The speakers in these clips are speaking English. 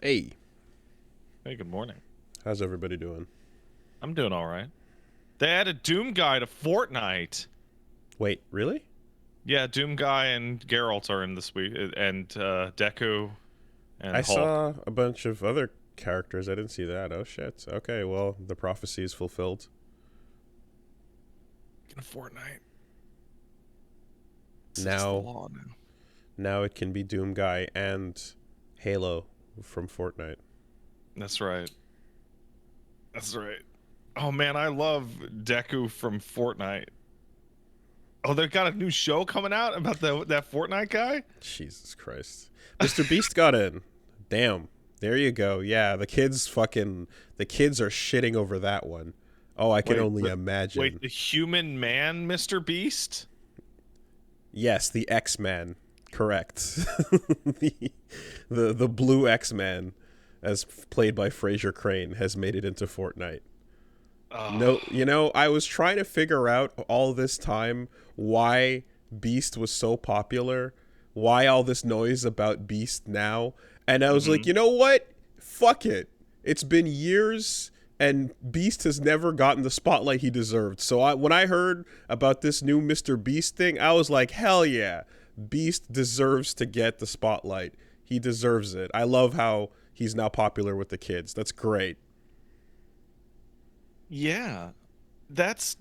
Hey, Hey, good morning. how's everybody doing? I'm doing all right. They added Doom Guy to Fortnite. Wait, really? Yeah, Doom Guy and Geralt are in this week, and Deku I and Hulk. saw a bunch of other characters. I didn't see that. Oh shit. Okay, well, the prophecy is fulfilled. In Fortnite. This is the Now, law now. now it can be Doom Guy and Halo from Fortnite. That's right. That's right. Oh man, I love Deku from Fortnite. Oh, they've got a new show coming out about that Fortnite guy? Jesus Christ. Mr.Beast got in. Damn. There you go. Yeah, the kids are shitting over that one. Oh, I can Wait, only imagine. the human man, Mr. Beast? Yes, the X-Man. Correct. the, the blue X-Man, as played by Fraser Crane, has made it into Fortnite. Oh, No, I was trying to figure out all this time why Beast was so popular, why all this noise about Beast now, and I was like, mm-hmm. you know what? Fuck it. It's been years, and Beast has never gotten the spotlight he deserved. So when I heard about this new Mr. Beast thing, I was like, hell yeah, Beast deserves to get the spotlight. He deserves it. I love how he's now popular with the kids. That's great. Yeah. That's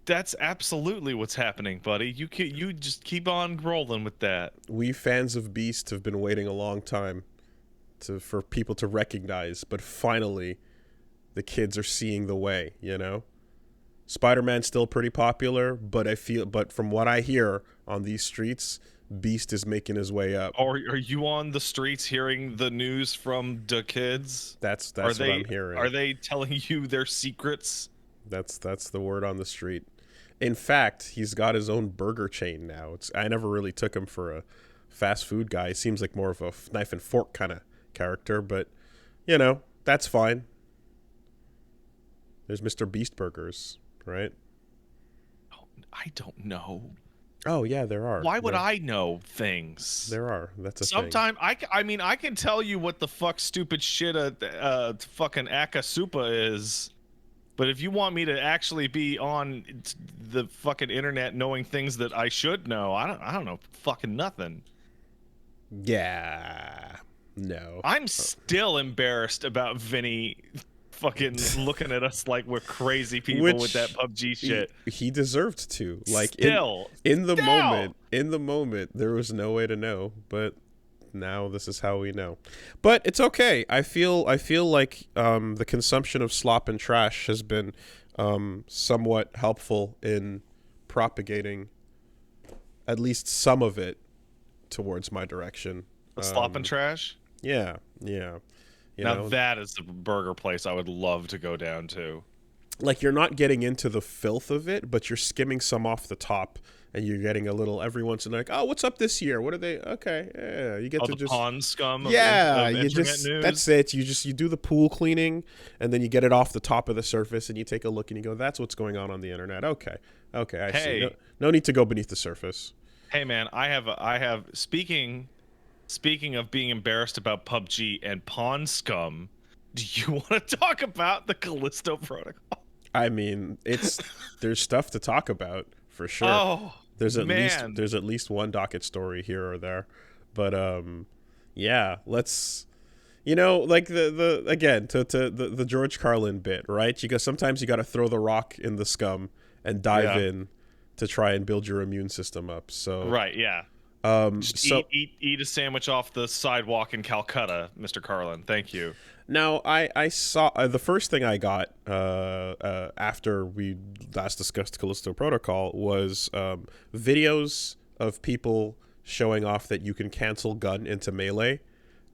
That's absolutely what's happening, buddy. You just keep on rolling with that. We fans of Beast have been waiting a long time for people to recognize, but finally the kids are seeing the way. Spider-Man's still pretty popular, but from what I hear on these streets, Beast is making his way up. Are you on the streets hearing the news from the kids? That's Are what they I'm hearing. are they telling you their secrets? That's the word on the street. In fact, he's got his own burger chain now. I never really took him for a fast food guy. He seems like more of a knife and fork kind of character, but that's fine. There's Mr. Beast burgers, right? Oh, I don't know. Oh yeah, there are. Why would I know things? There are. That's a thing. Sometime I mean I can tell you what the fuck stupid shit fucking Akasupa is. But if you want me to actually be on the fucking internet knowing things that I should know, I don't know fucking nothing. Yeah. No. I'm still embarrassed about Vinny fucking looking at us like we're crazy people with that PUBG shit. He deserved to. Like Still, in the moment, there was no way to know, but now this is how we know. But it's okay. I feel like the consumption of slop and trash has been somewhat helpful in propagating at least some of it towards my direction. the slop and trash. Yeah. That is the burger place I would love to go down to. Like, you're not getting into the filth of it, but you're skimming some off the top, and you're getting a little every once in a while, like, oh, what's up this year? What are they? Okay, yeah, you get to the just pond scum. Of you internet just news. that's it. You do the pool cleaning, and then you get it off the top of the surface, and you take a look, and you go, that's what's going on the internet. Okay, I see. No need to go beneath the surface. Hey man, I have speaking of being embarrassed about PUBG and pond scum. Do you want to talk about the Callisto Protocol? I mean, there's stuff to talk about for sure. Oh, there's at man. least one docket story here or there, but yeah, let's like the again to the George Carlin bit, right? Sometimes you got to throw the rock in the scum and dive in to try and build your immune system up. So right, yeah. Just eat a sandwich off the sidewalk in Calcutta, Mr. Carlin. Thank you. Now, I saw the first thing I got after we last discussed Callisto Protocol was videos of people showing off that you can cancel gun into melee,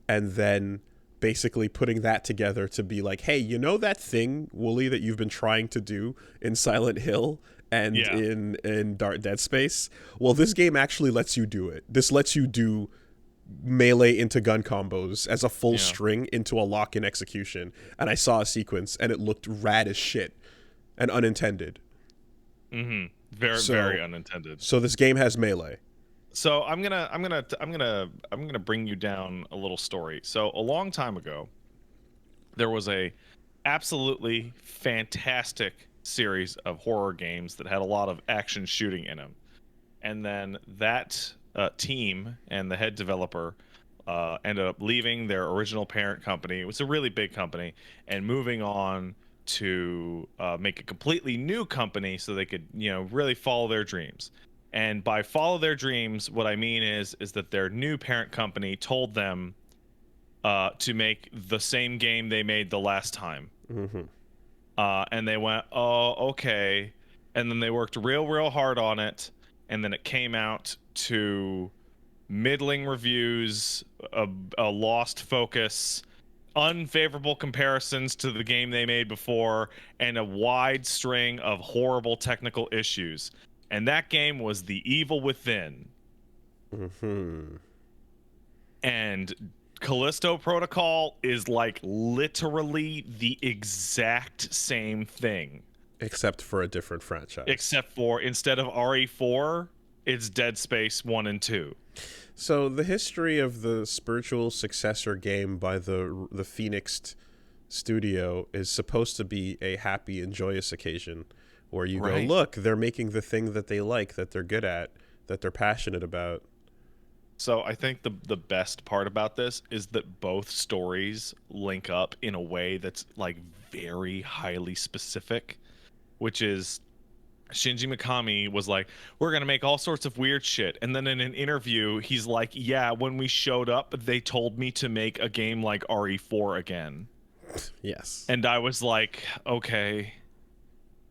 and then basically putting that together to be like, hey, that thing, Wooly, that you've been trying to do in Silent Hill and in Dead Space? Well, this game actually lets you do it. This lets you do melee into gun combos as a full string into a lock-in execution. And I saw a sequence, and it looked rad as shit and unintended. Very unintended. So this game has melee. So I'm gonna bring you down a little story. So a long time ago, there was a absolutely fantastic series of horror games that had a lot of action shooting in them. And then that team and the head developer ended up leaving their original parent company. It was a really big company, and moving on to make a completely new company so they could, really follow their dreams. And by follow their dreams, what I mean is that their new parent company told them to make the same game they made the last time. Mm-hmm. And they went, oh, okay. And then they worked real hard on it. And then it came out to middling reviews, a lost focus, unfavorable comparisons to the game they made before, and a wide string of horrible technical issues. And that game was The Evil Within. Mm-hmm. And Callisto Protocol is like literally the exact same thing. Except for a different franchise. Except for instead of RE4, it's Dead Space 1 and 2. So the history of the spiritual successor game by the Phoenix studio is supposed to be a happy and joyous occasion where you go, look, they're making the thing that they like, that they're good at, that they're passionate about. So I think the best part about this is that both stories link up in a way that's like very highly specific, which is Shinji Mikami was like, we're going to make all sorts of weird shit. And then in an interview, he's like, yeah, when we showed up, they told me to make a game like RE4 again. Yes. And I was like, okay.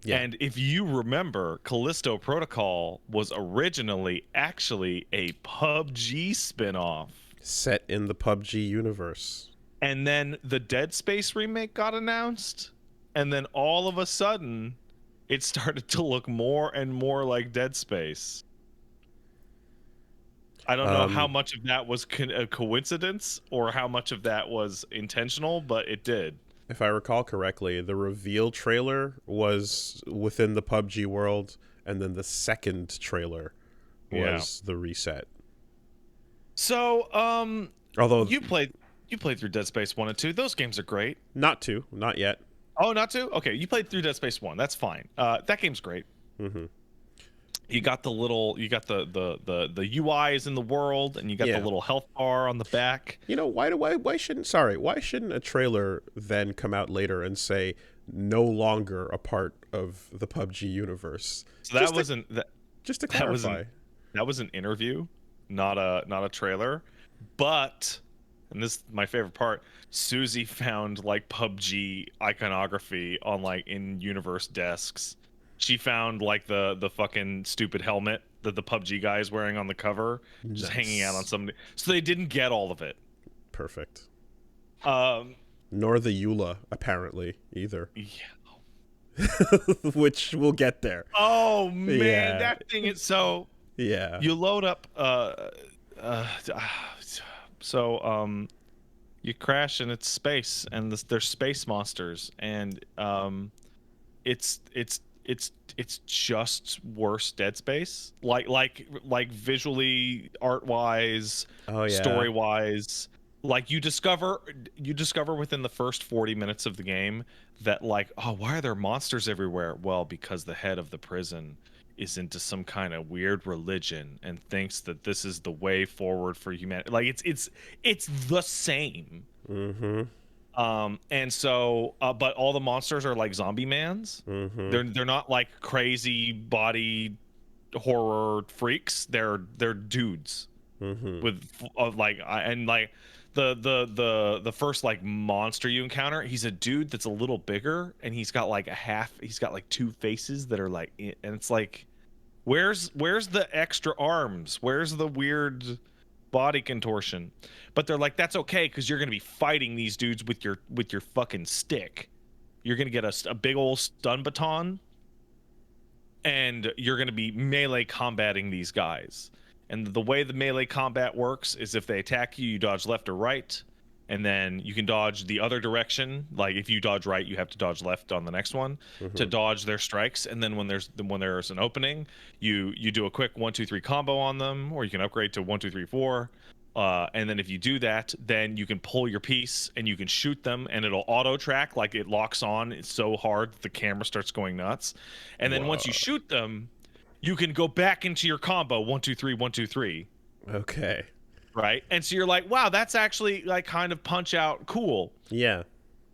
Yeah. And if you remember, Callisto Protocol was originally actually a PUBG spinoff. Set in the PUBG universe. And then the Dead Space remake got announced. And then all of a sudden, it started to look more and more like Dead Space. I don't know how much of that was a coincidence or how much of that was intentional, but it did. If I recall correctly, the reveal trailer was within the PUBG world, and then the second trailer was the reset. So, although you played through Dead Space 1 and 2. Those games are great. Not 2, not yet. Oh, not 2? Okay, you played through Dead Space 1. That's fine. That game's great. Mm-hmm. You got the the UIs in the world, and you got the little health bar on the back. You know, why shouldn't a trailer then come out later and say no longer a part of the PUBG universe? So that wasn't that. Just to clarify, that was an interview, not a trailer. But, and this is my favorite part, Susie found like PUBG iconography on like in-universe desks. She found like the fucking stupid helmet that the PUBG guy is wearing on the cover, just hanging out on somebody. So they didn't get all of it. Perfect. Nor the EULA, apparently, either. Yeah. Which we'll get there. Oh man, that thing is so. Yeah. You load up. You crash and it's space, and there's space monsters, and it's just worse Dead Space, like visually, art wise, story wise. Like you discover within the first 40 minutes of the game that like, oh, why are there monsters everywhere? Well, because the head of the prison is into some kind of weird religion and thinks that this is the way forward for humanity. Like it's the same. Mm-hmm. And so, but all the monsters are like zombie mans. Mm-hmm. They're not like crazy body horror freaks. They're dudes with the first like monster you encounter. He's a dude that's a little bigger, and he's got like two faces that are like, and it's like, where's the extra arms? Where's the weird body contortion? But they're like, that's okay, because you're gonna be fighting these dudes with your fucking stick. You're gonna get a big old stun baton, and you're gonna be melee combating these guys. And the way the melee combat works is if they attack you, you dodge left or right. and then you can dodge the other direction. Like if you dodge right, you have to dodge left on the next one to dodge their strikes. And then when there's an opening, you do a quick 1-2-3 combo on them, or you can upgrade to 1-2-3-4. And then if you do that, then you can pull your piece and you can shoot them, and it'll auto track, like it locks on. It's so hard the camera starts going nuts. And then once you shoot them, you can go back into your combo 1-2-3 1-2-3. Okay. Right. And so you're like, wow, that's actually like kind of punch out cool. Yeah.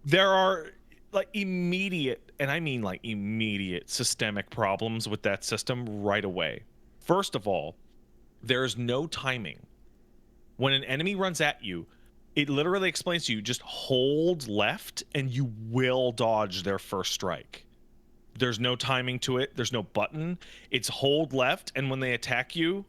There are like immediate, and I mean like immediate systemic problems with that system right away. First of all, there's no timing. When an enemy runs at you, it literally explains to you, just hold left and you will dodge their first strike. There's no timing to it. There's no button. It's hold left, and when they attack you,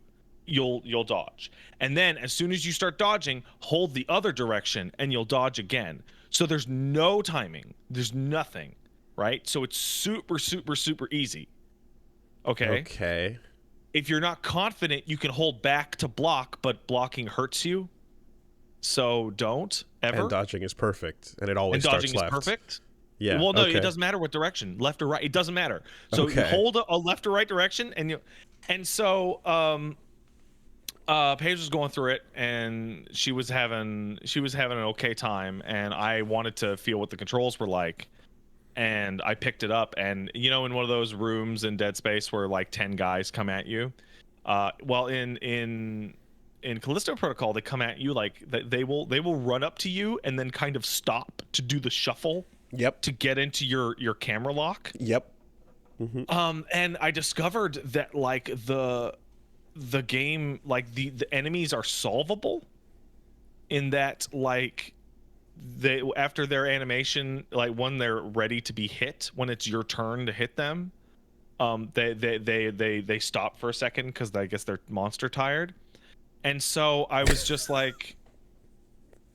you'll dodge. And then as soon as you start dodging, hold the other direction and you'll dodge again. So there's no timing. There's nothing, right? So it's super, super, super easy. Okay. If you're not confident, you can hold back to block, but blocking hurts you. So don't ever. And dodging is perfect, and it always and dodging starts left. Is perfect. Yeah. Well, no, it doesn't matter what direction, left or right. It doesn't matter. So you hold a left or right direction, and so Paige was going through it, and she was having an okay time, and I wanted to feel what the controls were like. And I picked it up, and in one of those rooms in Dead Space where like 10 guys come at you, well, in Callisto Protocol, they come at you like they will run up to you and then kind of stop to do the shuffle. Yep. To get into your camera lock. Yep. And I discovered that like the game, like the enemies are solvable, in that like they, after their animation, like when they're ready to be hit, when it's your turn to hit them, they stop for a second because I guess they're monster tired. And so I was just like,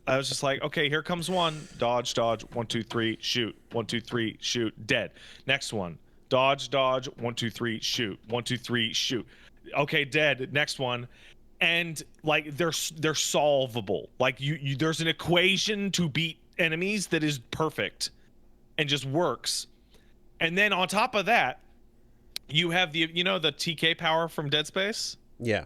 okay, here comes one. Dodge, 1, 2, 3, shoot. 1, 2, 3, shoot. Dead. Next one. Dodge, 1, 2, 3, shoot. 1, 2, 3, shoot. Okay, dead. Next one. And like they're solvable. Like you there's an equation to beat enemies that is perfect and just works. And then on top of that, you have the the TK power from Dead Space? Yeah.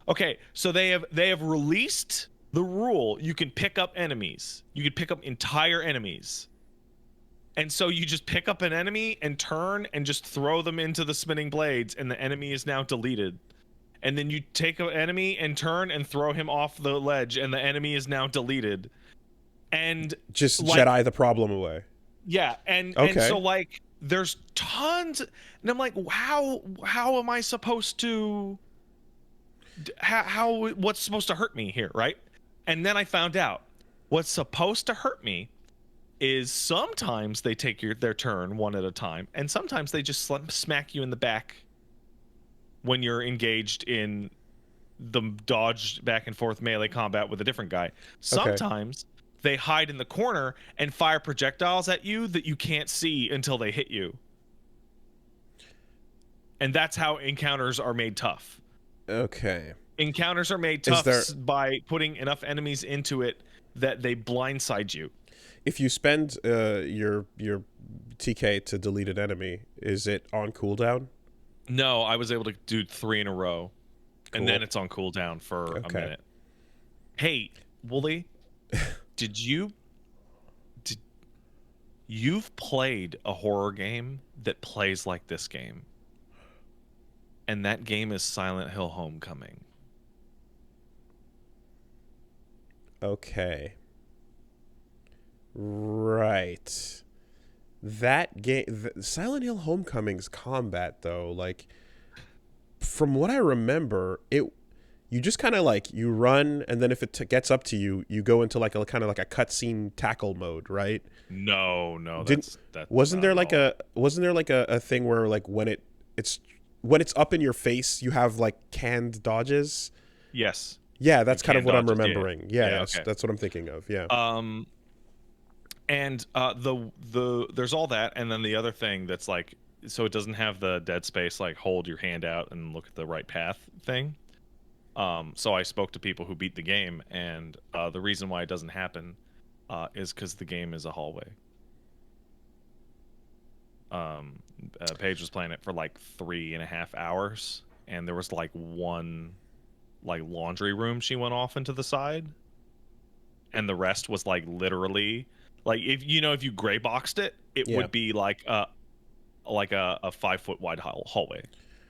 Okay, so they have released the rule you can pick up enemies. You can pick up entire enemies. And so you just pick up an enemy and turn and just throw them into the spinning blades, and the enemy is now deleted. And then you take an enemy and turn and throw him off the ledge, and the enemy is now deleted. And just like, Jedi the problem away. Yeah, and so like there's tons, and I'm like, how am I supposed to how what's supposed to hurt me here, right? And then I found out what's supposed to hurt me is sometimes they take their turn one at a time, and sometimes they just smack you in the back when you're engaged in the dodge back and forth melee combat with a different guy. Sometimes they hide in the corner and fire projectiles at you that you can't see until they hit you. And that's how encounters are made tough. Okay. Encounters are made tough by putting enough enemies into it that they blindside you. If you spend your TK to delete an enemy, is it on cooldown? No, I was able to do 3 in a row, and then it's on cooldown for a minute. Hey, Wooly, you've played a horror game that plays like this game, and that game is Silent Hill Homecoming. Okay. Right. That game, Silent Hill Homecoming's combat, though, like, from what I remember, you just kind of like, you run, and then if it gets up to you, you go into like a kind of like a cutscene tackle mode, right? No, wasn't there like a thing where like when it's up in your face, you have like canned dodges? Yes. Yeah, that's kind of what I'm remembering. Yeah, okay. That's what I'm thinking of. Yeah. And there's all that, and then the other thing that's like, so it doesn't have the Dead Space like hold your hand out and look at the right path thing. So I spoke to people who beat the game, and the reason why it doesn't happen is because the game is a hallway. Paige was playing it for like 3.5 hours, and there was like one like laundry room she went off into the side, and the rest was like literally like if you gray boxed it, it Yeah. would be like a 5-foot wide hallway,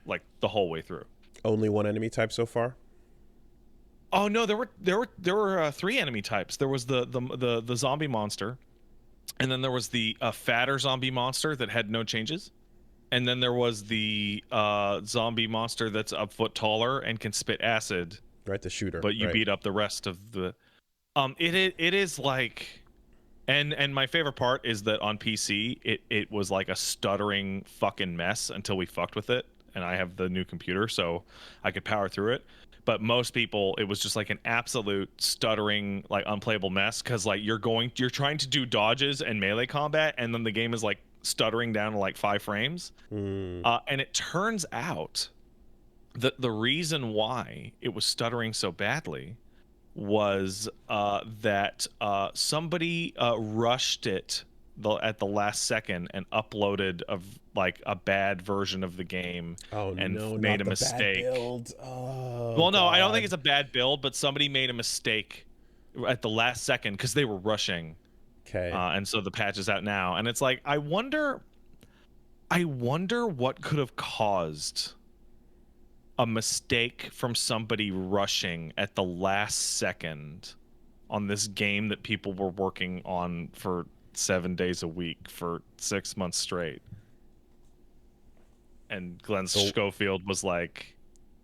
like the whole way through. Only one enemy type so far? Oh no, there were 3 enemy types. There was the zombie monster, and then there was the fatter zombie monster that had no changes, and then there was the zombie monster that's a foot taller and can spit acid. Right, the shooter. But you right. beat up the rest of the. It is like, and my favorite part is that on PC it was like a stuttering fucking mess until we fucked with it, and I have the new computer so I could power through it. But most people, it was just like an absolute stuttering, like unplayable mess, because like you're trying to do dodges and melee combat, and then the game is like stuttering down to like 5 frames. And it turns out that the reason why it was stuttering so badly was that somebody rushed it at the last second and uploaded a bad version of the game and made a mistake. Bad build. Oh, well, no, I don't God. think it's a bad build, but somebody made a mistake at the last second because they were rushing. Okay. And so the patch is out now, and it's like I wonder what could have caused a mistake from somebody rushing at the last second on this game that people were working on for 7 days a week for 6 months straight. And Glenn Schofield was like,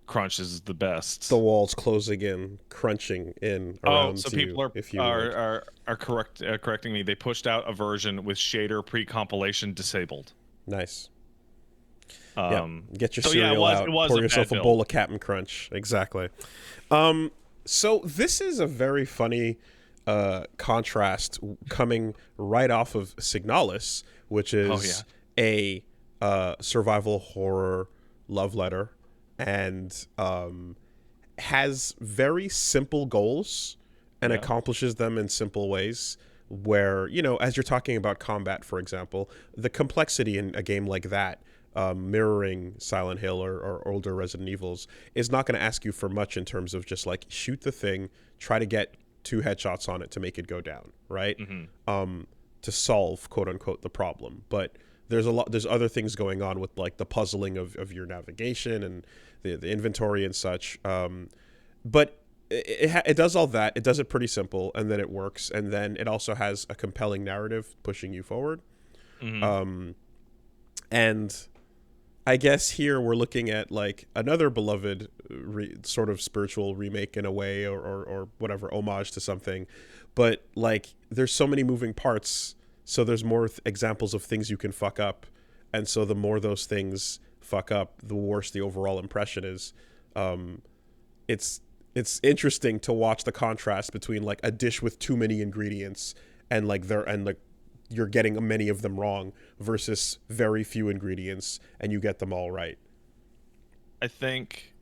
crunch is the best. The walls closing in, crunching in around so you, people are correcting me. They pushed out a version with shader pre-compilation disabled. Nice. Yeah. Get your cereal out. Pour yourself a bowl of Captain Crunch. Exactly. So this is a very funny contrast coming right off of Signalis, which is a survival horror love letter, and has very simple goals and accomplishes them in simple ways. Where, as you're talking about combat, for example, the complexity in a game like that, mirroring Silent Hill or older Resident Evils, is not going to ask you for much in terms of just like shoot the thing, try to get 2 headshots on it to make it go down, right? To solve, quote unquote, the problem. But there's other things going on with like the puzzling of your navigation and the inventory and such. But it does all that. It does it pretty simple, and then it works, and then it also has a compelling narrative pushing you forward. And I guess here we're looking at like another beloved sort of spiritual remake in a way, or whatever, homage to something. But like there's so many moving parts, so there's more examples of things you can fuck up. And so the more those things fuck up, the worse the overall impression is. It's interesting to watch the contrast between like a dish with too many ingredients and you're getting many of them wrong versus very few ingredients and you get them all right. I think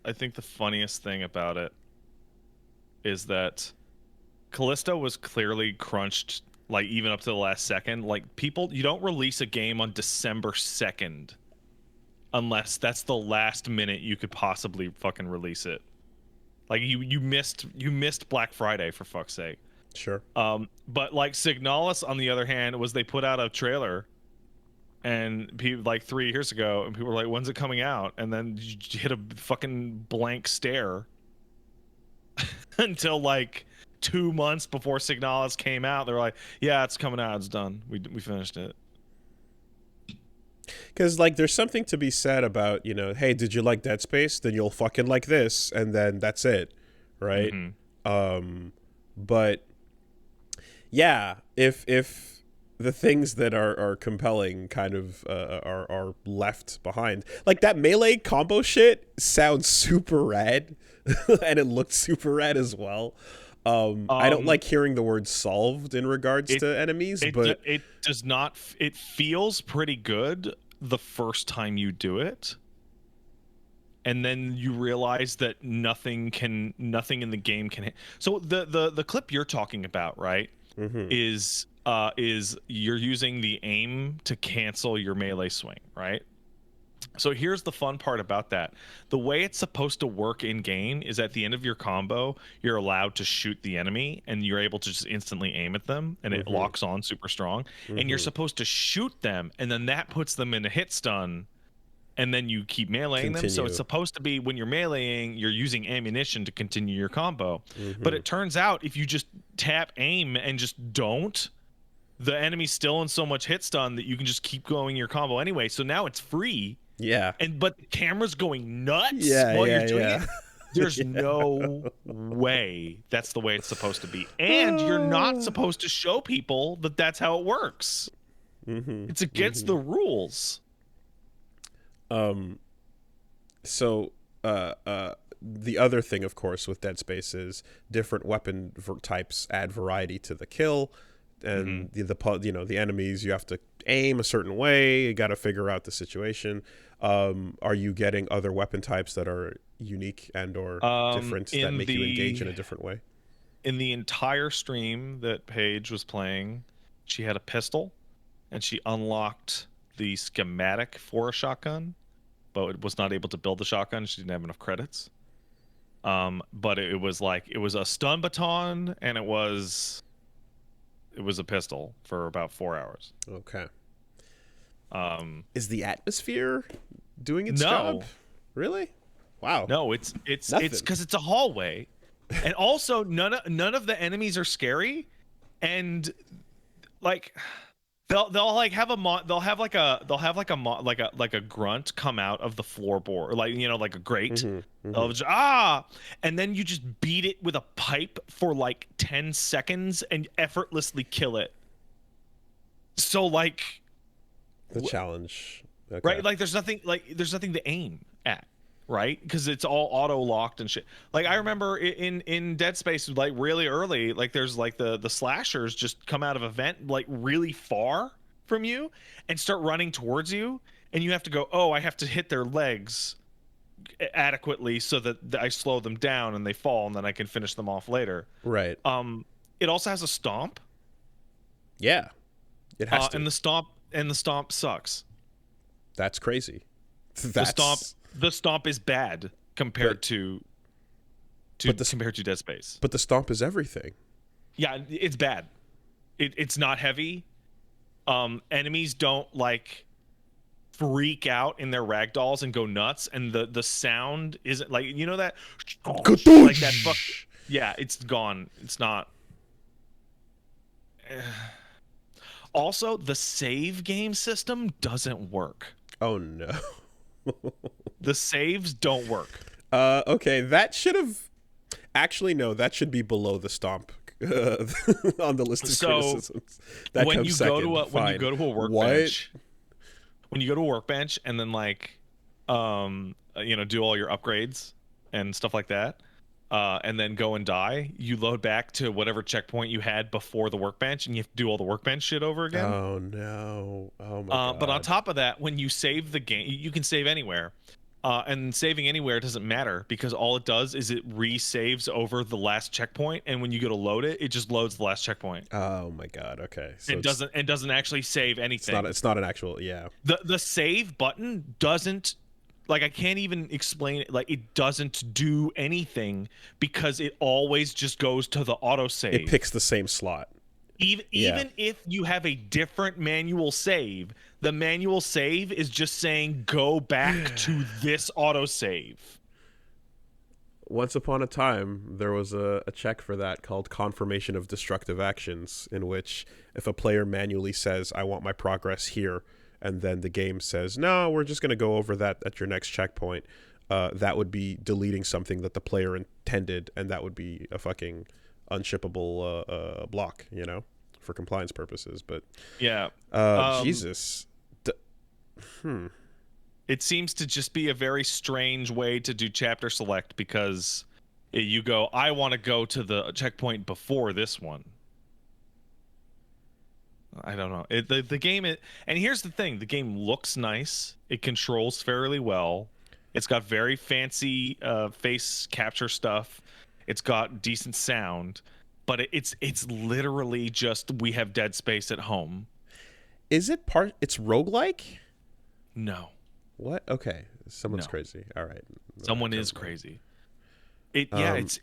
the funniest thing about it is that Callisto was clearly crunched, like even up to the last second. Like you don't release a game on December 2nd unless that's the last minute you could possibly fucking release it. Like you missed Black Friday, for fuck's sake. Sure. But like Signalis, on the other hand, was they put out a trailer, and people like 3 years ago, and people were like, "When's it coming out?" And then you hit a fucking blank stare until like 2 months before Signalis came out. They were like, "Yeah, it's coming out. It's done. We finished it." Because like there's something to be said about, hey, did you like Dead Space? Then you'll fucking like this, and then that's it, right? But yeah, if the things that are compelling kind of are left behind, like that melee combo shit sounds super rad, and it looked super rad as well. I don't like hearing the word solved in regards to enemies, but it does not. It feels pretty good the first time you do it, and then you realize that nothing in the game can hit. So the clip you're talking about, right, Mm-hmm. is you're using the aim to cancel your melee swing, right? So here's the fun part about that. The way it's supposed to work in game is at the end of your combo, you're allowed to shoot the enemy and you're able to just instantly aim at them, and it locks on super strong. And you're supposed to shoot them, and then that puts them in a hit stun, and then you keep meleeing them. So it's supposed to be when you're meleeing, you're using ammunition to continue your combo. But it turns out if you just tap aim and just don't, the enemy's still in so much hit stun that you can just keep going your combo anyway. So now it's free. Yeah. But the camera's going nuts while you're doing it. There's no way that's the way it's supposed to be. And you're not supposed to show people that that's how it works. It's against the rules. So the other thing, of course, with Dead Space is different weapon types add variety to the kill. And the enemies, you have to aim a certain way. You got to figure out the situation. Are you getting other weapon types that are unique and or different that make you engage in a different way? In the entire stream that Paige was playing, she had a pistol, and she unlocked the schematic for a shotgun, but was not able to build the shotgun. She didn't have enough credits. But it was a stun baton, and it was a pistol for about 4 hours. Okay. Is the atmosphere doing its job? Really? Wow. No, it's because it's a hallway, and also none of the enemies are scary, and like they'll have a grunt come out of the floorboard, like a grate. They'll just, and then you just beat it with a pipe for like 10 seconds and effortlessly kill it. So like the challenge, okay. Right? Like there's nothing to aim at, right? Because it's all auto locked and shit. Like I remember in Dead Space, like really early, like there's like the slashers just come out of a vent like really far from you and start running towards you, and you have to go, oh, I have to hit their legs adequately so that I slow them down and they fall, and then I can finish them off later. Right. It also has a stomp. Yeah, it has to. And the stomp sucks. That's crazy. The stomp is bad compared to Dead Space. But the stomp is everything. Yeah, it's bad. It's not heavy. Enemies don't like freak out in their ragdolls and go nuts, and the sound isn't like, you know, that like that yeah, it's gone. It's not. Also, the save game system doesn't work. Oh no. The saves don't work. Okay, that should have actually, no, that should be below the stomp on the list of criticisms. That when comes you second. when you go to a workbench, when you go to a workbench and then like do all your upgrades and stuff like that, and then go and die, you load back to whatever checkpoint you had before the workbench, and you have to do all the workbench shit over again. Oh no. Oh my god. But on top of that, when you save the game, you can save anywhere. And saving anywhere doesn't matter, because all it does is it resaves over the last checkpoint, and when you go to load it, it just loads the last checkpoint. Oh my god. Okay. So it doesn't actually save anything. It's not an actual, yeah. The save button doesn't, like, I can't even explain it. Like, it doesn't do anything because it always just goes to the autosave. It picks the same slot. Even if you have a different manual save, the manual save is just saying go back to this autosave. Once upon a time, there was a check for that called confirmation of destructive actions, in which if a player manually says, I want my progress here, and then the game says, no, we're just going to go over that at your next checkpoint, that would be deleting something that the player intended, and that would be a fucking unshippable block, you know, for compliance purposes. But yeah, Jesus. It seems to just be a very strange way to do chapter select, because you go, I want to go to the checkpoint before this one. I don't know. The game, and here's the thing, the game looks nice. It controls fairly well. It's got very fancy face capture stuff. It's got decent sound, but it's literally just we have Dead Space at home. Is it it's roguelike? No. What? Okay. Someone's No. crazy. All right. Someone is crazy. It's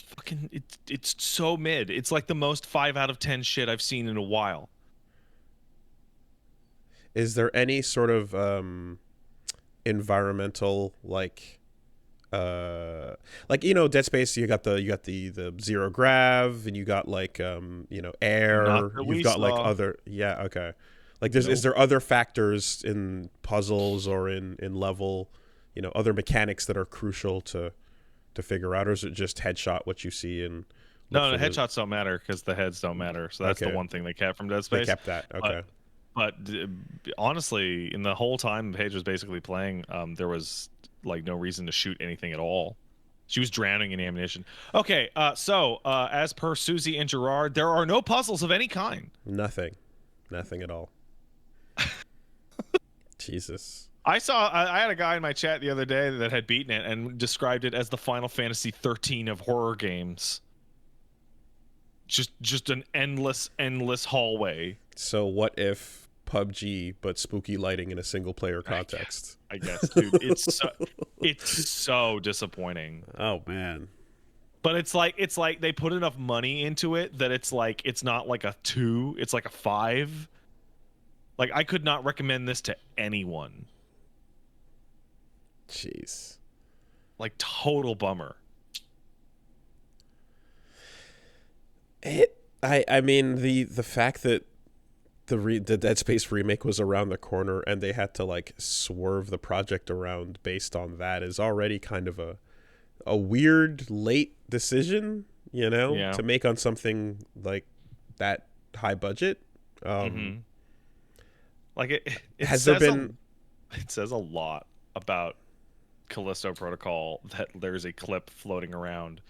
fucking it's so mid. It's like the most 5 out of 10 shit I've seen in a while. Is there any sort of environmental like Dead Space, you got the zero grav, and you got like air, you've got like other okay. Like is there other factors in puzzles or in level, other mechanics that are crucial to figure out, or is it just headshot what you see and no, the headshots don't matter because the heads don't matter. So that's the one thing they kept from Dead Space. They kept that. Okay. But honestly, in the whole time Paige was basically playing, there was like no reason to shoot anything at all. She was drowning in ammunition. Okay, so as per Susie and Gerard, there are no puzzles of any kind. Nothing at all. Jesus. I had a guy in my chat the other day that had beaten it and described it as the Final Fantasy 13 of horror games. Just an endless hallway. So what if PUBG but spooky lighting in a single player context? I guess, dude. It's so disappointing. Oh man. But it's like they put enough money into it that it's not like a 2, it's like a 5. Like, I could not recommend this to anyone. Jeez. Like, total bummer. I mean the fact that the Dead Space remake was around the corner and they had to like swerve the project around based on that is already kind of a weird late decision, to make on something like that high budget. Like it has there been? It says a lot about Callisto Protocol that there's a clip floating around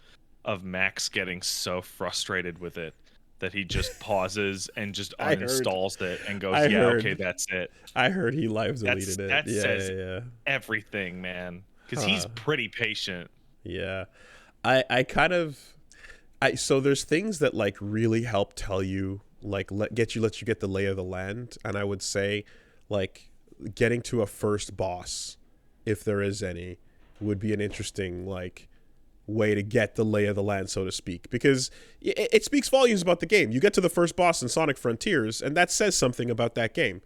of Max getting so frustrated with it that he just pauses and just uninstalls it and goes, okay, that's it. I heard he live deleted it. That says everything, man. Because he's pretty patient. Yeah. I kind of... So there's things that like really help tell you, like let you get the lay of the land. And I would say like getting to a first boss, if there is any, would be an interesting like way to get the lay of the land, so to speak, because it speaks volumes about the game. You get to the first boss in Sonic Frontiers, and that says something about that game.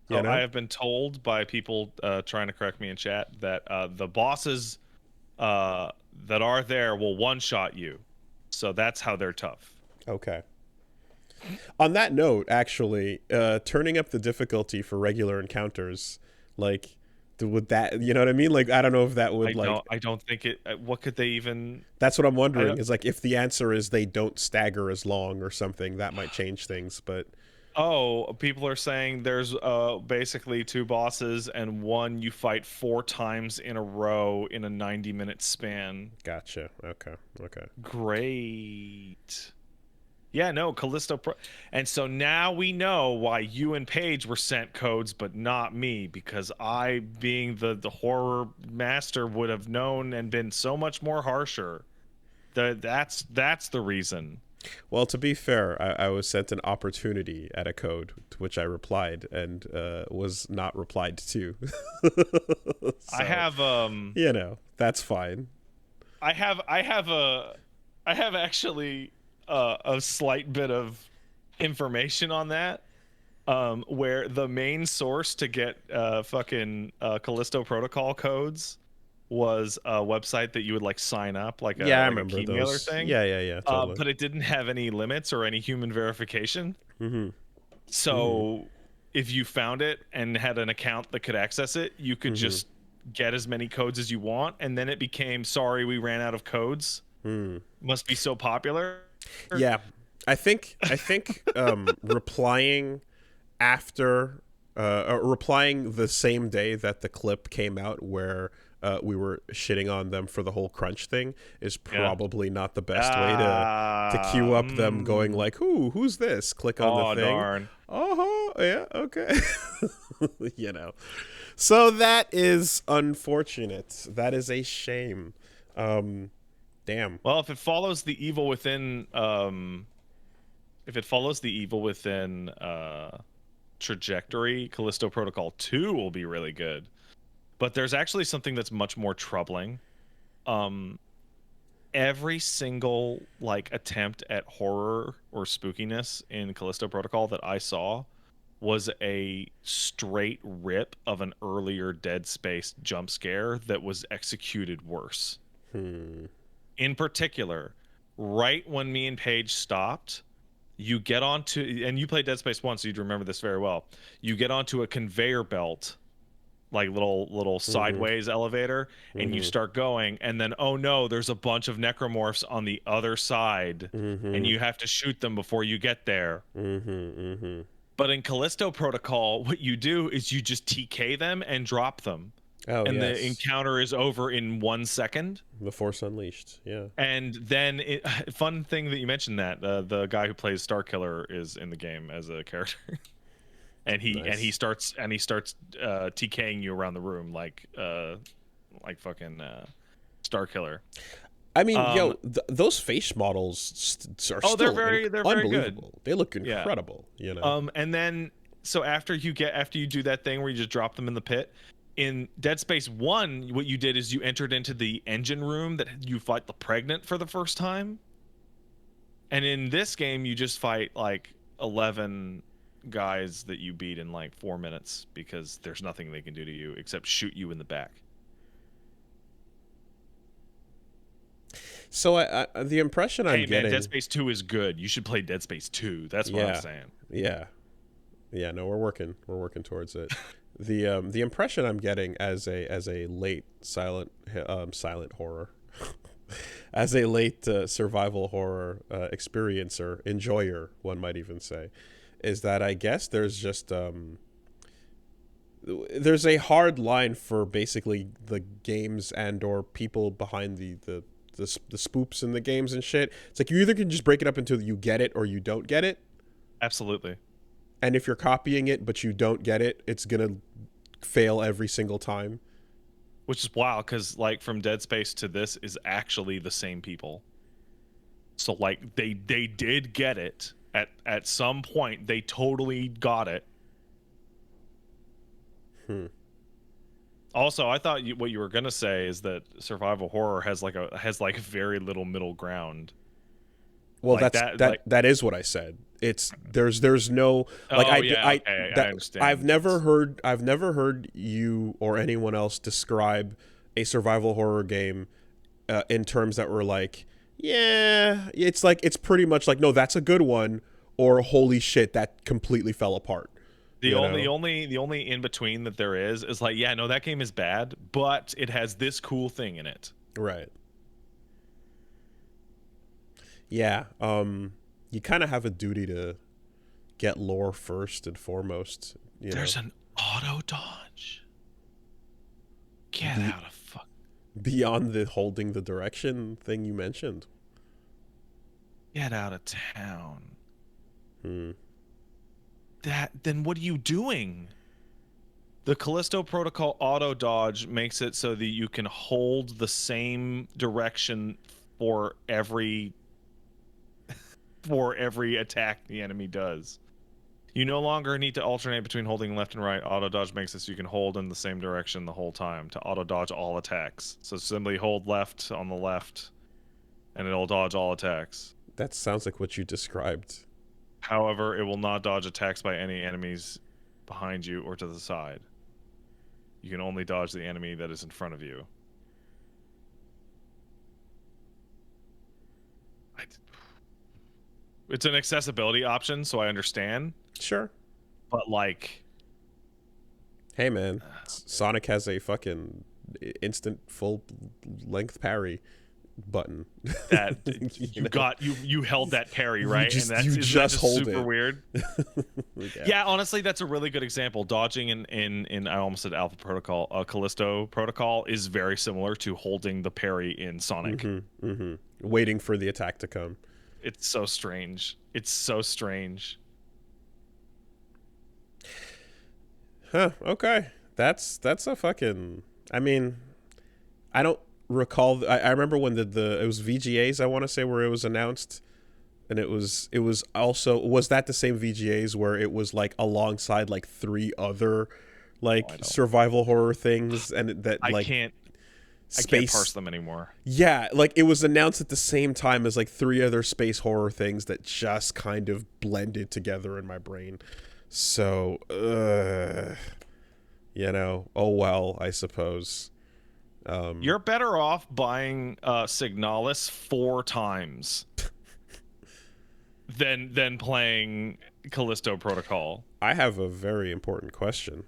You know? I have been told by people trying to correct me in chat that the bosses that are there will one-shot you, so that's how they're tough. Okay. On that note, actually, turning up the difficulty for regular encounters, like, would that, you know what I mean? Like, I don't know if that would I don't think it. What could they even? That's what I'm wondering. Is like if the answer is they don't stagger as long or something, that might change things. But people are saying there's basically 2 bosses and one you fight 4 times in a row in a 90-minute span. Gotcha. Okay. Great. Yeah, no, Callisto and so now we know why you and Paige were sent codes, but not me, because I, being the horror master, would have known and been so much more harsher. That's the reason. Well, to be fair, I was sent an opportunity at a code, to which I replied and was not replied to. So, I have that's fine. I have actually a slight bit of information on that, where the main source to get fucking Callisto Protocol codes was a website that you would like sign up, like I remember a keymailer those. thing. Yeah, totally. But it didn't have any limits or any human verification. So if you found it and had an account that could access it, you could just get as many codes as you want, and then it became, sorry, we ran out of codes. Must be so popular. Yeah, I think replying after replying the same day that the clip came out where we were shitting on them for the whole crunch thing is probably not the best way to queue up them going like, who's this? Click on the thing. Darn. yeah, okay. You know. So that is unfortunate. That is a shame. Damn. Well, if it follows the evil within, trajectory, Callisto Protocol 2 will be really good. But there's actually something that's much more troubling. Every single like attempt at horror or spookiness in Callisto Protocol that I saw was a straight rip of an earlier Dead Space jump scare that was executed worse. In particular, right when me and Paige stopped, you get onto, and you played Dead Space 1, so you'd remember this very well. You get onto a conveyor belt, like little sideways elevator, and you start going, and then, oh no, there's a bunch of necromorphs on the other side, and you have to shoot them before you get there. But in Callisto Protocol, what you do is you just TK them and drop them. Oh, and yes. the encounter is over in 1 second. The Force Unleashed, yeah. And then, fun thing that you mentioned that the guy who plays Starkiller is in the game as a character, and he starts TKing you around the room like fucking Starkiller. I mean, those face models are still they're very unbelievable. good. They look incredible, you know. And then so after you do that thing where you just drop them in the pit. In Dead Space 1, what you did is you entered into the engine room that you fight the pregnant for the first time. And in this game, you just fight like 11 guys that you beat in like 4 minutes because there's nothing they can do to you except shoot you in the back. So the impression I'm getting... Hey man, Dead Space 2 is good. You should play Dead Space 2. That's what I'm saying. Yeah. Yeah, no, we're working towards it. The impression I'm getting as a late silent horror, as a late survival horror experiencer, enjoyer, one might even say, is that I guess there's just there's a hard line for basically the games and or people behind the spoops in the games and shit. It's like you either can just break it up into you get it or you don't get it. Absolutely. And if you're copying it but you don't get it, it's gonna fail every single time. Which is wild, because like from Dead Space to this is actually the same people. So like they did get it at some point. They totally got it. Also, I thought what you were gonna say is that survival horror has very little middle ground. Well, like that is what I said. It's there's no like I understand. I've never heard you or anyone else describe a survival horror game in terms that were like, yeah, it's like it's pretty much like, no, that's a good one, or holy shit, that completely fell apart. The only in between that there is like, yeah, no, that game is bad, but it has this cool thing in it. Right. Yeah, you kind of have a duty to get lore first and foremost. There's an auto dodge. Get out of fuck. Beyond the holding the direction thing you mentioned. Get out of town. Then what are you doing? The Callisto Protocol auto dodge makes it so that you can hold the same direction for every attack the enemy does. You no longer need to alternate between holding left and right. Auto dodge makes it so you can hold in the same direction the whole time to auto dodge all attacks. So simply hold left on the left and it'll dodge all attacks. That sounds like what you described. However, it will not dodge attacks by any enemies behind you or to the side. You can only dodge the enemy that is in front of you. It's an accessibility option, so I understand. Sure. But like... Hey man, Sonic has a fucking instant full-length parry button. That you held that parry, right? And that's you just hold super it. Weird. Yeah, honestly, that's a really good example. Dodging in I almost said Alpha Protocol, Callisto Protocol is very similar to holding the parry in Sonic. Waiting for the attack to come. It's so strange. It's so strange. Huh. Okay. That's a fucking. I mean, I don't recall. I remember when it was VGAs. I want to say where it was announced, and it was also, was that the same VGAs where it was like alongside like 3 other like survival horror things, and that I like can't space parse them anymore. Yeah, like it was announced at the same time as like 3 other space horror things that just kind of blended together in my brain. So, oh well, I suppose. You're better off buying Signalis 4 times than playing Callisto Protocol. I have a very important question.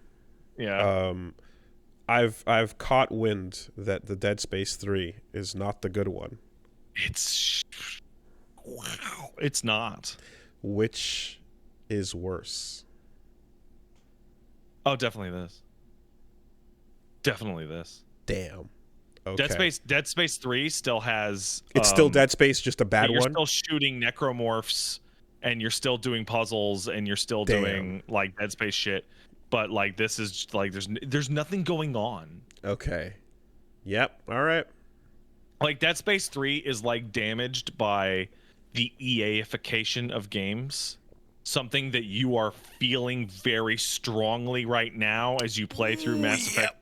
Yeah. I've caught wind that the Dead Space 3 is not the good one. It's not. Which is worse? Oh, definitely this. Definitely this. Damn. Okay. Dead Space 3 still has... It's still Dead Space, just a bad you're one? still shooting necromorphs, and you're still doing puzzles, and you're still doing, like, Dead Space shit. But, like, this is, like, there's nothing going on. Okay. Yep. All right. Like, Dead Space 3 is, like, damaged by the EA-ification of games. Something that you are feeling very strongly right now as you play through Mass Effect.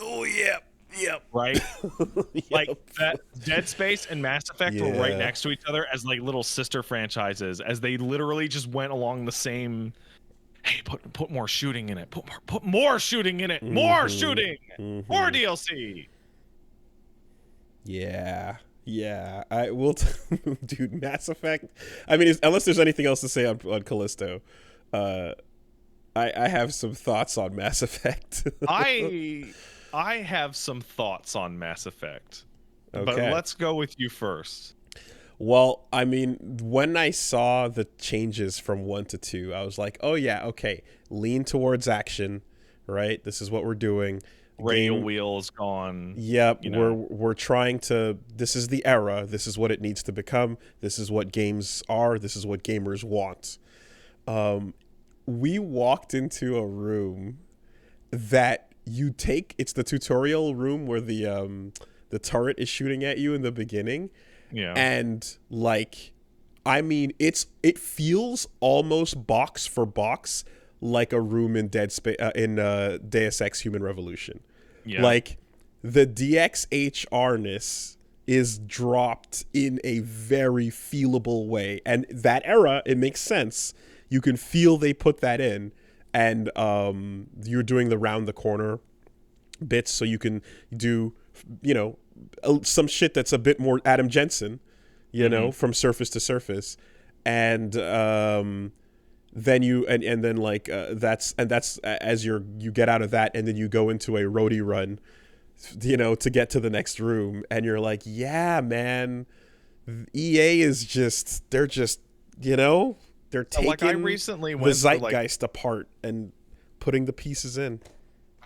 Oh, yeah. Yep. Right? Yep. Like, that Dead Space and Mass Effect were right next to each other as, like, little sister franchises, as they literally just went along the same... Hey, put more shooting in it. Put more shooting in it. More shooting. More DLC. Yeah. I will, dude. Mass Effect. I mean, unless there's anything else to say on Callisto, I have some thoughts on Mass Effect. I have some thoughts on Mass Effect, but let's go with you first. Well, I mean, when I saw the changes from 1 to 2, I was like, oh yeah, okay, lean towards action, right? This is what we're doing. Radial wheel is gone. Yep, we're trying to. This is the era. This is what it needs to become. This is what games are. This is what gamers want. We walked into a room that you take. It's the tutorial room where the turret is shooting at you in the beginning. Yeah. And like, I mean, it feels almost box for box like a room in Deus Ex Human Revolution. Yeah. Like, the DXHR-ness is dropped in a very feelable way. And that era, it makes sense. You can feel they put that in. And you're doing the round the corner bits, so you can do, some shit that's a bit more Adam Jensen, from surface to surface. And then you and then like that's as you get out of that, and then you go into a roadie run, to get to the next room, and you're like, yeah, man, EA is just they're taking like, I recently went the zeitgeist apart and putting the pieces in.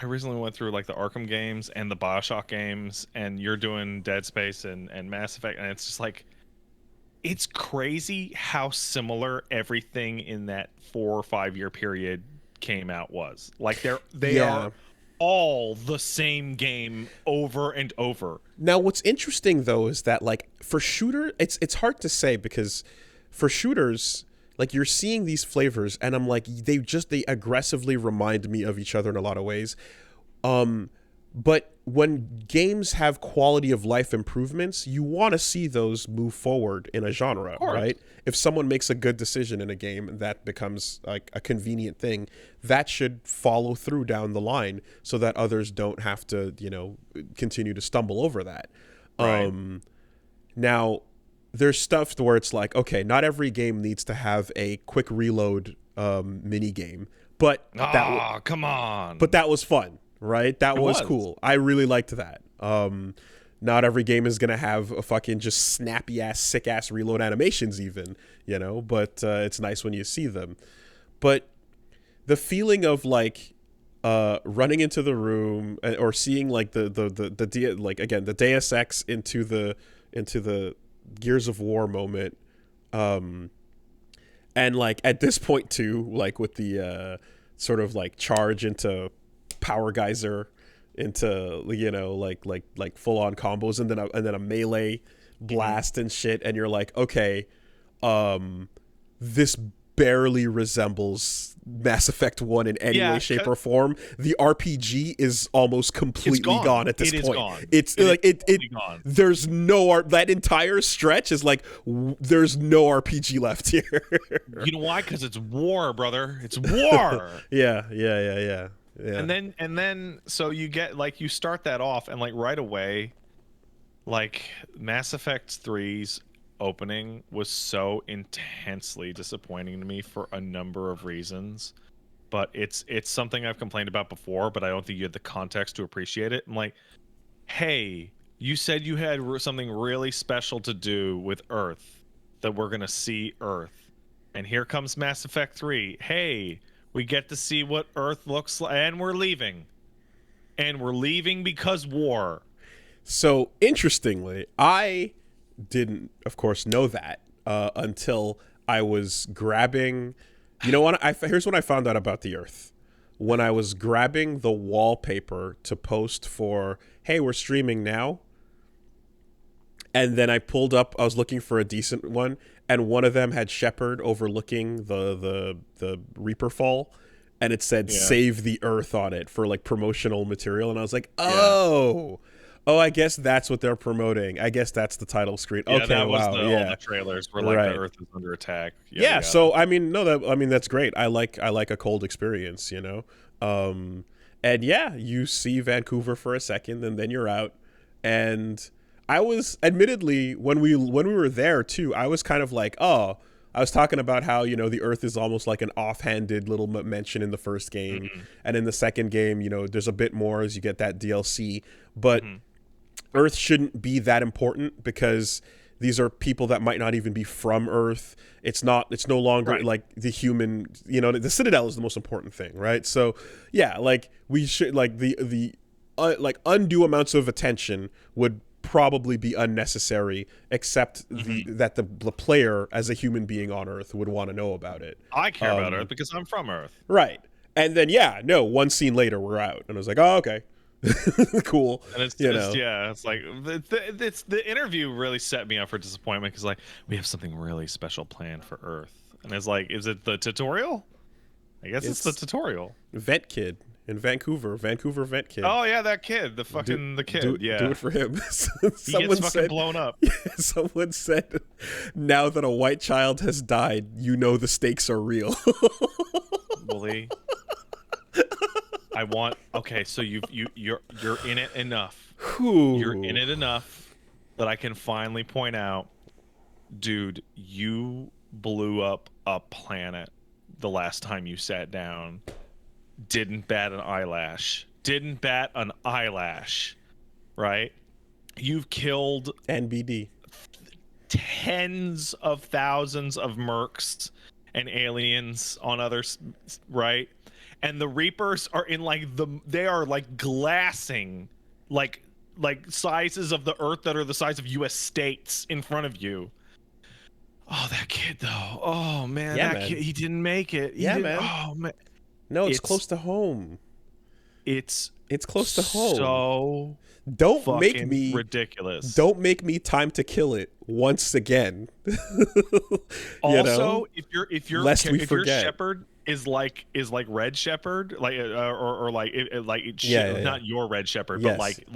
I recently went through like the Arkham games and the BioShock games, and you're doing Dead Space and Mass Effect, and it's just like, it's crazy how similar everything in that 4 or 5 year period came out was. Like, they are all the same game over and over. Now, what's interesting though is that, like, for shooter, it's hard to say, because for shooters, like, you're seeing these flavors, and I'm like, they aggressively remind me of each other in a lot of ways. But when games have quality of life improvements, you want to see those move forward in a genre, right? If someone makes a good decision in a game that becomes like a convenient thing, that should follow through down the line so that others don't have to, continue to stumble over that. Right. Now, there's stuff where it's like, okay, not every game needs to have a quick reload mini game, but come on. But that was fun. Right? That was cool. I really liked that. Not every game is going to have a fucking just snappy ass, sick ass reload animations even, but it's nice when you see them. But the feeling of like running into the room or seeing like the Deus Ex into the Gears of War moment, and like at this point too, like with the sort of like charge into power geyser into like full on combos, and then a melee blast and shit, and you're like, okay, this barely resembles Mass Effect 1 in any way, shape, or form. The RPG is almost completely gone at this point. Gone. It's gone. There's no that entire stretch is like there's no RPG left here. You know why? Because it's war, brother. It's war. Yeah. And then so you get like, you start that off, and like right away, like Mass Effect 3's opening was so intensely disappointing to me for a number of reasons, but it's something I've complained about before, but I don't think you had the context to appreciate it. I'm like, hey, you said you had something really special to do with Earth, that we're gonna see Earth, and here comes Mass Effect 3. Hey, we get to see what Earth looks like, and we're leaving because war. So interestingly, I didn't, of course, know that until I was grabbing. You know what? Here's what I found out about the Earth. When I was grabbing the wallpaper to post for, hey, we're streaming now, and then I pulled up, I was looking for a decent one, and one of them had Shepard overlooking the Reaper Fall, and it said "Save the Earth" on it for like promotional material, and I was like, oh. Oh, I guess that's what they're promoting. I guess that's the title screen. Yeah, okay, that was wow, all the trailers were like the Earth is under attack. Yeah, so I mean, that's great. I like a cold experience, you know. And yeah, you see Vancouver for a second, and then you're out. And I was, admittedly, when we were there too, I was kind of like, oh, I was talking about how, you know, the Earth is almost like an offhanded little mention in the first game, and in the second game, you know, there's a bit more as you get that DLC, but. Earth shouldn't be that important because these are people that might not even be from Earth. It's no longer like the human, you know, the Citadel is the most important thing, right? So yeah, like we should, like the like undue amounts of attention would probably be unnecessary, except that the player as a human being on Earth would want to know about it. I care about Earth because I'm from Earth. Right. And then one scene later we're out, and I was like, oh, okay. Cool. And it's like the interview really set me up for disappointment, because like, we have something really special planned for Earth, and it's like, is it the tutorial? I guess it's the tutorial. Vet kid in Vancouver vet kid. Oh yeah, that kid, the kid. Do it for him. He gets fucking blown up. Someone said, now that a white child has died, you know the stakes are real. Bully. So you're in it enough. You're in it enough that I can finally point out, dude, you blew up a planet the last time you sat down. Didn't bat an eyelash. Right? You've killed NBD. Tens of thousands of mercs and aliens on others, right? And the Reapers are in they are like glassing, like sizes of the Earth that are the size of U.S. states in front of you. Oh, that kid though. Oh man, kid, he didn't make it. Man. Oh man. No, it's close to home. It's close to home. So don't make me ridiculous. Don't make me time to kill it once again. Also, if your Shepard is like Red Shepard, like not your Red Shepard, but like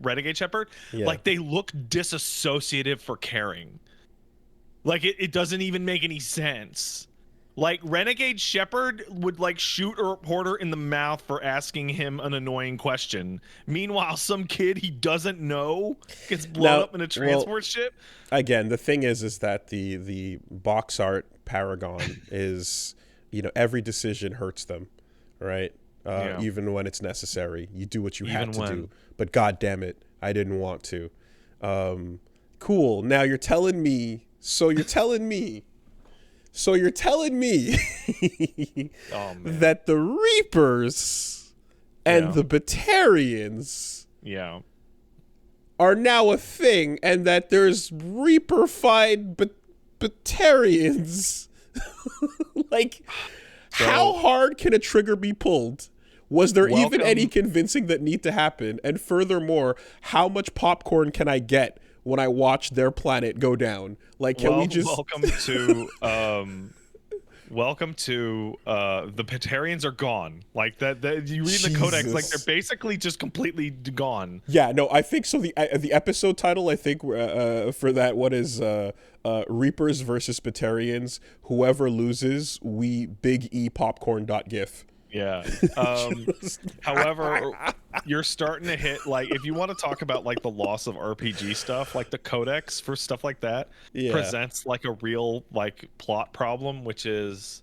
Renegade Shepard, like they look disassociative for caring. Like it doesn't even make any sense. Like Renegade Shepard would like shoot a reporter in the mouth for asking him an annoying question. Meanwhile, some kid he doesn't know gets blown up in a transport ship. Again, the thing is that the box art paragon is, you know, every decision hurts them, right? Even when it's necessary, you do what you had to do. But God damn it, I didn't want to. Cool. Now you're telling me. So you're telling me that the Reapers and the Batarians are now a thing, and that there's Reaper-fied Batarians. Like, How hard can a trigger be pulled? Was there even any Welcome- convincing that need to happen? And furthermore, how much popcorn can I get when I watch their planet go down? Like, can we just welcome to the Patarians are gone. Like that you read the codex, like they're basically just completely gone. Yeah, no, I think so. The episode title, I think, for that one is Reapers versus Patarians. Whoever loses, we big E popcorn.gif. Yeah. However, you're starting to hit, like, if you want to talk about like the loss of RPG stuff, like the codex for stuff like that presents like a real like plot problem, which is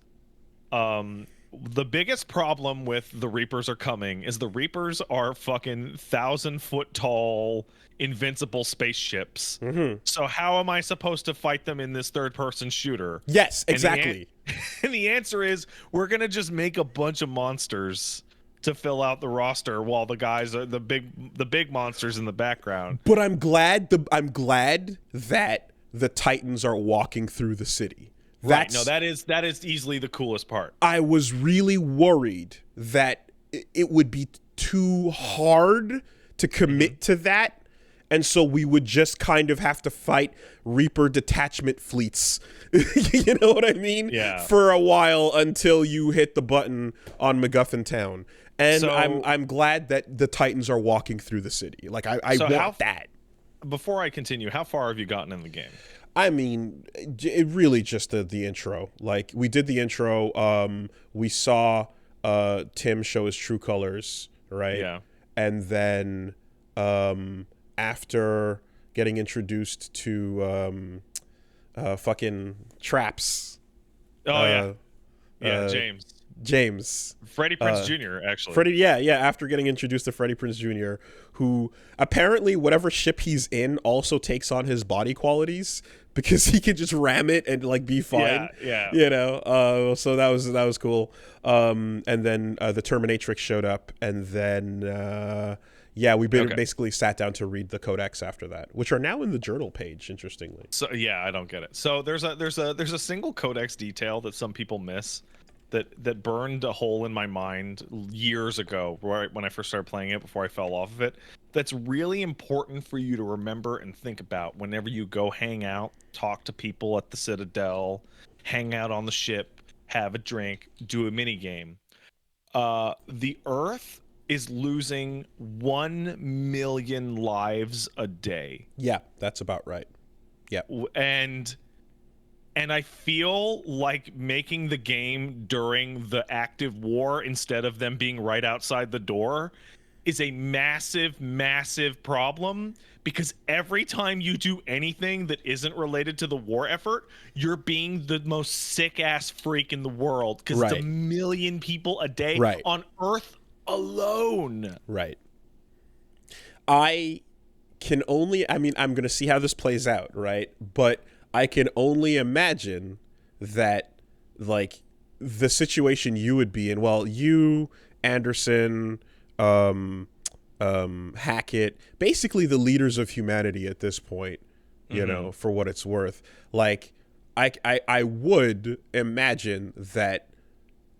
the biggest problem with the Reapers are coming is the Reapers are fucking 1,000-foot tall invincible spaceships. So how am I supposed to fight them in this third-person shooter? Yes, exactly. And the answer is we're gonna just make a bunch of monsters to fill out the roster while the guys are the big monsters in the background. But I'm glad that the Titans are walking through the city. Right. No, that is easily the coolest part. I was really worried that it would be too hard to commit to that. And so we would just kind of have to fight Reaper detachment fleets. You know what I mean? Yeah. For a while until you hit the button on MacGuffin Town. And So- I'm glad that the Titans are walking through the city. Like I want that. Before I continue, how far have you gotten in the game? I mean, it really just the intro. Like, we did the intro. We saw Tim show his true colors, right? Yeah. And then after getting introduced to fucking traps. Oh, yeah, James. Freddie Prinze Jr., actually. Freddie, after getting introduced to Freddie Prinze Jr., who apparently whatever ship he's in also takes on his body qualities because he can just ram it and like be fine. Yeah. You know, so that was cool. And then the Terminatrix showed up, and then basically sat down to read the codex after that, which are now in the journal page, interestingly. So yeah, I don't get it. So there's a single codex detail that some people miss that burned a hole in my mind years ago, right when I first started playing it before I fell off of it. That's really important for you to remember and think about whenever you go hang out, talk to people at the Citadel, hang out on the ship, have a drink, do a mini game. The Earth is losing 1 million lives a day. Yeah, that's about right. Yeah. And I feel like making the game during the active war instead of them being right outside the door is a massive, massive problem, because every time you do anything that isn't related to the war effort, you're being the most sick-ass freak in the world, because it's 1 million people a day on Earth alone. Right. I'm going to see how this plays out, right? But I can only imagine that, like, the situation you would be in. Well, you, Anderson, Hackett, basically the leaders of humanity at this point, you know, for what it's worth. Like, I would imagine that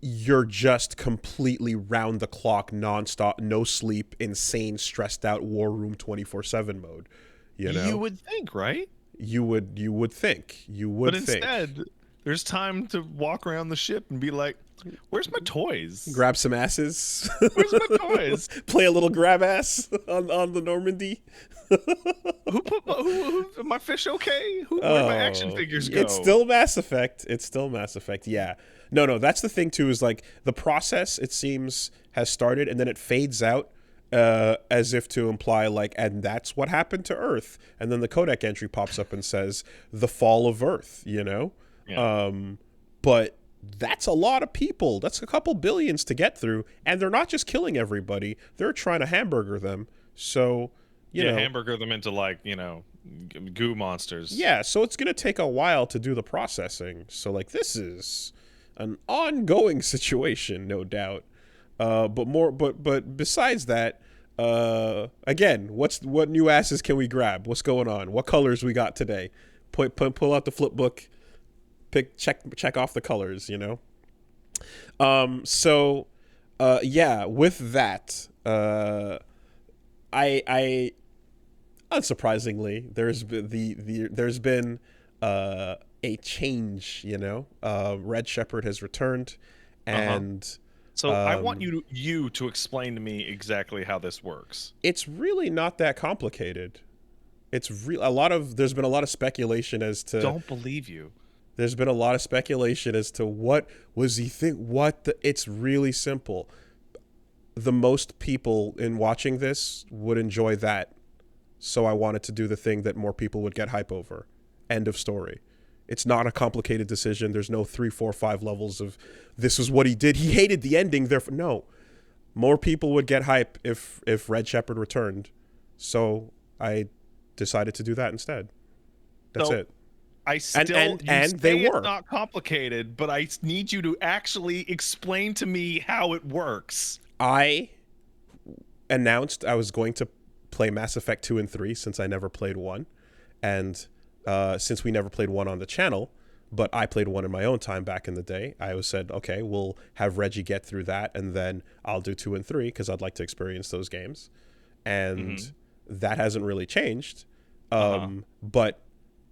you're just completely round the clock, nonstop, no sleep, insane, stressed out, war room 24/7 mode. You know, you would think, right? You would think. But instead, there's time to walk around the ship and be like, "Where's my toys? Grab some asses. Where's my toys? Play a little grab ass on the Normandy." Who my fish okay? Where my action figures go? It's still Mass Effect. Yeah. No, that's the thing too, is like the process, it seems, has started and then it fades out. As if to imply, like, and that's what happened to Earth. And then the codec entry pops up and says, the fall of Earth, you know? Yeah. But that's a lot of people. That's a couple billions to get through. And they're not just killing everybody. They're trying to hamburger them. So, you know. Hamburger them into, like, you know, goo monsters. Yeah, so it's going to take a while to do the processing. So, like, this is an ongoing situation, no doubt. But besides that, again, what new asses can we grab? What's going on? What colors we got today? Pull out the flip book, check off the colors, you know. So, yeah, with that, I unsurprisingly, there's been a change. Red Shepard has returned, Uh-huh. and So I want you to explain to me exactly how this works. it's really not that complicated. It's there's been a lot of speculation as to Don't believe you. there's been a lot of speculation as to what was he think what the it's really simple. The most people in watching this would enjoy that. So I wanted to do the thing that more people would get hype over. End of story. It's not a complicated decision. There's no 3, 4, 5 levels of this is what he did. He hated the ending. Therefore, no. More people would get hype if Red Shepard returned. So I decided to do that instead. That's it. I still and they were it's not complicated, but I need you to actually explain to me how it works. I announced I was going to play Mass Effect 2 and 3 since I never played 1. And since we never played 1 on the channel, but I played 1 in my own time back in the day, I said, okay, we'll have Reggie get through that, and then I'll do 2 and 3 because I'd like to experience those games. And that hasn't really changed. But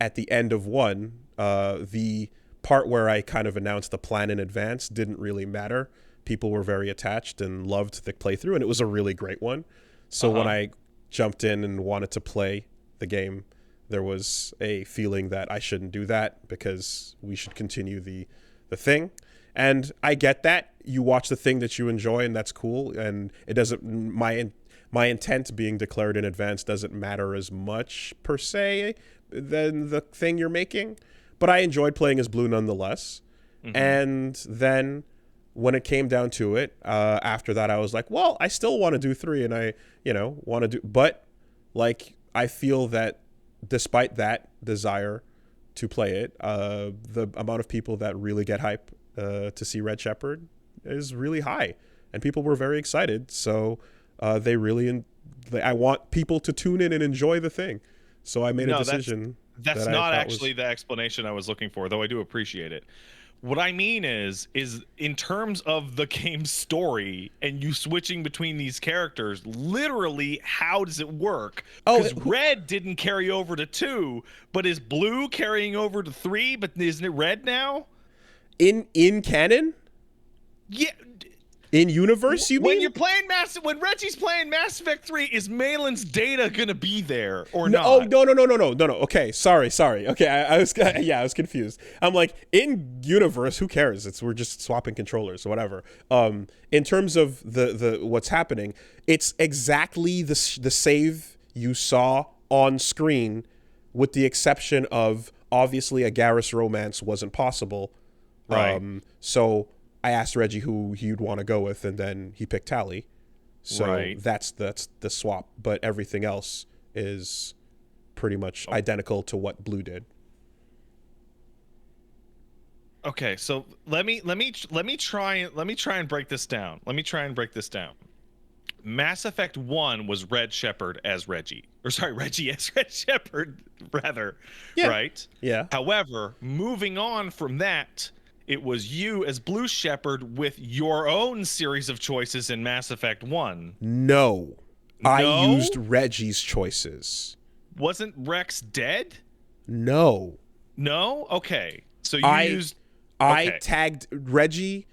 at the end of 1, the part where I kind of announced the plan in advance didn't really matter. People were very attached and loved the playthrough, and it was a really great one. So when I jumped in and wanted to play the game, there was a feeling that I shouldn't do that because we should continue the thing. And I get that. You watch the thing that you enjoy, and that's cool. And it doesn't my intent being declared in advance doesn't matter as much per se than the thing you're making. But I enjoyed playing as Blue nonetheless. And then when it came down to it, after that, I was like, well, I still want to do 3, and I, want to do, but like, I feel that despite that desire to play it, the amount of people that really get hype to see Red Shepard is really high, and people were very excited. So I want people to tune in and enjoy the thing. So I made a decision. That's not actually the explanation I was looking for, though I do appreciate it. What I mean is in terms of the game's story and you switching between these characters, literally, how does it work? Because Red didn't carry over to 2, but is Blue carrying over to 3? But isn't it Red now? In canon? Yeah. In universe, you mean? When you're playing when Reggie's playing Mass Effect 3, is Malin's data gonna be there or not? Oh, no. Okay, sorry. Okay, I was confused. I'm like, in universe, who cares? We're just swapping controllers or whatever. In terms of the what's happening, it's exactly the save you saw on screen, with the exception of obviously a Garrus romance wasn't possible. Right. So I asked Reggie who he'd want to go with, and then he picked Tally. So that's the swap, but everything else is pretty much identical to what Blue did. Okay, so let me try and break this down. Mass Effect 1 was Red Shepard as Reggie. Or sorry, Reggie as Red Shepard, rather. Yeah. Right? Yeah. However, moving on from that, it was you as Blue Shepard with your own series of choices in Mass Effect 1. No. I used Reggie's choices. Wasn't Rex dead? No. No? Okay. So I tagged Reggie,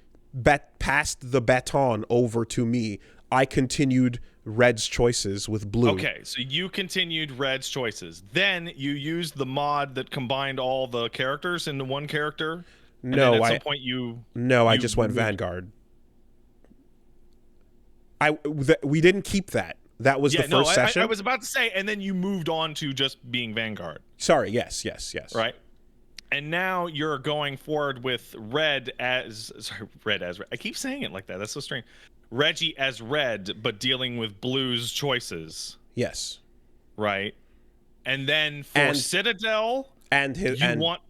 passed the baton over to me. I continued Red's choices with Blue. Okay, so you continued Red's choices. Then you used the mod that combined all the characters into one character? No, at some point I just went Vanguard. We didn't keep that. That was the first session. I was about to say, and then you moved on to just being Vanguard. Sorry, yes. Right. And now you're going forward with Red as Red. I keep saying it like that. That's so strange. Reggie as Red, but dealing with Blue's choices. Yes. Right. And then for Citadel, want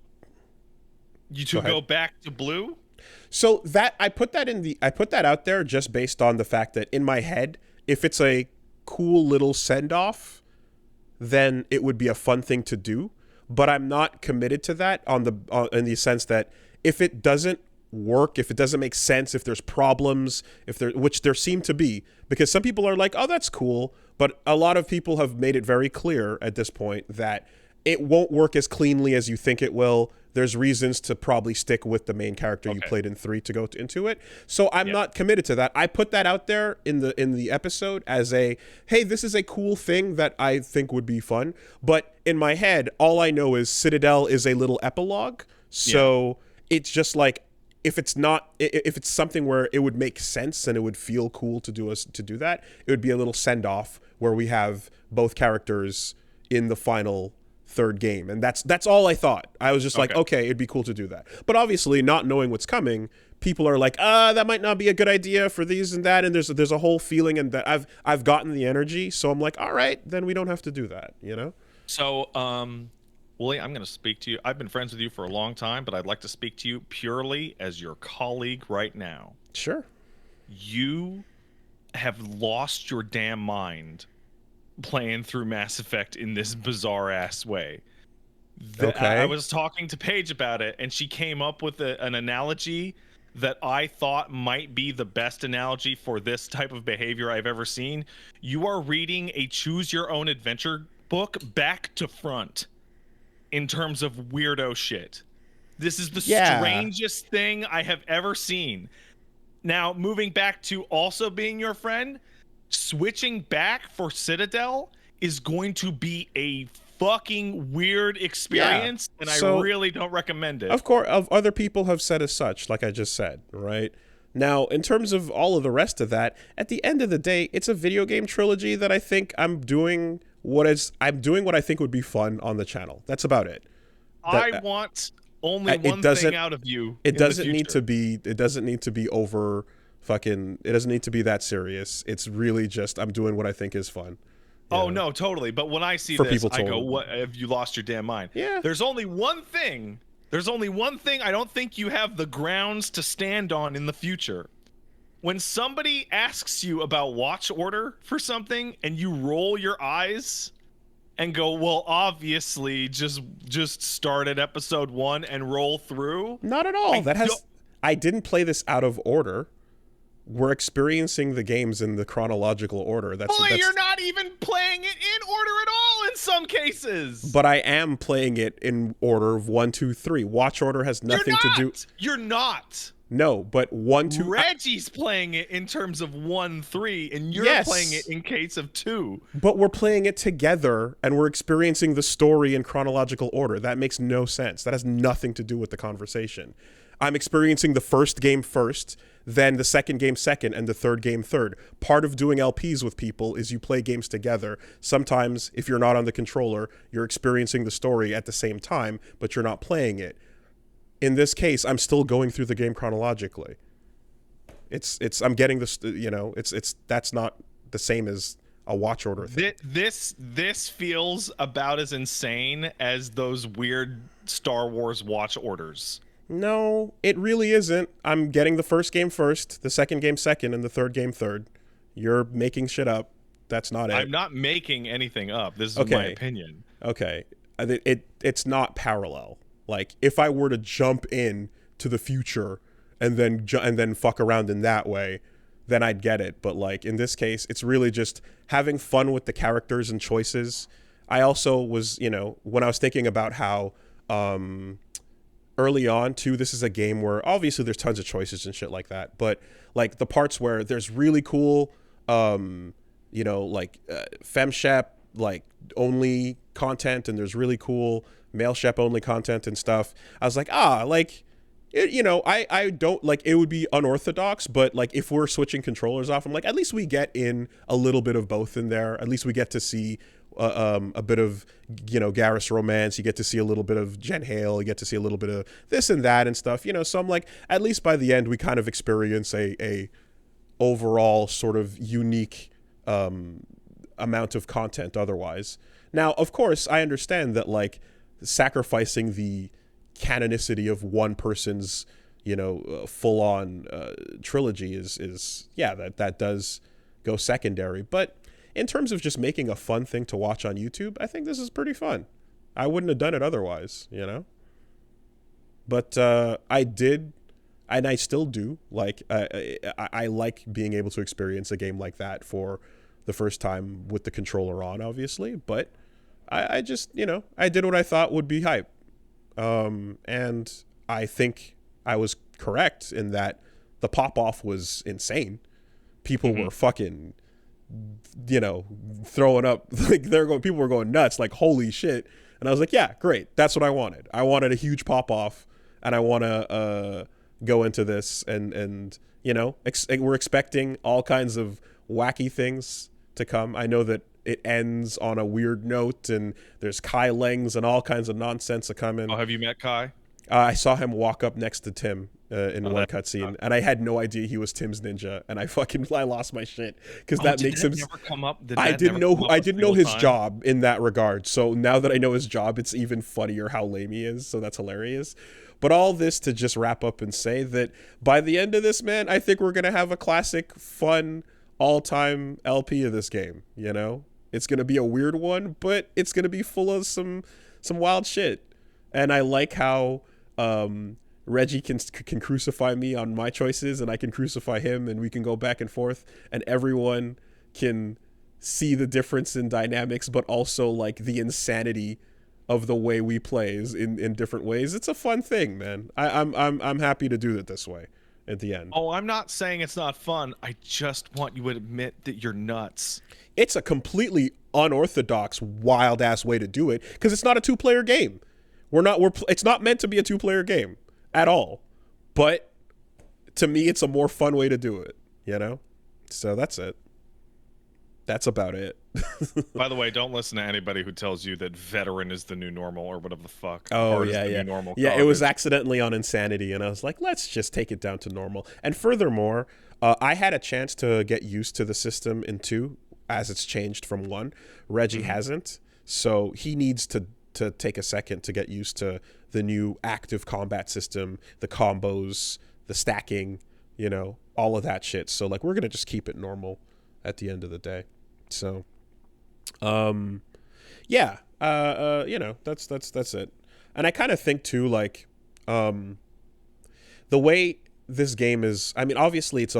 you to go back to Blue? So that I put that out there just based on the fact that in my head, if it's a cool little send off, then it would be a fun thing to do. But I'm not committed to that in the sense that if it doesn't work, if it doesn't make sense, if there's problems, which there seem to be, because some people are like, oh, that's cool, but a lot of people have made it very clear at this point that it won't work as cleanly as you think it will. There's reasons to probably stick with the main character you played in 3 to go into it. So I'm not committed to that. I put that out there in the episode as a, hey, this is a cool thing that I think would be fun. But in my head, all I know is Citadel is a little epilogue. So it's just like, if it's something where it would make sense and it would feel cool to do that, it would be a little send off where we have both characters in the final third game. And that's all I thought. I was just like, okay, it'd be cool to do that. But obviously, not knowing what's coming, people are like, that might not be a good idea for these and that. And there's a whole feeling, and that I've gotten the energy. So I'm like, all right, then we don't have to do that, you know? So, Wooly, I'm going to speak to you. I've been friends with you for a long time, but I'd like to speak to you purely as your colleague right now. Sure. You have lost your damn mind playing through Mass Effect in this bizarre ass way. I was talking to Paige about it, and she came up with an analogy that I thought might be the best analogy for this type of behavior I've ever seen. You are reading a choose your own adventure book back to front in terms of weirdo shit. This is the strangest thing I have ever seen. Now, moving back to also being your friend, switching back for Citadel is going to be a fucking weird experience, and I really don't recommend it. Of course, other people have said as such, like I just said, right? Now, in terms of all of the rest of that, at the end of the day, it's a video game trilogy that I think I'm doing what I think would be fun on the channel. That's about it. I want only one thing out of you. It doesn't need to be over fucking, it doesn't need to be that serious. It's really just, I'm doing what I think is fun. Oh, no, totally. But when I see this, I go, what, have you lost your damn mind? Yeah. There's only one thing I don't think you have the grounds to stand on in the future. When somebody asks you about watch order for something and you roll your eyes and go, well, obviously just start at episode 1 and roll through. Not at all. I didn't play this out of order. We're experiencing the games in the chronological order. You're not even playing it in order at all in some cases. But I am playing it in order of 1, 2, 3. Watch order has nothing to do. You're not. No, but 1, 2. Reggie's playing it in terms of 1, 3, and you're playing it in case of 2. But we're playing it together, and we're experiencing the story in chronological order. That makes no sense. That has nothing to do with the conversation. I'm experiencing the first game first, then the second game second, and the third game third. Part of doing LPs with people is you play games together. Sometimes, if you're not on the controller, you're experiencing the story at the same time, but you're not playing it. In this case, I'm still going through the game chronologically. I'm getting this, that's not the same as a watch order thing. This feels about as insane as those weird Star Wars watch orders. No, it really isn't. I'm getting the first game first, the second game second, and the third game third. You're making shit up. That's not it. I'm not making anything up. This is my opinion. Okay. It's not parallel. Like, if I were to jump in to the future and then fuck around in that way, then I'd get it. But like in this case, it's really just having fun with the characters and choices. I also was, when I was thinking about how early on too, this is a game where obviously there's tons of choices and shit like that, but like the parts where there's really cool femshep like only content, and there's really cool male shep only content and stuff. I was like, I don't like, it would be unorthodox, but like if we're switching controllers off, I'm like, at least we get in a little bit of both in there. At least we get to see a bit of, Garrus romance. You get to see a little bit of Jen Hale. You get to see a little bit of this and that and stuff, So I'm like, at least by the end, we kind of experience a overall sort of unique amount of content otherwise. Now, of course, I understand that like sacrificing the canonicity of one person's, full-on trilogy is that does go secondary. But in terms of just making a fun thing to watch on YouTube, I think this is pretty fun. I wouldn't have done it otherwise, But I and I still do. Like, I like being able to experience a game like that for the first time with the controller on, obviously. But I just, I did what I thought would be hype. And I think I was correct in that the pop-off was insane. People were fucking, throwing up. Like, people were going nuts, like, holy shit. And I was like, yeah, great. That's what I wanted. I wanted a huge pop-off, and I want to go into this, and we're expecting all kinds of wacky things to come. I know that it ends on a weird note, and there's Kai Lengs and all kinds of nonsense to come in. Oh, have you met Kai? I saw him walk up next to Tim in one cutscene, and I had no idea he was Tim's ninja, and I lost my shit because that makes him. Never come up? I didn't know his job in that regard. So now that I know his job, it's even funnier how lame he is. So that's hilarious. But all this to just wrap up and say that by the end of this, man, I think we're gonna have a classic, fun, all-time LP of this game. It's gonna be a weird one, but it's gonna be full of some wild shit. And I like how Reggie can crucify me on my choices, and I can crucify him, and we can go back and forth, and everyone can see the difference in dynamics, but also like the insanity of the way we play is in different ways. It's a fun thing, man. I'm happy to do it this way at the end. Oh, I'm not saying it's not fun. I just want you to admit that you're nuts. It's a completely unorthodox, wild ass way to do it because it's not a 2-player game. It's not meant to be a 2-player game at all. But to me, it's a more fun way to do it, So that's it. That's about it. By the way, don't listen to anybody who tells you that veteran is the new normal or whatever the fuck. Oh, yeah. Normal. Yeah, it was accidentally on insanity, and I was like, let's just take it down to normal. And furthermore, I had a chance to get used to the system in 2 as it's changed from 1. Reggie hasn't, so he needs to take a second to get used to the new active combat system, the combos, the stacking, all of that shit. So like, we're gonna just keep it normal at the end of the day. So that's it. And I kind of think too, like, the way this game is, I mean, obviously it's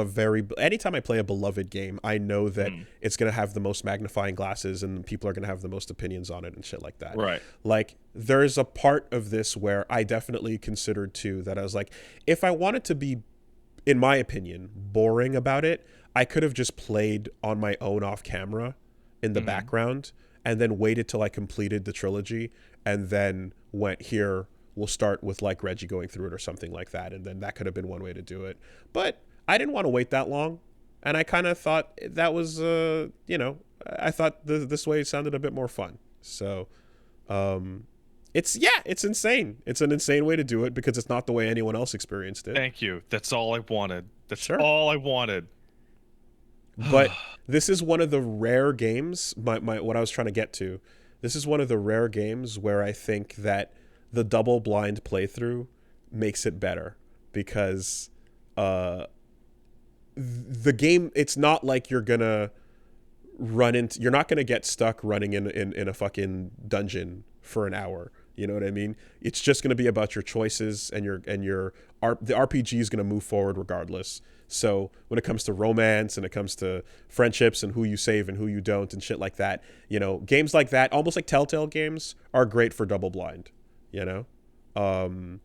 anytime I play a beloved game, I know that it's going to have the most magnifying glasses and people are going to have the most opinions on it and shit like that. Right. Like, there's a part of this where I definitely considered too that I was like, if I wanted to be, in my opinion, boring about it, I could have just played on my own off camera in the background and then waited till I completed the trilogy and then went, here, we'll start with like Reggie going through it or something like that. And then that could have been one way to do it. But I didn't want to wait that long. And I kind of thought that was, I thought this way sounded a bit more fun. So it's insane. It's an insane way to do it because it's not the way anyone else experienced it. Thank you. That's all I wanted. That's all I wanted. But this is one of the rare games, what I was trying to get to, this is one of the rare games where I think that the double blind playthrough makes it better because the game, it's not like you're not gonna get stuck running in a fucking dungeon for an hour. You know what I mean? It's just gonna be about your choices and the RPG is gonna move forward regardless. So when it comes to romance and it comes to friendships and who you save and who you don't and shit like that, games like that, almost like Telltale games, are great for double blind. When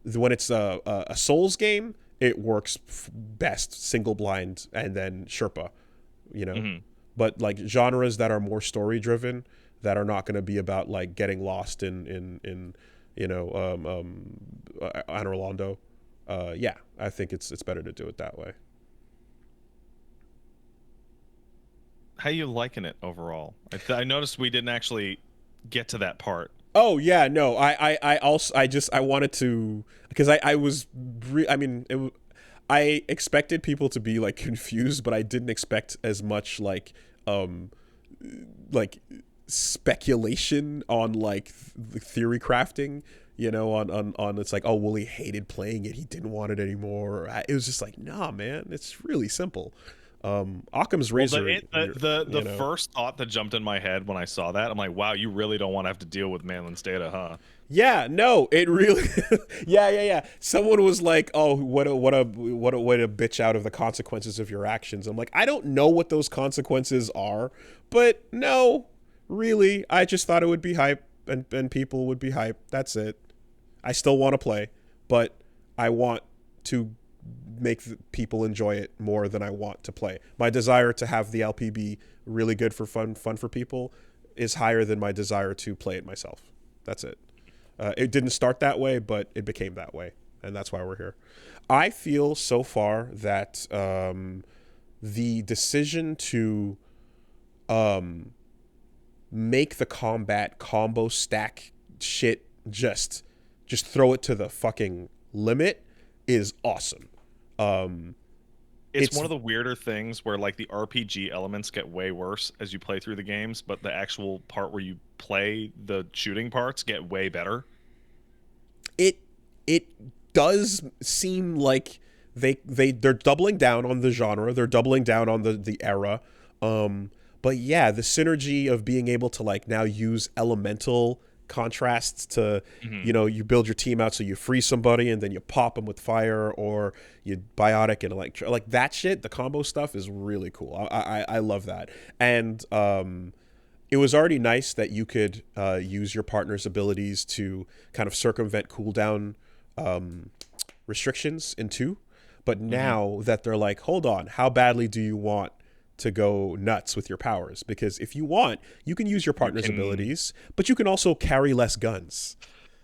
it's a Souls game, it works best single blind and then Sherpa, But like genres that are more story driven, that are not going to be about like getting lost in Anor Londo, I think it's better to do it that way. How you liking it overall? I noticed we didn't actually get to that part. Oh yeah, no. I wanted to, because I expected people to be like confused, but I didn't expect as much like speculation on like the theory crafting. On it's like, oh well, he hated playing it, he didn't want it anymore. It was just like, nah, man, it's really simple. Occam's Well, razor. the first thought that jumped in my head when I saw that, I'm like, wow, you really don't want to have to deal with Manlin's data, huh? Yeah, no, it really. Yeah. Someone was like, "Oh, what a way to bitch out of the consequences of your actions." I'm like, I don't know what those consequences are, but no, really, I just thought it would be hype and people would be hype. That's it. I still want to play, but I want to make people enjoy it more than I want to play. My desire to have the LP be really good for fun for people is higher than my desire to play it myself. That's it. It didn't start that way, but it became that way, and that's why we're here. I feel so far that the decision to make the combat combo stack shit just throw it to the fucking limit is awesome. It's one of the weirder things where like the RPG elements get way worse as you play through the games, but the actual part where you play the shooting parts get way better. It does seem like they're doubling down on the genre, they're doubling down on the era. But yeah, the synergy of being able to like now use elemental contrasts to, you build your team out so you freeze somebody and then you pop them with fire, or you biotic and like that shit. The combo stuff is really cool. I love that. And it was already nice that you could use your partner's abilities to kind of circumvent cooldown restrictions in 2. But now that they're like, hold on, how badly do you want to go nuts with your powers? Because if you want, you can use your partner's abilities, but you can also carry less guns.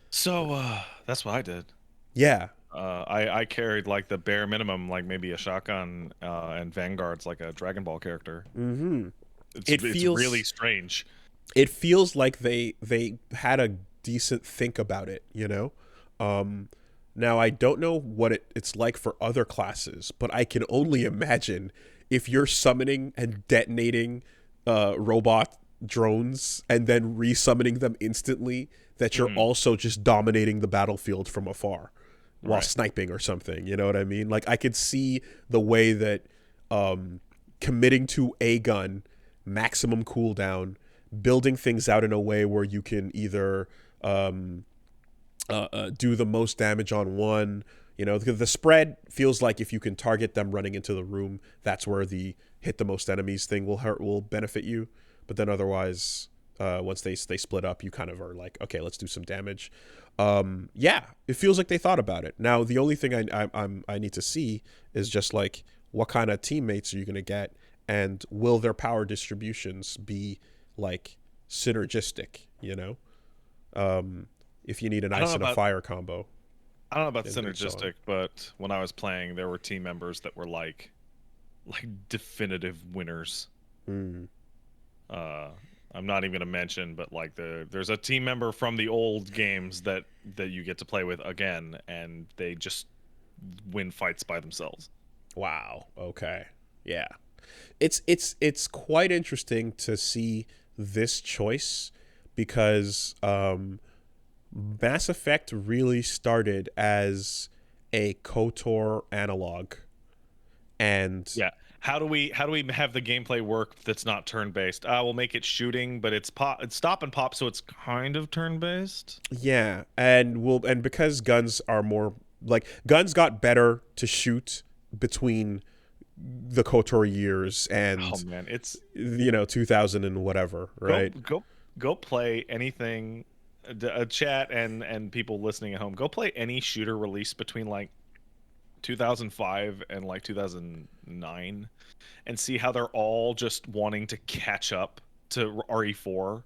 So that's what I did. Yeah. I carried like the bare minimum, like maybe a shotgun and Vanguard's like a Dragon Ball character. Mm-hmm. It's really strange. It feels like they had a decent think about it, Now, I don't know what it's like for other classes, but I can only imagine if you're summoning and detonating robot drones and then resummoning them instantly, that you're also just dominating the battlefield from afar while sniping or something. You know what I mean? Like, I could see the way that committing to a gun, maximum cooldown, building things out in a way where you can either do the most damage on one, because the spread feels like if you can target them running into the room, that's where the hit the most enemies thing will benefit you. But then otherwise, once they split up, you kind of are like, okay, let's do some damage. Yeah, it feels like they thought about it. Now, the only thing I need to see is just like, what kind of teammates are you going to get, and will their power distributions be like synergistic? If you need an ice and a fire combo. I don't know about synergistic, but when I was playing, there were team members that were like definitive winners. I'm not even gonna mention, but like there's a team member from the old games that you get to play with again, and they just win fights by themselves. Wow. Okay. Yeah. It's quite interesting to see this choice, because Mass Effect really started as a KOTOR analog, and how do we have the gameplay work that's not turn based? We'll make it shooting, but it's stop and pop, so it's kind of turn based. Yeah, and because guns are more like, guns got better to shoot between the KOTOR years and it's 2000 and whatever, right? Go play anything. Chat and people listening at home, go play any shooter released between like 2005 and like 2009 and see how they're all just wanting to catch up to RE4.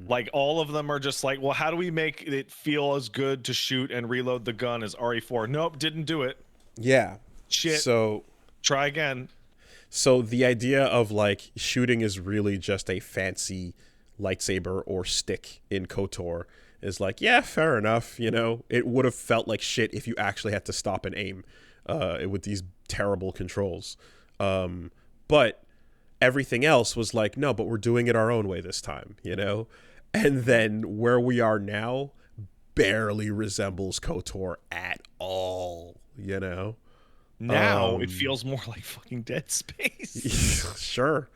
Like, all of them are just like, well, how do we make it feel as good to shoot and reload the gun as RE4? Nope, didn't do it. Yeah. Shit. So try again. So the idea of like shooting is really just a fancy lightsaber or stick in KOTOR is like, yeah, fair enough. It would have felt like shit if you actually had to stop and aim with these terrible controls. But everything else was like, no, but we're doing it our own way this time, And then where we are now barely resembles KOTOR at all, Now it feels more like fucking Dead Space. Sure.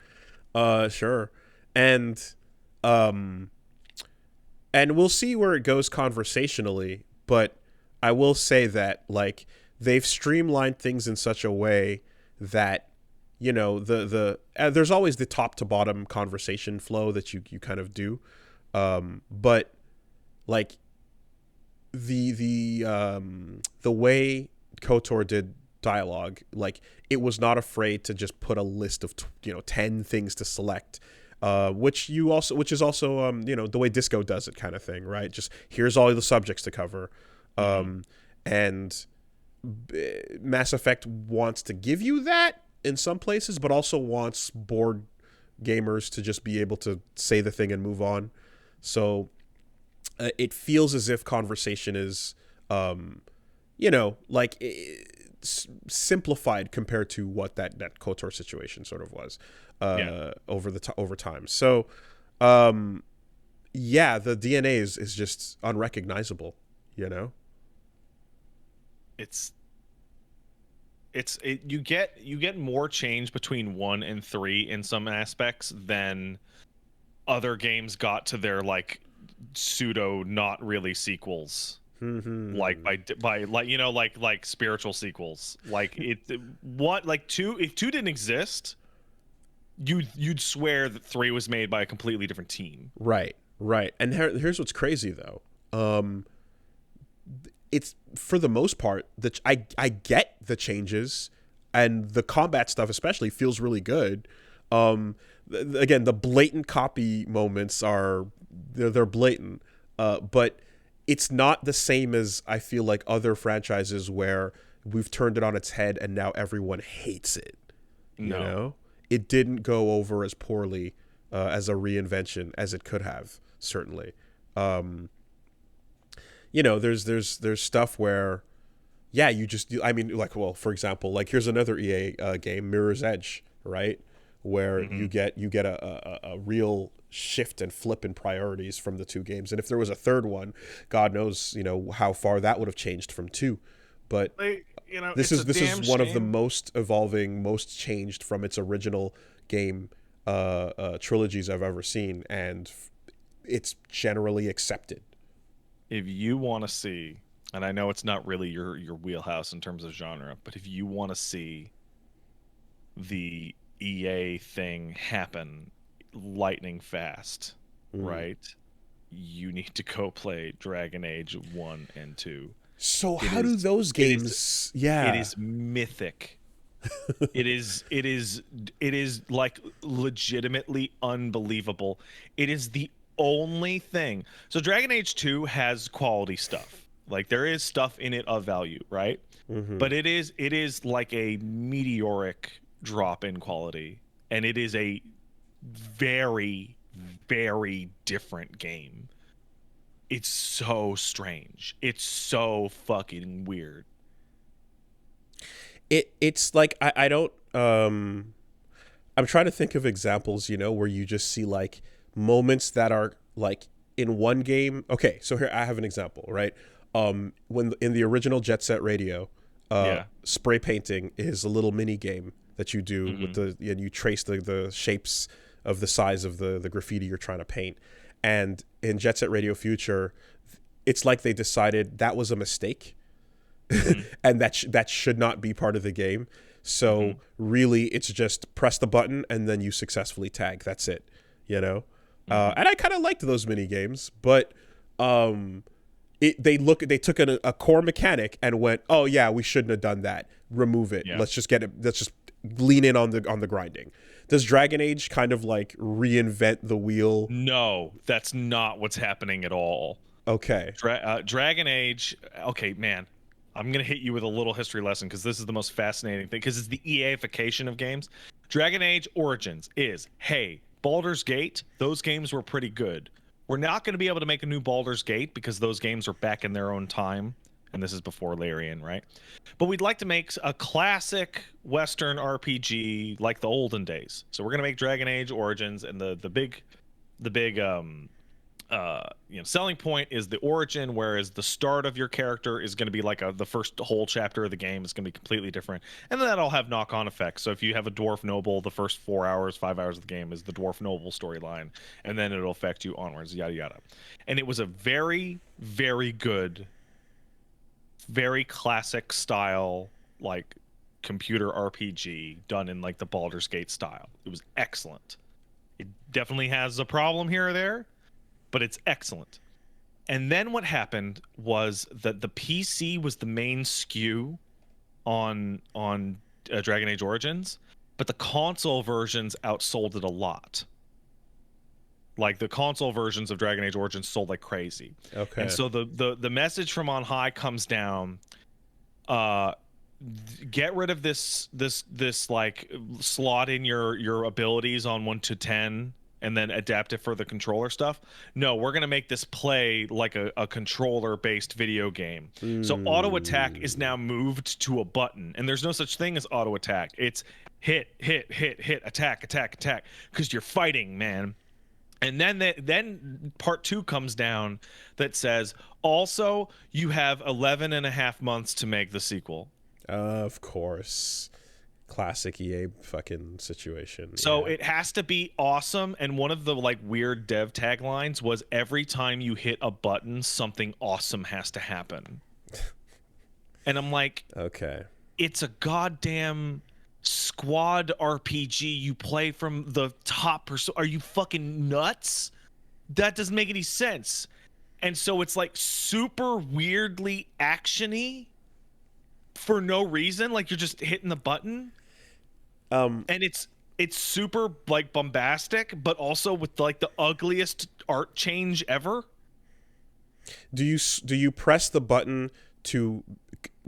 Sure. And um and we'll see where it goes conversationally, but I will say that like they've streamlined things in such a way that there's always the top to bottom conversation flow that you kind of do, but like the way KOTOR did dialogue, like it was not afraid to just put a list of 10 things to select, which is also the way Disco does it kind of thing, right? Just here's all the subjects to cover. And Mass Effect wants to give you that in some places, but also wants bored gamers to just be able to say the thing and move on. So it feels as if conversation is simplified compared to what that KOTOR situation sort of was over time. So the DNA is just unrecognizable, you get more change between 1 and 3 in some aspects than other games got to their like pseudo not really sequels. Like by spiritual sequels. Like two, if 2 didn't exist, you'd swear that 3 was made by a completely different team. Right. And here's what's crazy though. It's for the most part that I get the changes, and the combat stuff especially feels really good. Again, the blatant copy moments they're blatant, but it's not the same as I feel like other franchises where we've turned it on its head and now everyone hates it. No. It didn't go over as poorly as a reinvention as it could have, certainly. There's stuff where, for example, like here's another EA game, Mirror's Edge, right? Where you get a real shift and flip in priorities from the 2 games. And if there was a third one, God knows, how far that would have changed from 2. But this is one of the most evolving, most changed from its original game trilogies I've ever seen, and it's generally accepted. If you want to see, and I know it's not really your wheelhouse in terms of genre, but if you want to see the EA thing happen lightning fast, right? You need to go play Dragon Age 1 and 2. So how do those games? It is mythic. it is like legitimately unbelievable. It is the only thing. So Dragon Age 2 has quality stuff. Like there is stuff in it of value, right? But it is like a meteoric drop in quality, and it is a very, very different game. It's so strange. It's so fucking weird. It's like I don't I'm trying to think of examples, where you just see like moments that are like in one game. Okay, so here I have an example, right? When in the original Jet Set Radio, spray painting is a little mini game that you do with and you trace the shapes of the size of the graffiti you're trying to paint. And in Jet Set Radio Future, it's like they decided that was a mistake, and that should not be part of the game. So really, it's just press the button and then you successfully tag. That's it, And I kind of liked those mini games, but they took a core mechanic and went, oh yeah, we shouldn't have done that. Remove it. Yeah. Let's just lean in on the grinding. Does Dragon Age kind of like reinvent the wheel? No, that's not what's happening at all. Okay. Dragon Age. Okay, man. I'm going to hit you with a little history lesson because this is the most fascinating thing, because it's the EA-ification of games. Dragon Age Origins is, hey, Baldur's Gate, those games were pretty good. We're not going to be able to make a new Baldur's Gate because those games are back in their own time, and this is before Larian, right? But we'd like to make a classic Western RPG like the olden days. So we're going to make Dragon Age Origins, and the big selling point is the origin, whereas the start of your character is going to be like the first whole chapter of the game is going to be completely different, and then that'll have knock-on effects. So if you have a dwarf noble, the first 5 hours of the game is the dwarf noble storyline, and then it'll affect you onwards, yada yada. And it was a very, very good, very classic style, like computer RPG done in like the Baldur's Gate style. It was excellent. It definitely has a problem here or there, but it's excellent. And then what happened was that the PC was the main SKU on Dragon Age Origins, but the console versions outsold it a lot. Like the console versions of Dragon Age Origins sold like crazy. Okay. And so the message from on high comes down, get rid of this like slot in your abilities on 1 to 10 and then adapt it for the controller stuff. No, we're gonna make this play like a controller based video game. So auto attack is now moved to a button, and there's no such thing as auto attack. It's hit, attack, because you're fighting, man. And then part 2 comes down that says, also, you have 11 and a half months to make the sequel. Of course. Classic EA fucking situation. So it has to be awesome. And one of the like weird dev taglines was, every time you hit a button, something awesome has to happen. And I'm like, okay. It's a goddamn squad RPG. You play from the top person. Are you fucking nuts? That doesn't make any sense. And so it's like super weirdly actiony for no reason. Like you're just hitting the button. And it's super like bombastic, but also with like the ugliest art change ever. Do you press the button to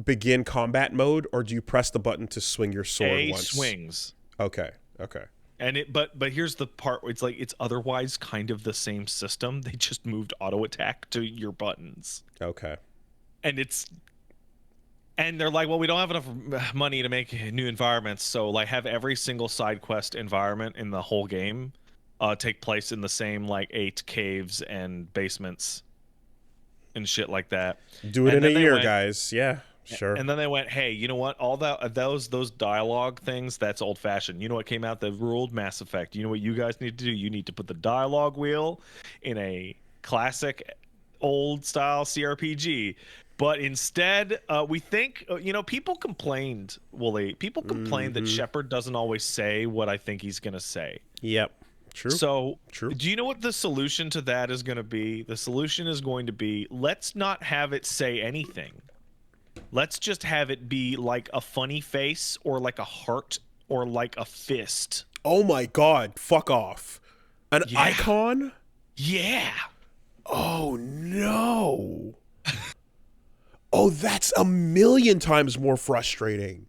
begin combat mode, or do you press the button to swing your sword once? Swings. Okay. And but here's the part where it's like it's otherwise kind of the same system. They just moved auto attack to your buttons. Okay. And they're like, well, we don't have enough money to make new environments, so like have every single side quest environment in the whole game take place in the same like 8 caves and basements and shit like that. Do it in a year, guys. Yeah, sure. And then they went, hey, you know what? All those dialogue things, that's old fashioned. You know what came out that ruled? Mass Effect. You know what you guys need to do? You need to put the dialogue wheel in a classic old style CRPG. But instead, we think, people complained, People complained that Shepard doesn't always say what I think he's going to say. Yep. True. So, True. Do you know what the solution to that is going to be? The solution is going to be, let's not have it say anything. Let's just have it be like a funny face or like a heart or like a fist. Oh my God. Fuck off. An icon? Yeah. Oh no. Oh, that's a million times more frustrating.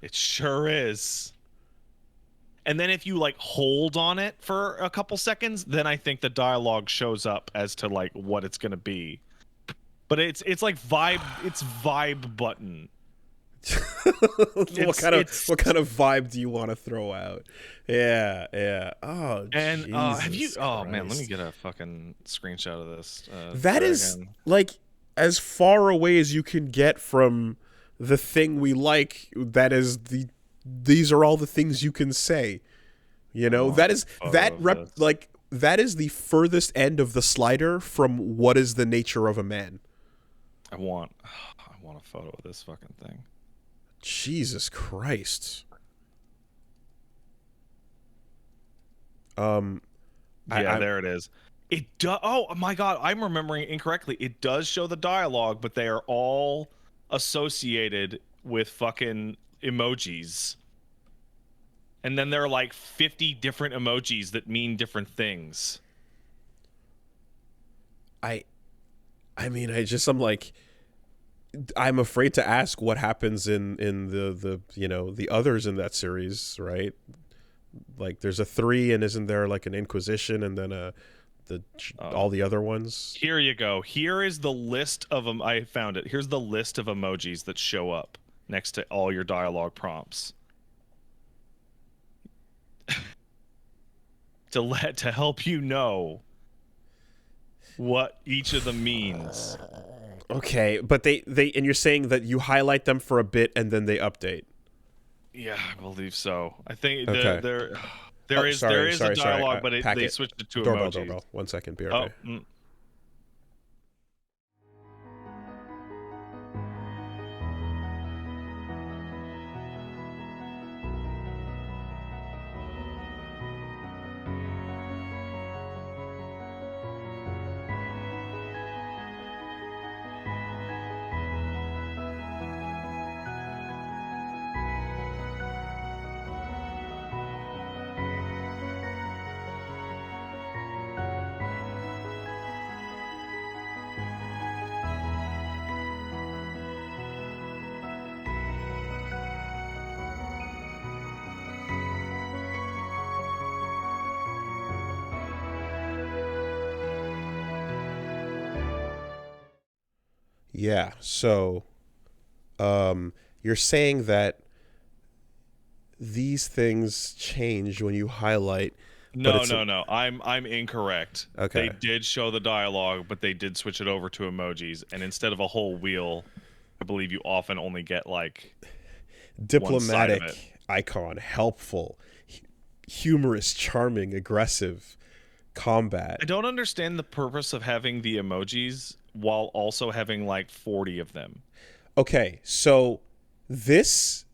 It sure is. And then if you like hold on it for a couple seconds, then I think the dialogue shows up as to like what it's going to be. But it's like vibe button. What kind of vibe do you want to throw out? Yeah. Oh, and have you? Christ. Oh man, let me get a fucking screenshot of this. That is like as far away as you can get from the thing we like. That is these are all the things you can say. You know, that is the furthest end of the slider from what is the nature of a man. I want a photo of this fucking thing. Jesus Christ. There it is. It does. Oh my God, I'm remembering incorrectly. It does show the dialogue, but they are all associated with fucking emojis. And then there are like 50 different emojis that mean different things. I'm afraid to ask what happens in the others in that series, right? Like there's a 3, and isn't there like an Inquisition, and then all the other ones? Here you go. Here is the list of them. I found it. Here's the list of emojis that show up next to all your dialogue prompts. to help you know. what each of them means. Okay, but they and you're saying that you highlight them for a bit and then they update. Yeah, I believe so. I think Okay. there is a dialogue, but they Packet. switched it to Doorbell, emojis. doorbell. 1 second, BRB. Oh. Yeah, so you're saying that these things change when you highlight. No. I'm incorrect. Okay. They did show the dialogue, but they did switch it over to emojis, and instead of a whole wheel, I believe you often only get like Diplomatic, one side of it. icon, helpful, humorous, charming, aggressive, combat. I don't understand the purpose of having the emojis while also having like 40 of them. Okay, so this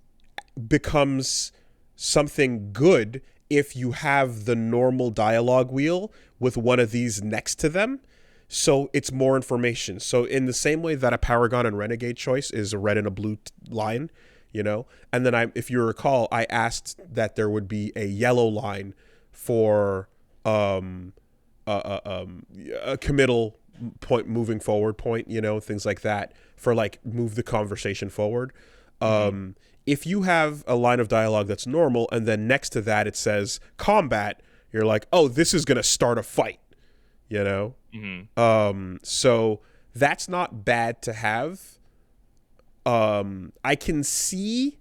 becomes something good if you have the normal dialogue wheel with one of these next to them. So it's more information. So in the same way that a Paragon and Renegade choice is a red and a blue line, you know, and then if you recall, I asked that there would be a yellow line for a committal point, moving forward point, you know, things like that, for like move the conversation forward. If you have a line of dialogue that's normal and then next to that it says combat, you're like, oh, this is gonna start a fight, you know. So that's not bad to have. I can see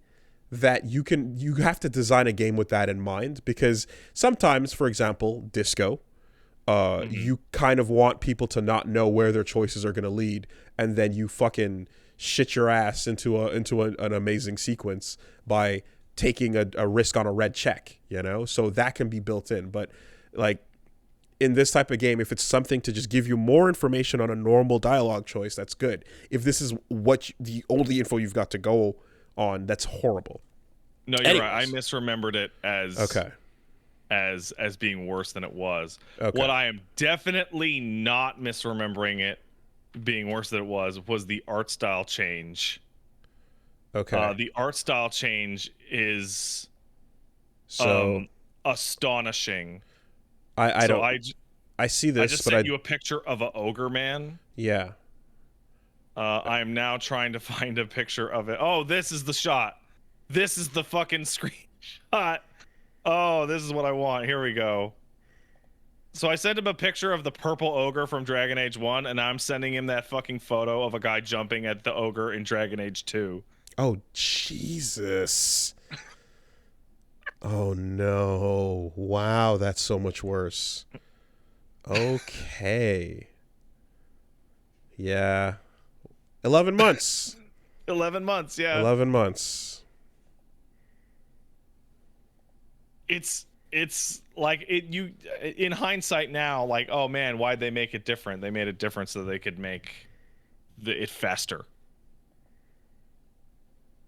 that you have to design a game with that in mind, because sometimes, for example, disco, you kind of want people to not know where their choices are going to lead, and then you fucking shit your ass into an amazing sequence by taking a risk on a red check, you know? So that can be built in. But like in this type of game, if it's something to just give you more information on a normal dialogue choice, that's good. If this is the only info you've got to go on, that's horrible. No, you're right. I misremembered it as okay. as being worse than it was. Okay. What I am definitely not misremembering it being worse than it was the art style change. Okay. The art style change is so astonishing. I see this, I just but sent you a picture of an ogre man. Yeah. I am now trying to find a picture of it. Oh, this is the shot. This is the fucking screenshot. Oh, this is what I want. Here we go. So I sent him a picture of the purple ogre from Dragon Age 1, and I'm sending him that fucking photo of a guy jumping at the ogre in Dragon Age 2. Oh, Jesus. Oh, no. Wow, that's so much worse. Okay. Yeah. 11 months. 11 months, yeah. 11 months. It's like you in hindsight now, like, oh man, why'd they make it different? They made it different so they could make it faster.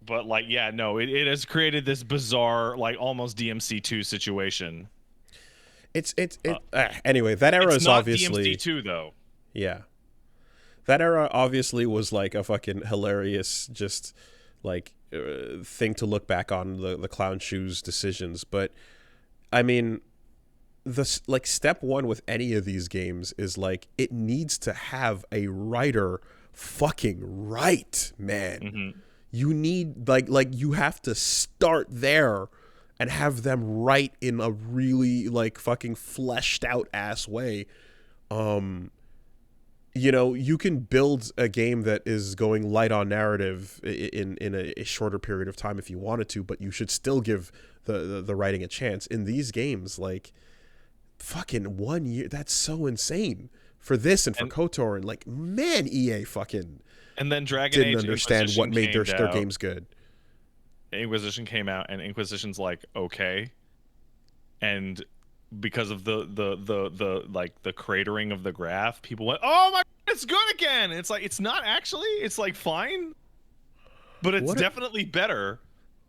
But like, yeah, no, it has created this bizarre, like almost DMC2 situation. Anyway, that era is obviously DMC2 though. Yeah. That era obviously was like a fucking hilarious, just like thing to look back on, the Clown Shoes decisions. But I mean, like step one with any of these games is like it needs to have a writer fucking write, man. You need like you have to start there and have them write in a really like fucking fleshed out ass way. You know, you can build a game that is going light on narrative in a shorter period of time if you wanted to, but you should still give the writing a chance. In these games, like fucking 1 year. That's so insane for this and for KOTOR, and like, man, EA fucking and then Dragon didn't Age understand Inquisition what made their out. games good. Inquisition came out, and Inquisition's okay, and because of the cratering of the graph, people went, "Oh my, it's good again." It's like, it's not actually. It's like fine, but it's definitely better.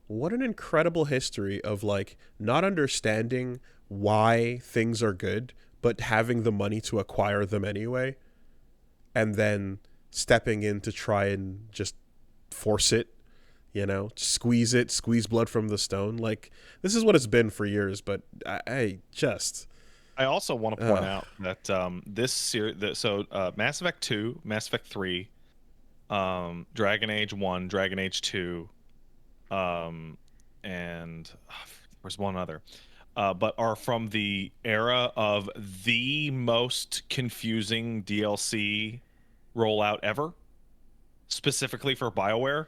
What an incredible history of like not understanding why things are good, but having the money to acquire them anyway, and then stepping in to try and just force it, squeeze blood from the stone. Like, this is what it's been for years, but I also want to point out that this series, Mass Effect 2, Mass Effect 3, Dragon Age 1, Dragon Age 2, and there's one other, but are from the era of the most confusing DLC rollout ever, specifically for BioWare,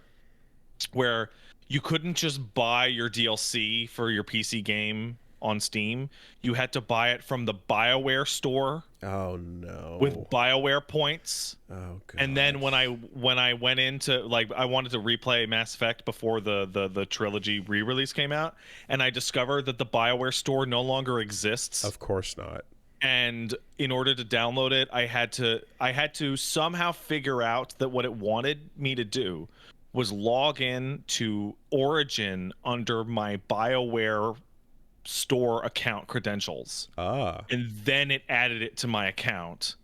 where you couldn't just buy your DLC for your PC game on Steam. You had to buy it from the BioWare store. Oh no. With BioWare points. Oh god. And then when I went into, like, I wanted to replay Mass Effect before the trilogy re-release came out, and I discovered that the BioWare store no longer exists. Of course not. And in order to download it, I had to somehow figure out that what it wanted me to do was log in to Origin under my BioWare store account credentials. And then it added it to my account.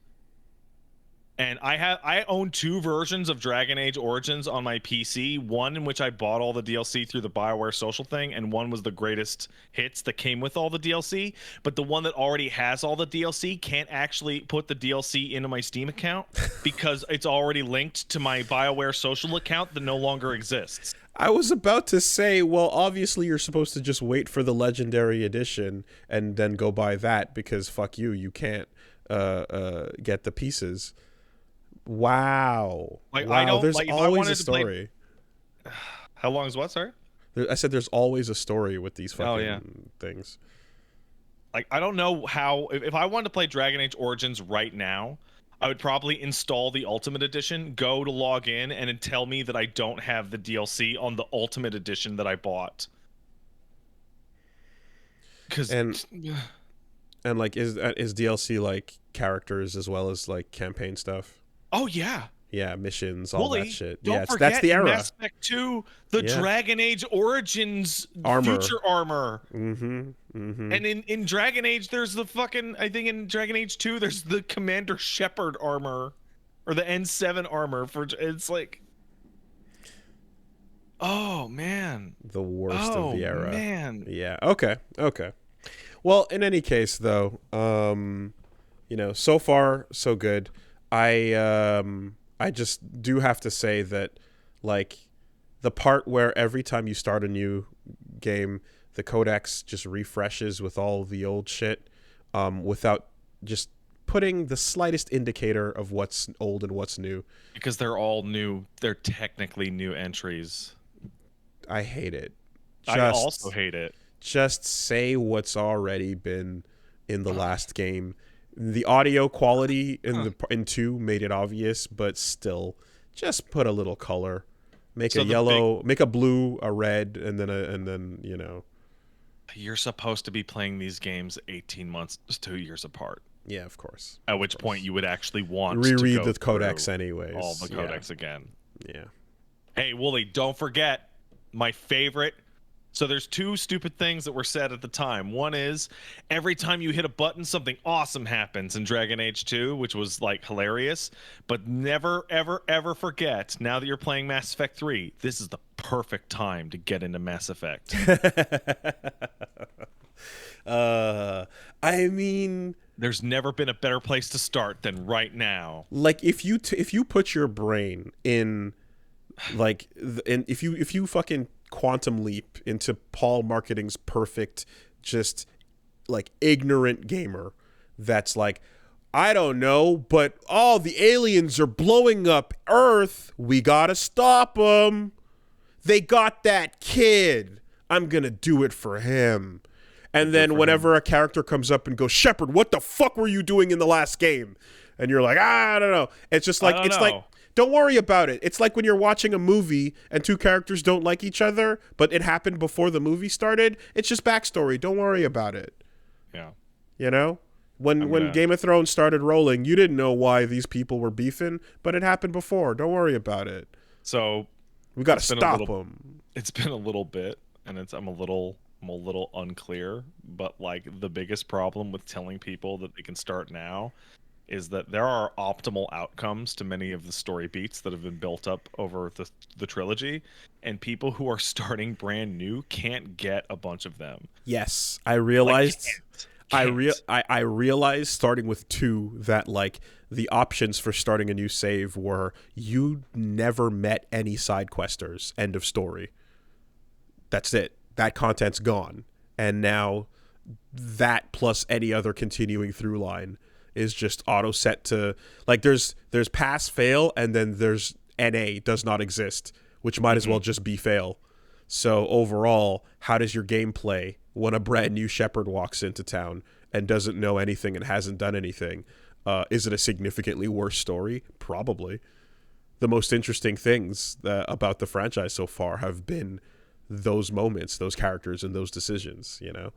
And I own 2 versions of Dragon Age Origins on my PC. One in which I bought all the DLC through the BioWare social thing, and one was the greatest hits that came with all the DLC. But the one that already has all the DLC can't actually put the DLC into my Steam account because it's already linked to my BioWare social account that no longer exists. I was about to say, well, obviously you're supposed to just wait for the Legendary Edition and then go buy that, because fuck you can't get the pieces. Wow. Like, wow. I don't, there's like, always a story. How long is what, sorry? I said there's always a story with these fucking things. Like, I don't know how, if I wanted to play Dragon Age Origins right now, I would probably install the Ultimate Edition, go to log in, and it tell me that I don't have the DLC on the Ultimate Edition that I bought. And like, is DLC like characters as well as like campaign stuff? Oh yeah. Yeah, missions, all that shit. Don't forget, that's the era. Mass Effect 2, the Dragon Age Origins future armor. And in Dragon Age, there's the fucking, I think in Dragon Age 2, there's the Commander Shepard armor, or the N7 armor. It's like, oh man, the worst of the era. Man. Yeah. Okay. Well, in any case, though, so far so good. I just do have to say that, like, the part where every time you start a new game, the codex just refreshes with all the old shit, without just putting the slightest indicator of what's old and what's new. Because they're all new. They're technically new entries. I hate it. I also hate it. Just say what's already been in the last game. The audio quality in 2 made it obvious, but still, just put a little color. Make a yellow, make a blue, a red, and then You're supposed to be playing these games 18 months to 2 years apart. Yeah, of course. At which point you would actually want to reread to go the codex anyways. All the codex again. Yeah. Hey, Wooly, don't forget my favorite. So there's 2 stupid things that were said at the time. One is, every time you hit a button, something awesome happens in Dragon Age 2, which was, like, hilarious. But never, ever, ever forget, now that you're playing Mass Effect 3, this is the perfect time to get into Mass Effect. I mean, there's never been a better place to start than right now. Like, if you put your brain in, like, if you fucking quantum leap into Paul Marketing's perfect, just like ignorant gamer that's like, I don't know, but all the aliens are blowing up Earth, we gotta stop them, they got that kid, I'm gonna do it for him. And then whenever a character comes up and goes, Shepard, what the fuck were you doing in the last game? And you're like, I don't know. It's just like, like, don't worry about it. It's like when you're watching a movie and two characters don't like each other, but it happened before the movie started. It's just backstory. Don't worry about it. Yeah. You know? When Game of Thrones started rolling, you didn't know why these people were beefing, but it happened before. Don't worry about it. So we got to stop them. It's been a little bit, and I'm a little unclear. But like the biggest problem with telling people that they can start now is that there are optimal outcomes to many of the story beats that have been built up over the trilogy, and people who are starting brand new can't get a bunch of them. Yes, I realized. I realized starting with 2 that like the options for starting a new save were you never met any side questers. End of story. That's it. That content's gone. And now that plus any other continuing through line is just auto set to like there's pass fail and then there's NA does not exist, which might as well just be fail. So overall, how does your game play when a brand new Shepard walks into town and doesn't know anything and hasn't done anything? Is it a significantly worse story? Probably. The most interesting things about the franchise so far have been those moments, those characters, and those decisions, you know?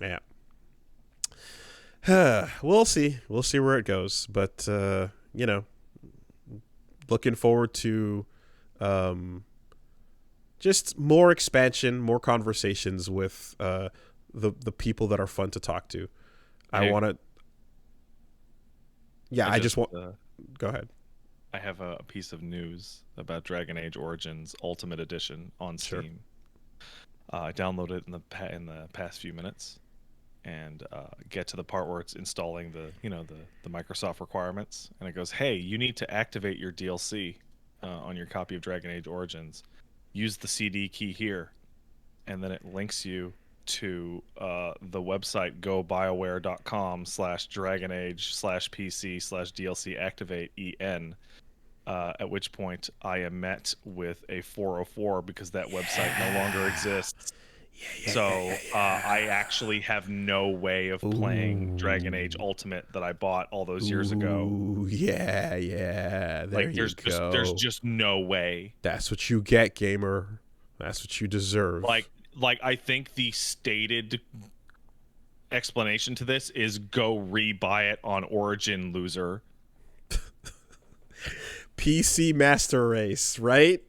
Yeah. We'll see. We'll see where it goes. But, you know, looking forward to just more expansion, more conversations with the people that are fun to talk to. I want to... Yeah, I just want... Go ahead. I have a piece of news about Dragon Age Origins Ultimate Edition on Steam. Sure. I downloaded it in the past few minutes, and get to the part where it's installing the Microsoft requirements, and it goes, "Hey, you need to activate your DLC on your copy of Dragon Age Origins. Use the CD key here," and then it links you to the website gobioware.com/dragonage/pc/DLC activate en. At which point I am met with a 404 because that website no longer exists. I actually have no way of playing Dragon Age Ultimate that I bought all those years ago. Yeah. There's just no way. That's what you get, gamer. That's what you deserve. Like I think the stated explanation to this is go rebuy it on Origin, loser. PC Master Race, right?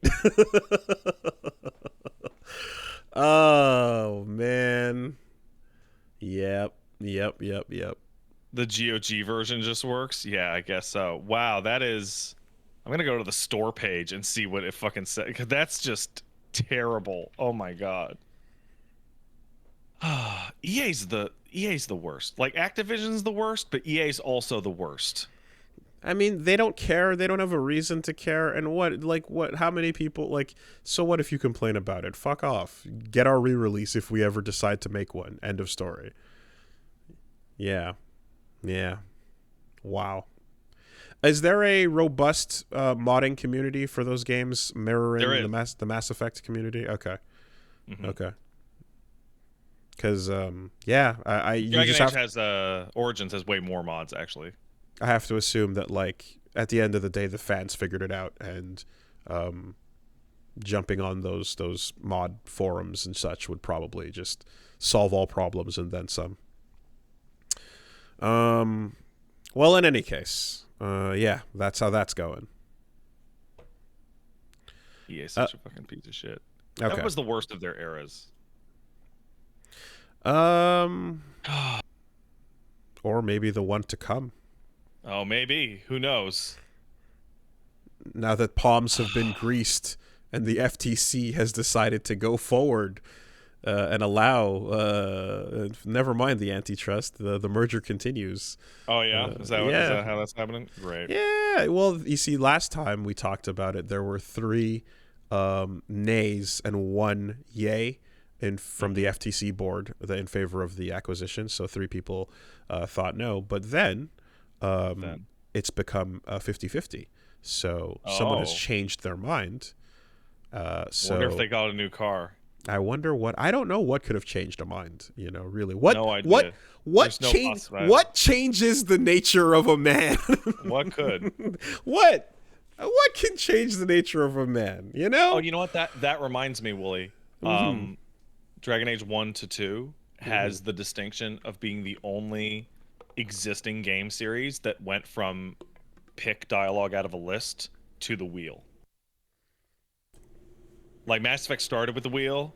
Oh, man. Yep. The GOG version just works? Yeah, I guess so. Wow, that is... I'm going to go to the store page and see what it fucking says, because that's just terrible. Oh, my God. EA's the worst. Like, Activision's the worst, but EA's also the worst. I mean, they don't care. They don't have a reason to care. And how many people, like, so what if you complain about it? Fuck off. Get our re-release if we ever decide to make one. End of story. Yeah. Wow. Is there a robust modding community for those games mirroring the Mass Effect community? Okay. Mm-hmm. Okay. Because, Dragon Age Origins has way more mods, actually. I have to assume that, like, at the end of the day, the fans figured it out, and jumping on those mod forums and such would probably just solve all problems and then some. Well, in any case, that's how that's going. EA's such a fucking piece of shit. Okay. That was the worst of their eras. Or maybe the one to come. Oh, maybe. Who knows? Now that palms have been greased and the FTC has decided to go forward and allow, never mind the antitrust, the merger continues. Oh, yeah? Is that how that's happening? Great. Yeah. Well, you see, last time we talked about it, there were 3 nays and 1 yay from the FTC board in favor of the acquisition. So 3 people thought no. But then... it's become 50-50. So someone has changed their mind. Wonder if they got a new car. I wonder what. I don't know what could have changed a mind. Really. What? No idea. What change? What changes the nature of a man? What could? What? What can change the nature of a man? Oh, you know what? That reminds me, Wooly. Dragon Age 1 to 2 has the distinction of being the only existing game series that went from pick dialogue out of a list to the wheel. Like Mass Effect started with the wheel,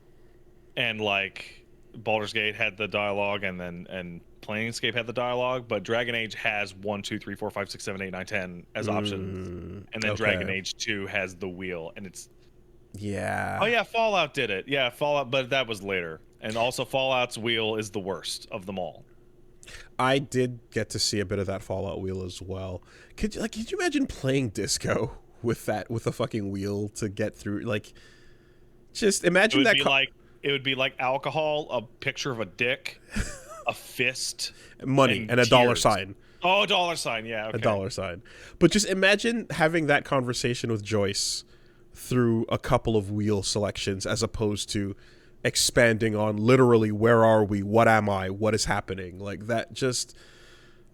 and like Baldur's Gate had the dialogue, and Planescape had the dialogue, but Dragon Age has 1, 2, 3, 4, 5, 6, 7, 8, 9, 10 as options, and then Dragon Age 2 has the wheel, and it's Oh yeah, Fallout did it. Yeah, Fallout, but that was later. And also Fallout's wheel is the worst of them all. I did get to see a bit of that Fallout wheel as well. Could you imagine playing disco with a fucking wheel to get through? Like, just imagine that. It would be like alcohol, a picture of a dick, a fist, money, and a dollar sign. Oh, a dollar sign, yeah. Okay. A dollar sign. But just imagine having that conversation with Joyce through a couple of wheel selections as opposed to expanding on literally where are we, what am I, what is happening, like that. Just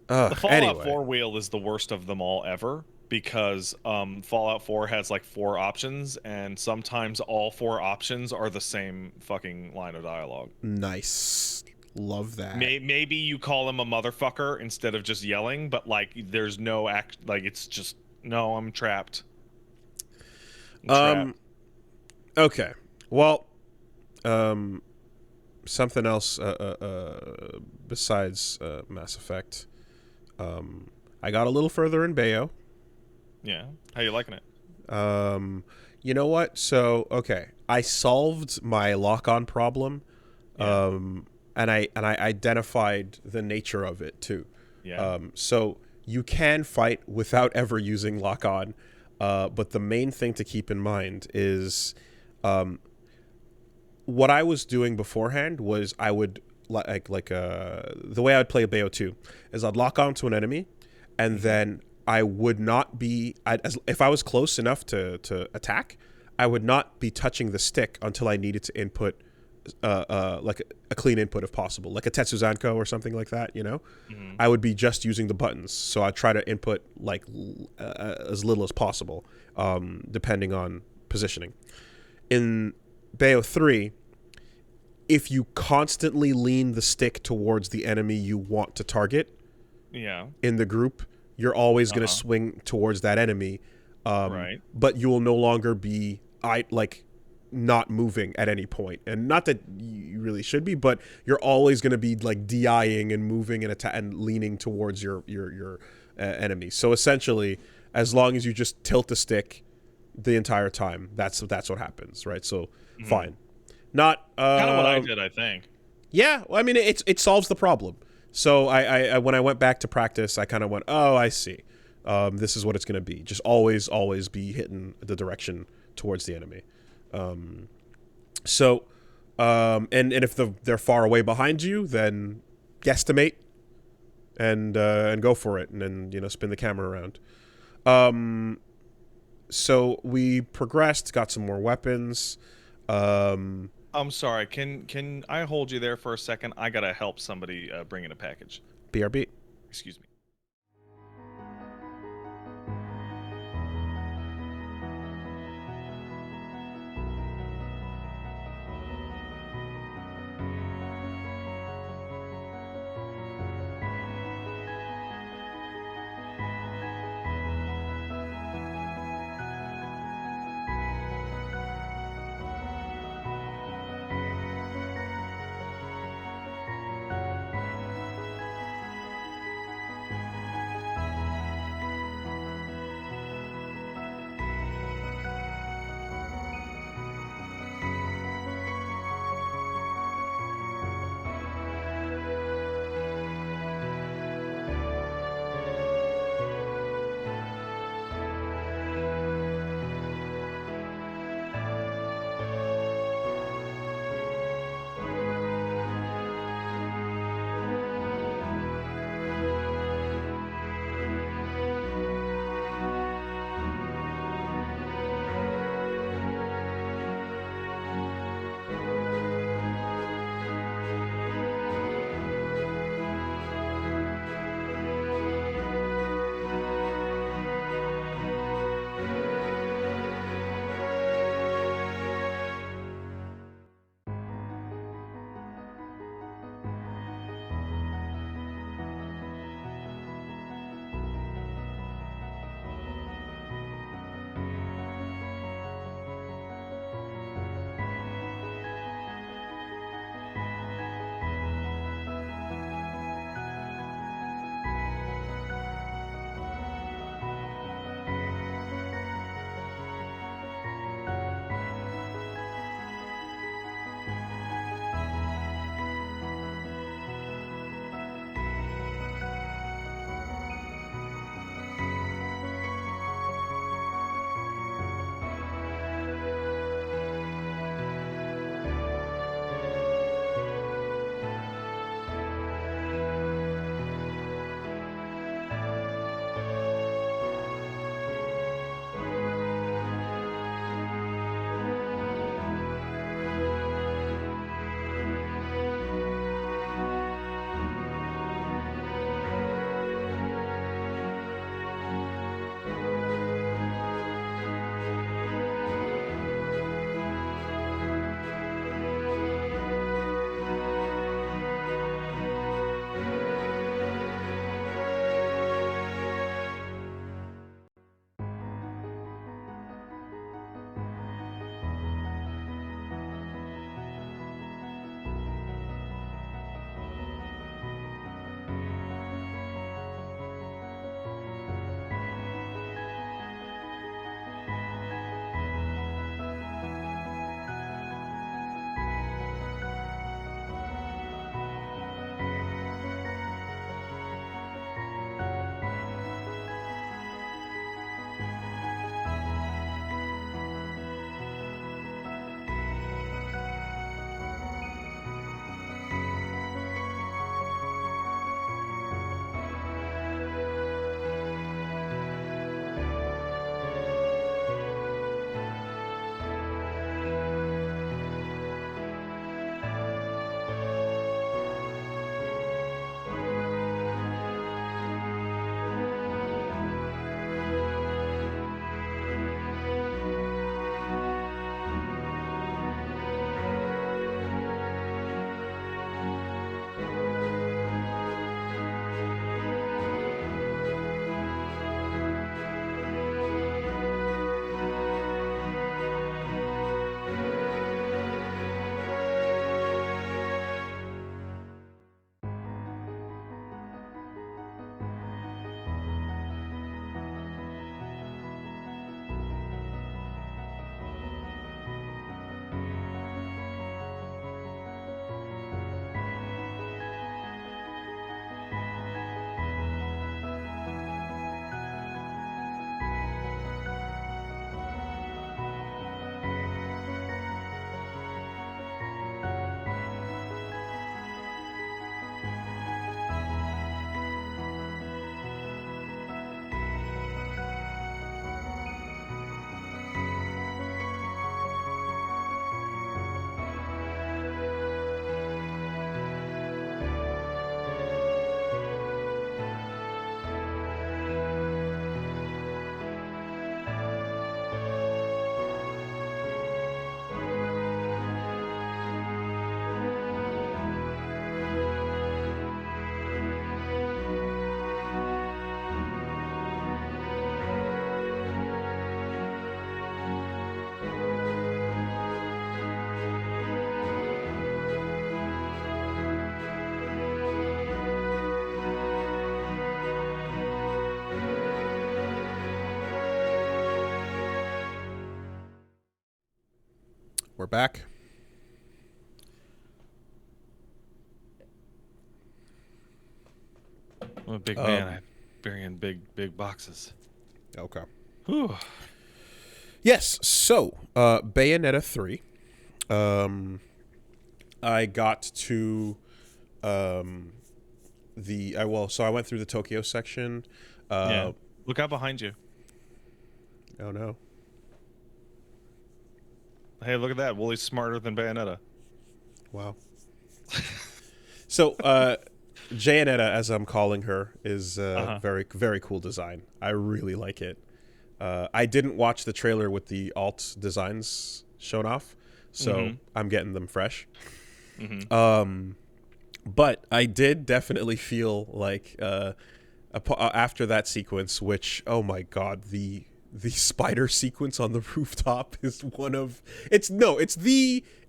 the Fallout 4 wheel is the worst of them all ever, because Fallout 4 has like 4 options, and sometimes all 4 options are the same fucking line of dialogue. Nice. Love that. Maybe you call him a motherfucker instead of just yelling, but like there's no act, like it's just, no, I'm trapped. Okay. Well, something else besides Mass Effect. I got a little further in Bayo. Yeah. How you liking it? You know what? So, okay, I solved my lock-on problem. Yeah. And I identified the nature of it too. Yeah. So you can fight without ever using lock-on. But the main thing to keep in mind is what I was doing beforehand was I would the way I would play Bayo 2 is I'd lock on to an enemy, and then I would not be if I was close enough to attack, I would not be touching the stick until I needed to input like a clean input if possible, like a Tetsuzanko or something like that, I would be just using the buttons. So I try to input like as little as possible, depending on positioning. In Bayo 3, if you constantly lean the stick towards the enemy you want to target in the group, you're always going to swing towards that enemy. Right. But you will no longer be not moving at any point, and not that you really should be, but you're always going to be like DIing and moving and leaning towards your enemy. So essentially, as long as you just tilt the stick the entire time, that's what happens, right? So fine, not kind of what I did, I think. Yeah, well, I mean it solves the problem. So I when I went back to practice, I kind of went, oh, I see. This is what it's going to be. Just always be hitting the direction towards the enemy. And if they're far away behind you, then guesstimate and go for it, and then spin the camera around. So we progressed, got some more weapons. I'm sorry. Can I hold you there for a second? I gotta help somebody bring in a package. BRB. Excuse me. we're back. I'm a big man. I bring in big boxes. Okay. Whew. Yes. So, Bayonetta 3. I got to so I went through the Tokyo section. Yeah. Look out behind you. Oh no. Hey, look at that. Wooly's smarter than Bayonetta. Wow. So, Bayonetta, as I'm calling her, is very, very cool design. I really like it. I didn't watch the trailer with the alt designs shown off, so I'm getting them fresh. But I did definitely feel like after that sequence, which, oh my god, the spider sequence on the rooftop is one of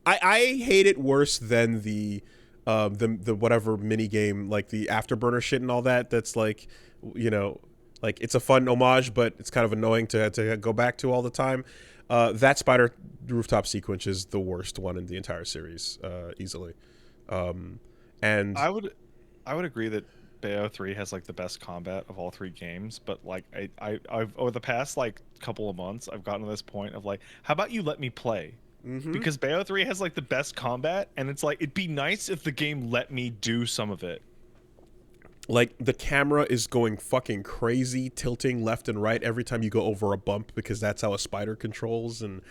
I hate it worse than the whatever mini game, like the Afterburner shit and all that. That's like, you know, like it's a fun homage, but it's kind of annoying to go back to all the time. That spider rooftop sequence is the worst one in the entire series, easily. And I would agree that Bayo 3 has like the best combat of all three games, but like I've over the past like couple of months I've gotten to this point of like, how about you let me play? Because Bayo 3 has like the best combat, and it's like it'd be nice if the game let me do some of it. Like the camera is going fucking crazy, tilting left and right every time you go over a bump, because that's how a spider controls, and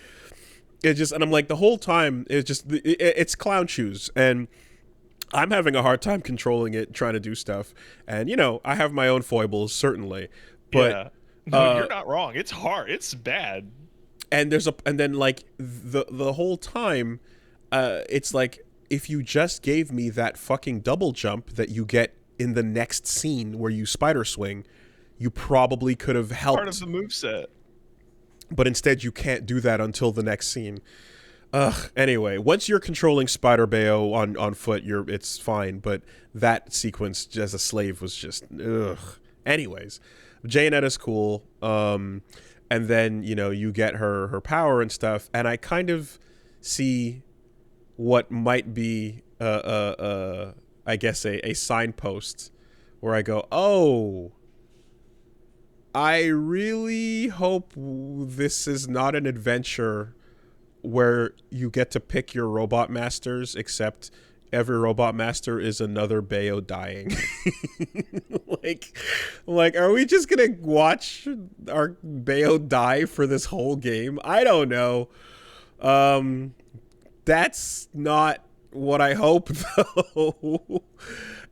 I'm like, the whole time it's clown shoes, and I'm having a hard time controlling it, trying to do stuff. And, you know, I have my own foibles, certainly. But yeah. No, you're not wrong. It's hard. It's bad. And then like the whole time, it's like, if you just gave me that fucking double jump that you get in the next scene where you spider swing, you probably could have helped. Part of the moveset. But instead you can't do that until the next scene. Anyway, once you're controlling Spider Bayo on foot, it's fine, but that sequence as a slave was just ugh. Anyways, Bayonetta's cool. And then, you know, you get her power and stuff, and I kind of see what might be I guess a signpost where I go, oh, I really hope this is not an adventure where you get to pick your robot masters, except every robot master is another Bayo dying. like, are we just gonna watch our Bayo die for this whole game? I don't know. That's not what I hope, though.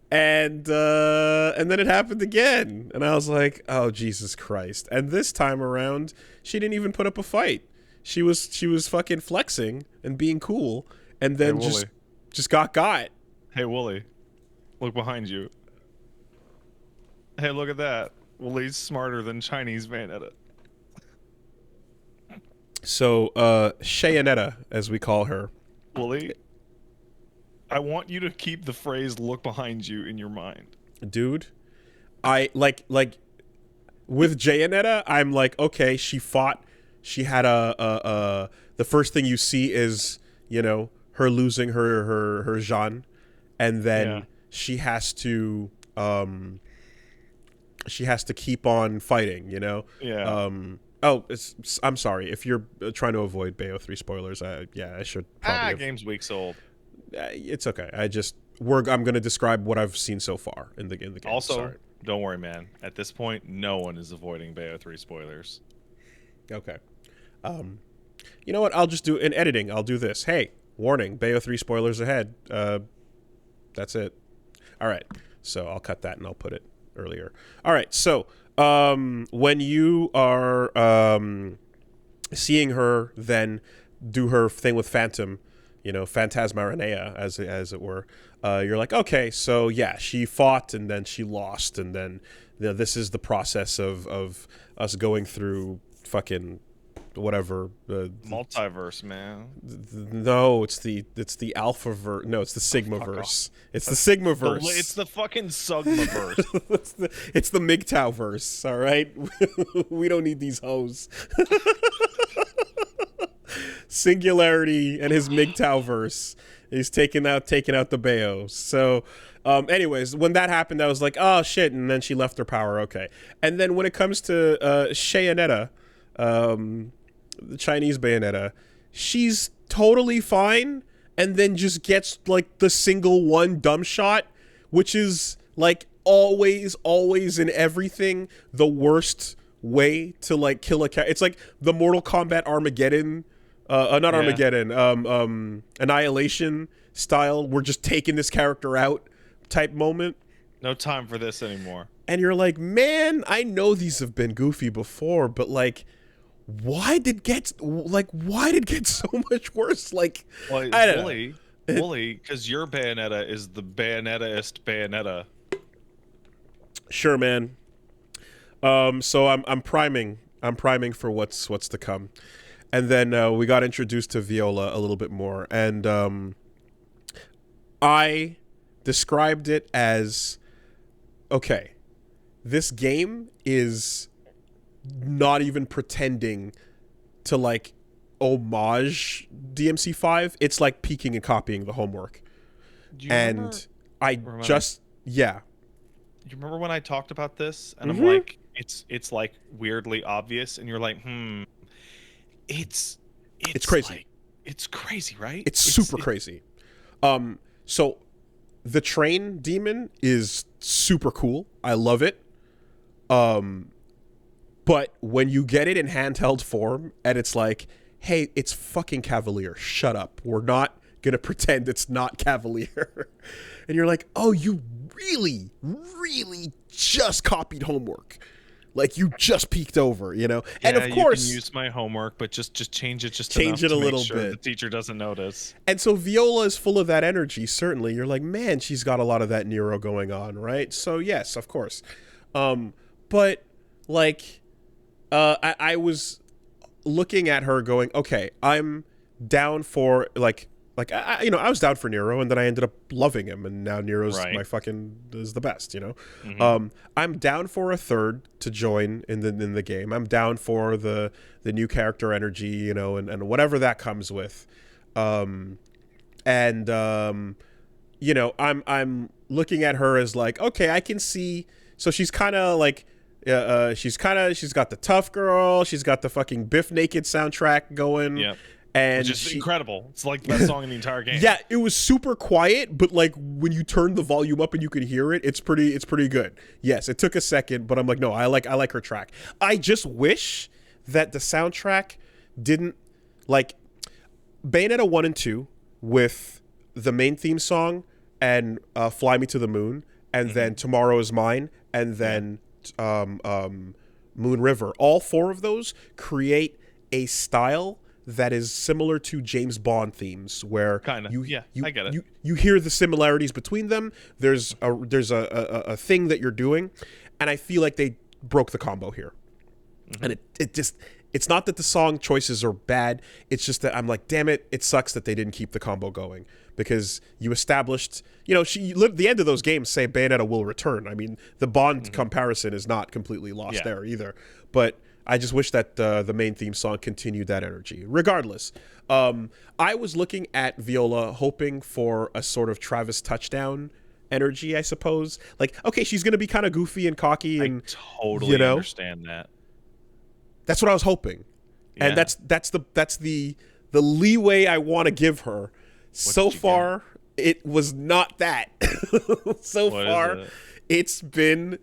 And then it happened again, and I was like, oh, Jesus Christ. And this time around, she didn't even put up a fight. She was fucking flexing and being cool, and then just got. Hey, Wooly, look behind you. Hey, look at that. Wooly's smarter than Chinese Bayonetta. So, Bayonetta, as we call her. Wooly, I want you to keep the phrase "look behind you" in your mind. Dude, I like with Bayonetta, I'm like, okay, she fought. She had the first thing you see is, you know, her losing her Jean, and then she has to keep on fighting, you know. Yeah. I'm sorry if you're trying to avoid Bayo 3 spoilers. I should probably. Game's weeks old. It's okay. I'm going to describe what I've seen so far in the game. Also, sorry. Don't worry, man. At this point, no one is avoiding Bayo 3 spoilers. Okay. You know what? I'll just do in editing. I'll do this. Hey, warning, Bayo 3 spoilers ahead. That's it. All right. So I'll cut that and I'll put it earlier. All right. So when you are seeing her then do her thing with Phantom, you know, Phantasma Renea, as it were, you're like, okay, so yeah, she fought and then she lost, and then this is the process of us going through fucking whatever multiverse, man. No, it's the alpha verse. No, it's the sigma verse. It's the sigma verse. It's the fucking Sugma verse. it's the MGTOW verse. All right, we don't need these hoes. Singularity and his MGTOW verse. He's taking out the Bayos. So, anyways, when that happened, I was like, oh shit, and then she left her power. Okay, and then when it comes to Bayonetta, the Chinese Bayonetta, she's totally fine, and then just gets like the single one dumb shot, which is like always in everything the worst way to like kill a cat. It's like the Mortal Kombat Armageddon. Not Armageddon, Annihilation style. We're just taking this character out type moment. No time for this anymore. And you're like, man, I know these have been goofy before, but like, why did it get so much worse? Like, well, I don't know. Wooly, because your Bayonetta is the Bayonettaist Bayonetta. Sure, man. So I'm priming for what's to come. And then we got introduced to Viola a little bit more. And I described it as, okay, this game is not even pretending to, like, homage DMC5. It's like peeking and copying the homework. And yeah. You remember when I talked about this? And I'm like, it's like weirdly obvious. And you're like, It's crazy. Like, it's crazy, right? It's super crazy. So the train demon is super cool. I love it. But when you get it in handheld form and it's like, hey, it's fucking Cavalier. Shut up. We're not gonna pretend it's not Cavalier. And you're like, oh, you really, really just copied homework. Like, you just peeked over, you know? Yeah, and of course, you can use my homework, but just change it change it a little bit. The teacher doesn't notice. And so Viola is full of that energy, certainly. You're like, man, she's got a lot of that Nero going on, right? So, yes, of course. But, like, I was looking at her going, okay, I'm down for, I was down for Nero, and then I ended up loving him, and now Nero's is the best, you know. I'm down for a third to join in the game. I'm down for the new character energy, you know, and whatever that comes with. You know, I'm looking at her as like, okay, I can see. So she's kind of like, she's got the tough girl. She's got the fucking Biff Naked soundtrack going. Yeah. And which is incredible. It's like the best song in the entire game. Yeah, it was super quiet, but like when you turn the volume up and you could hear it, it's pretty good. Yes, it took a second, but I'm like, no, I like her track. I just wish that the soundtrack didn't, like, Bayonetta 1 and 2 with the main theme song and Fly Me to the Moon, and then Tomorrow Is Mine, and then Moon River. All four of those create a style that is similar to James Bond themes, where I get it. You hear the similarities between them. There's a thing that you're doing, and I feel like they broke the combo here. And it's not that the song choices are bad. It's just that I'm like, damn it, it sucks that they didn't keep the combo going, because you established, you know, the end of those games say Bayonetta will return. I mean, the Bond comparison is not completely lost there either, but I just wish that the main theme song continued that energy. Regardless, I was looking at Viola hoping for a sort of Travis Touchdown energy, I suppose. Like, okay, she's going to be kind of goofy and cocky, and I totally understand that. That's what I was hoping. Yeah. And that's the leeway I want to give her. So far, it was not that. So far, it's been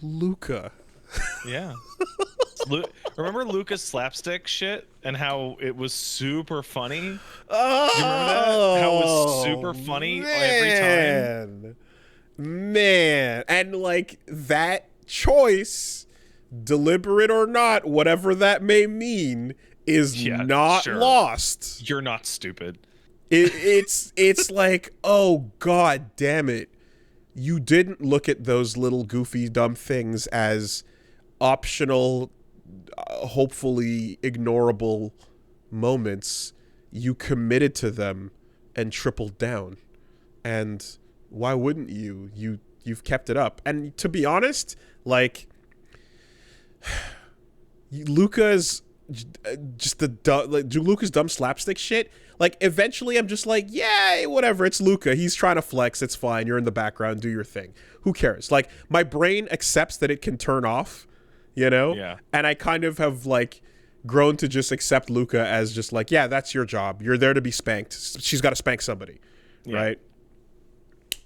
Luca. Yeah. Remember Luca's slapstick shit and how it was super funny? Oh, you remember that? How it was super funny every time? Man. And like that choice, deliberate or not, whatever that may mean, is not lost. You're not stupid. It's like, oh god damn it. You didn't look at those little goofy, dumb things as optional, hopefully ignorable moments. You committed to them and tripled down. And why wouldn't you? You've kept it up. And to be honest, like, Luca's just Luca's dumb slapstick shit. Like, eventually I'm just like, yeah, whatever, it's Luca. He's trying to flex. It's fine. You're in the background. Do your thing. Who cares? Like, my brain accepts that it can turn off, you know? Yeah. And I kind of have, like, grown to just accept Luca as just like, yeah, that's your job. You're there to be spanked. She's got to spank somebody, right?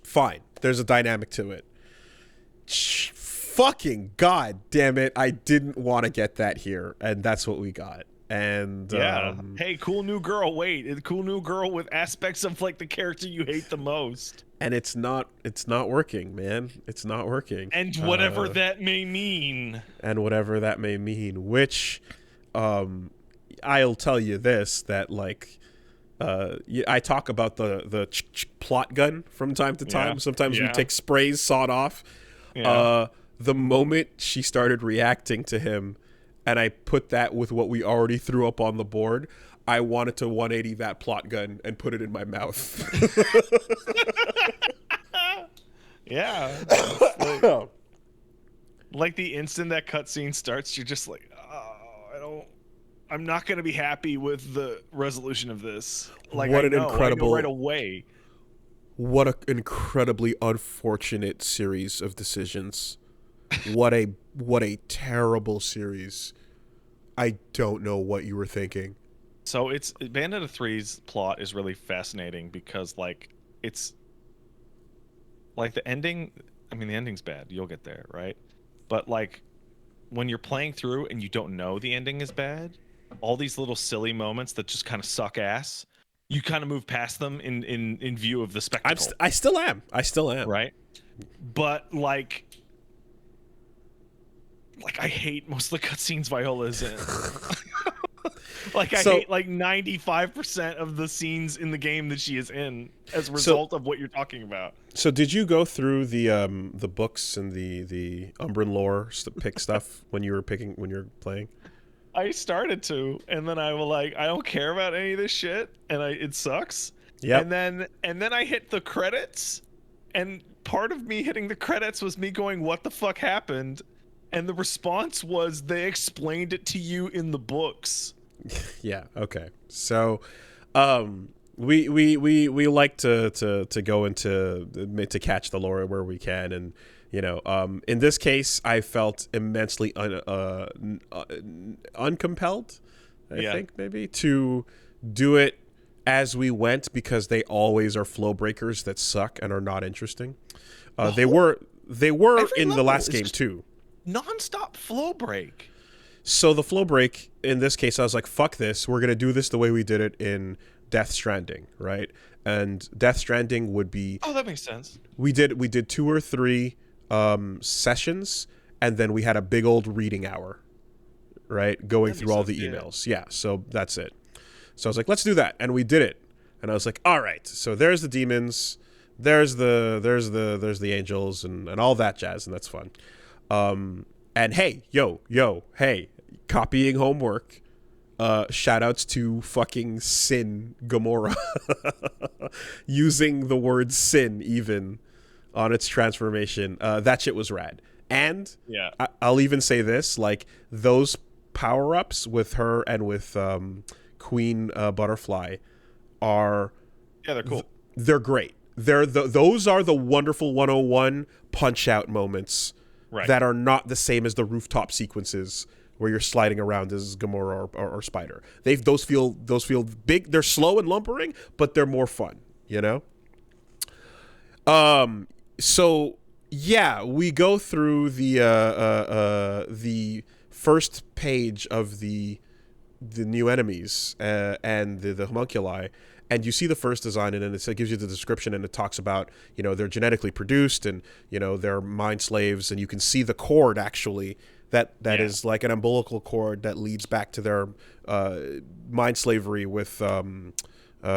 Fine. There's a dynamic to it. Fucking god damn it. I didn't want to get that here. And that's what we got. And hey, cool new girl. Wait, a cool new girl with aspects of like the character you hate the most. And it's not working, man. It's not working. And whatever that may mean. And whatever that may mean, which I'll tell you this, that like I talk about the plot gun from time to time. Sometimes we take sprays sawed off. The moment she started reacting to him, and I put that with what we already threw up on the board, I wanted to 180 that plot gun and put it in my mouth. Like the instant that cutscene starts, you're just like, I'm not going to be happy with the resolution of this. Like, I know right away. What an incredibly unfortunate series of decisions. What a terrible series. I don't know what you were thinking. So it's Bayonetta 3's plot is really fascinating because like it's like the ending. I mean, the ending's bad. You'll get there, right? But like when you're playing through and you don't know the ending is bad, all these little silly moments that just kind of suck ass, you kind of move past them in view of the spectacle. I still am. Right? But like I hate most of the cutscenes Viola's in. I hate like 95% of the scenes in the game that she is in as a result of what you're talking about. So did you go through the books and the Umbran lore pick stuff when you were playing? I started to, and then I was like, I don't care about any of this shit, and it sucks. Yeah. And then I hit the credits, and part of me hitting the credits was me going, "What the fuck happened?" And the response was, "They explained it to you in the books." Yeah. Okay. So, we like to go into to catch the lore where we can, and you know, in this case, I felt immensely uncompelled. I think maybe to do it as we went because they always are flow breakers that suck and are not interesting. They were in the last game too. Non-stop flow break. So the flow break in this case, I was like, fuck this. We're going to do this the way we did it in Death Stranding, right? And Death Stranding would be... Oh, that makes sense. We did 2 or 3 sessions, and then we had a big old reading hour, right? Going through all the emails. Yeah, so that's it. So I was like, let's do that. And we did it. And I was like, all right. So there's the demons. There's the angels and all that jazz, and that's fun. And hey, hey, copying homework. Shout outs to fucking Sin Gamora. Using the word sin even on its transformation. That shit was rad. And I'll even say this, like those power-ups with her and with Queen Butterfly are... Yeah, they're cool. They're great. Those are the wonderful 101 punch-out moments. Right. That are not the same as the rooftop sequences where you're sliding around as Gamora or Spider. Those feel big. They're slow and lumbering, but they're more fun. You know. So yeah, we go through the first page of the new enemies and the homunculi. And you see the first design, and then it gives you the description, and it talks about, you know, they're genetically produced, and you know they're mind slaves, and you can see the cord actually that is like an umbilical cord that leads back to their mind slavery with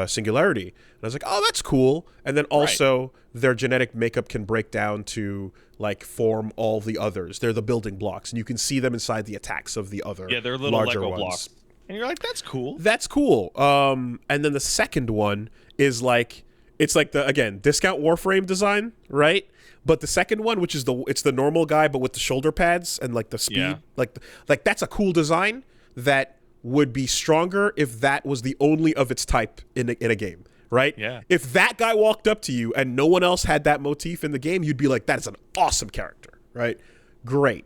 Singularity. And I was like, oh, that's cool. And then also their genetic makeup can break down to like form all the others. They're the building blocks, and you can see them inside the attacks of the other they're little larger Lego ones. blocks. And you're like, that's cool. That's cool. And then the second one is like, it's like the, again, discount Warframe design, right? But the second one, which is it's the normal guy but with the shoulder pads and like the speed, like that's a cool design that would be stronger if that was the only of its type in a game, right? Yeah. If that guy walked up to you and no one else had that motif in the game, you'd be like, that's an awesome character, right? Great.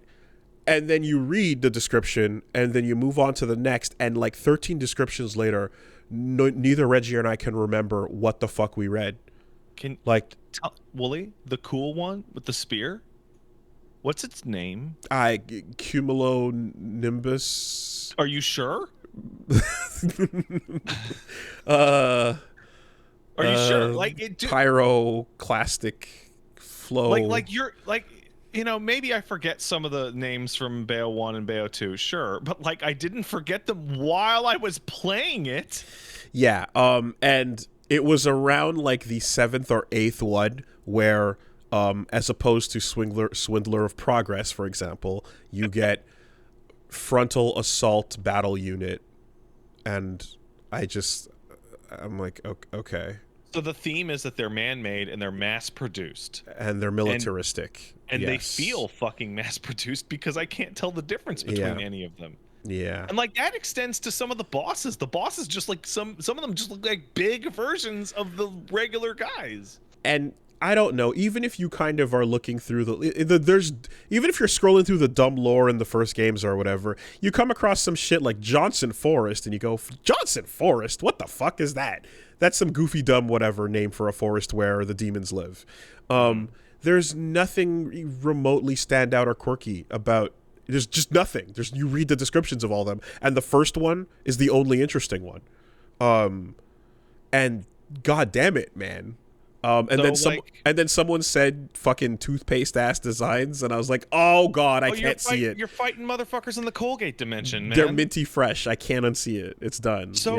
And then you read the description and then you move on to the next, and like 13 descriptions later, neither Reggie and I can remember what the fuck we read. Can like Wooly, the cool one with the spear? What's its name? Cumulonimbus. Are you sure? Are you sure? Like pyroclastic flow. Like you're like, you know, maybe I forget some of the names from Bayo 1 and Bayo 2, sure, but like I didn't forget them while I was playing it. Yeah, and it was around like the 7th or 8th one where as opposed to Swindler of Progress, for example, you get frontal assault battle unit, and I'm like, okay. So the theme is that they're man-made and they're mass-produced. And they're militaristic. And they feel fucking mass-produced because I can't tell the difference between any of them. Yeah. And like that extends to some of the bosses. The bosses just like some of them just look like big versions of the regular guys. And I don't know, even if you kind of are looking through even if you're scrolling through the dumb lore in the first games or whatever, you come across some shit like Johnson Forest and you go, Johnson Forest? What the fuck is that? That's some goofy dumb whatever name for a forest where the demons live. There's nothing remotely standout or quirky about. There's just nothing. You read the descriptions of all of them, and the first one is the only interesting one. And god damn it, man. And then someone said fucking toothpaste ass designs, and I was like, oh god, I can't see it. You're fighting motherfuckers in the Colgate dimension, man. They're minty fresh. I can't unsee it. It's done. So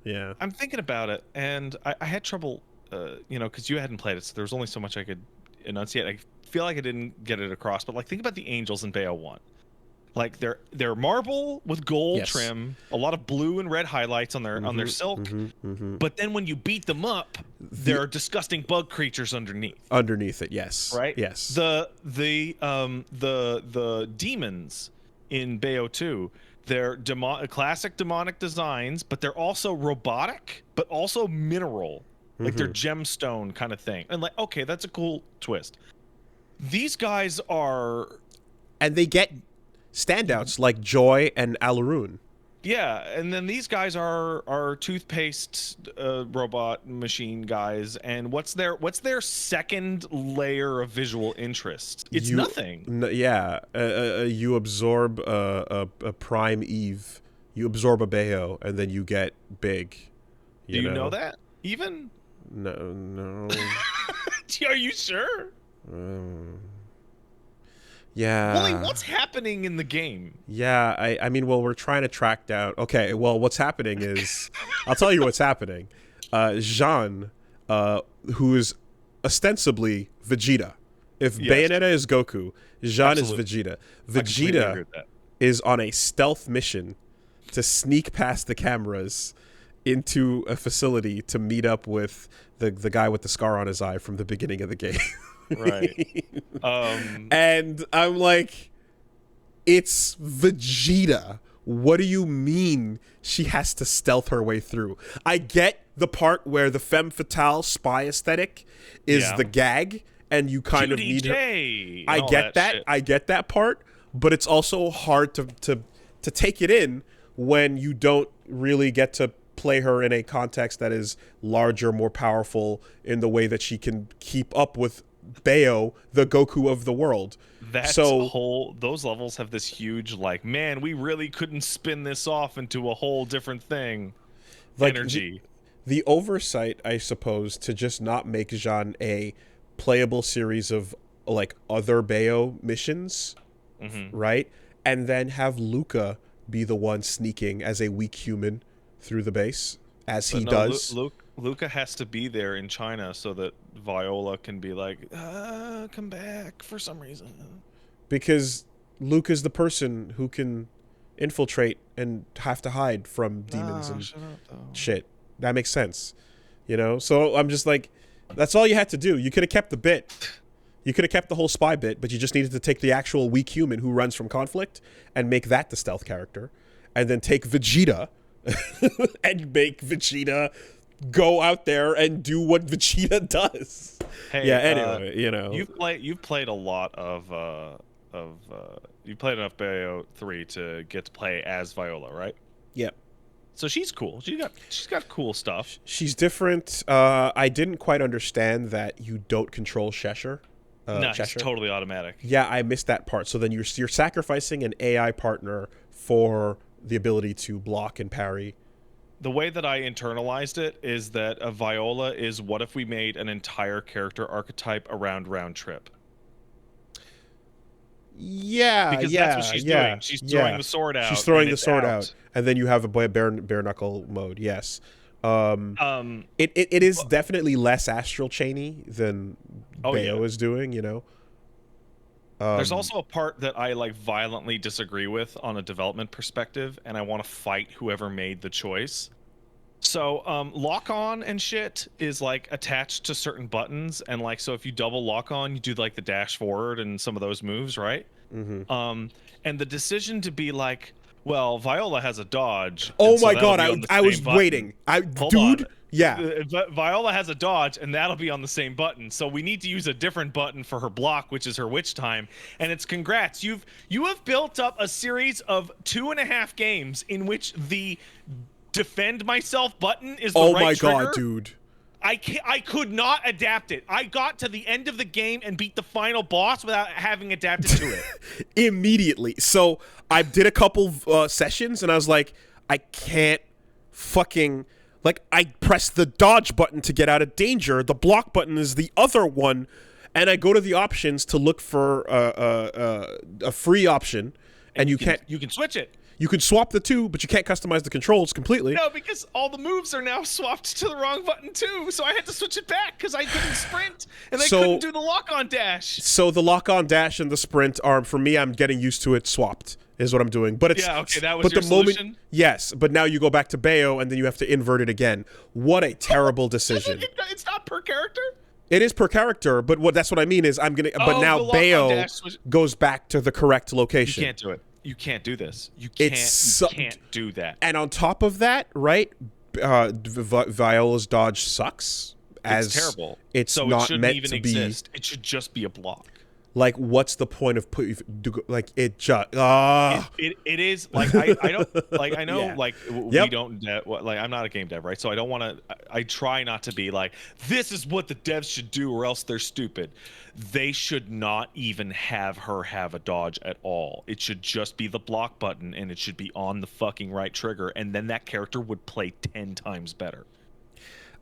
yeah. I'm thinking about it, and I had trouble, because you hadn't played it, so there was only so much I could enunciate. I feel like I didn't get it across, but like think about the angels in Bayo 1. Like they're marble with gold trim, a lot of blue and red highlights on their silk. But then when you beat them up, there are disgusting bug creatures underneath. Underneath it, yes. Right? Yes. The demons in Bayo 2, they're classic demonic designs, but they're also robotic, but also mineral. Like they're gemstone kind of thing. And like, okay, that's a cool twist. These guys are, and they get standouts like Joy and Alaroon. Yeah, and then these guys are toothpaste robot machine guys, and what's their second layer of visual interest? It's nothing. You absorb a prime Eve, you absorb a Bayo, and then you get big. Do you know that even? No. Are you sure? Yeah. Wally, what's happening in the game? Yeah, I mean, well, we're trying to track down. Okay, well, what's happening is, I'll tell you what's happening. Jean, who is ostensibly Vegeta. If Bayonetta is Goku, Jean is Vegeta. Vegeta is on a stealth mission to sneak past the cameras into a facility to meet up with the guy with the scar on his eye from the beginning of the game. Right. And I'm like, it's Vegeta. What do you mean she has to stealth her way through? I get the part where the femme fatale spy aesthetic is the gag, and you kind of need her. I get that. I get that part, but it's also hard to take it in when you don't really get to play her in a context that is larger, more powerful in the way that she can keep up with Bayo, the Goku of the world. Those levels have this huge, like, man, we really couldn't spin this off into a whole different thing. Like, energy. The oversight, I suppose, to just not make Jean a playable series of like other Bayo missions, right? And then have Luca be the one sneaking as a weak human through the base, as he does. Luca has to be there in China so that Viola can be like, come back for some reason. Because Luke is the person who can infiltrate and have to hide from demons and shit. That makes sense. You know? So I'm just like, That's all you had to do. You could have kept the bit. You could have kept the whole spy bit, but you just needed to take the actual weak human who runs from conflict and make that the stealth character. And then take Vegeta and make Vegeta go out there and do what Vegeta does. Hey, yeah, anyway, you've played a lot of you played enough Bayo 3 to get to play as Viola, right? Yep. So she's cool. She's got cool stuff. She's different. I didn't quite understand that you don't control Cheshire. No, it's totally automatic. Yeah, I missed that part. So then you're sacrificing an AI partner for the ability to block and parry. The way that I internalized it is that a Viola is what if we made an entire character archetype around round trip. Yeah, because that's what she's doing. She's throwing the sword out. She's throwing the sword out, and then you have a bare knuckle mode. Yes. It is definitely less astral chainy than Bayo is doing. There's also a part that I violently disagree with on a development perspective, and I want to fight whoever made the choice. So lock on and shit is attached to certain buttons, and so if you double lock on, you do the dash forward and some of those moves, right? Mm-hmm. And the decision to be well, Viola has a dodge. Oh my god, I was waiting. Hold on. Yeah. Viola has a dodge, and that'll be on the same button. So we need to use a different button for her block, which is her witch time. And it's congrats. You have built up a series of 2.5 games in which the defend myself button is the right trigger. Oh my god, dude. I could not adapt it. I got to the end of the game and beat the final boss without having adapted to it. Immediately. So I did a couple sessions, and I was like, I can't fucking... I press the dodge button to get out of danger. The block button is the other one. And I go to the options to look for a free option. And you can't... You can switch it. You can swap the two, but you can't customize the controls completely. No, because all the moves are now swapped to the wrong button too. So I had to switch it back because I couldn't sprint. And I couldn't do the lock-on dash. So the lock-on dash and the sprint are, for me, I'm getting used to it swapped. Is what I'm doing, but it's that was your solution? Yes, but now you go back to Bayo and then you have to invert it again. What a terrible decision! It's not per character. It is per character, but that's what I mean is I'm gonna. But now Bayo goes back to the correct location. You can't do it. You can't do this. You can't do that. And on top of that, right? Viola's dodge sucks. It's terrible. It's so not it shouldn't meant even to exist. It should just be a block. What's the point of it just it is I don't I know we don't I'm not a game dev, right? So I don't want to I try not to be this is what the devs should do or else they're stupid. They should not even have her have a dodge at all. It should just be the block button, and it should be on the fucking right trigger, and then that character would play 10 times better.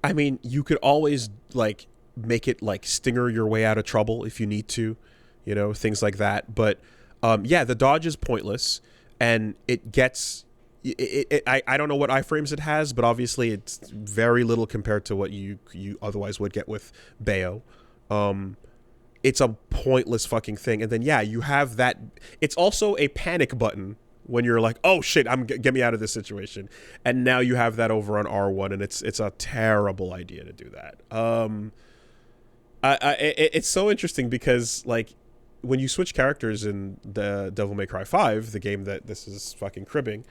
I mean, you could always make it stinger your way out of trouble if you need to. Things like that. But the dodge is pointless, and it gets I don't know what iframes it has, but obviously it's very little compared to what you otherwise would get with Bayo. It's a pointless fucking thing. And then you have that. It's also a panic button when you're like, oh shit, get me out of this situation. And now you have that over on R1, and it's a terrible idea to do that. It's so interesting because when you switch characters in the Devil May Cry 5, the game that this is fucking cribbing,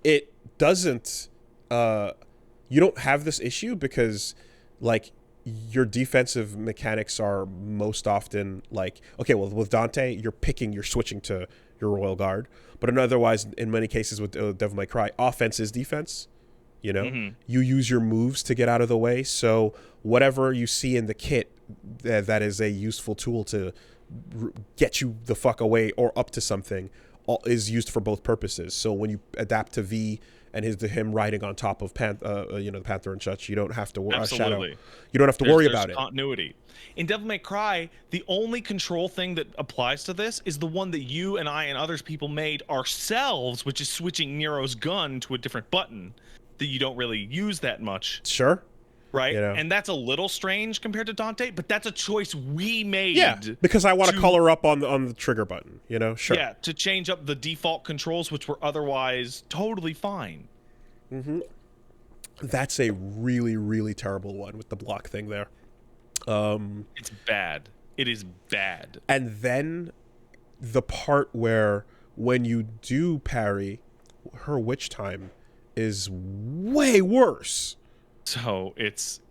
it doesn't, you don't have this issue because your defensive mechanics are most often with Dante, you're switching to your Royal Guard, but otherwise in many cases with Devil May Cry, offense is defense. You use your moves to get out of the way. So whatever you see in the kit that is a useful tool to get you the fuck away or up to something is used for both purposes. So when you adapt to V and him riding on top of the Panther and such, you don't have to Shadow. You don't have to worry about it. Continuity. In Devil May Cry, the only control thing that applies to this is the one that you and I and others people made ourselves, which is switching Nero's gun to a different button that you don't really use that much. Sure. Right? And that's a little strange compared to Dante, but that's a choice we made. Yeah, because I want to color up on the trigger button, Sure. Yeah, to change up the default controls, which were otherwise totally fine. Mm-hmm. That's a really, really terrible one with the block thing there. It's bad. It is bad. And then the part where when you do parry, her witch time is way worse. So it's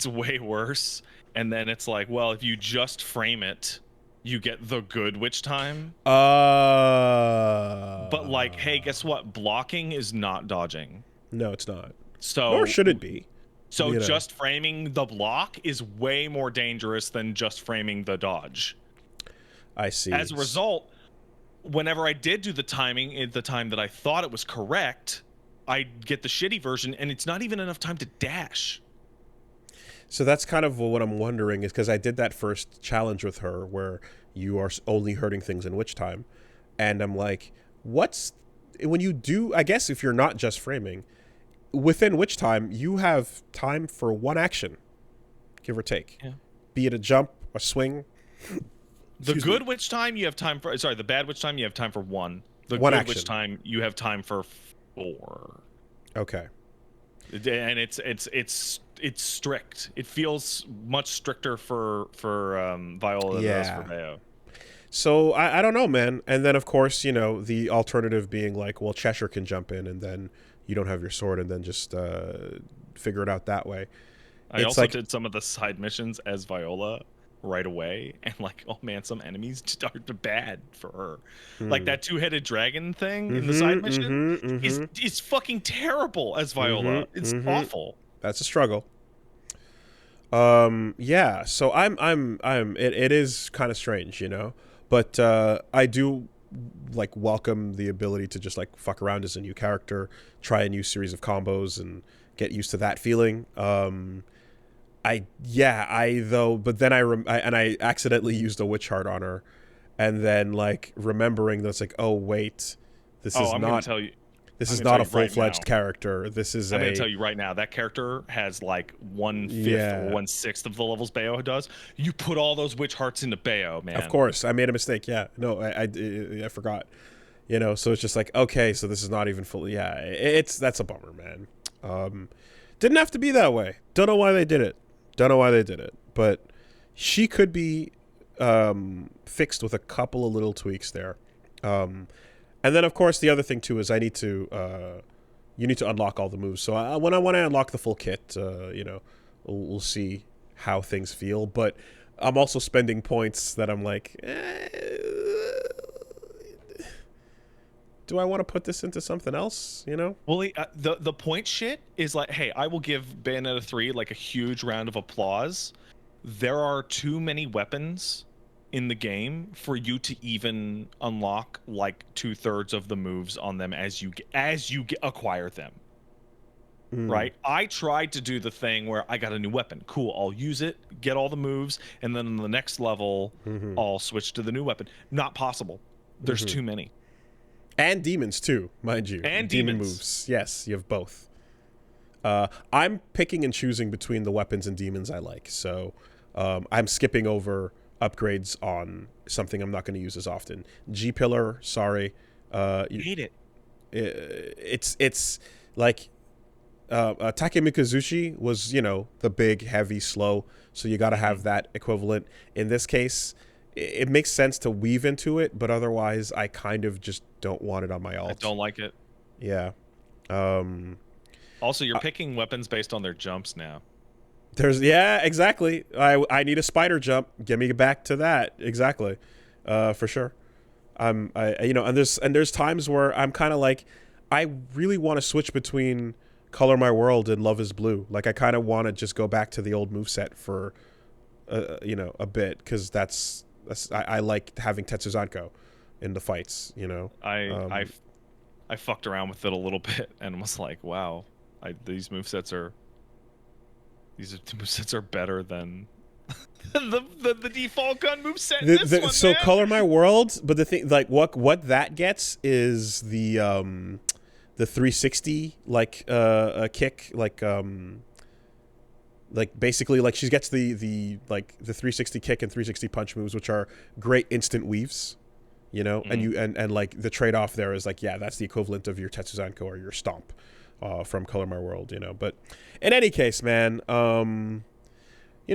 way worse. And then it's like, well, if you just frame it, you get the good witch time. But like, hey, guess what? Blocking is not dodging. No, it's not. So nor should it be. So just framing the block is way more dangerous than just framing the dodge. I see. As a result, whenever I did do the timing at the time that I thought it was correct, I get the shitty version, and it's not even enough time to dash. So that's kind of what I'm wondering, is because I did that first challenge with her where you are only hurting things in witch time. And I'm like, when you do, I guess if you're not just framing, within witch time, you have time for one action, give or take. Yeah. Be it a jump, a swing. The good witch time, you have time for, sorry, the bad witch time, you have time for one. The one good action. Witch time, you have time for 4. Okay. And it's strict. It feels much stricter for Viola than it does for Bayo. So I don't know, man. And then of course, the alternative being like, well, Cheshire can jump in and then you don't have your sword and then just figure it out that way. I also did some of the side missions as Viola right away, and like, oh man, some enemies are bad for her. Like that 2-headed dragon thing in the side mission is fucking terrible as Viola. It's awful. That's a struggle. Yeah. So it is kind of strange, but I do like welcome the ability to just like fuck around as a new character, try a new series of combos, and get used to that feeling. But then I accidentally used a witch heart on her, and then like remembering that's like, oh wait, this is not a full-fledged character. This is I'm going to tell you right now, that character has like 1/5 or 1/6 of the levels Bayo does. You put all those witch hearts into Bayo, man. Of course, I made a mistake. Yeah, no, I forgot. So it's just like, okay, so this is not even fully. Yeah, that's a bummer, man. Didn't have to be that way. Don't know why they did it. But she could be fixed with a couple of little tweaks there. And then, of course, the other thing, too, is you need to unlock all the moves. So when I unlock the full kit, we'll see how things feel. But I'm also spending points that I'm like, do I want to put this into something else, Well, the point shit is like, hey, I will give Bayonetta 3 like a huge round of applause. There are too many weapons in the game for you to even unlock like 2/3 of the moves on them as you acquire them. Right? I tried to do the thing where I got a new weapon. Cool, I'll use it, get all the moves, and then on the next level, I'll switch to the new weapon. Not possible. There's too many. And demons too, mind you. And demon demons. moves. Yes, you have both. I'm picking and choosing between the weapons and demons I like. So I'm skipping over upgrades on something I'm not going to use as often. G-Pillar, sorry. Hate it. It's like Takemikazushi was, the big, heavy, slow. So you got to have that equivalent. In this case, it makes sense to weave into it, but otherwise I kind of just don't want it on my alt. I don't like it. Yeah. Also, you're picking weapons based on their jumps now. Exactly. I need a spider jump. Get me back to that. Exactly. For sure. And there's times where I'm kind of like, I really want to switch between Color My World and Love Is Blue. Like I kind of want to just go back to the old moveset for a bit, because I like having Tetsuzanko in the fights, I fucked around with it a little bit and was like, wow, these movesets are better than the default gun moveset. So Color My World, but the thing, like what that gets is the 360 kick, like basically like she gets the 360 kick and 360 punch moves, which are great instant weaves, and like the trade-off there is like, yeah, that's the equivalent of your Tetsuzanko or your Stomp from Color My World, but in any case, man,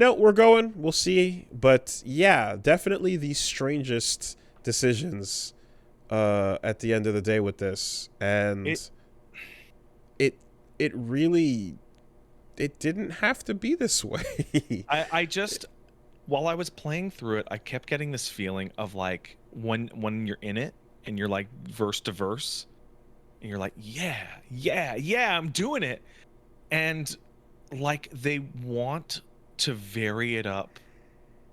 we're going. We'll see. But yeah, definitely the strangest decisions at the end of the day with this, and it really it didn't have to be this way. I just, while I was playing through it, I kept getting this feeling of like when you're in it and you're like verse to verse, and you're like, yeah, I'm doing it, and like they want to vary it up.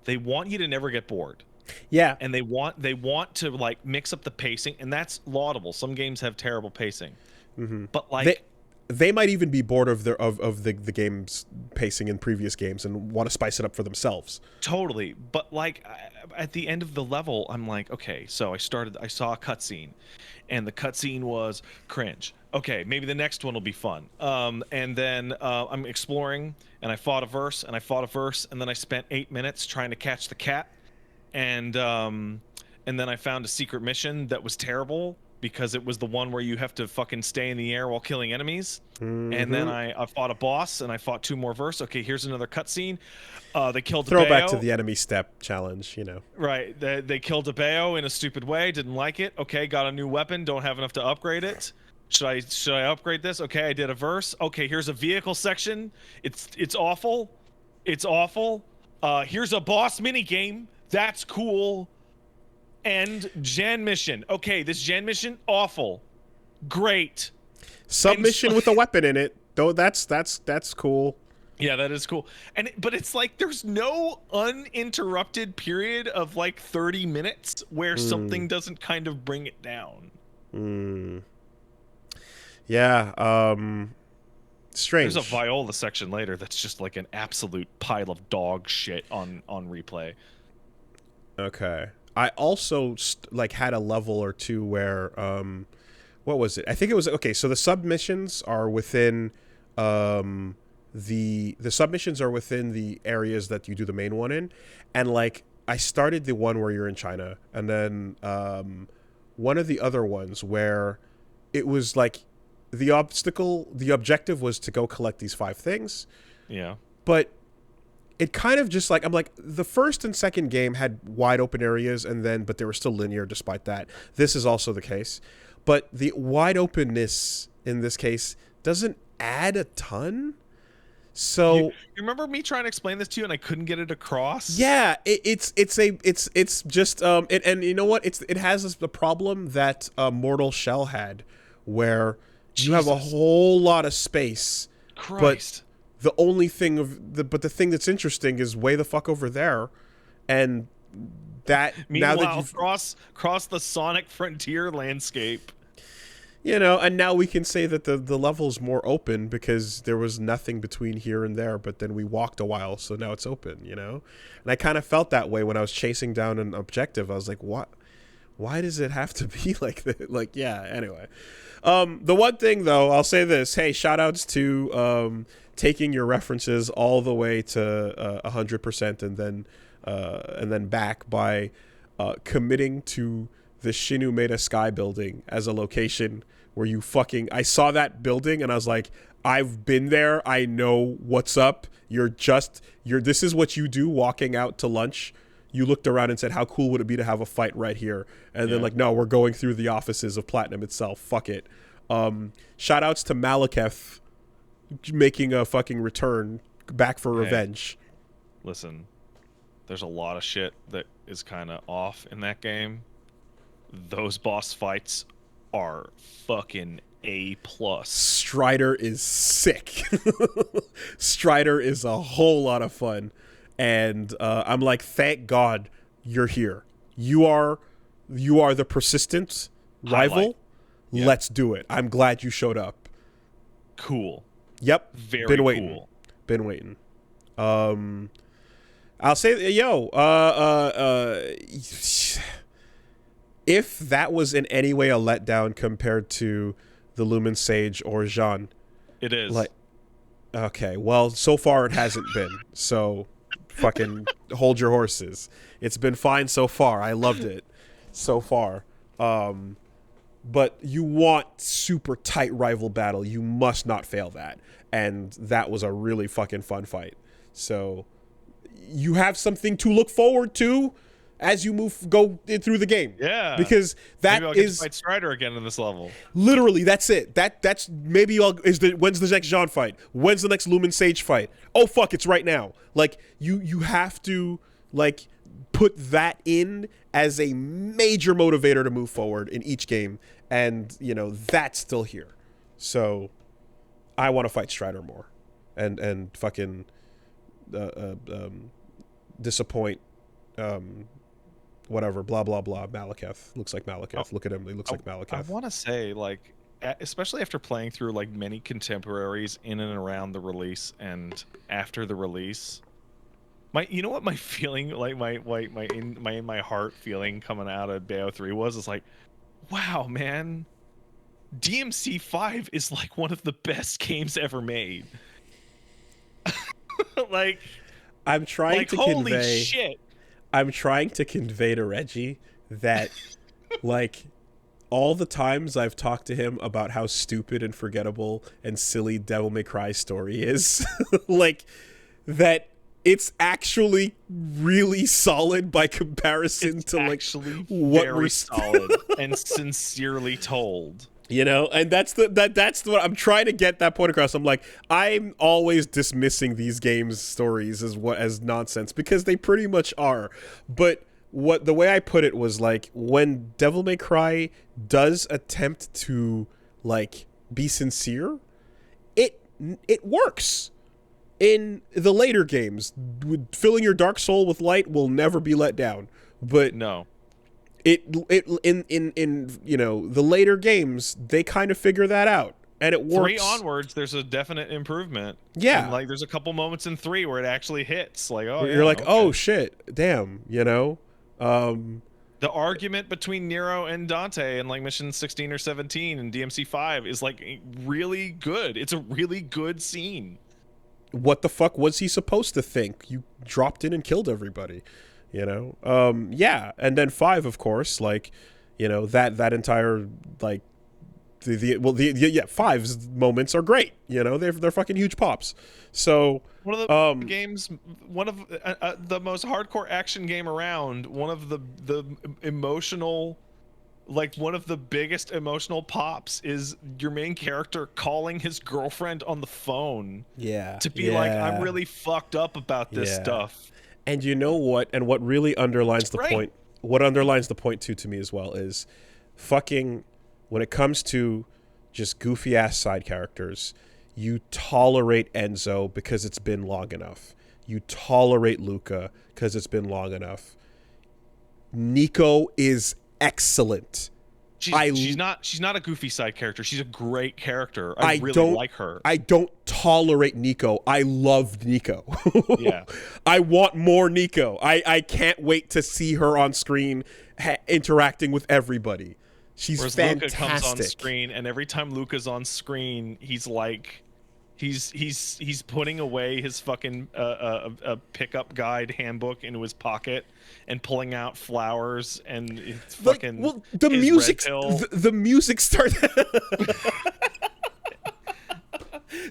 They want you to never get bored. Yeah. And they want to like mix up the pacing, and that's laudable. Some games have terrible pacing. Mm-hmm. But like they might even be bored of the game's pacing in previous games and want to spice it up for themselves. Totally. But like at the end of the level, I'm like, okay, so I saw a cutscene, and the cutscene was cringe. Okay, maybe the next one will be fun. And then I'm exploring, and I fought a verse, and then I spent 8 minutes trying to catch the cat, and then I found a secret mission that was terrible because it was the one where you have to fucking stay in the air while killing enemies. Mm-hmm. And then I fought a boss, and I fought 2 more verse. Okay, here's another cutscene. They killed Throwback to the enemy step challenge, Right. They killed Debeo in a stupid way. Didn't like it. Okay, got a new weapon. Don't have enough to upgrade it. Should I upgrade this? Okay, I did a verse. Okay, here's a vehicle section. It's awful. It's awful. Here's a boss mini game. That's cool. And Jan mission. Okay, this Jan mission, awful. Great. Submission with a weapon in it. Though that's cool. Yeah, that is cool. But it's like there's no uninterrupted period of like 30 minutes where something doesn't kind of bring it down. Yeah, strange. There's a Viola section later that's just like an absolute pile of dog shit on replay. Okay. I also had a level or two where what was it? I think it was okay. So the submissions are within the submissions are within the areas that you do the main one in, and like I started the one where you're in China, and then one of the other ones where it was like the objective was to go collect these 5 things. Yeah. But it kind of just like, I'm like, the first and second game had wide open areas, but they were still linear despite that. This is also the case. But the wide openness in this case doesn't add a ton. So you remember me trying to explain this to you and I couldn't get it across? Yeah, it's just and you know what? It has the problem that Mortal Shell had, where you have a whole lot of space. Christ. But the only thing the thing that's interesting is way the fuck over there, and that meanwhile, now that you've cross the Sonic Frontier landscape. And now we can say that the level's more open because there was nothing between here and there, but then we walked a while, so now it's open, And I kind of felt that way when I was chasing down an objective. I was like, what? Why does it have to be like that? Like, yeah, anyway. The one thing, though, I'll say this. Hey, shout-outs to taking your references all the way to 100% and then back by committing to the Shinumeda Sky building as a location where I saw that building and I was like, I've been there. I know what's up. This is what you do walking out to lunch. You looked around and said, how cool would it be to have a fight right here? And then like, no, we're going through the offices of Platinum itself. Fuck it. Shout outs to Malekith making a fucking return back for revenge. Listen, there's a lot of shit that is kind of off in that game. Those boss fights are fucking A+. Strider is sick. Strider is a whole lot of fun. And I'm like, thank God you're here. You are the persistent rival. Yep. Let's do it. I'm glad you showed up. Cool. Yep. Very Been waiting. Cool. Been waiting. I'll say, if that was in any way a letdown compared to the Lumen Sage or Jean, it is. Like, okay, well, so far it hasn't been. So, fucking hold your horses. It's been fine so far. I loved it so far. But you want super tight rival battle. You must not fail that. And that was a really fucking fun fight. So, you have something to look forward to as you go through the game. Yeah. Because that maybe I'll get to fight Strider again in this level. Literally, that's it. That's maybe when's the next Jean fight? When's the next Lumen Sage fight? Oh fuck, it's right now. Like you have to like put that in as a major motivator to move forward in each game, and you know that's still here. So I want to fight Strider more, and fucking disappoint whatever, blah blah blah. Malekith looks like Malekith. Look at him, he looks like Malekith. I want to say, like, especially after playing through like many contemporaries in and around the release and after the release, you know what my feeling, like my heart feeling coming out of Bayo 3 was, is like, wow man, DMC5 is like one of the best games ever made. Like, I'm trying to holy convey shit. I'm trying to convey to Reggie that like all the times I've talked to him about how stupid and forgettable and silly Devil May Cry story is, like that it's actually really solid by comparison to like what very solid and sincerely told. You know, and that's what I'm trying to get that point across. I'm like, I'm always dismissing these games' stories as nonsense because they pretty much are. But the way I put it was like, when Devil May Cry does attempt to like be sincere, it works. In the later games, filling your dark soul with light will never be let down. But no. It in you know the later games, they kind of figure that out, and it works. 3 onwards, there's a definite improvement. Yeah, and like there's a couple moments in 3 where it actually hits. Like, oh, you're like, okay. Oh shit, damn, you know. The argument between Nero and Dante in like mission 16 or 17 in DMC5 is like really good. It's a really good scene. What the fuck was he supposed to think? You dropped in and killed everybody. You know, yeah, and then 5, of course, like, you know, that entire like the 5's moments are great. You know, they're fucking huge pops. So one of the games, one of the most hardcore action game around. One of the emotional, like one of the biggest emotional pops is your main character calling his girlfriend on the phone. Yeah, to be like, I'm really fucked up about this stuff. And you know what? And what really underlines the point, what underlines the point too to me as well is fucking when it comes to just goofy ass side characters, you tolerate Enzo because it's been long enough. You tolerate Luca because it's been long enough. Nico is excellent. She's not a goofy side character. She's a great character. I really like her. I don't tolerate Nico. I loved Nico. Yeah. I want more Nico. I can't wait to see her on screen interacting with everybody. She's Whereas fantastic. Luca comes on screen, and every time Luca's on screen, he's like, he's putting away his fucking a pickup guide handbook into his pocket and pulling out flowers and it's fucking like, well, the music the music starts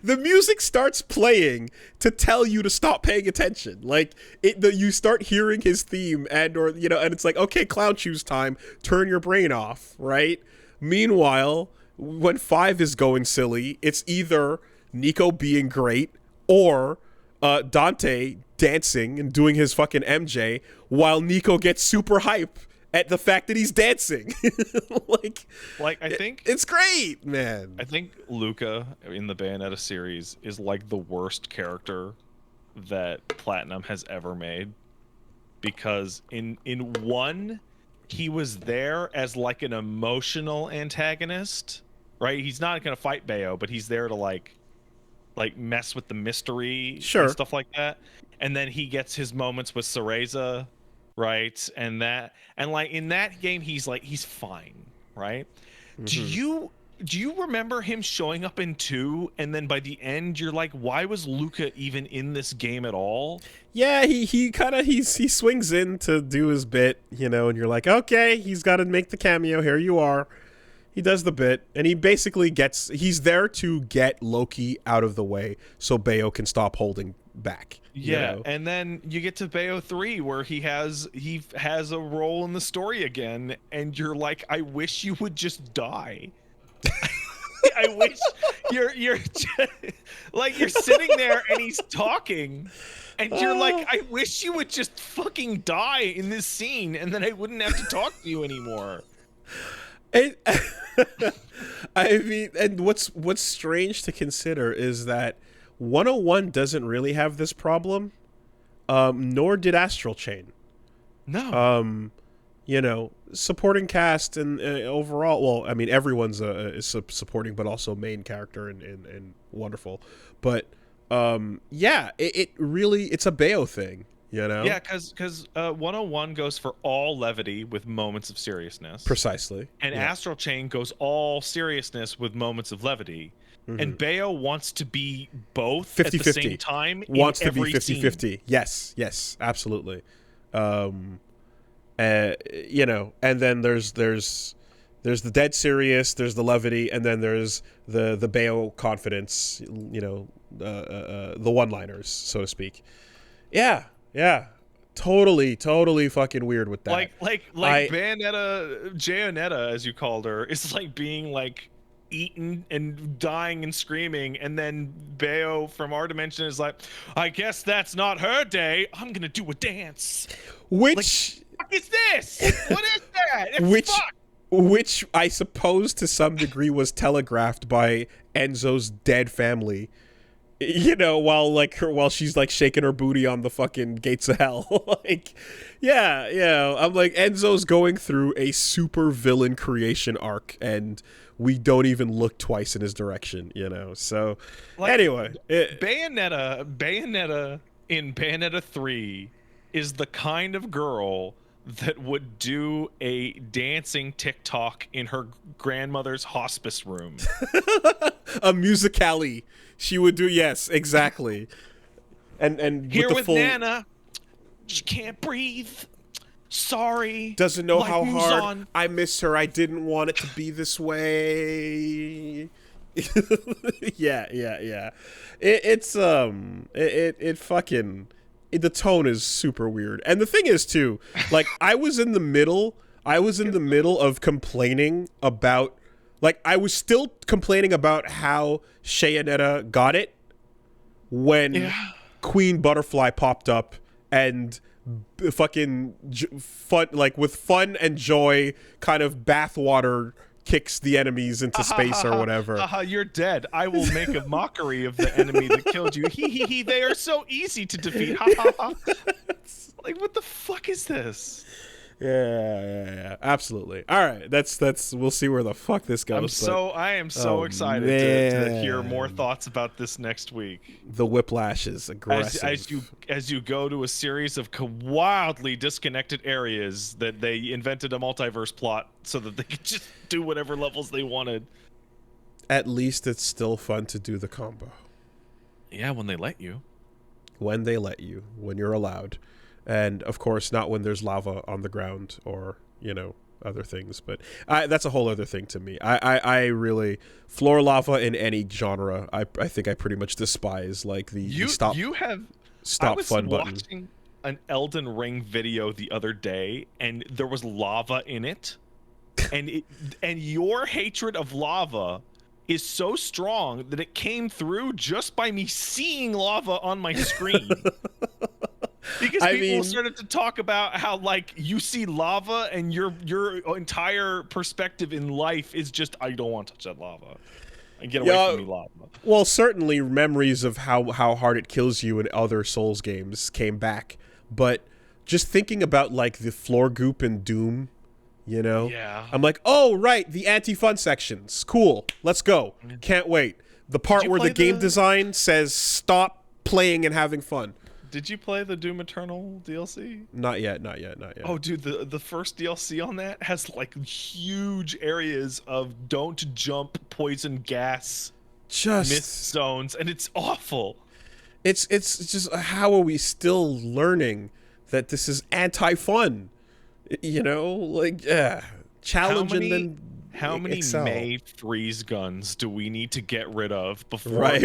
the music starts playing to tell you to stop paying attention. Like you start hearing his theme and it's like, okay, clown shoes time, turn your brain off, right? Meanwhile, when 5 is going silly, it's either Nico being great or Dante dancing and doing his fucking MJ while Nico gets super hype at the fact that he's dancing. like I think it's great, man. I think Luca in the Bayonetta series is like the worst character that Platinum has ever made, because in 1 he was there as like an emotional antagonist, right? He's not gonna fight Bayo, but he's there to like mess with the mystery and stuff like that. And then he gets his moments with Cereza, right? And like in that game he's fine, right? Mm-hmm. Do you remember him showing up in 2 and then by the end you're like, why was Luca even in this game at all? Yeah, he swings in to do his bit, and you're like, okay, he's got to make the cameo. Here you are. He does the bit, and he basically he's there to get Loki out of the way so Bayo can stop holding back. Yeah, you know? and then you get to Bayo 3 where he has a role in the story again, and you're like, I wish you would just die. I wish you're just, like, you're sitting there and he's talking, and you're like, I wish you would just fucking die in this scene, and then I wouldn't have to talk to you anymore. And, I mean, and what's strange to consider is that 101 doesn't really have this problem, nor did Astral Chain. No. You know, supporting cast and overall, well, I mean, everyone's is supporting, but also main character and wonderful. But yeah, it really, it's a Bayo thing, you know? Yeah, because 101 goes for all levity with moments of seriousness. Precisely. And Astral Chain goes all seriousness with moments of levity. And Bayo wants to be both 50-50. At the same time. Wants to be 50-50. Yes, absolutely. You know, and then there's the dead serious, there's the levity, and then there's the Bayo confidence, you know, the one-liners, so to speak. Yeah. Totally fucking weird with that. Like Bayonetta, as you called her, is like being like eaten and dying and screaming, and then Bayo from our dimension is like, I guess that's not her day, I'm gonna do a dance. Which what is this? What is that? It's which I suppose to some degree was telegraphed by Enzo's dead family. You know, while she's like shaking her booty on the fucking gates of hell. Like, yeah, I'm like, Enzo's going through a super villain creation arc, and we don't even look twice in his direction, you know. So, like, anyway, Bayonetta in Bayonetta 3 is the kind of girl that would do a dancing TikTok in her grandmother's hospice room. A musicale. She would do, yes, exactly. And here with, with full, Nana, she can't breathe. Sorry. Doesn't know how hard I miss her. I didn't want it to be this way. Yeah. It fucking, the tone is super weird. And the thing is too, like, I was in the middle of complaining about, like, I was still complaining about how Bayonetta got it when Queen Butterfly popped up and fucking fun, like, with fun and joy, kind of bathwater kicks the enemies into space or whatever. You're dead. I will make a mockery of the enemy that killed you. He. They are so easy to defeat. Like, what the fuck is this? Yeah, absolutely. All right, that's we'll see where the fuck this goes. I am so excited to hear more thoughts about this next week. The whiplash is aggressive. As you go to a series of wildly disconnected areas that they invented a multiverse plot so that they could just do whatever levels they wanted. At least it's still fun to do the combo. Yeah, when they let you. When they let you, when you're allowed. And, of course, not when there's lava on the ground or, you know, other things. But that's a whole other thing to me. I really... Floor lava in any genre, I think I pretty much despise. Like, the stop fun button. I was watching an Elden Ring video the other day, and there was lava in it. And your hatred of lava is so strong that it came through just by me seeing lava on my screen. Because people started to talk about how, like, you see lava and your entire perspective in life is just, I don't want to touch that lava. And get away from me, lava. Well, certainly memories of how hard it kills you in other Souls games came back. But just thinking about, like, the floor goop in Doom, you know? Yeah. I'm like, oh, right, the anti-fun sections. Cool, let's go. Can't wait. The part where the game design says stop playing and having fun. Did you play the Doom Eternal DLC? Not yet. Oh, dude, the first DLC on that has, like, huge areas of don't jump poison gas mist zones, and it's awful. It's just, how are we still learning that this is anti-fun? You know, like, challenge and then how many Excel. May freeze guns do we need to get rid of before Right.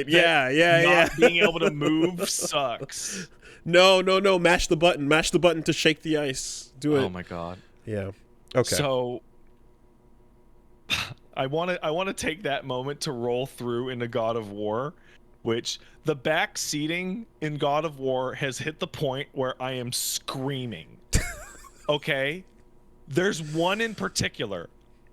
Yeah. not being able to move sucks? No. Mash the button. Mash the button to shake the ice. Do it. Oh my god. Yeah. Okay. So I want to take that moment to roll through into God of War, which the back seating in God of War has hit the point where I am screaming. Okay? There's one in particular.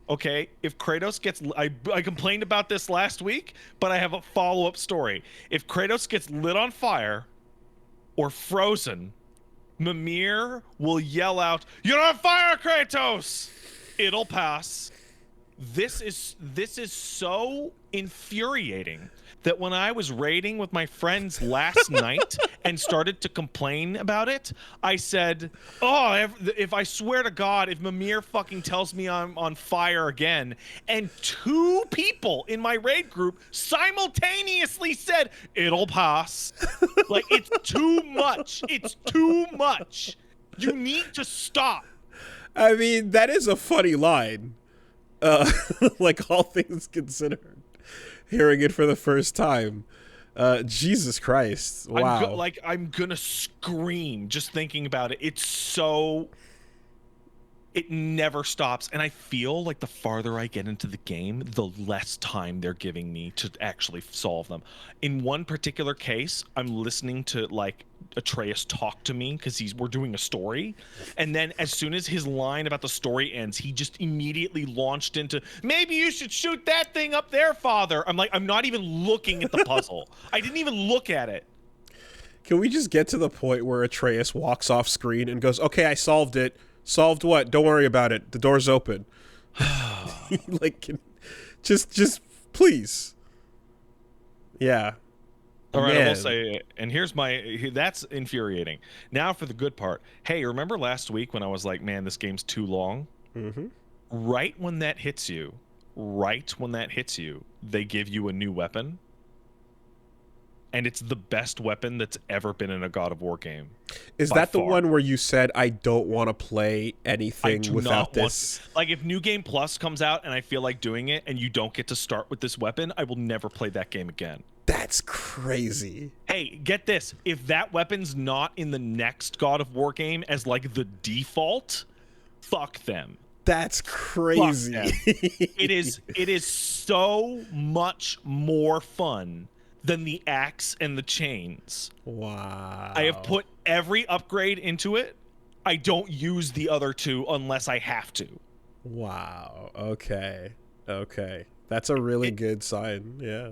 Okay? If Kratos gets I complained about this last week, but I have a follow-up story. If Kratos gets lit on fire or frozen, Mimir will yell out, "You're on fire, Kratos!" It'll pass. This is so infuriating that when I was raiding with my friends last night and started to complain about it, I said, "Oh, if I swear to God, if Mimir fucking tells me I'm on fire again," and 2 people in my raid group simultaneously said, "It'll pass." Like, it's too much. It's too much. You need to stop. I mean, that is a funny line. Like, all things considered, hearing it for the first time. Jesus Christ. Wow. I'm gonna scream just thinking about it. It's so... It never stops, and I feel like the farther I get into the game, the less time they're giving me to actually solve them. In one particular case, I'm listening to like Atreus talk to me because we're doing a story, and then as soon as his line about the story ends, he just immediately launched into, "Maybe you should shoot that thing up there, Father." I'm like, I'm not even looking at the puzzle. I didn't even look at it. Can we just get to the point where Atreus walks off screen and goes, "Okay, I solved it." Solved what? Don't worry about it. The door's open. Like, just please. Yeah. All right, Man. I will say, and that's infuriating. Now for the good part. Hey, remember last week when I was like, "Man, this game's too long"? Mm-hmm. Right when that hits you, they give you a new weapon. And it's the best weapon that's ever been in a God of War game. Is that the one where you said, "I don't want to play anything without this"? Like, if New Game Plus comes out and I feel like doing it and you don't get to start with this weapon, I will never play that game again. That's crazy. Hey, get this. If that weapon's not in the next God of War game as like the default, fuck them. That's crazy. Fuck them. It is so much more fun than the axe and the chains. Wow. I have put every upgrade into it. I don't use the other 2 unless I have to. Wow. Okay. That's a really good sign. Yeah.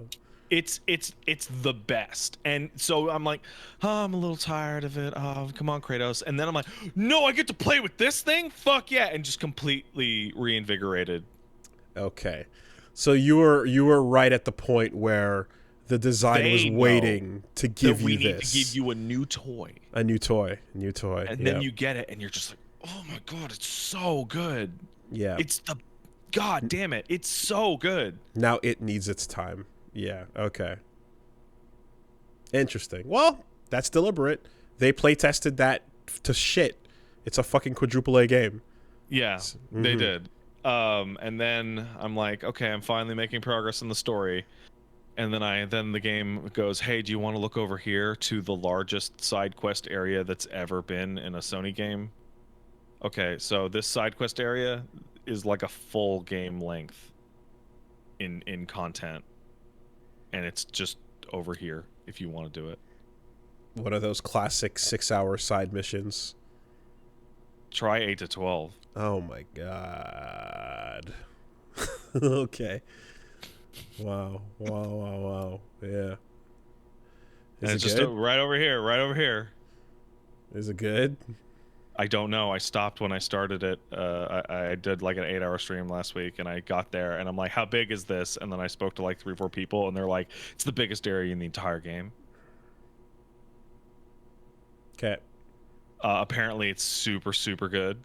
It's the best. And so I'm like, "Oh, I'm a little tired of it. Oh, come on, Kratos." And then I'm like, "No, I get to play with this thing? Fuck yeah." And just completely reinvigorated. Okay. So you were right at the point where the design was waiting to give you this. We need to give you a new toy. A new toy. And then you get it, and you're just like, "Oh my god, it's so good." Yeah. God damn it, it's so good. Now it needs its time. Yeah, okay. Interesting. Well, that's deliberate. They play tested that to shit. It's a fucking quadruple A game. Yeah, they did. And then I'm like, okay, I'm finally making progress in the story. And then the game goes, "Hey, do you want to look over here to the largest side quest area that's ever been in a Sony game?" Okay, so this side quest area is like a full game length in content. And it's just over here if you want to do it. What are those classic 6-hour side missions? Try 8 to 12. Oh my god. Okay. Wow. Yeah. Is it just right over here. Is it good? I don't know. I stopped when I started it. I did like an 8-hour stream last week, and I got there, and I'm like, "How big is this?" And then I spoke to like 3 or 4 people, and they're like, "It's the biggest area in the entire game." Okay. Apparently, it's super, super good.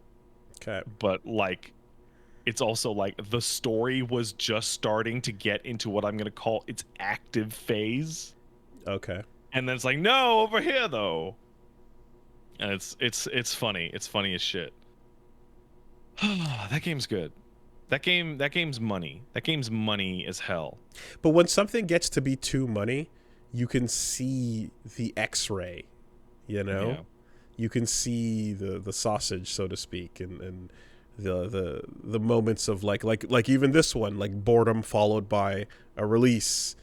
Okay. But like, it's also like the story was just starting to get into what I'm gonna call its active phase. Okay. And then it's like, "No, over here though." And it's funny. It's funny as shit. That game's good. That game's money. That game's money as hell. But when something gets to be too money, you can see the X-ray, you know? Yeah. You can see the sausage, so to speak, and the moments of like even this one, like boredom followed by a release,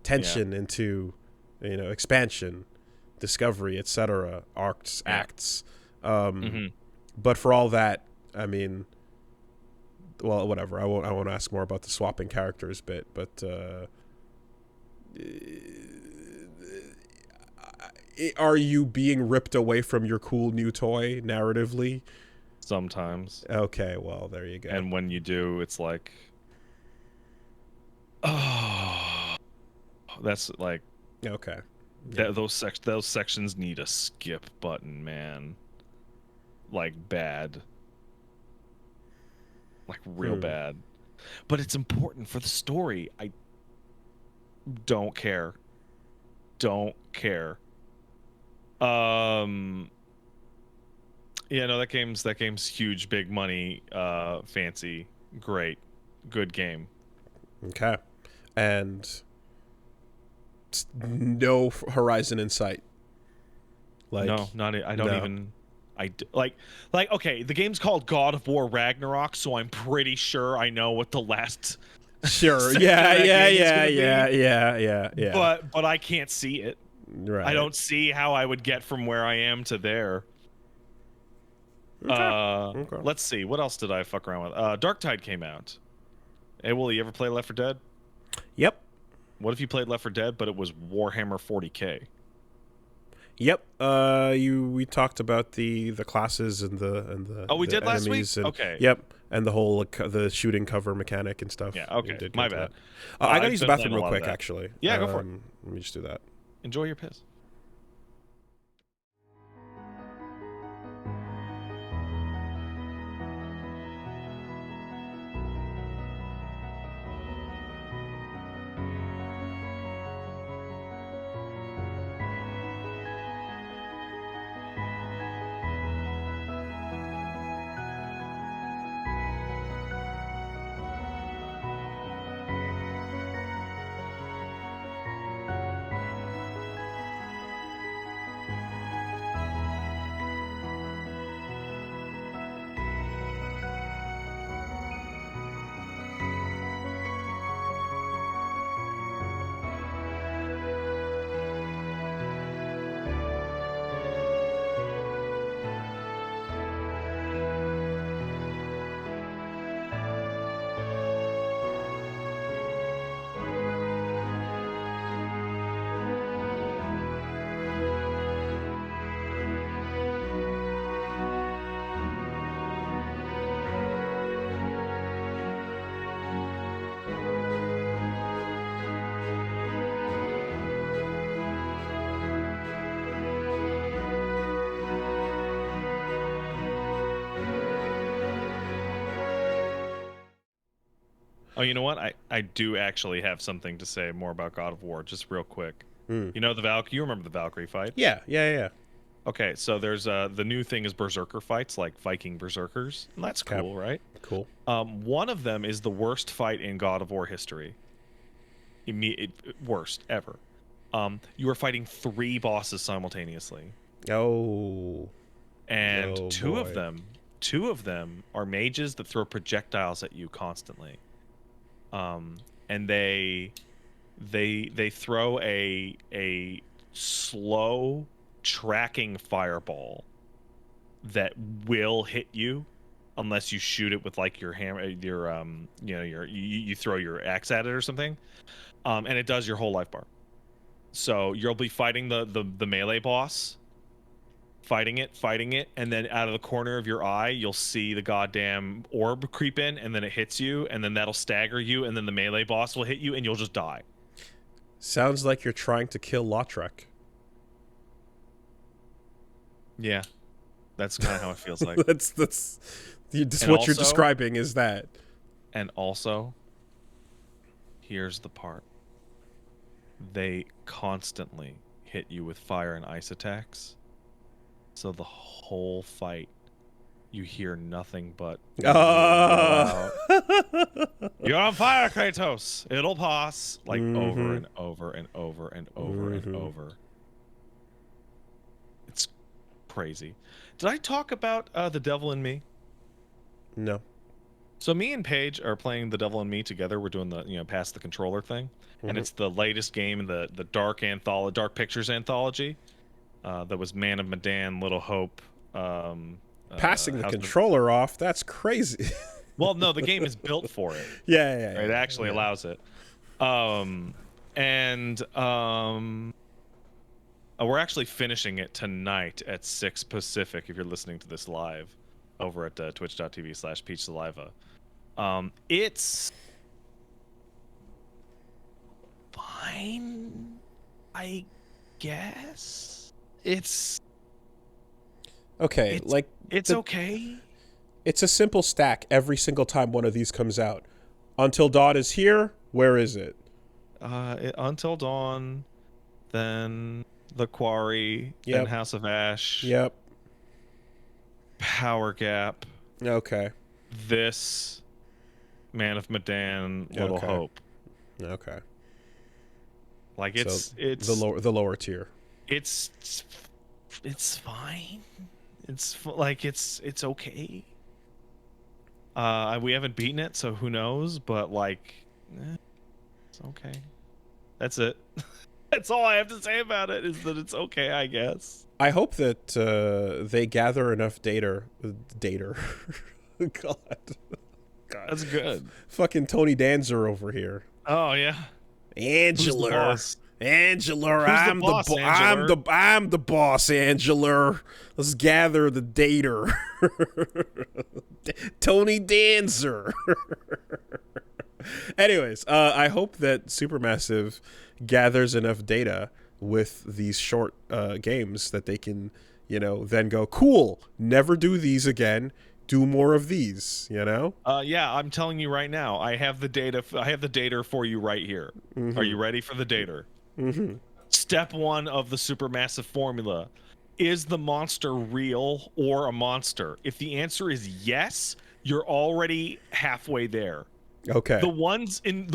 tension into, expansion, discovery, etc., arcs, acts. Mm-hmm. But for all that, I mean, well, whatever. I won't ask more about the swapping characters bit, but are you being ripped away from your cool new toy narratively? Sometimes. Okay, well, there you go. And when you do, it's like, oh, that's like, Okay. Yeah. those sections need a skip button, man. Like bad. Like real bad. But it's important for the story. I don't care. Don't care. Yeah, no, that game's huge, big money, fancy, great, good game. Okay. And no Horizon in sight. Like, No, not I don't no. even. Like okay, the game's called God of War Ragnarok, so I'm pretty sure I know what the last Sure. section Yeah. of that Yeah. game is Yeah. gonna Yeah. be. Yeah. Yeah. But I can't see it. Right. I don't see how I would get from where I am to there. Okay. Let's see. What else did I fuck around with? Dark Tide came out. Hey, Will, you ever play Left 4 Dead? Yep. What if you played Left 4 Dead, but it was Warhammer 40K? Yep. We talked about the classes and the Oh, we did last week. And, okay. Yep. And the whole the shooting cover mechanic and stuff. Yeah. Okay. My bad. I gotta I've use the been bathroom playing a real lot of quick, that. actually. Yeah, go for it. Let me just do that. Enjoy your piss. Oh, you know what? I do actually have something to say more about God of War, just real quick. You know the Valkyrie. You remember the Valkyrie fights? Yeah. Okay, so there's the new thing is Berserker fights, like Viking Berserkers. And that's Okay. cool, right? Cool. One of them is the worst fight in God of War history. Worst ever. You are fighting 3 bosses simultaneously, Oh. and Oh, two of boy. them are mages that throw projectiles at you constantly. And they throw a slow tracking fireball that will hit you unless you shoot it with like your hammer, you throw your axe at it or something, and it does your whole life bar. So you'll be fighting the melee boss, fighting it, and then out of the corner of your eye you'll see the goddamn orb creep in, and then it hits you, and then that'll stagger you, and then the melee boss will hit you and you'll just die. Sounds like you're trying to kill Lautrec. Yeah, that's kind of how it feels like. That's what you're describing is that. And also, here's the part. They constantly hit you with fire and ice attacks. So the whole fight, you hear nothing but Oh. you're on fire, Kratos. It'll pass. Like over and over and over and over and over. It's crazy. Did I talk about The Devil in Me? No. So me and Paige are playing The Devil in Me together. We're doing the pass the controller thing, and it's the latest game in the Dark Pictures anthology. That was Man of Medan, Little Hope. Passing the controller off, that's crazy. Well, no, the game is built for it. Yeah. It actually allows it. We're actually finishing it tonight at 6 Pacific, if you're listening to this live, over at twitch.tv/PeachSaliva. It's fine, I guess. It's okay. It's okay. It's a simple stack every single time one of these comes out. Until Dawn is here. Where is it? Until Dawn, then The Quarry, then House of Ash. Yep. Power Gap. Okay. This, Man of Medan, Little Hope. Okay. Like it's the lower tier. It's fine. It's okay. We haven't beaten it, so who knows? But it's okay. That's it. That's all I have to say about it. Is that it's okay, I guess. I hope that they gather enough data. God. That's good. Fucking Tony Danza over here. Oh yeah. Angela, I'm the boss, Angela. Let's gather the data. Tony Danza. Anyways, I hope that Supermassive gathers enough data with these short games that they can, then go, cool, never do these again. Do more of these, Yeah, I'm telling you right now. I have the data. I have the data for you right here. Are you ready for the data? Step 1 of the Supermassive formula: is the monster real or a monster? If the answer is yes, you're already halfway there. Okay. The ones in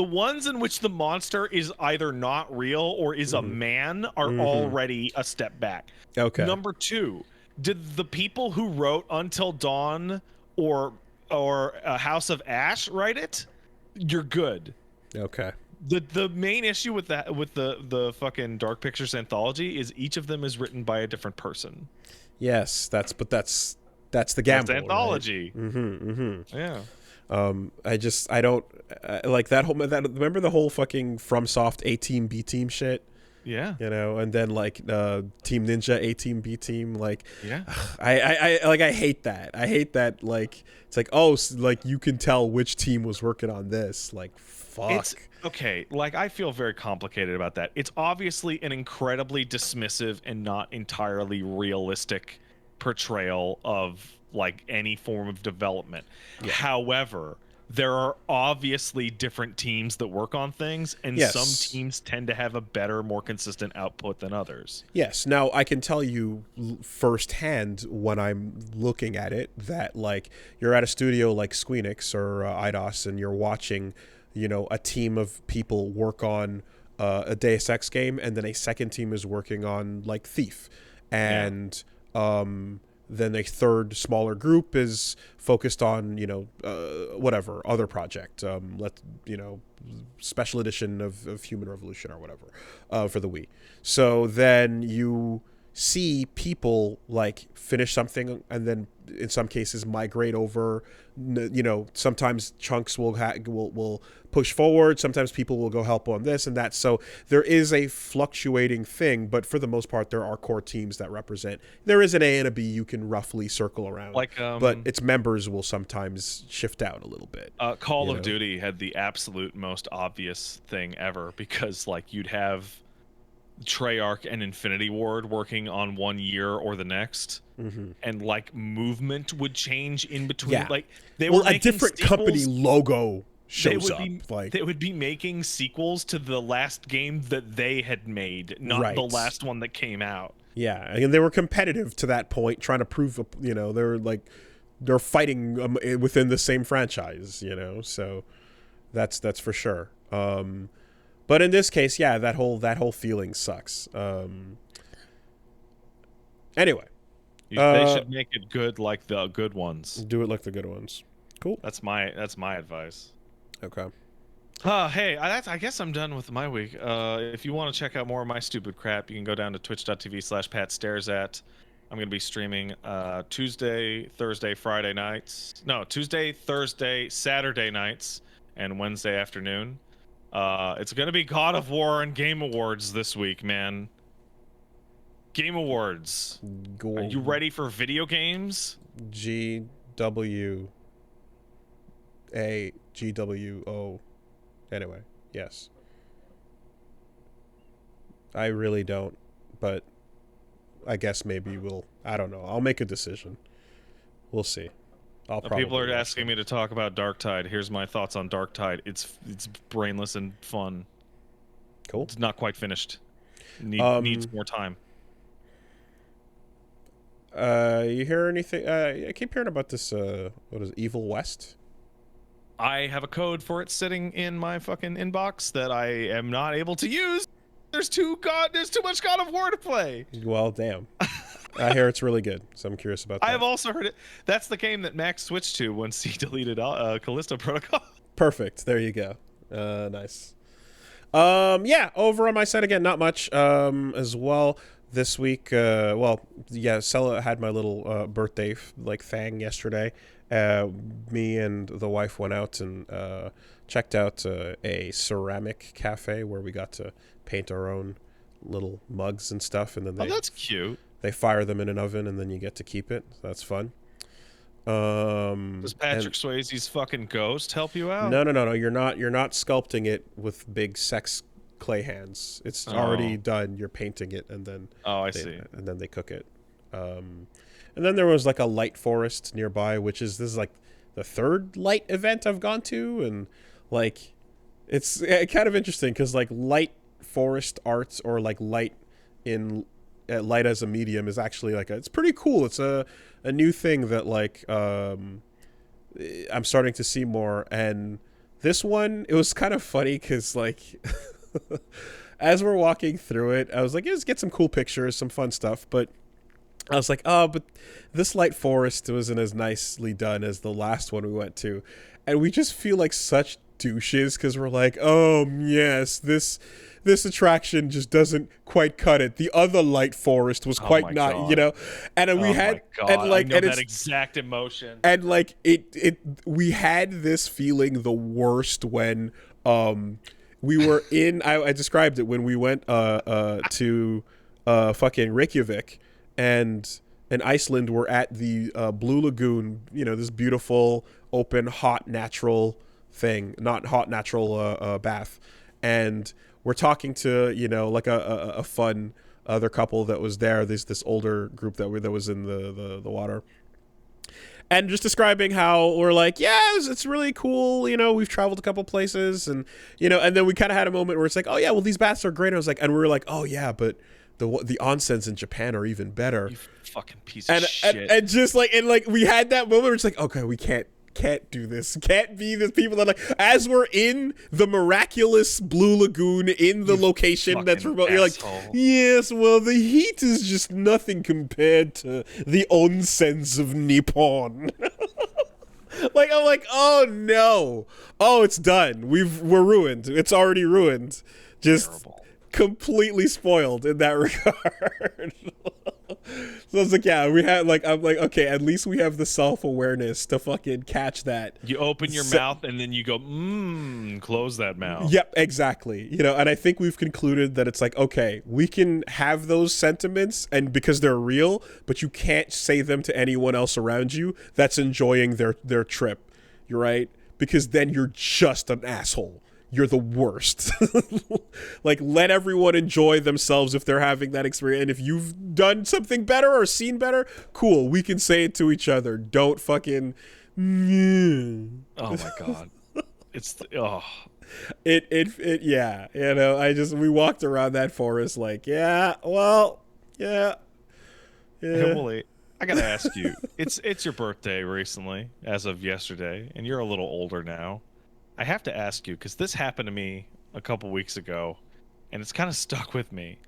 which the monster is either not real or is a man are already a step back. Okay. Number 2. Did the people who wrote Until Dawn or House of Ash write it? You're good. Okay. The main issue with that, with the fucking Dark Pictures anthology, is each of them is written by a different person. Yes, that's the gamble. That's anthology. Right? Yeah. I don't like that whole remember the whole fucking FromSoft A Team B Team shit. Yeah. And then Team Ninja A Team B Team, yeah. I hate that. I hate that it's you can tell which team was working on this. Fuck. It's okay. I feel very complicated about that. It's obviously an incredibly dismissive and not entirely realistic portrayal of any form of development. Yeah. However, there are obviously different teams that work on things, and some teams tend to have a better, more consistent output than others. Yes. Now, I can tell you firsthand when I'm looking at it that, you're at a studio like Squeenix or Eidos, and you're watching, a team of people work on a Deus Ex game, and then a second team is working on, Thief. And, then a third smaller group is focused on, whatever, other project, special edition of Human Revolution or whatever, for the Wii. So then you see people finish something and then in some cases migrate over. Sometimes chunks will push forward. Sometimes people will go help on this and that. So there is a fluctuating thing, but for the most part, there are core teams that represent. There is an A and a B you can roughly circle around, but its members will sometimes shift out a little bit. Call of Duty had the absolute most obvious thing ever, because you'd have Treyarch and Infinity Ward working on one year or the next, and movement would change in between. Yeah. They were a different sequels. Company logo shows up. They would be making sequels to the last game that they had made, not the last one that came out. Yeah, and they were competitive to that point, trying to prove, they were they're fighting within the same franchise, you know. So that's for sure. But in this case, yeah, that whole feeling sucks. Anyway, They should make it good like the good ones. Do it like the good ones. Cool. That's my advice. Okay. Hey, I guess I'm done with my week. If you want to check out more of my stupid crap, you can go down to twitch.tv/PatStaresAt. I'm going to be streaming Tuesday, Thursday, Friday nights. No, Tuesday, Thursday, Saturday nights, and Wednesday afternoon. It's going to be God of War and Game Awards this week, man. Game Awards. Are you ready for video games? GWO. Anyway, yes. I really don't, but I guess maybe we'll. I don't know. I'll make a decision. We'll see. People are asking me to talk about Dark Tide. Here's my thoughts on Dark Tide. It's brainless and fun. Cool. It's not quite finished. Needs more time. You hear anything? I keep hearing about this. What is it, Evil West? I have a code for it sitting in my fucking inbox that I am not able to use. There's too much God of War to play. Well, damn. I hear it's really good, so I'm curious about that. I have also heard it. That's the game that Max switched to once he deleted Callisto Protocol. Perfect. There you go. Nice. Yeah, over on my side again, not much as well this week. Sella had my little birthday thing yesterday. Me and the wife went out and checked out a ceramic cafe where we got to paint our own little mugs and stuff, and then that's cute. They fire them in an oven, and then you get to keep it. So that's fun. Does Patrick Swayze's fucking ghost help you out? No. You're not sculpting it with big sex clay hands. It's already done. You're painting it, and then I see. And then they cook it. And then there was like a light forest nearby, this is like the third light event I've gone to, and like it's kind of interesting because like light forest arts or like light in light as a medium is actually like it's pretty cool. It's a new thing that like I'm starting to see more. And this one, it was kind of funny because like as we're walking through it, I was like, let's get some cool pictures, some fun stuff, but I was like, but this light forest wasn't as nicely done as the last one we went to. And we just feel like such douches because we're like, oh, yes, this attraction just doesn't quite cut it. The other light forest was quite not, God. You know. And we had, and like, I know that exact emotion. And like, we had this feeling the worst when we were in. I described it when we went to fucking Reykjavik. And in Iceland, we're at the Blue Lagoon, you know, this beautiful, open, hot, natural thing, not hot, natural bath. And we're talking to, you know, like a fun other couple that was there. There's this older group that was in the water. And just describing how we're like, yeah, it's really cool. You know, we've traveled a couple places and, you know, and then we kind of had a moment where it's like, oh, yeah, well, these baths are great. And I was like, and we were like, oh, yeah, but the onsens in Japan are even better. You fucking piece of shit. And just like, and like we had that moment where it's like, okay, we can't do this. Can't be the people that like, as we're in the miraculous Blue Lagoon in the location that's remote, you're like, yes, well, the heat is just nothing compared to the onsens of Nippon. Like, I'm like, oh no. Oh, it's done. We're ruined. It's already ruined. Just terrible. Completely spoiled in that regard. So I was like, yeah, I'm like, okay, at least we have the self-awareness to fucking catch that. You open your mouth and then you go, close that mouth. Yep, exactly. You know, and I think we've concluded that it's like, okay, we can have those sentiments and because they're real, but you can't say them to anyone else around you that's enjoying their trip. You're right? Because then you're just an asshole. You're the worst. Like, let everyone enjoy themselves if they're having that experience. And if you've done something better or seen better, cool. We can say it to each other. Don't fucking. Oh my God. Yeah. You know, we walked around that forest like, yeah, well, yeah. Emily, I gotta ask you. It's your birthday recently, as of yesterday, and you're a little older now. I have to ask you because this happened to me a couple weeks ago, and it's kind of stuck with me.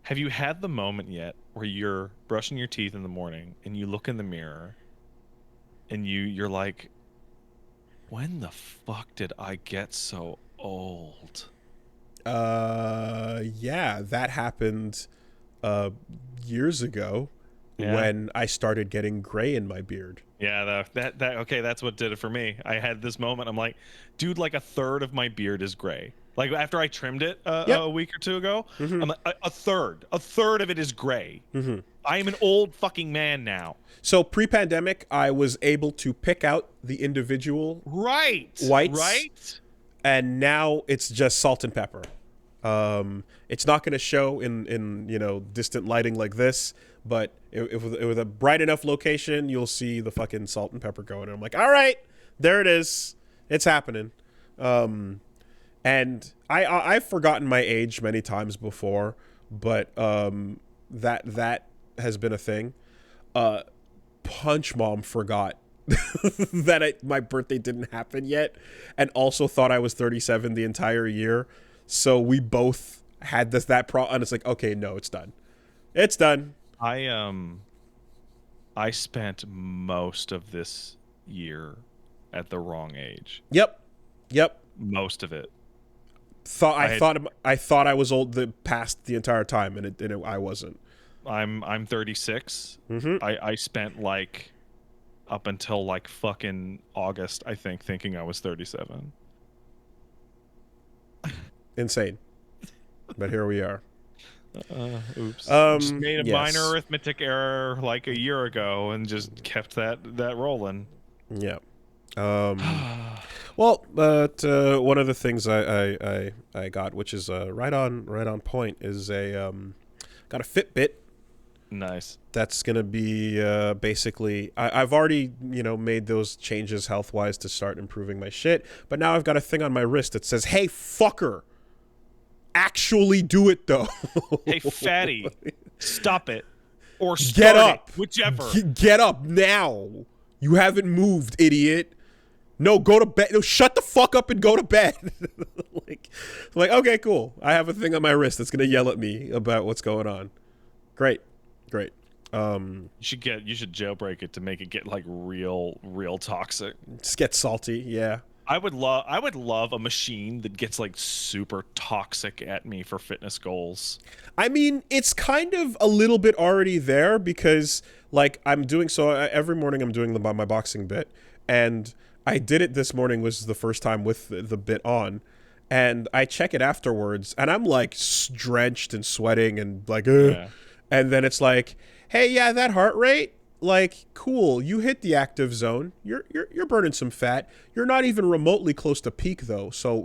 Have you had the moment yet where you're brushing your teeth in the morning and you look in the mirror and you're like, when the fuck did I get so old? Yeah, that happened years ago when I started getting gray in my beard. Yeah, that okay, that's what did it for me. I had this moment. I'm like, dude, like a third of my beard is gray. Like after I trimmed it a week or two ago, I'm like, a third of it is gray. I am an old fucking man now. So pre-pandemic, I was able to pick out the individual whites, right, and now it's just salt and pepper. It's not going to show in distant lighting like this, but if with a bright enough location, you'll see the fucking salt and pepper going. And I'm like, all right, there it is, it's happening. And I've forgotten my age many times before, but that has been a thing. Punch Mom forgot that my birthday didn't happen yet, and also thought I was 37 the entire year. So we both had that problem, and it's like, okay, no, it's done. It's done. I spent most of this year at the wrong age. Yep. Most of it. I thought I was old past the entire time, and I wasn't. I'm 36. I spent like up until like fucking August, I think, thinking I was 37. Insane. But here we are. Oops. Just made a minor arithmetic error like a year ago and just kept that rolling. Yeah. Well, but one of the things I got, which is right on point, is got a Fitbit. Nice. That's gonna be basically. I've already made those changes health wise to start improving my shit, but now I've got a thing on my wrist that says, "Hey fucker, actually do it though." Hey fatty, stop it or start get up, it, whichever. Get up now. You haven't moved, idiot. No, go to bed. No, shut the fuck up and go to bed. like, okay, cool. I have a thing on my wrist that's gonna yell at me about what's going on. Great. You should jailbreak it to make it get like real toxic. Just get salty, yeah. I would love a machine that gets like super toxic at me for fitness goals. I mean, it's kind of a little bit already there because like every morning I'm doing my boxing bit, and I did it this morning, was the first time with the bit on, and I check it afterwards, and I'm like drenched and sweating and like, and then it's like, hey, yeah, that heart rate, like, cool, you hit the active zone, you're burning some fat, you're not even remotely close to peak though, so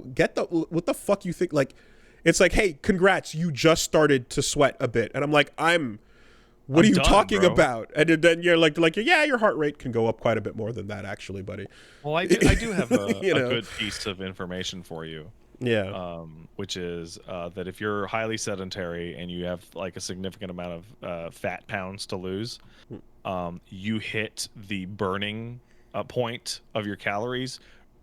what the fuck you think, like, it's like, hey, congrats, you just started to sweat a bit, and I'm like, what are you talking about? And then you're like, yeah, your heart rate can go up quite a bit more than that, actually, buddy. Well, I do have a good piece of information for you. Yeah. Which is that if you're highly sedentary and you have like a significant amount of fat pounds to lose, you hit the burning point of your calories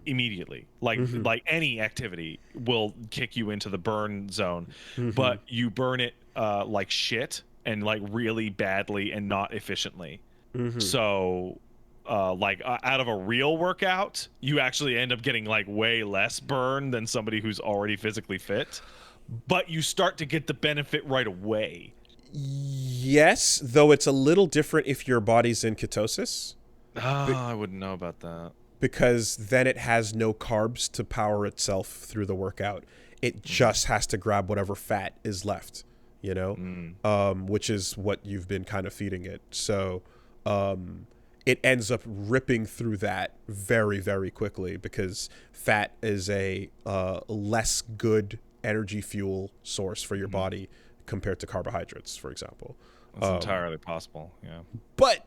immediately. Like any activity will kick you into the burn zone, but you burn it like shit and like really badly and not efficiently. So like out of a real workout, you actually end up getting like way less burn than somebody who's already physically fit, but you start to get the benefit right away. Yes, though it's a little different if your body's in ketosis. I wouldn't know about that. Because then it has no carbs to power itself through the workout. It just has to grab whatever fat is left, which is what you've been kind of feeding it. So it ends up ripping through that very, very quickly because fat is a less good energy fuel source for your body compared to carbohydrates, for example. That's entirely possible, yeah. But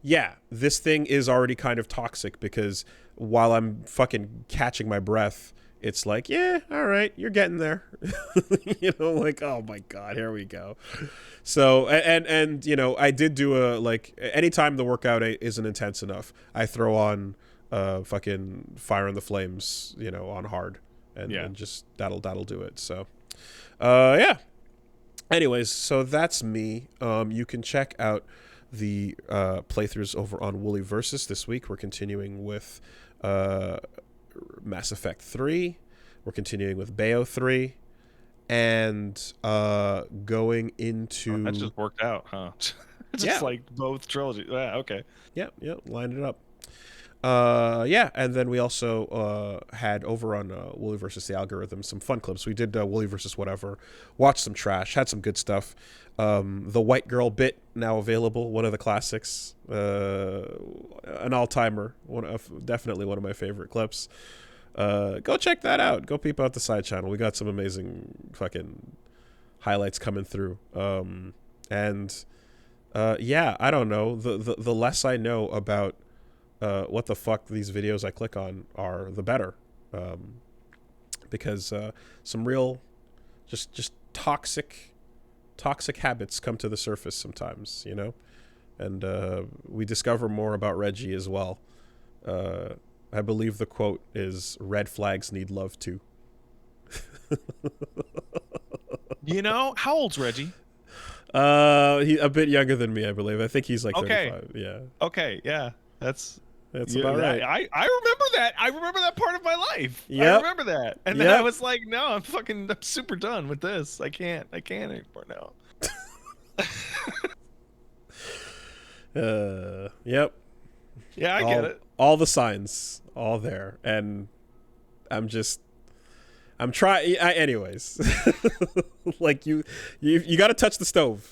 yeah, this thing is already kind of toxic because while I'm fucking catching my breath, it's like, yeah, all right, you're getting there. You know, like, oh my God, here we go. So, and you know, I did do like, anytime the workout isn't intense enough, I throw on fucking Fire in the Flames, you know, on hard. And just that'll do it. So, yeah. Anyways, so that's me. You can check out the playthroughs over on Wooly Versus this week. We're continuing with Mass Effect 3. We're continuing with Bayo 3. And going into... that just worked out, huh? Just like both trilogies. Yeah, okay. Yep, lined it up. Yeah, and then we also had over on Wooly versus the Algorithm some fun clips. We did Wooly versus whatever, watched some trash, had some good stuff. The white girl bit now available, one of the classics, an all-timer, definitely one of my favorite clips. Go check that out. Go peep out the side channel. We got some amazing fucking highlights coming through. And I don't know. The less I know about what the fuck these videos I click on are, the better. Because some real just toxic habits come to the surface sometimes, you know? And we discover more about Reggie as well. I believe the quote is, "Red flags need love too." You know, how old's Reggie? He a bit younger than me, I believe. I think he's like 35. Yeah. Okay, yeah. That's about right. I remember that. I remember that part of my life. Yep. I remember that. And then I was like, no, I'm super done with this. I can't anymore now. Yep. Yeah, I get it. All the signs, all there. And I'm trying. Anyways, like you got to touch the stove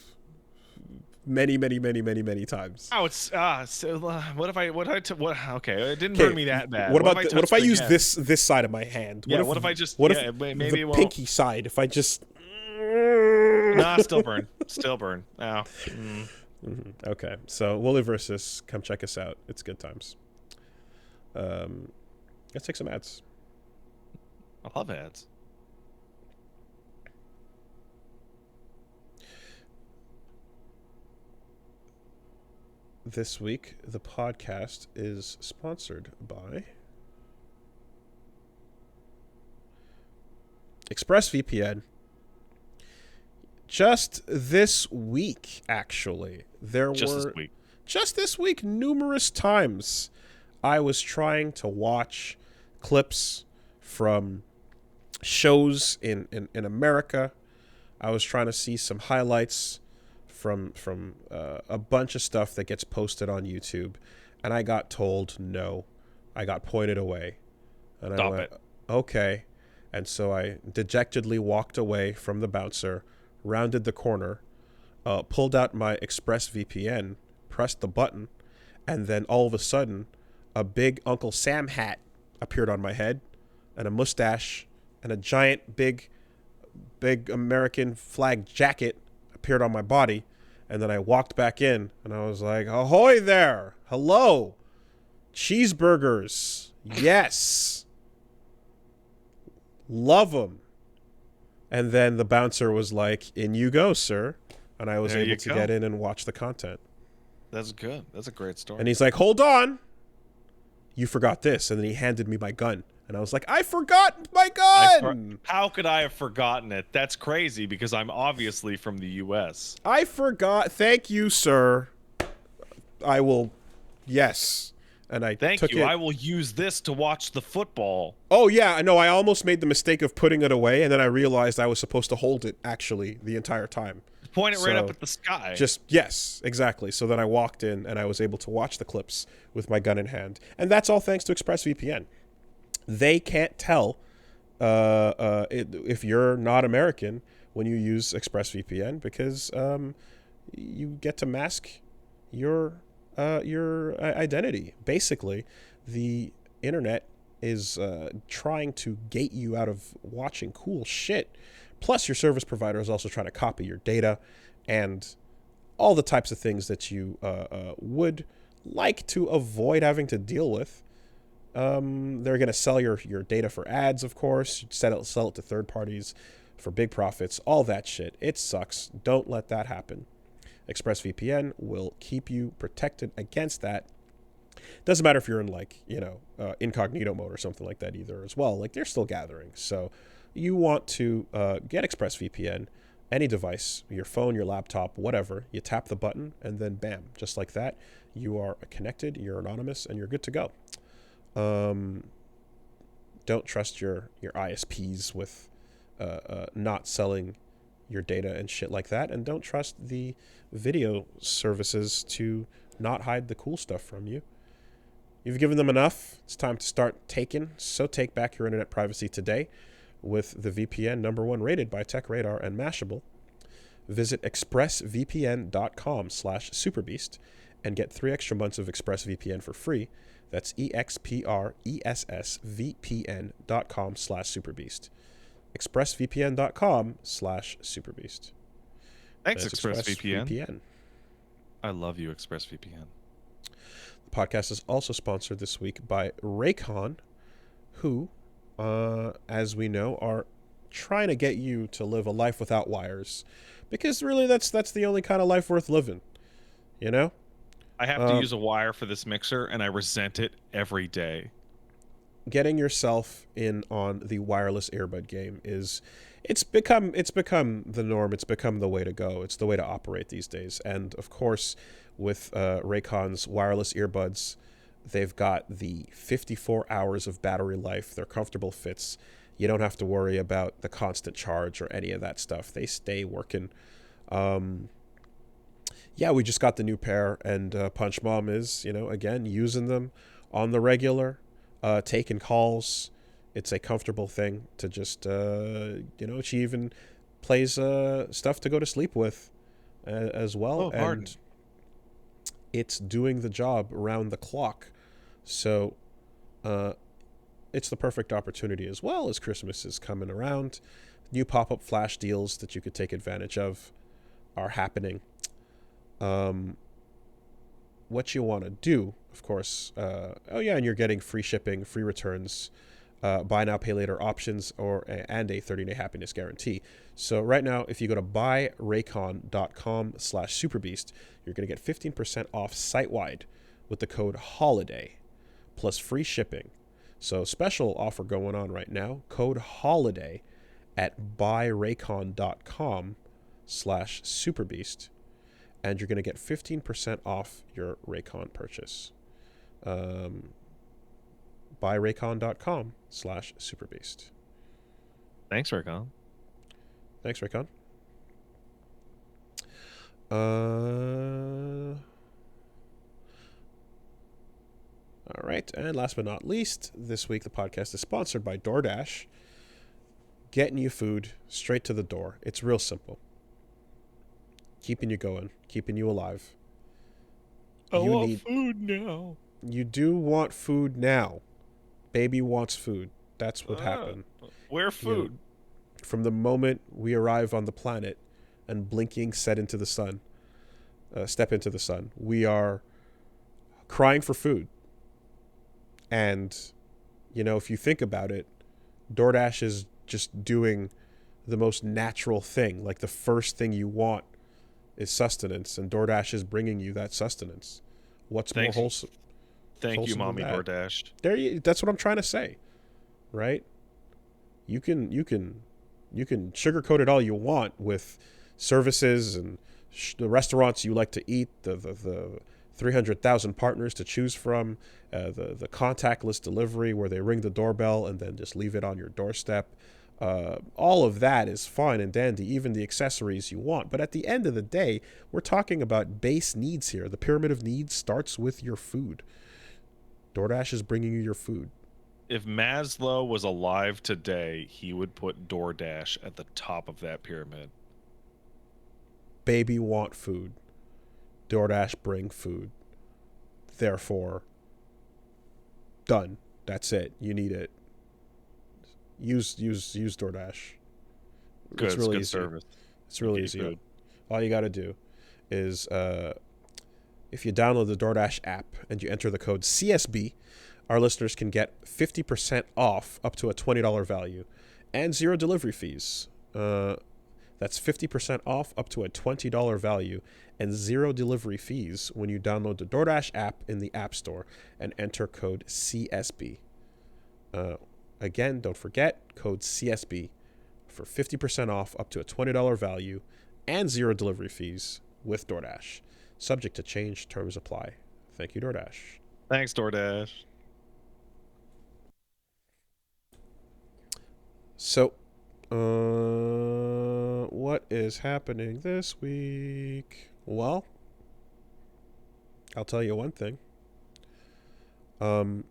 many times. Oh, it's what okay, it didn't burn me that bad. What if I use this side of my hand? Yeah, what if I just maybe the pinky side, if I just nah, still burn. Oh. Okay, so Wooly versus, come check us out. It's good times. Let's take some ads. I love ads. This week, the podcast is sponsored by ExpressVPN. Just this week, actually, just this week, numerous times I was trying to watch clips from shows in America. I was trying to see some highlights from a bunch of stuff that gets posted on YouTube, and I got told no. I got pointed away. And I went, okay. And so I dejectedly walked away from the bouncer, rounded the corner, pulled out my ExpressVPN, pressed the button, and then all of a sudden, a big Uncle Sam hat appeared on my head, and a mustache, and a giant big American flag jacket appeared on my body. And then I walked back in, and I was like, ahoy there! Hello! Cheeseburgers! Yes! Love them! And then the bouncer was like, in you go, sir. And I was able to get in and watch the content. That's good. That's a great story. And he's like, hold on! You forgot this. And then he handed me my gun. And I was like, I forgot my gun! How could I have forgotten it? That's crazy, because I'm obviously from the U.S. I forgot. Thank you, sir. I will. Yes. And I Thank took you. it. I will use this to watch the football. Oh, yeah. I know. I almost made the mistake of putting it away, and then I realized I was supposed to hold it, actually, the entire time. Point it right up at the sky. Yes, exactly. So then I walked in, and I was able to watch the clips with my gun in hand. And that's all thanks to ExpressVPN. They can't tell if you're not American when you use ExpressVPN, because you get to mask your identity. Basically, the internet is trying to gate you out of watching cool shit. Plus, your service provider is also trying to copy your data and all the types of things that you would like to avoid having to deal with. They're going to sell your data for ads, of course, sell it to third parties for big profits, all that shit. It sucks. Don't let that happen. ExpressVPN will keep you protected against that. Doesn't matter if you're in incognito mode or something like that either as well. Like, they're still gathering. So you want to get ExpressVPN, any device, your phone, your laptop, whatever. You tap the button and then bam, just like that, you are connected, you're anonymous, and you're good to go. Don't trust your ISPs with not selling your data and shit like that, and don't trust the video services to not hide the cool stuff from you. You've given them enough. It's time to start taking. So take back your internet privacy today with the VPN #1 rated by TechRadar and Mashable. Visit expressvpn.com/superbeast and get 3 extra months of ExpressVPN for free. That's expressvpn.com/superbeast. expressvpn.com/superbeast. Thanks, ExpressVPN. I love you, ExpressVPN. The podcast is also sponsored this week by Raycon, who, as we know, are trying to get you to live a life without wires, because really that's the only kind of life worth living, you know? I have to use a wire for this mixer, and I resent it every day. Getting yourself in on the wireless earbud game it's become the norm. It's become the way to go. It's the way to operate these days. And of course, with Raycon's wireless earbuds, they've got the 54 hours of battery life. They're comfortable fits. You don't have to worry about the constant charge or any of that stuff. They stay working. Yeah, we just got the new pair, and Punch Mom is, again, using them on the regular, taking calls. It's a comfortable thing to just, she even plays stuff to go to sleep with as well. And it's doing the job around the clock. So it's the perfect opportunity, as well as Christmas is coming around. New pop-up flash deals that you could take advantage of are happening. What you want to do, of course, and you're getting free shipping, free returns, buy now, pay later options, and a 30-day happiness guarantee. So right now, if you go to buyraycon.com/superbeast, you're going to get 15% off site-wide with the code HOLIDAY, plus free shipping. So special offer going on right now, code HOLIDAY at buyraycon.com/superbeast. And you're going to get 15% off your Raycon purchase. Buyraycon.com/superbeast. Thanks, Raycon. Thanks, Raycon. All right. And last but not least, this week the podcast is sponsored by DoorDash. Getting you food straight to the door. It's real simple. Keeping you going, keeping you alive. I want food now. You do want food now. Baby wants food. That's what happened. Where food? From the moment we arrive on the planet and blinking step into the sun, we are crying for food. And, if you think about it, DoorDash is just doing the most natural thing. Like, the first thing you want is sustenance, and DoorDash is bringing you that sustenance. What's more wholesome? Thank you, Mommy DoorDash. That's what I'm trying to say, right? You can sugarcoat it all you want with services and the restaurants you like to eat, the 300,000 partners to choose from, the contactless delivery where they ring the doorbell and then just leave it on your doorstep. All of that is fine and dandy, even the accessories you want. But at the end of the day, we're talking about base needs here. The pyramid of needs starts with your food. DoorDash is bringing you your food. If Maslow was alive today, he would put DoorDash at the top of that pyramid. Baby want food. DoorDash bring food. Therefore, done. That's it. You need it. Use DoorDash. It's really easy. Service. It's really easy. All you got to do is if you download the DoorDash app and you enter the code CSB, our listeners can get 50% off up to a $20 value and 0 delivery fees. That's 50% off up to a $20 value and 0 delivery fees when you download the DoorDash app in the App Store and enter code CSB. Again, don't forget, code CSB for 50% off up to a $20 value and 0 delivery fees with DoorDash. Subject to change, terms apply. Thank you, DoorDash. Thanks, DoorDash. So, what is happening this week? Well, I'll tell you one thing. You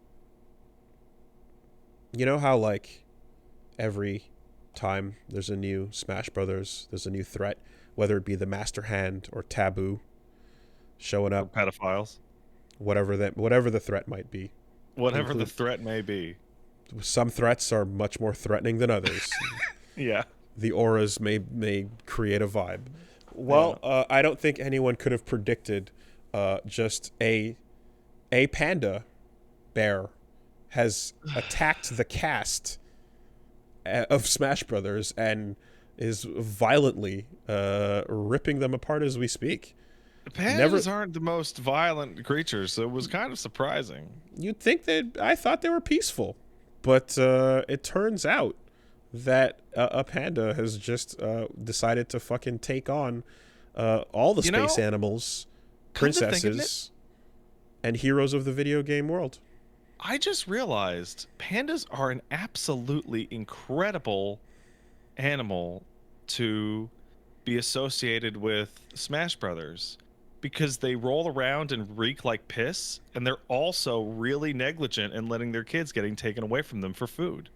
know how, like, every time there's a new Smash Brothers, there's a new threat, whether it be the Master Hand or Taboo showing up, or pedophiles, whatever the threat might be. Whatever the threat may be. Some threats are much more threatening than others. Yeah. The auras may create a vibe. Well, I don't think anyone could have predicted just a panda bear has attacked the cast of Smash Brothers and is violently ripping them apart as we speak. Pandas aren't the most violent creatures, so it was kind of surprising. You'd think I thought they were peaceful, but it turns out that a panda has just decided to fucking take on all the space animals, princesses, and heroes of the video game world. I just realized pandas are an absolutely incredible animal to be associated with Smash Brothers, because they roll around and reek like piss, and they're also really negligent in letting their kids getting taken away from them for food.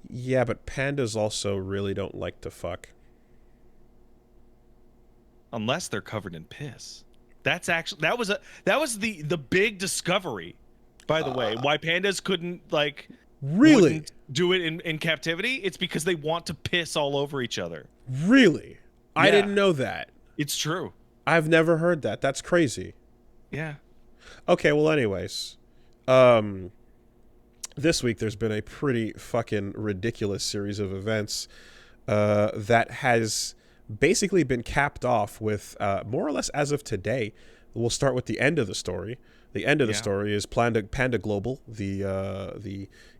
Yeah, but pandas also really don't like to fuck. Unless they're covered in piss. That was the big discovery, by the way. Why pandas couldn't wouldn't do it in captivity? It's because they want to piss all over each other. Really? Yeah. I didn't know that. It's true. I've never heard that. That's crazy. Yeah. Okay, well anyways. This week there's been a pretty fucking ridiculous series of events that has basically been capped off with more or less as of today. We'll start with the end of the story. The end of the story is Panda Global, the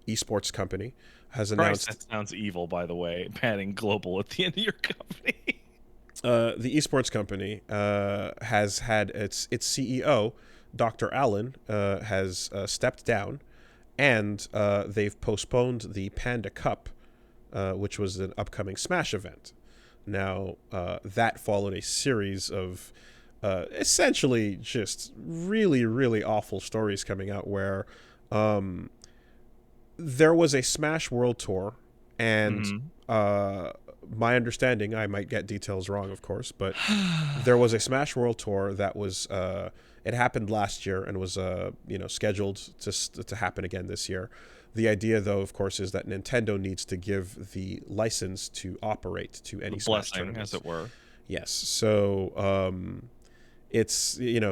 esports company, has announced. Christ, that sounds evil, by the way. Panda Global at the end of your company. The esports company has had its CEO, Dr. Allen, has stepped down, and they've postponed the Panda Cup, which was an upcoming Smash event. Now, that followed a series of essentially just really, really awful stories coming out where there was a Smash World Tour, and my understanding, I might get details wrong, of course, but there was a Smash World Tour that was it happened last year and was scheduled to happen again this year. The idea, though, of course, is that Nintendo needs to give the license to operate to any Smash tournaments, as it were. Yes. So it's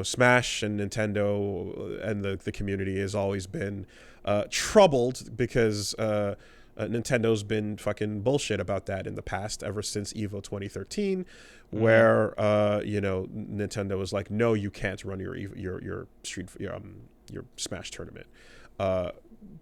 Smash and Nintendo and the community has always been troubled because Nintendo's been fucking bullshit about that in the past, ever since EVO 2013, where Nintendo was like, no, you can't run your Smash tournament.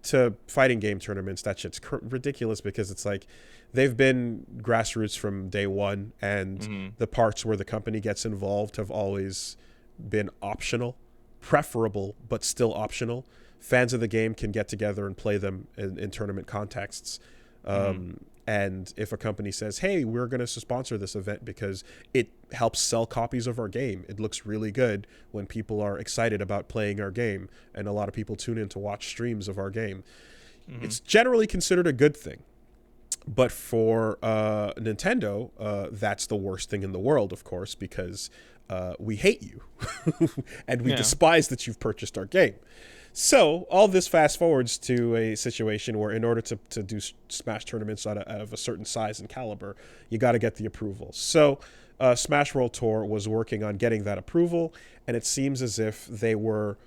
To fighting game tournaments, that shit's ridiculous, because it's like they've been grassroots from day one, and the parts where the company gets involved have always been optional, preferable, but still optional. Fans of the game can get together and play them in tournament contexts. And if a company says, hey, we're going to sponsor this event because it helps sell copies of our game, it looks really good when people are excited about playing our game, and a lot of people tune in to watch streams of our game, it's generally considered a good thing. But for Nintendo, that's the worst thing in the world, of course, because we hate you and we despise that you've purchased our game. So all this fast forwards to a situation where, in order to do Smash tournaments out of a certain size and caliber, you got to get the approval. So Smash World Tour was working on getting that approval, and it seems as if they were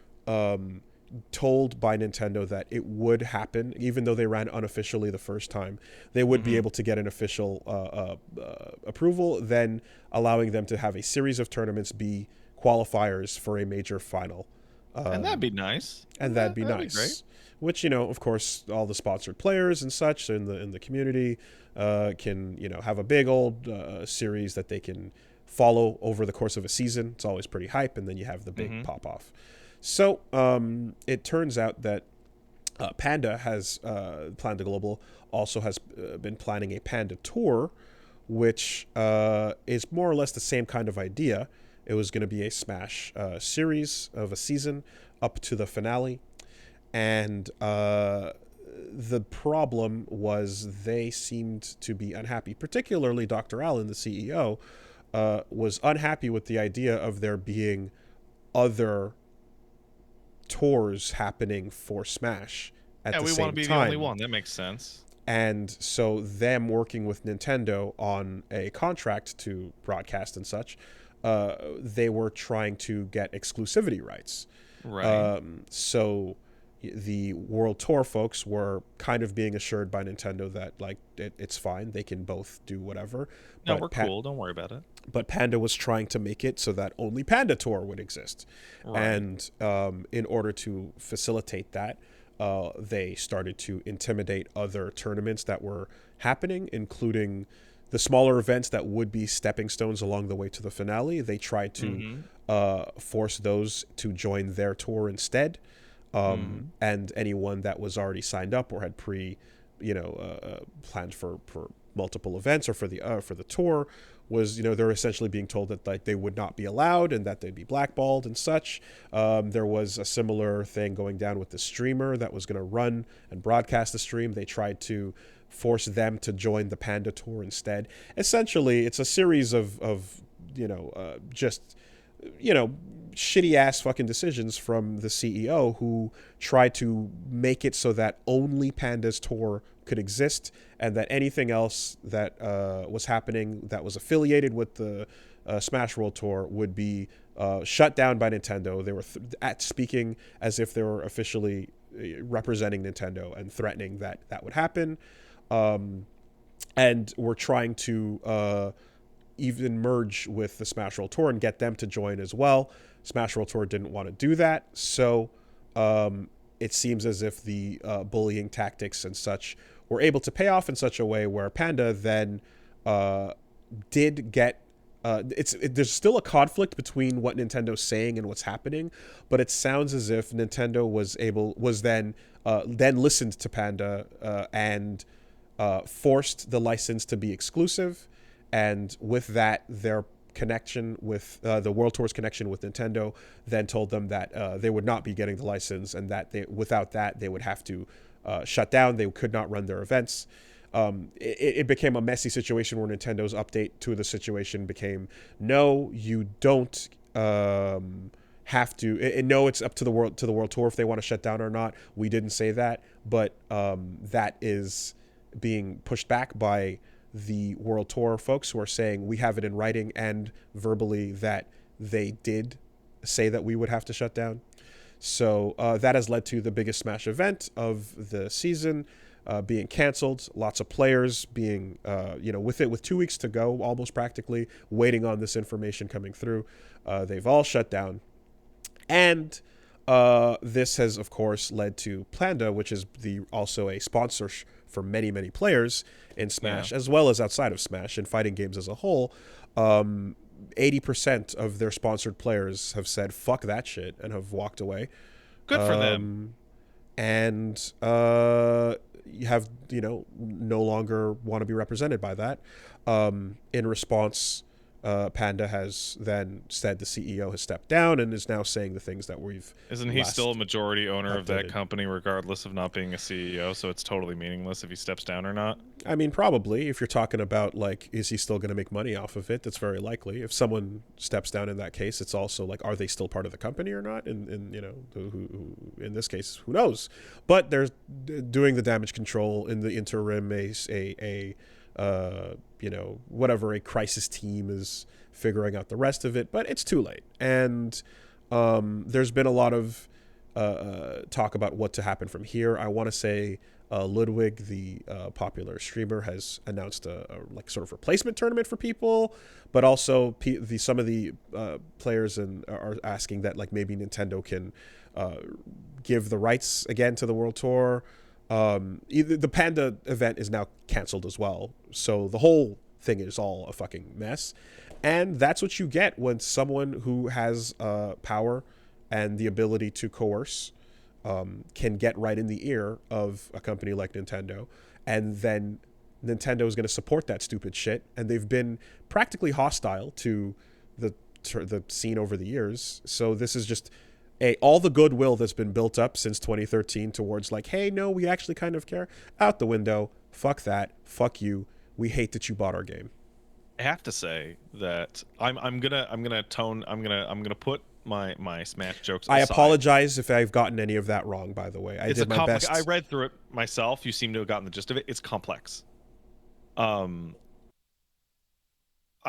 told by Nintendo that it would happen, even though they ran unofficially the first time. They would be able to get an official approval, then allowing them to have a series of tournaments be qualifiers for a major final. And that'd be nice. And that'd be nice. Be great. Which, of course, all the sponsored players and such in the community can, have a big old series that they can follow over the course of a season. It's always pretty hype, and then you have the big pop off. So it turns out that Panda Global also has been planning a Panda tour, which is more or less the same kind of idea. It was going to be a Smash series of a season up to the finale. And the problem was they seemed to be unhappy, particularly Dr. Allen, the CEO, was unhappy with the idea of there being other tours happening for Smash at the same time. Yeah, we want to be the only one. That makes sense. And so them working with Nintendo on a contract to broadcast and such, they were trying to get exclusivity rights. Right. So the World Tour folks were kind of being assured by Nintendo that it's fine, they can both do whatever. No, we're cool. Don't worry about it. But Panda was trying to make it so that only Panda Tour would exist. Right. And in order to facilitate that, they started to intimidate other tournaments that were happening, including the smaller events that would be stepping stones along the way to the finale. They tried to force those to join their tour instead. And anyone that was already signed up or had planned for multiple events or for the tour was, they're essentially being told that they would not be allowed and that they'd be blackballed and such. There was a similar thing going down with the streamer that was going to run and broadcast the stream. They tried to force them to join the Panda Tour instead. Essentially, it's a series of shitty ass fucking decisions from the CEO, who tried to make it so that only Panda's tour could exist, and that anything else that was happening that was affiliated with the Smash World Tour would be shut down by Nintendo. They were speaking as if they were officially representing Nintendo and threatening that would happen. And we're trying to even merge with the Smash World Tour and get them to join as well. Smash World Tour didn't want to do that, so it seems as if the bullying tactics and such were able to pay off in such a way where Panda then did get... there's still a conflict between what Nintendo's saying and what's happening, but it sounds as if Nintendo was then listened to Panda and forced the license to be exclusive, and with that, their connection with the World Tour's connection with Nintendo then told them that they would not be getting the license, and that without that they would have to shut down. They could not run their events. It became a messy situation where Nintendo's update to the situation became, no, you don't have to. No, it's up to the World Tour if they want to shut down or not. We didn't say that, but that is being pushed back by the World Tour folks, who are saying we have it in writing and verbally that they did say that we would have to shut down. So that has led to the biggest Smash event of the season being canceled. Lots of players being, with 2 weeks to go, almost practically, waiting on this information coming through. They've all shut down. And this has, of course, led to Panda, which is also a sponsor for many, many players in Smash, as well as outside of Smash and fighting games as a whole. 80% of their sponsored players have said, fuck that shit, and have walked away. Good for them. And you have, no longer want to be represented by that. In response, Panda has then said the CEO has stepped down and is now saying the things that we've... Isn't he still a majority owner of that company, regardless of not being a CEO? So it's totally meaningless if he steps down or not? I mean, probably. If you're talking about, is he still going to make money off of it? That's very likely. If someone steps down in that case, it's also are they still part of the company or not? And who, in this case, who knows? But they're doing the damage control in the interim. Whatever, a crisis team is figuring out the rest of it, but it's too late. And there's been a lot of talk about what to happen from here. I want to say Ludwig, the popular streamer, has announced a like sort of replacement tournament for people, but also some of the players are asking that like maybe Nintendo can give the rights again to the World Tour. The Panda event is now canceled as well, so the whole thing is all a fucking mess. And that's what you get when someone who has power and the ability to coerce can get right in the ear of a company like Nintendo. And then Nintendo is going to support that stupid shit. And they've been practically hostile to the scene over the years. So this is just all the goodwill that's been built up since 2013 towards like, hey, no, we actually kind of care, out the window. Fuck that. Fuck you. We hate that you bought our game. I have to say that I'm gonna put my Smash jokes aside. I apologize if I've gotten any of that wrong, by the way. I did my best. I read through it myself. You seem to have gotten the gist of it. It's complex. I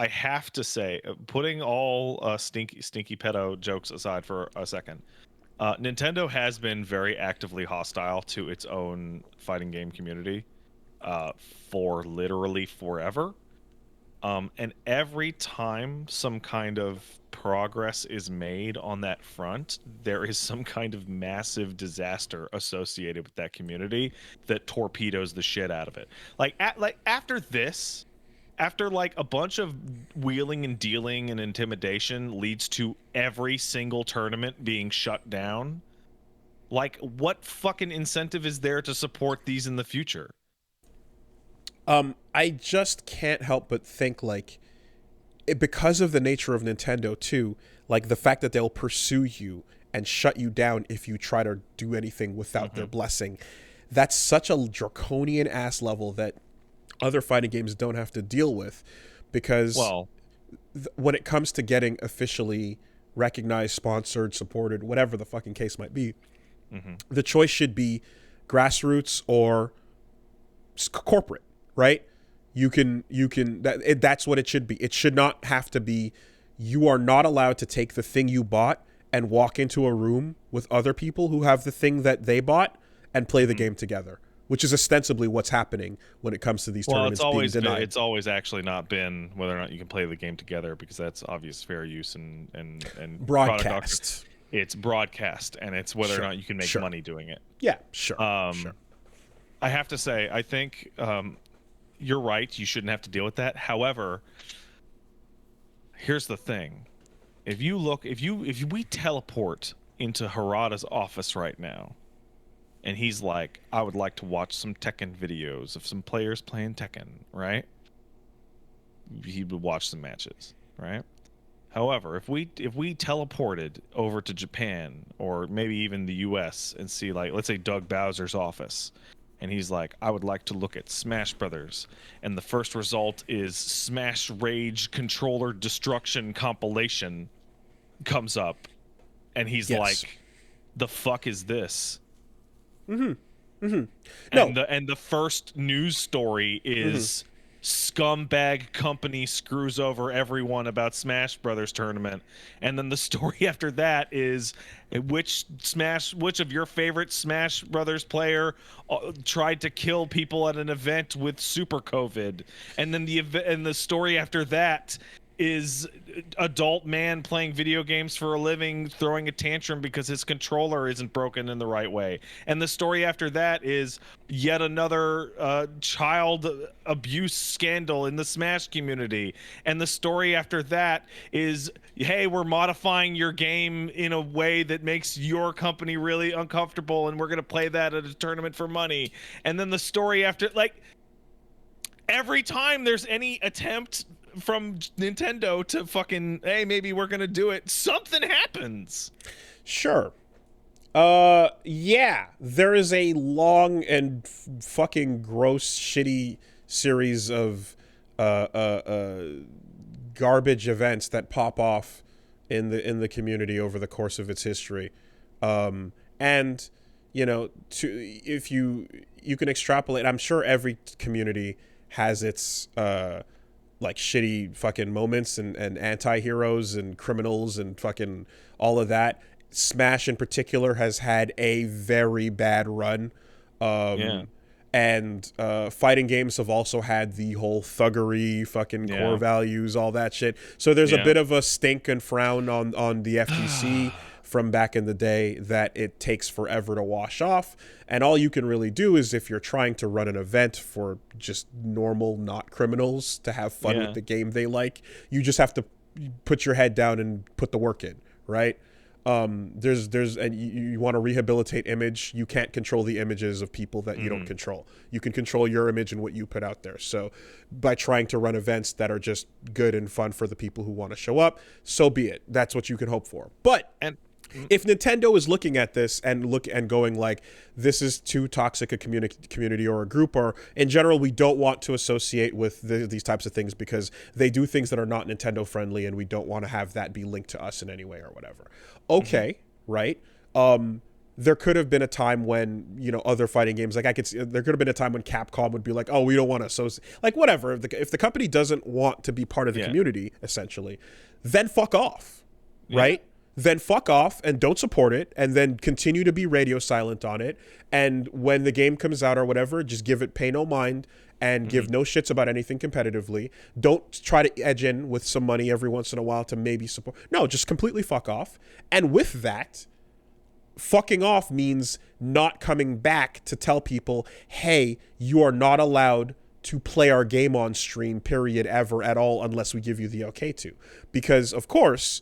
have to say, putting all stinky pedo jokes aside for a second, Nintendo has been very actively hostile to its own fighting game community for literally forever. And every time some kind of progress is made on that front, there is some kind of massive disaster associated with that community that torpedoes the shit out of it. After a bunch of wheeling and dealing and intimidation leads to every single tournament being shut down, like, what fucking incentive is there to support these in the future? I just can't help but think, like, because of the nature of Nintendo too, like the fact that they'll pursue you and shut you down if you try to do anything without their blessing, that's such a draconian ass level that other fighting games don't have to deal with, because when it comes to getting officially recognized, sponsored, supported, whatever the fucking case might be, the choice should be grassroots or corporate. Right? That's what it should be. It should not have to be, you are not allowed to take the thing you bought and walk into a room with other people who have the thing that they bought and play the game together, which is ostensibly what's happening when it comes to these tournaments being denied. It's always actually not been whether or not you can play the game together, because that's obvious fair use and broadcast. It's broadcast, and it's whether or not you can make money doing it. Yeah, sure. I have to say, I think you're right. You shouldn't have to deal with that. However, here's the thing: if we teleport into Harada's office right now, and he's like, "I would like to watch some Tekken videos of some players playing Tekken," right? He would watch some matches, right? However, if we teleported over to Japan or maybe even the US and see, like, let's say Doug Bowser's office, and he's like, I would like to look at Smash Brothers, and the first result is Smash Rage Controller Destruction compilation comes up, and he's like, the fuck is this? No. And the first news story is scumbag company screws over everyone about Smash Brothers tournament, and then the story after that is which of your favorite Smash Brothers player tried to kill people at an event with super COVID, and then the story after that is adult man playing video games for a living throwing a tantrum because his controller isn't broken in the right way, and the story after that is yet another child abuse scandal in the Smash community, and the story after that is, hey, we're modifying your game in a way that makes your company really uncomfortable, and we're going to play that at a tournament for money. And then the story after, like, every time there's any attempt from Nintendo to fucking, hey, maybe we're gonna do it, something happens. Sure. Yeah, there is a long and fucking gross, shitty series of garbage events that pop off in the community over the course of its history. And you know, if you can extrapolate, I'm sure every community has its like shitty fucking moments and anti-heroes and criminals and fucking all of that. Smash in particular has had a very bad run. And fighting games have also had the whole thuggery, fucking core values, all that shit. So there's a bit of a stink and frown on the FGC from back in the day that it takes forever to wash off. And all you can really do is, if you're trying to run an event for just normal, not criminals, to have fun with the game they like, you just have to put your head down and put the work in, right? And you want to rehabilitate image. You can't control the images of people that you don't control. You can control your image and what you put out there. So by trying to run events that are just good and fun for the people who want to show up, so be it. That's what you can hope for. But if Nintendo is looking at this and going like, this is too toxic a community or a group, or in general, we don't want to associate with these types of things because they do things that are not Nintendo friendly, and we don't want to have that be linked to us in any way or whatever. Okay, right? There could have been a time when, other fighting games, like there could have been a time when Capcom would be like, oh, we don't want to associate, like whatever. If the company doesn't want to be part of the community, essentially, then fuck off, right? Then fuck off and don't support it, and then continue to be radio silent on it. And when the game comes out or whatever, just pay no mind and give no shits about anything competitively. Don't try to edge in with some money every once in a while to maybe support. No, just completely fuck off. And with that, fucking off means not coming back to tell people, hey, you are not allowed to play our game on stream, period, ever at all, unless we give you the okay to. Because, of course,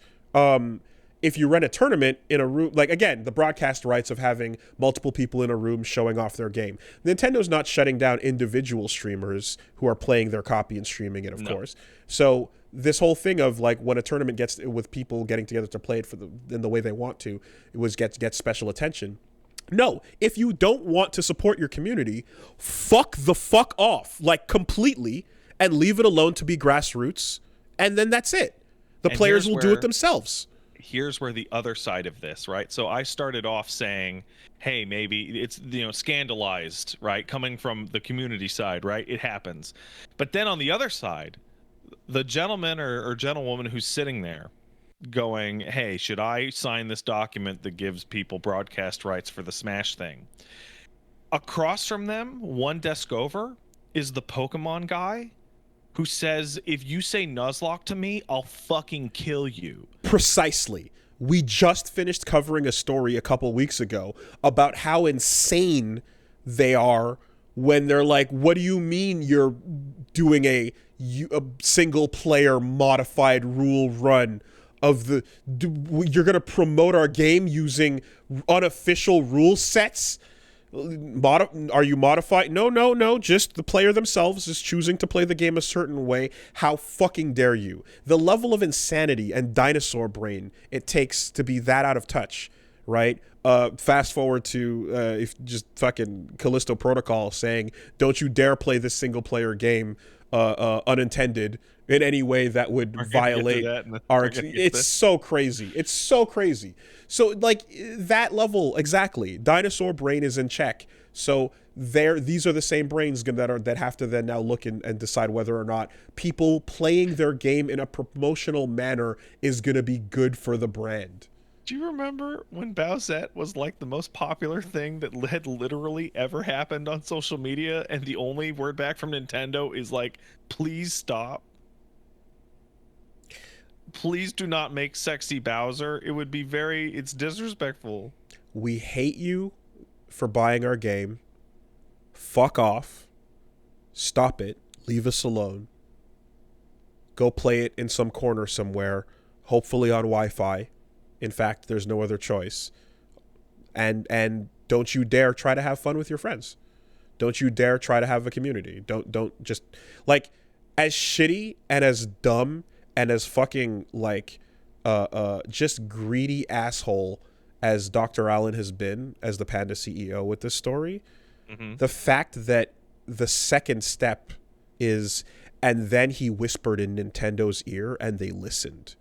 if you run a tournament in a room, like, again, the broadcast rights of having multiple people in a room showing off their game. Nintendo's not shutting down individual streamers who are playing their copy and streaming it, of course. So this whole thing of, like, when a tournament gets with people getting together to play it in the way they want to, gets special attention. No, if you don't want to support your community, fuck the fuck off, like, completely, and leave it alone to be grassroots, and then that's it. The players will do it themselves. Here's where the other side of this, right? So I started off saying, hey, maybe it's, scandalized, right? Coming from the community side, right? It happens. But then on the other side, the gentleman or gentlewoman who's sitting there going, hey, should I sign this document that gives people broadcast rights for the Smash thing? Across from them, one desk over, is the Pokemon guy who says, if you say Nuzlocke to me, I'll fucking kill you. Precisely. We just finished covering a story a couple weeks ago about how insane they are when they're like, what do you mean you're doing a single player modified rule run of you're going to promote our game using unofficial rule sets? Are you modified? No. Just the player themselves is choosing to play the game a certain way. How fucking dare you? The level of insanity and dinosaur brain it takes to be that out of touch, right? Fast forward to if just fucking Callisto Protocol saying, "Don't you dare play this single player game unintended in any way that would violate our." It's so crazy. It's so crazy. So, like, that level, exactly. Dinosaur brain is in check. So these are the same brains that have to then now look and decide whether or not people playing their game in a promotional manner is going to be good for the brand. Do you remember when Bowsette was like the most popular thing that had literally ever happened on social media, and the only word back from Nintendo is like, please stop? Please do not make sexy Bowser. It would be it's disrespectful. We hate you for buying our game. Fuck off. Stop it. Leave us alone. Go play it in some corner somewhere, hopefully on Wi-Fi. In fact, there's no other choice. And don't you dare try to have fun with your friends. Don't you dare try to have a community. Don't just, like, as shitty and as dumb and as fucking, like, just greedy asshole as Dr. Allen has been as the Panda CEO with this story, the fact that the second step is, and then he whispered in Nintendo's ear and they listened.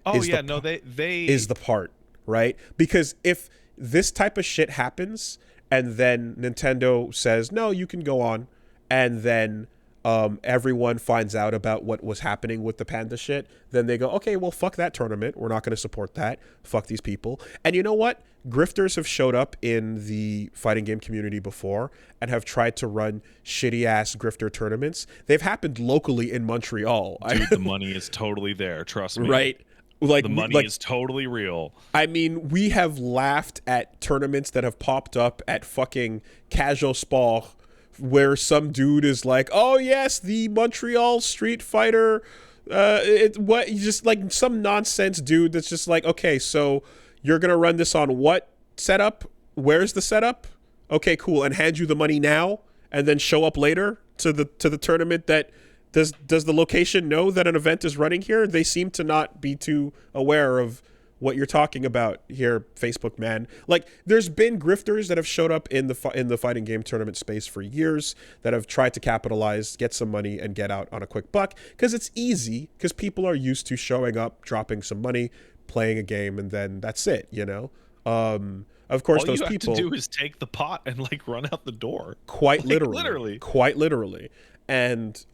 Oh yeah, no, they is the part, right? Because if this type of shit happens and then Nintendo says, no, you can go on, and then everyone finds out about what was happening with the Panda shit, then they go, okay, well, fuck that tournament. We're not going to support that. Fuck these people. And you know what? Grifters have showed up in the fighting game community before and have tried to run shitty-ass grifter tournaments. They've happened locally in Montreal. Dude, the money is totally there. Trust me. Right? Like, the money is totally real. I mean, we have laughed at tournaments that have popped up at fucking Casual Sport where some dude is like, oh yes, the Montreal Street Fighter, just like some nonsense dude that's just like, okay, so you're gonna run this on what setup? Where's the setup? Okay, cool, and hand you the money now, and then show up later to the tournament. That does the location know that an event is running here? They seem to not be too aware of what you're talking about here, Facebook man. Like, there's been grifters that have showed up in the fighting game tournament space for years that have tried to capitalize, get some money, and get out on a quick buck because it's easy, because people are used to showing up, dropping some money, playing a game, and then that's it, you know? Of course, those people... All you have to do is take the pot and, like, run out the door. Quite like, literally. Quite literally. And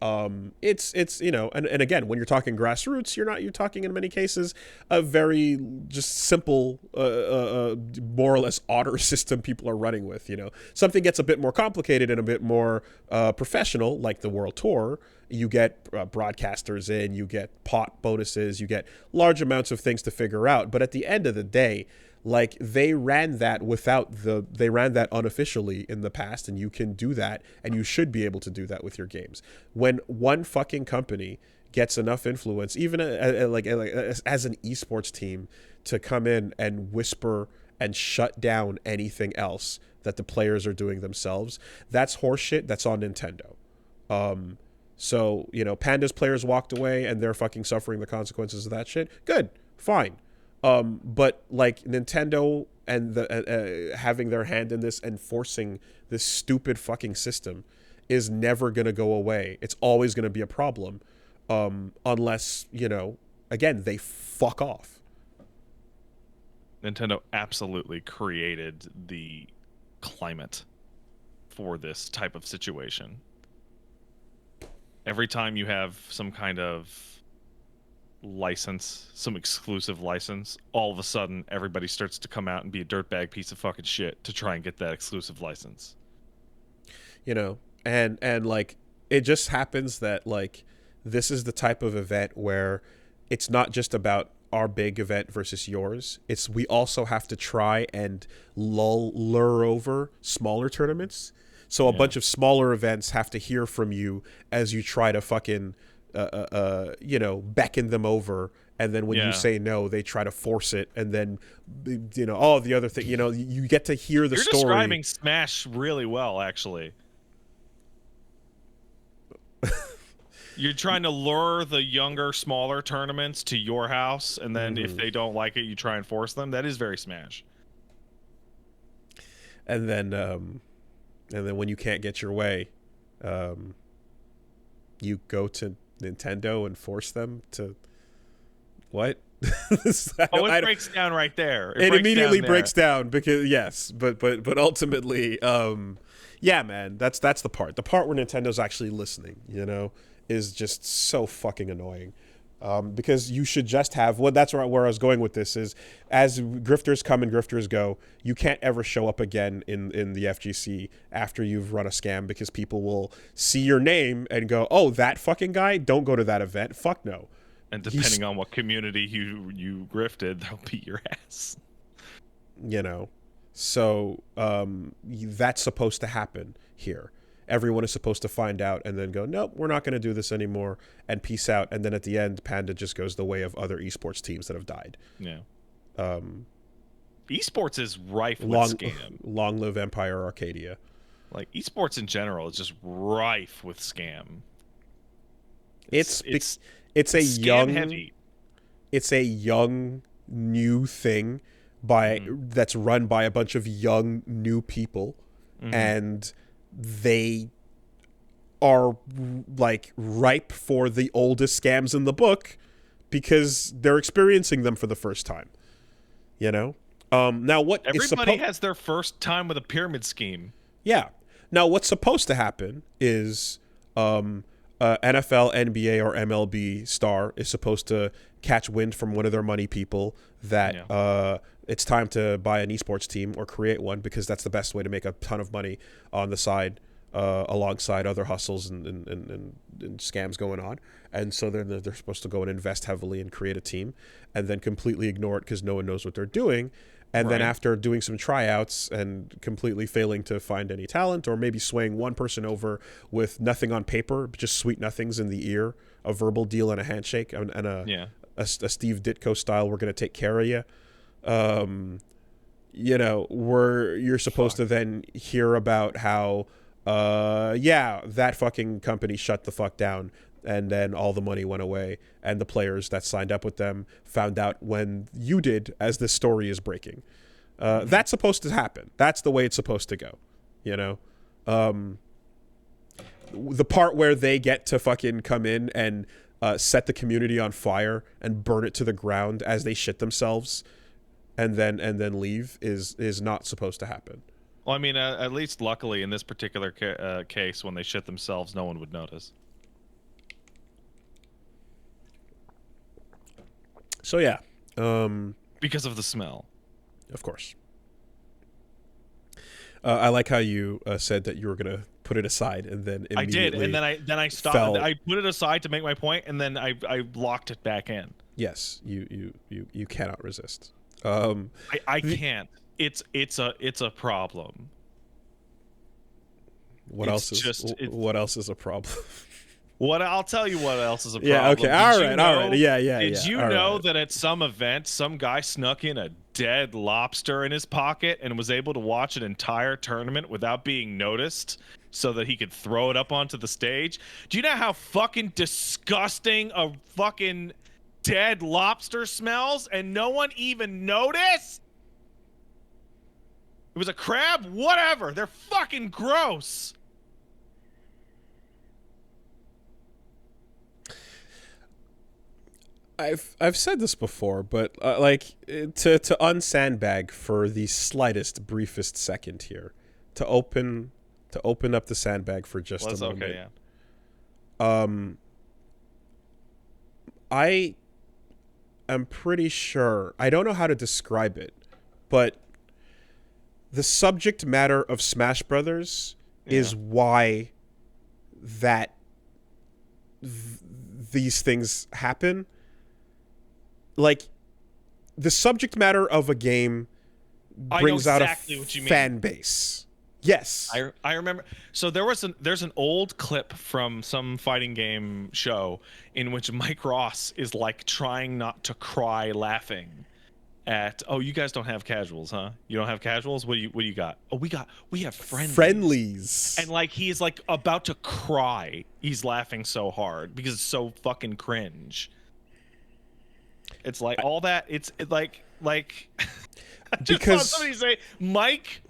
it's you know, and again, when you're talking grassroots, you're talking in many cases a very just simple more or less otter system people are running with. You know, something gets a bit more complicated and a bit more professional, like the World Tour. You get broadcasters in, you get pot bonuses, you get large amounts of things to figure out. But at the end of the day, like, they ran that unofficially in the past, and you can do that, and you should be able to do that with your games. When one fucking company gets enough influence, even as an esports team, to come in and whisper and shut down anything else that the players are doing themselves, that's horseshit. That's on Nintendo. So, you know, Panda's players walked away and they're fucking suffering the consequences of that shit. Good, fine. But like Nintendo and the having their hand in this and forcing this stupid fucking system is never going to go away. It's always going to be a problem, unless, you know, again, they fuck off. Nintendo absolutely created the climate for this type of situation. Every time you have some kind of license, some exclusive license, all of a sudden everybody starts to come out and be a dirtbag piece of fucking shit to try and get that exclusive license. You know, and like, it just happens that, like, this is the type of event where it's not just about our big event versus yours. We also have to try and lure over smaller tournaments. So a bunch of smaller events have to hear from you as you try to fucking you know, beckon them over, and then when you say no, they try to force it, and then, you know, the other thing, you know, you get to hear the story. You're describing Smash really well, actually. You're trying to lure the younger, smaller tournaments to your house, and then if they don't like it, you try and force them. That is very Smash. And then when you can't get your way, you go to Nintendo and force them to what? It breaks down right there. It immediately breaks down because yes, but ultimately, yeah, man, that's the part where Nintendo's actually listening, you know, is just so fucking annoying. Because you should just have, well, that's where I was going with this, is as grifters come and grifters go, you can't ever show up again in the FGC after you've run a scam, because people will see your name and go, oh, that fucking guy, don't go to that event. Fuck no. And depending on what community you grifted, they'll beat your ass. You know, so that's supposed to happen here. Everyone is supposed to find out and then go, nope, we're not going to do this anymore, and peace out. And then at the end, Panda just goes the way of other esports teams that have died. Yeah. Esports is rife with scam. Long live Empire Arcadia. Like, esports in general is just rife with scam. It's a young heavy. It's a young new thing that's run by a bunch of young new people, and they are like ripe for the oldest scams in the book because they're experiencing them for the first time. You know? Now what everybody has their first time with a pyramid scheme. Yeah. Now what's supposed to happen is NFL, NBA, or MLB star is supposed to catch wind from one of their money people that it's time to buy an esports team or create one because that's the best way to make a ton of money on the side alongside other hustles and scams going on. And so they're supposed to go and invest heavily and create a team and then completely ignore it because no one knows what they're doing. And then after doing some tryouts and completely failing to find any talent, or maybe swaying one person over with nothing on paper, just sweet nothings in the ear, a verbal deal and a handshake, and a Steve Ditko style, we're going to take care of you. You're supposed to then hear about how, that fucking company shut the fuck down. And then all the money went away, and the players that signed up with them found out when you did, as this story is breaking. That's supposed to happen. That's the way it's supposed to go, the part where they get to fucking come in and set the community on fire and burn it to the ground as they shit themselves and then leave is not supposed to happen. Well, I mean, at least luckily in this particular case, when they shit themselves, no one would notice. So yeah, because of the smell, of course. I like how you said that you were gonna put it aside, and then immediately I did, and then I stopped. I put it aside to make my point, and then I locked it back in. Yes, you cannot resist. I can't. It's a problem. What else is a problem? I'll tell you what else is a problem. Yeah, okay. All right. Yeah. Did you know that at some event, some guy snuck in a dead lobster in his pocket and was able to watch an entire tournament without being noticed so that he could throw it up onto the stage? Do you know how fucking disgusting a fucking dead lobster smells and no one even noticed? It was a crab? Whatever. They're fucking gross. I've said this before, but to unsandbag for the slightest, briefest second here, to open up the sandbag for just a moment. Okay, yeah. I am pretty sure, I don't know how to describe it, but the subject matter of Smash Brothers is why these things happen. Like, the subject matter of a game brings out a fan base. Yes. I remember. So there's an old clip from some fighting game show in which Mike Ross is like trying not to cry laughing at, oh, you guys don't have casuals, huh? You don't have casuals? What do you got? Oh, we have friendlies. And like he is like about to cry. He's laughing so hard because it's so fucking cringe. It's like all that. It's like I just saw somebody say Mike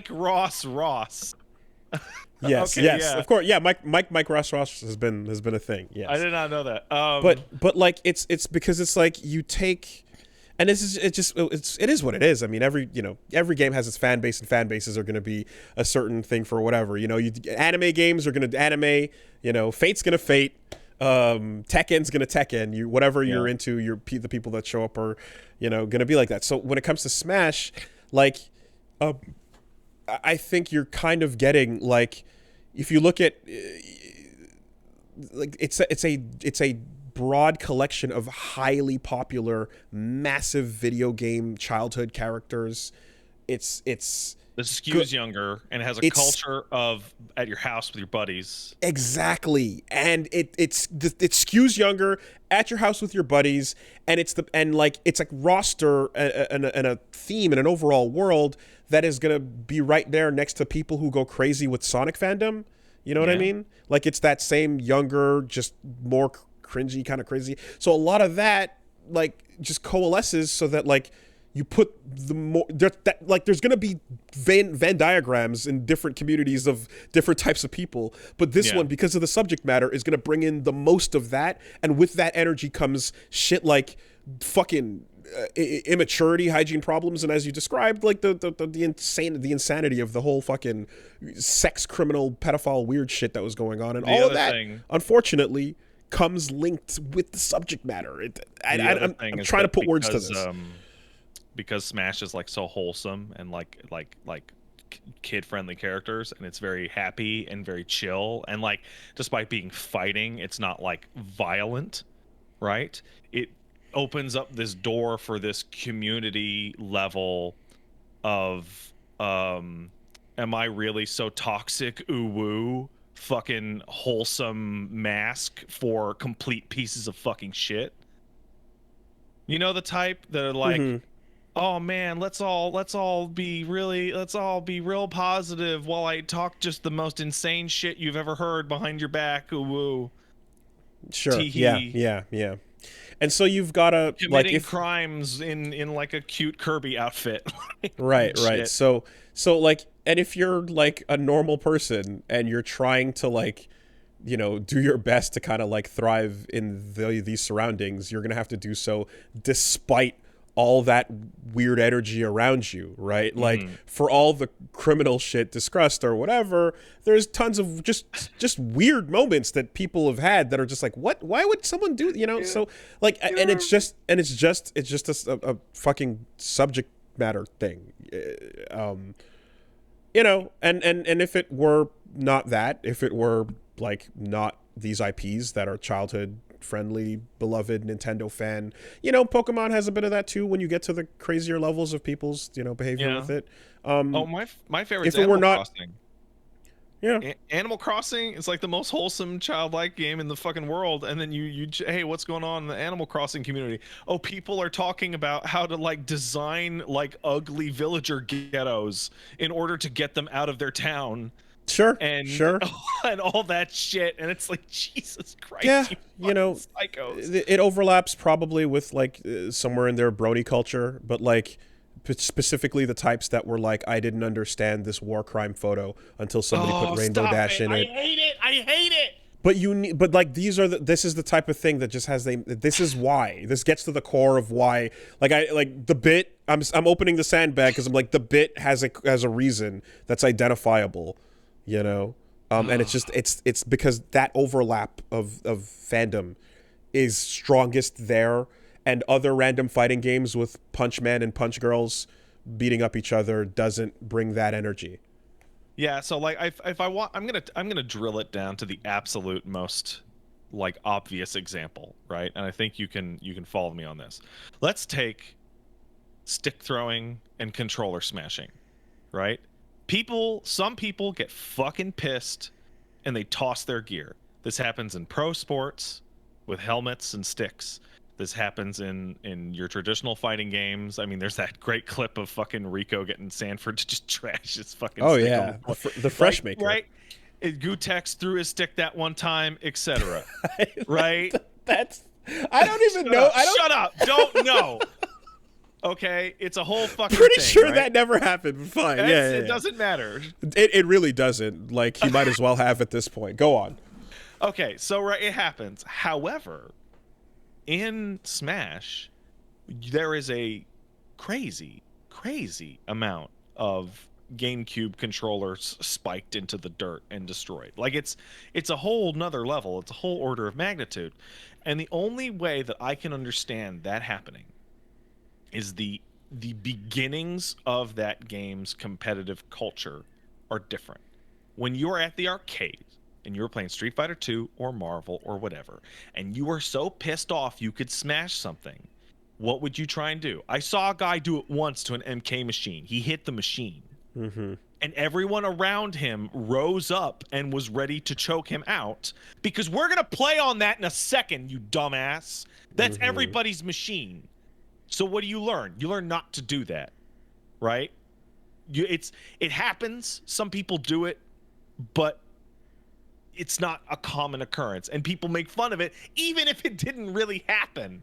Ross. Yes, okay, yes, yeah. Of course, yeah. Mike Ross has been a thing. Yes, I did not know that. But like it's because it's like you take, and it is what it is. I mean, every game has its fan base, and fan bases are going to be a certain thing for whatever. Anime games are going to anime. Fate's going to fate. Tekken's gonna Tekken. Whatever you're into, the people that show up are, gonna be like that. So when it comes to Smash, like, I think you're kind of getting like, if you look at, like it's a broad collection of highly popular, massive video game childhood characters. The skews younger, and it has a culture of at your house with your buddies. Exactly, and it skews younger at your house with your buddies, and it's like roster and a theme and an overall world that is gonna be right there next to people who go crazy with Sonic fandom. You know what I mean? Like it's that same younger, just more cringy kind of crazy. So a lot of that like just coalesces so that like. You put there's going to be Venn diagrams in different communities of different types of people. But this one, because of the subject matter, is going to bring in the most of that. And with that energy comes shit like fucking immaturity, hygiene problems, and as you described, like the insanity of the whole fucking sex criminal pedophile weird shit that was going on, and all of that unfortunately comes linked with the subject matter. I'm trying to put words to this. Because Smash is like so wholesome and like kid-friendly characters, and it's very happy and very chill, and like despite being fighting, it's not like violent, right? It opens up this door for this community level of am I really so toxic, ooh woo, fucking wholesome mask for complete pieces of fucking shit. You know, the type that are like, oh man, let's all be real positive while I talk just the most insane shit you've ever heard behind your back. Ooh woo. Sure. Yeah. And so you've got to committing crimes in like a cute Kirby outfit. right. So like, and if you're like a normal person and you're trying to like, you know, do your best to kind of like thrive in these surroundings, you're gonna have to do so despite all that weird energy around you, right? Like, for all the criminal shit discussed or whatever, there's tons of just weird moments that people have had that are just like, what? Why would someone do? You know? Yeah. So like, and it's just a fucking subject matter thing, you know. And if it were not that, if it were like not these IPs that are childhood friendly, beloved Nintendo fan, you know, Pokemon has a bit of that too when you get to the crazier levels of people's, you know, behavior with it. My favorite is Animal Crossing. Yeah, Animal Crossing is like the most wholesome childlike game in the fucking world, and then you hey, what's going on in the Animal Crossing community? Oh, people are talking about how to like design like ugly villager ghettos in order to get them out of their town. Sure. And all that shit, and it's like, Jesus Christ. Yeah, you know, psychos. It overlaps probably with like somewhere in their brony culture, but like specifically the types that were like, I didn't understand this war crime photo until somebody put Rainbow Dash in it. I hate it. But like this is the type of thing that just has this is why this gets to the core of why, like the bit. I'm opening the sandbag because I'm like, the bit has a reason that's identifiable. You know, and it's just it's because that overlap of fandom is strongest there, and other random fighting games with punch men and punch girls beating up each other doesn't bring that energy. Yeah, so like if I want, I'm gonna drill it down to the absolute most like obvious example, right? And I think you can follow me on this. Let's take stick throwing and controller smashing, right? Some people get fucking pissed and they toss their gear. This happens in pro sports with helmets and sticks. This happens in your traditional fighting games. I mean, there's that great clip of fucking Rico getting Sanford to just trash his fucking stick. Yeah, the fresh maker. Right? Gutex threw his stick that one time, etc. Right? I don't even know. Shut up. Don't know. Okay, it's a whole fucking pretty thing, sure right? that never happened. Fine. Yeah. It doesn't matter. It really doesn't. Like, he might as well have at this point. Go on. Okay, so it happens. However, in Smash, there is a crazy amount of GameCube controllers spiked into the dirt and destroyed. Like, it's a whole nother level. It's a whole order of magnitude. And the only way that I can understand that happening is the beginnings of that game's competitive culture are different. When you're at the arcade and you're playing Street Fighter 2 or Marvel or whatever, and you were so pissed off you could smash something, what would you try and do? I saw a guy do it once to an MK machine. He hit the machine. Mm-hmm. And everyone around him rose up and was ready to choke him out, because we're going to play on that in a second, you dumbass. That's everybody's machine. So what do you learn? You learn not to do that, right? It happens. Some people do it, but it's not a common occurrence, and people make fun of it, even if it didn't really happen.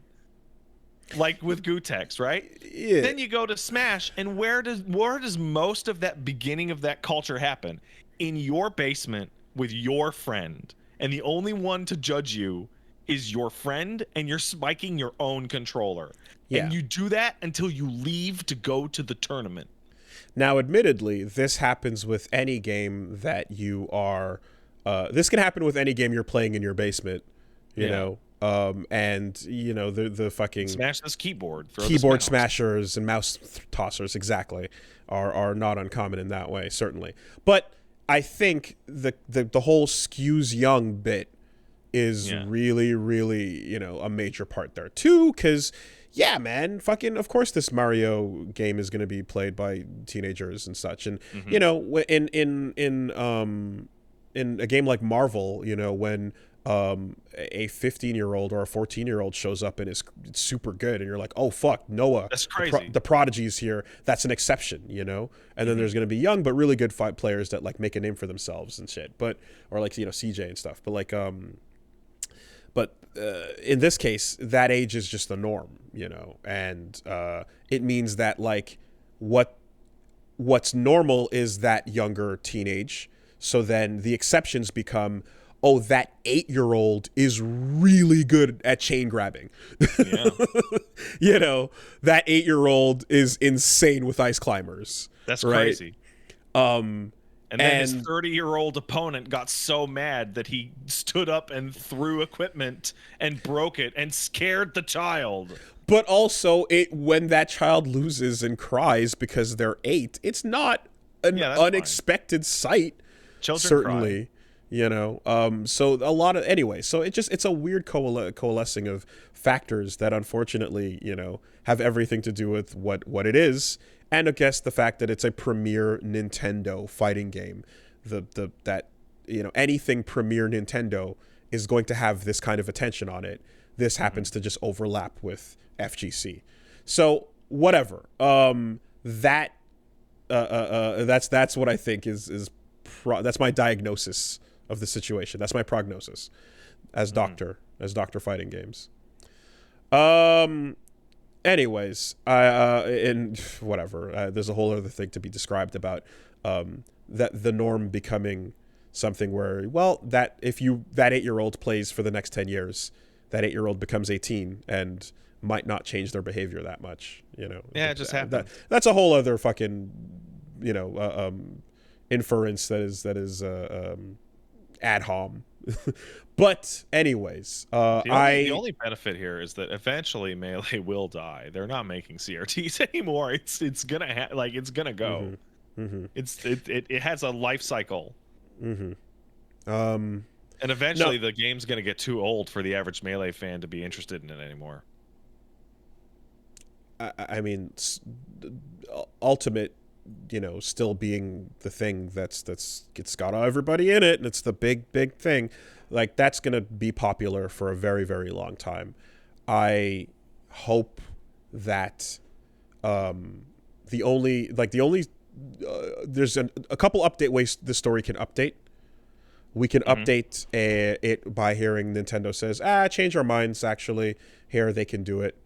Like with Gutex, right? Yeah. Then you go to Smash, and where does most of that beginning of that culture happen? In your basement with your friend, and the only one to judge you is your friend, and you're spiking your own controller. Yeah. And you do that until you leave to go to the tournament. Now, admittedly, this happens with any game that you are. This can happen with any game you're playing in your basement, you know. And you know the fucking smash this keyboard, throw keyboard this mouse. smashers and mouse tossers exactly are not uncommon in that way, certainly. But I think the whole skews young bit is really, really, you know, a major part there too, because yeah, man, fucking, of course this Mario game is going to be played by teenagers and such. And you know, in a game like Marvel, you know, when a 15-year-old or a 14-year-old shows up and is super good, and you're like, oh fuck, Noah, that's crazy. The prodigy's here. That's an exception, you know. And then there's going to be young but really good fight players that like make a name for themselves and shit. But or like, you know, CJ and stuff. But like in this case, that age is just the norm, you know, and it means that like what's normal is that younger teenage. So then the exceptions become, oh, that 8-year-old is really good at chain grabbing. Yeah. You know, that 8-year-old is insane with ice climbers. That's right? crazy. And then his 30-year-old opponent got so mad that he stood up and threw equipment and broke it and scared the child. But also, when that child loses and cries because they're 8, it's not an unexpected sight. Children certainly, cry. You know. So a lot of so it's a weird coalescing of factors that unfortunately, you know, have everything to do with what it is. And I guess the fact that it's a premier Nintendo fighting game, that you know, anything premier Nintendo is going to have this kind of attention on it. This happens to just overlap with FGC, so whatever. That's what I think is that's my diagnosis of the situation. That's my prognosis as Doctor Fighting Games. Anyways, and whatever. There's a whole other thing to be described about that the norm becoming something where, well, that if that 8-year-old plays for the next 10 years, that 8-year-old becomes 18 and might not change their behavior that much. You know. Yeah, it just happened. That's a whole other fucking, you know, inference that is ad hom. But anyways, the only benefit here is that eventually Melee will die. They're not making CRTs anymore. It's gonna it's gonna go. It has a life cycle. And eventually the game's gonna get too old for the average Melee fan to be interested in it anymore. I mean, Ultimate, you know, still being the thing it's got everybody in it, and it's the big thing. Like, that's going to be popular for a very, very long time. I hope that there's a couple update ways the story can update. We can update it by hearing Nintendo says, change our minds, actually. Here, they can do it.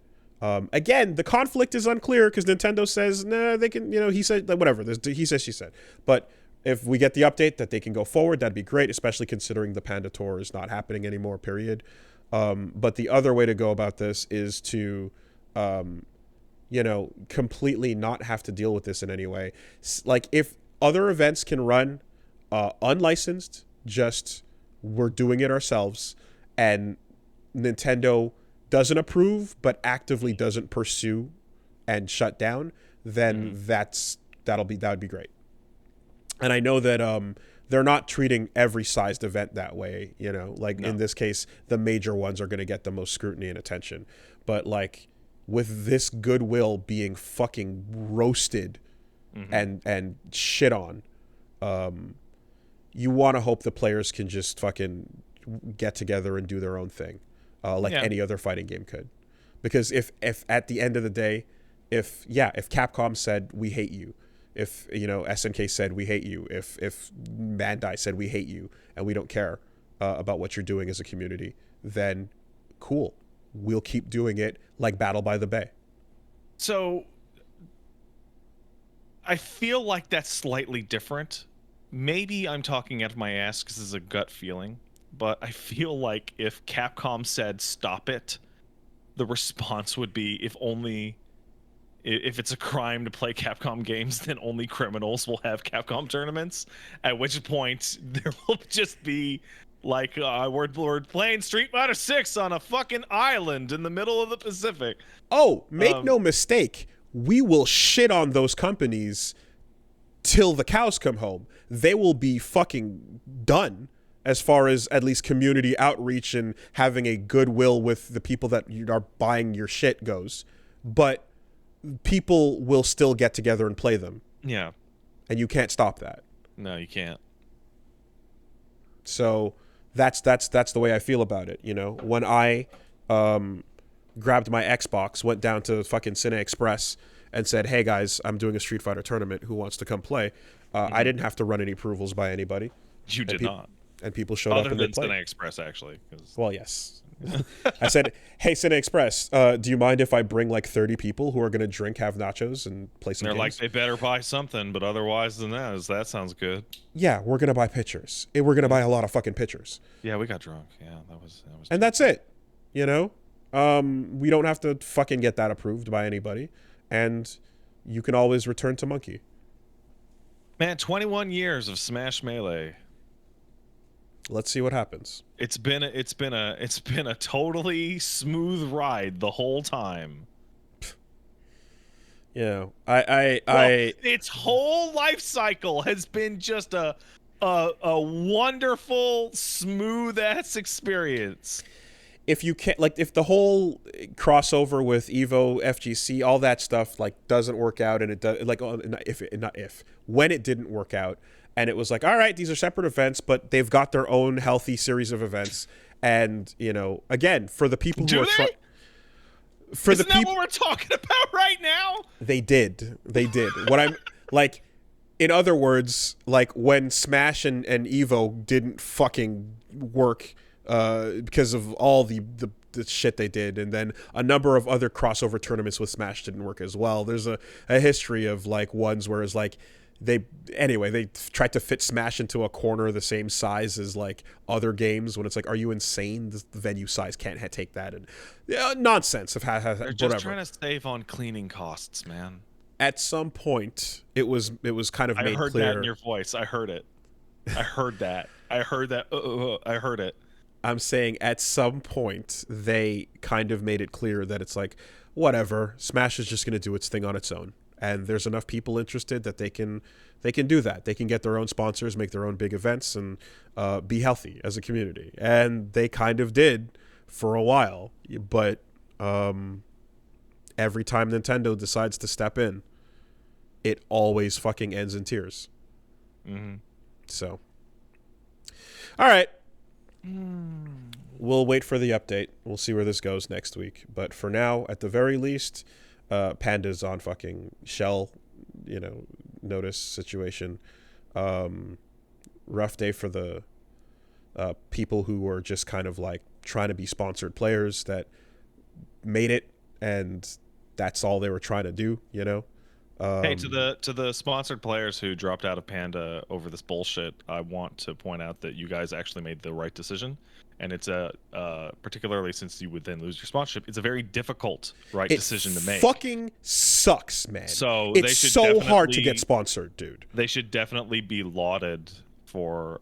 Again, the conflict is unclear because Nintendo says, nah, they can, you know, he said, whatever. He said, she said. But if we get the update that they can go forward, that'd be great, especially considering the Panda Tour is not happening anymore, period. But the other way to go about this is to, you know, completely not have to deal with this in any way. Like, if other events can run unlicensed, just we're doing it ourselves, and Nintendo doesn't approve but actively doesn't pursue and shut down, then that would be great. And I know that they're not treating every sized event that way, you know, like in this case the major ones are going to get the most scrutiny and attention, but like with this goodwill being fucking roasted and shit on, you want to hope the players can just fucking get together and do their own thing. Any other fighting game could. Because if at the end of the day, if Capcom said we hate you, if, you know, SNK said we hate you, if Bandai said we hate you and we don't care about what you're doing as a community, then cool, we'll keep doing it like Battle by the Bay. So I feel like that's slightly different. Maybe I'm talking out of my ass because it's a gut feeling. but I feel like if Capcom said stop it, the response would be if it's a crime to play Capcom games, then only criminals will have Capcom tournaments. At which point there will just be like we're playing Street Fighter 6 on a fucking island in the middle of the Pacific. Oh, make no mistake, we will shit on those companies till the cows come home. They will be fucking done as far as at least community outreach and having a goodwill with the people that are buying your shit goes. But people will still get together and play them. Yeah. And you can't stop that. No, you can't. So that's the way I feel about it, you know. When I grabbed my Xbox, went down to fucking Cine Express and said, "Hey guys, I'm doing a Street Fighter tournament. Who wants to come play?" I didn't have to run any approvals by anybody. You did not. And people showed up and they played. Cine Express, actually. Well, yes. I said, "Hey, Cine Express, do you mind if I bring like 30 people who are going to drink, have nachos, and play some games?" They're like, they better buy something, but otherwise than that sounds good. Yeah, we're going to buy pitchers. We're going to buy a lot of fucking pitchers. Yeah, we got drunk. Yeah, that was. And that's it. You know? We don't have to fucking get that approved by anybody. And you can always return to Monkey. Man, 21 years of Smash Melee. Let's see what happens. It's been a totally smooth ride the whole time. Yeah, its whole life cycle has been just a wonderful, smooth ass experience. If you can't, like, if the whole crossover with Evo, FGC, all that stuff like doesn't work out, and it does, like, when it didn't work out, and it was like, all right, these are separate events, but they've got their own healthy series of events, and you know, again, for the people who are trying. Isn't that what we're talking about right now? They did. What I'm like, in other words, like when Smash and Evo didn't fucking work because of all the shit they did, and then a number of other crossover tournaments with Smash didn't work as well. There's a history of like ones where it's like they tried to fit Smash into a corner the same size as like other games when it's like, are you insane? The venue size can't take that, and nonsense of how they're just whatever. Trying to save on cleaning costs, man. At some point, it was kind of made clear. I heard that in your voice. I heard it. I heard that. I heard that. I heard it. I'm saying at some point they kind of made it clear that it's like, whatever, Smash is just going to do its thing on its own. And there's enough people interested that they can do that. They can get their own sponsors, make their own big events, and be healthy as a community. And they kind of did for a while. But every time Nintendo decides to step in, it always fucking ends in tears. Mm-hmm. So, all right. We'll wait for the update. We'll see where this goes next week. But for now, at the very least, Panda's on fucking shell, notice situation. Rough day for the people who were just kind of like trying to be sponsored players that made it, and that's all they were trying to do, Hey, to the sponsored players who dropped out of Panda over this bullshit, I want to point out that you guys actually made the right decision, and it's particularly since you would then lose your sponsorship, it's a very difficult decision to make. Fucking sucks, man. So it's so hard to get sponsored, dude. They should definitely be lauded for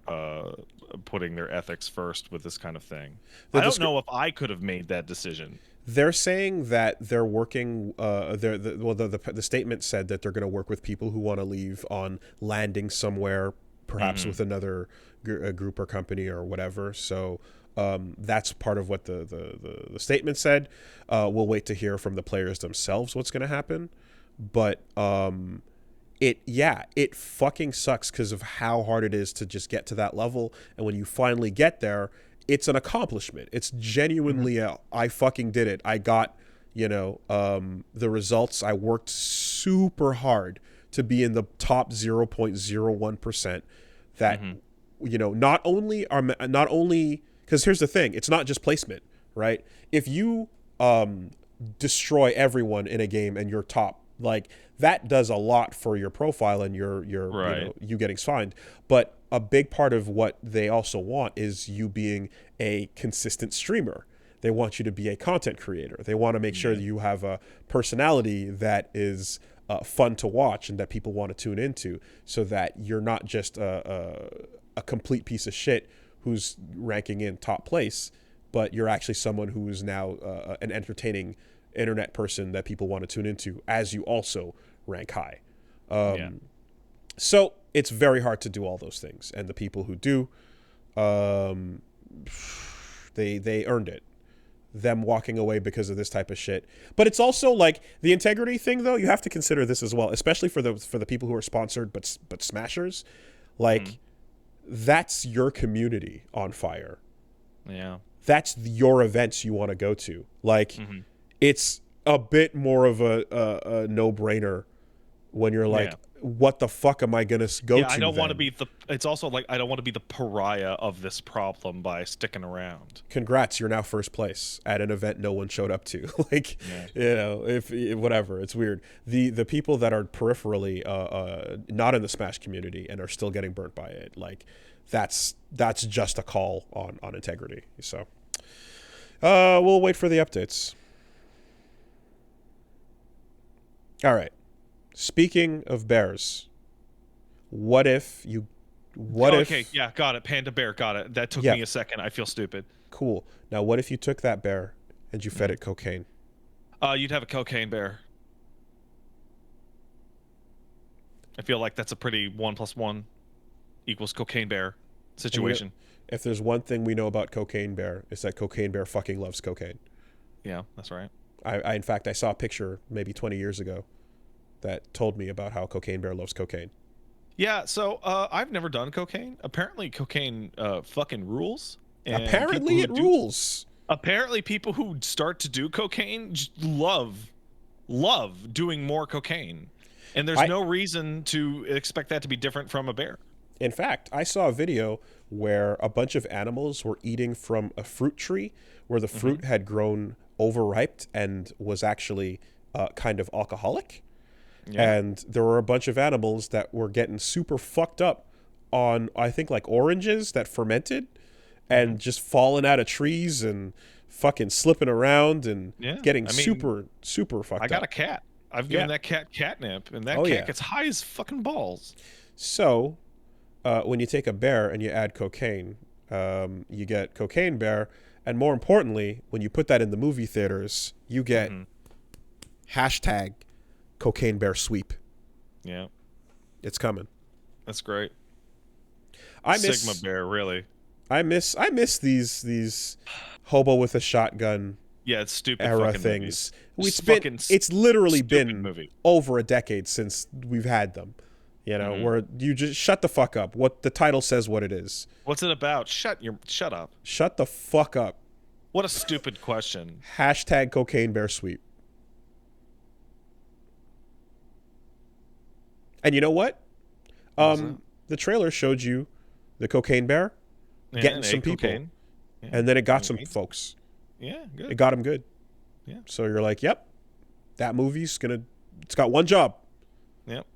putting their ethics first with this kind of thing. I don't know if I could have made that decision. They're saying that they're working. The statement said that they're going to work with people who want to leave on landing somewhere, perhaps with another group or company or whatever. So that's part of what the statement said. We'll wait to hear from the players themselves what's going to happen. But it fucking sucks because of how hard it is to just get to that level. And when you finally get there, it's an accomplishment. It's genuinely I fucking did it. I got, the results. I worked super hard to be in the top 0.01%. That, not only because here's the thing, it's not just placement, right? If you destroy everyone in a game and you're top, like that does a lot for your profile and your you getting signed. But a big part of what they also want is you being a consistent streamer. They want you to be a content creator. They want to make sure that you have a personality that is fun to watch and that people want to tune into, so that you're not just a complete piece of shit who's ranking in top place, but you're actually someone who is now an entertaining internet person that people want to tune into as you also rank high. So it's very hard to do all those things. And the people who do, they earned it. Them walking away because of this type of shit. But it's also like the integrity thing, though. You have to consider this as well, especially for the people who are sponsored but smashers. Like, that's your community on fire. Yeah. That's your events you want to go to. Like, it's a bit more of a no-brainer when you're like, what the fuck am I gonna go to? I don't want to be the. It's also like I don't want to be the pariah of this problem by sticking around. Congrats, you're now first place at an event no one showed up to. Like, you know, if whatever, it's weird. The people that are peripherally not in the Smash community and are still getting burnt by it, like, that's just a call on integrity. So, we'll wait for the updates. All right. Speaking of bears, what if you... Okay, yeah, got it. Panda bear, got it. That took me a second. I feel stupid. Cool. Now, what if you took that bear and you fed it cocaine? You'd have a cocaine bear. I feel like that's a pretty 1 + 1 = cocaine bear situation. If there's one thing we know about cocaine bear, it's that cocaine bear fucking loves cocaine. Yeah, that's right. In fact, I saw a picture maybe 20 years ago that told me about how cocaine bear loves cocaine. Yeah, so I've never done cocaine. Apparently, cocaine fucking rules. And apparently, it rules. Apparently, people who start to do cocaine just love doing more cocaine. And there's no reason to expect that to be different from a bear. In fact, I saw a video where a bunch of animals were eating from a fruit tree where the fruit had grown overripe and was actually kind of alcoholic. Yeah. And there were a bunch of animals that were getting super fucked up on, I think, like oranges that fermented and just falling out of trees and fucking slipping around and getting super fucked up. I got a cat. I've given that cat catnip, and that cat gets high as fucking balls. So, when you take a bear and you add cocaine, you get cocaine bear. And more importantly, when you put that in the movie theaters, you get hashtag cocaine bear sweep. Yeah. It's coming. That's great. I miss Sigma bear, really. I miss these hobo with a shotgun it's stupid era fucking things. It's literally been over a decade since we've had them. You know, where you just shut the fuck up. What the title says what it is. What's it about? Shut up. Shut the fuck up. What a stupid question. Hashtag cocaine bear sweep. And you know what? The trailer showed you the cocaine bear getting some people. And then it got some folks. Yeah, good. It got them good. Yeah. So you're like, yep, that movie's it's got one job. Yep.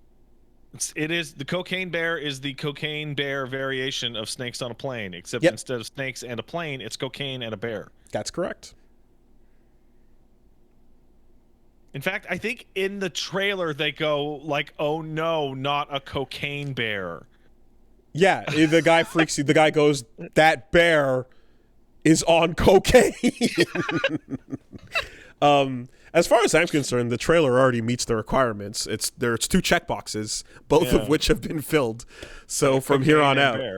The cocaine bear is the cocaine bear variation of Snakes on a Plane, except instead of snakes and a plane, it's cocaine and a bear. That's correct. In fact, I think in the trailer they go like, "Oh no, not a cocaine bear." Yeah, the guy freaks you. The guy goes, "That bear is on cocaine." As far as I'm concerned, the trailer already meets the requirements. It's 2 checkboxes, both of which have been filled. So from here on out,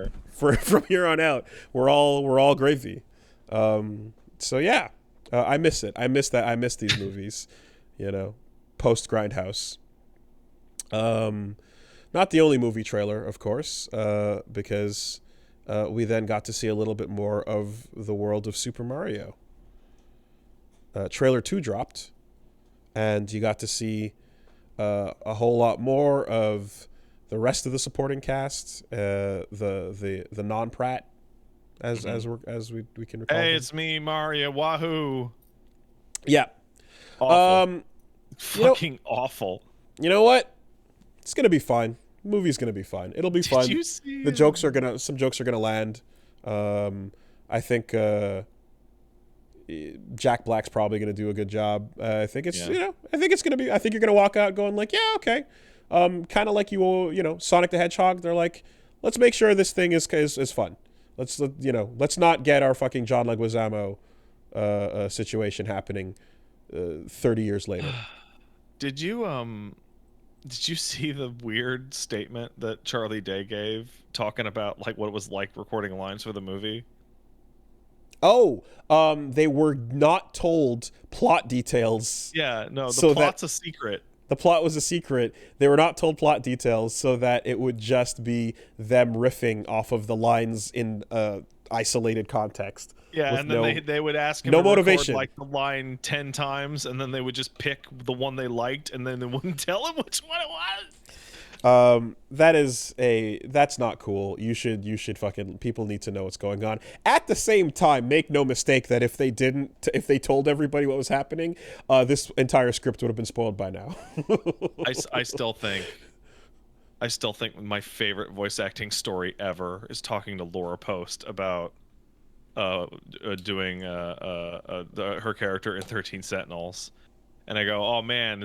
we're all gravy. So yeah, I miss it. I miss that. I miss these movies. You know, post Grindhouse. Not the only movie trailer, of course, because we then got to see a little bit more of the world of Super Mario. Trailer 2 dropped, and you got to see a whole lot more of the rest of the supporting cast, the non-Pratt, as we can recall. Hey, it's me, Mario. Wahoo! Yeah. Awful. Fucking awful. You know what? It's gonna be fine. Movie's gonna be fun. It'll be Did fun. you see The jokes are gonna some jokes are gonna land. I think Jack Black's probably gonna do a good job. I think it's I think it's gonna be. I think you're gonna walk out going like, yeah, okay. Kind of like Sonic the Hedgehog. They're like, let's make sure this thing is fun. Let's not get our fucking John Leguizamo situation happening 30 years later. Did you see the weird statement that Charlie Day gave talking about like what it was like recording lines for the movie? Oh, they were not told plot details. Yeah, no, the plot's a secret. The plot was a secret. They were not told plot details so that it would just be them riffing off of the lines in isolated context. Yeah, and then they would ask him no to motivation. record, like, the line 10 times, and then they would just pick the one they liked, and then they wouldn't tell him which one it was. That's not cool. You should fucking, people need to know what's going on. At the same time, make no mistake that if they told everybody what was happening, this entire script would have been spoiled by now. I still think my favorite voice acting story ever is talking to Laura Post about doing her character in 13 Sentinels. And I go, oh man,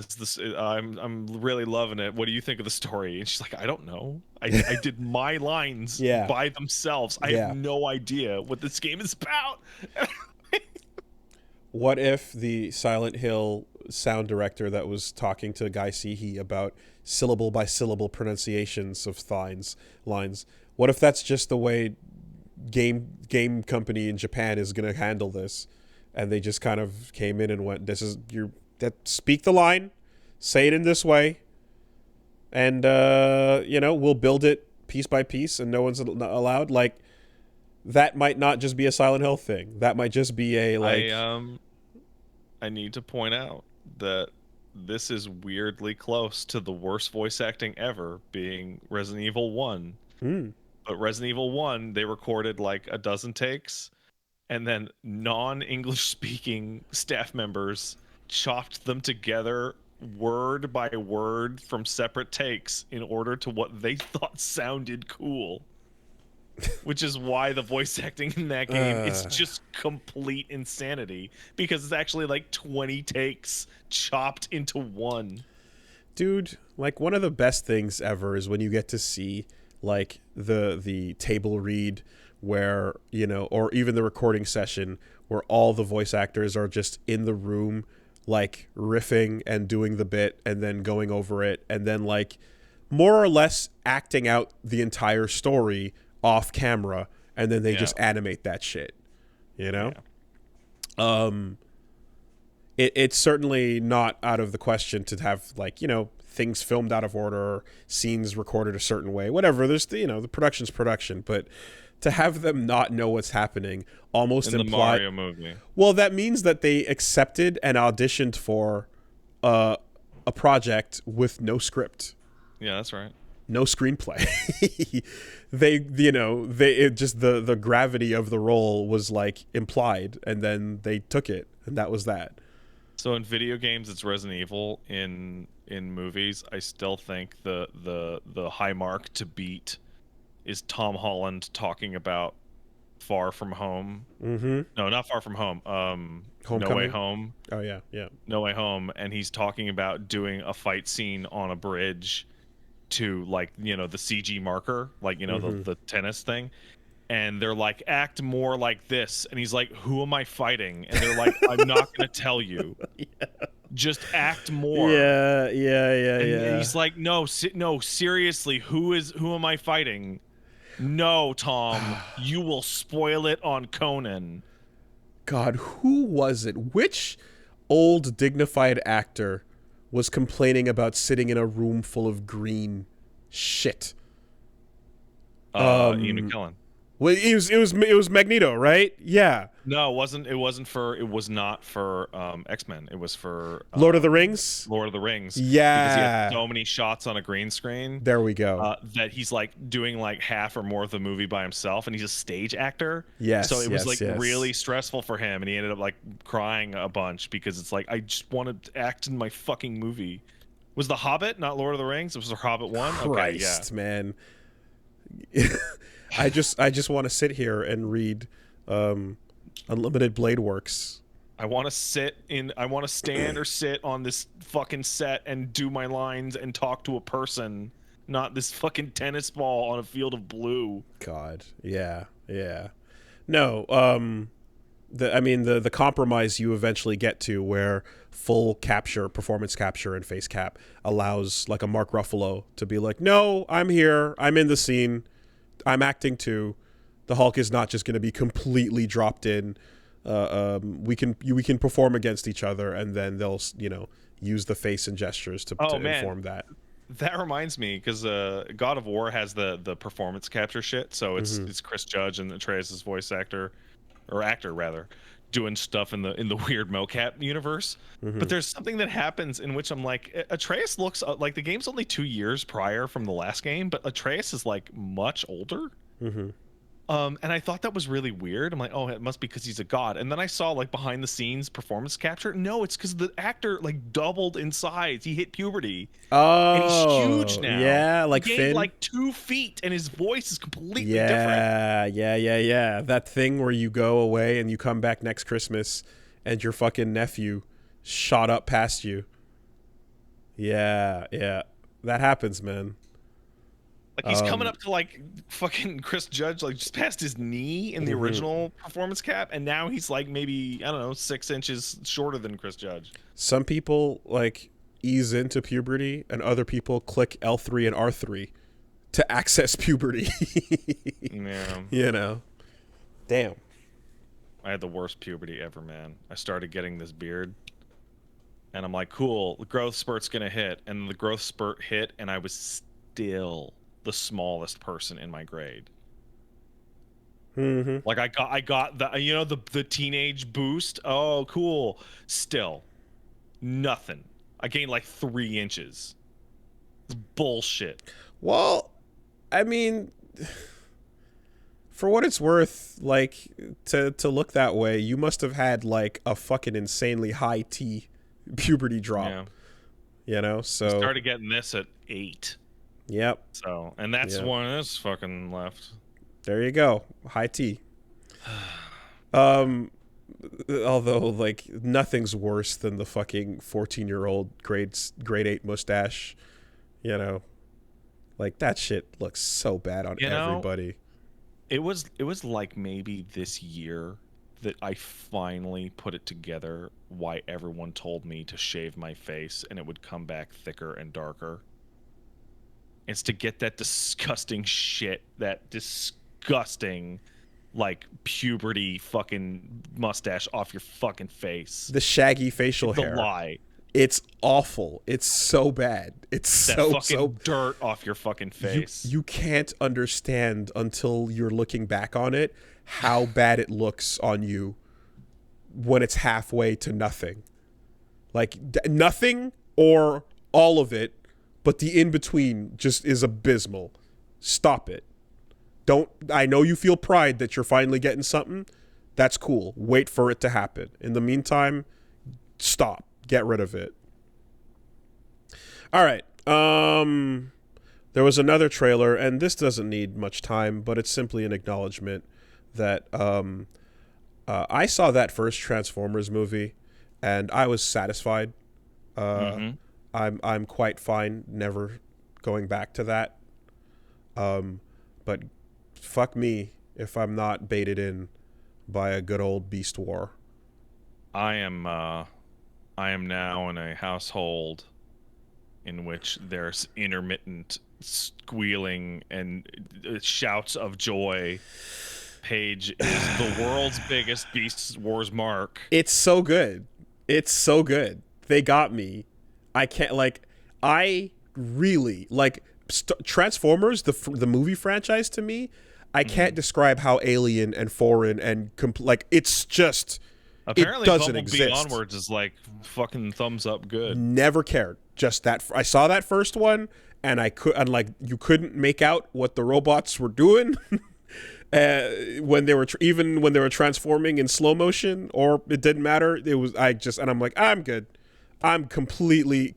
I'm really loving it. What do you think of the story? And she's like, I don't know. I did my lines by themselves. I have no idea what this game is about. What if the Silent Hill sound director that was talking to Guy Seehee about syllable by syllable pronunciations of lines, what if that's just the way game company in Japan is going to handle this, and they just kind of came in and went, speak the line, say it in this way, and we'll build it piece by piece, and no one's allowed. Like, that might not just be a Silent Hill thing. That might just be I need to point out that this is weirdly close to the worst voice acting ever, being Resident Evil 1. But Resident Evil 1, they recorded like a dozen takes, and then non-English speaking staff members chopped them together word by word from separate takes in order to what they thought sounded cool. Which is why the voice acting in that game is just complete insanity, because it's actually like 20 takes chopped into one. Dude, like, one of the best things ever is when you get to see like the table read where, or even the recording session where all the voice actors are just in the room, like riffing and doing the bit and then going over it and then like more or less acting out the entire story off camera, and then they just animate that shit, It's certainly not out of the question to have, like, things filmed out of order, scenes recorded a certain way, whatever. There's the production's production, but to have them not know what's happening almost in the Mario movie. Well, that means that they accepted and auditioned for a project with no script. Yeah, that's right. No screenplay. The gravity of the role was like implied, and then they took it, and that was that. So in video games, it's Resident Evil. In movies, I still think the high mark to beat is Tom Holland talking about Far From Home. Mm-hmm. No, not Far From Home. Homecoming? No Way Home. Oh yeah. No Way Home, and he's talking about doing a fight scene on a bridge to, like, the CG marker, like, the tennis thing, and they're like, act more like this, and he's like, who am I fighting? And they're like, I'm not gonna tell you. Just act more. And he's like, no, seriously, who am I fighting? No, Tom, you will spoil it on Conan. God, who was it? Which old dignified actor was complaining about sitting in a room full of green shit? Ian McKellen. Well, it was Magneto, right? Yeah. No, it wasn't. It was not for X-Men. It was for Lord of the Rings. Lord of the Rings. Yeah. Because he had so many shots on a green screen. There we go. That he's like doing like half or more of the movie by himself, and he's a stage actor. Yes. So it was really stressful for him, and he ended up like crying a bunch because it's like, I just want to act in my fucking movie. Was The Hobbit not Lord of the Rings? It was The Hobbit 1? Christ, man. I just want to sit here and read Unlimited Blade Works. I want to stand or sit on this fucking set and do my lines and talk to a person, not this fucking tennis ball on a field of blue. God, yeah. No, the compromise you eventually get to where full capture, performance capture, and face cap allows like a Mark Ruffalo to be like, no, I'm here, I'm in the scene, I'm acting too. The Hulk is not just going to be completely dropped in. We can perform against each other, and then they'll use the face and gestures to inform that. That reminds me, because God of War has the performance capture shit, so it's Chris Judge and Atreus' voice actor rather doing stuff in the weird mocap universe. But there's something that happens in which I'm like, Atreus looks like the game's only 2 years prior from the last game, but Atreus is like much older. And I thought that was really weird. I'm like, oh, it must be because he's a god. And then I saw like behind the scenes performance capture. No, it's because the actor like doubled in size. He hit puberty. Oh, and he's huge now. Yeah, like he Finn. gained like 2 feet, and his voice is completely different. Yeah. That thing where you go away and you come back next Christmas, and your fucking nephew shot up past you. Yeah, that happens, man. Like he's coming up to like fucking Chris Judge, like just past his knee in the original performance cap, and now he's like maybe, I don't know, 6 inches shorter than Chris Judge. Some people like ease into puberty, and other people click L3 and R3 to access puberty. Yeah. Damn. I had the worst puberty ever, man. I started getting this beard, and I'm like, cool, the growth spurt's gonna hit, and the growth spurt hit, and I was still the smallest person in my grade. Like I got the the teenage boost. Oh, cool. Still nothing. I gained like 3 inches. It's bullshit. Well, I mean, for what it's worth, like to look that way, you must have had like a fucking insanely high T puberty drop. Yeah. So I started getting this at 8. Yep. So, and that's one that's fucking left. There you go. High T. Although, like, nothing's worse than the fucking 14-year-old grade 8 mustache. Like, that shit looks so bad on everybody. It was like maybe this year that I finally put it together why everyone told me to shave my face and it would come back thicker and darker. It's to get that disgusting shit, that disgusting, like, puberty fucking mustache off your fucking face. The shaggy facial hair. The lie. It's awful. It's so bad. It's that fucking dirt off your fucking face. You can't understand until you're looking back on it how bad it looks on you when it's halfway to nothing. Like, nothing or all of it. But the in-between just is abysmal. Stop it. I know you feel pride that you're finally getting something. That's cool. Wait for it to happen. In the meantime, stop. Get rid of it. All right. There was another trailer, and this doesn't need much time, but it's simply an acknowledgement that I saw that first Transformers movie, and I was satisfied. I'm quite fine never going back to that. But fuck me if I'm not baited in by a good old Beast War. I am now in a household in which there's intermittent squealing and shouts of joy. Paige is the world's biggest Beast Wars mark. It's so good. It's so good. They got me. I can't, like, I really, like, Transformers, the movie franchise to me, I can't describe how alien and foreign and, like, it's just, apparently it doesn't Bumblebee exist. onwards is, like, fucking thumbs up good. Never cared. Just that, I saw that first one, and you couldn't make out what the robots were doing when they were, even when they were transforming in slow motion, or it didn't matter. It was, and I'm like, I'm good. I'm completely,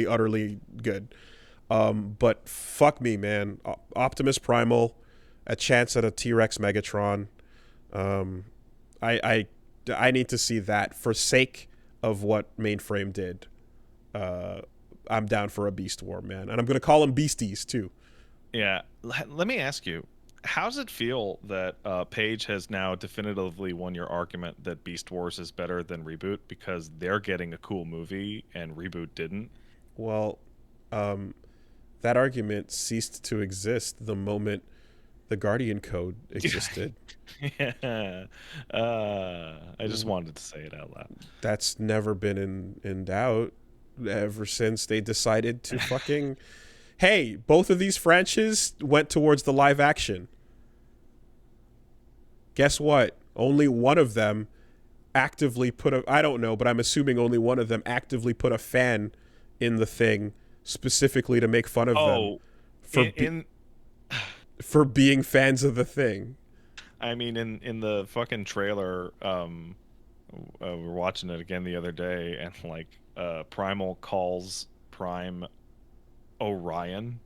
utterly good. But fuck me, man. Optimus Primal, a chance at a T-Rex Megatron. I need to see that for sake of what Mainframe did. I'm down for a Beast War, man, and I'm gonna call them Beasties too. Yeah. Let me ask you, how does it feel that Paige has now definitively won your argument that Beast Wars is better than Reboot because they're getting a cool movie and Reboot didn't? Well, that argument ceased to exist the moment the Guardian Code existed. Yeah. I just wanted to say it out loud. That's never been in doubt ever since they decided to fucking... Hey, both of these franchises went towards the live action. Guess what? Only one of them actively put a... I don't know, but I'm assuming only one of them actively put a fan in the thing specifically to make fun of them for being fans of the thing. I mean, in the fucking trailer, we were watching it again the other day, and like Primal calls Prime Orion.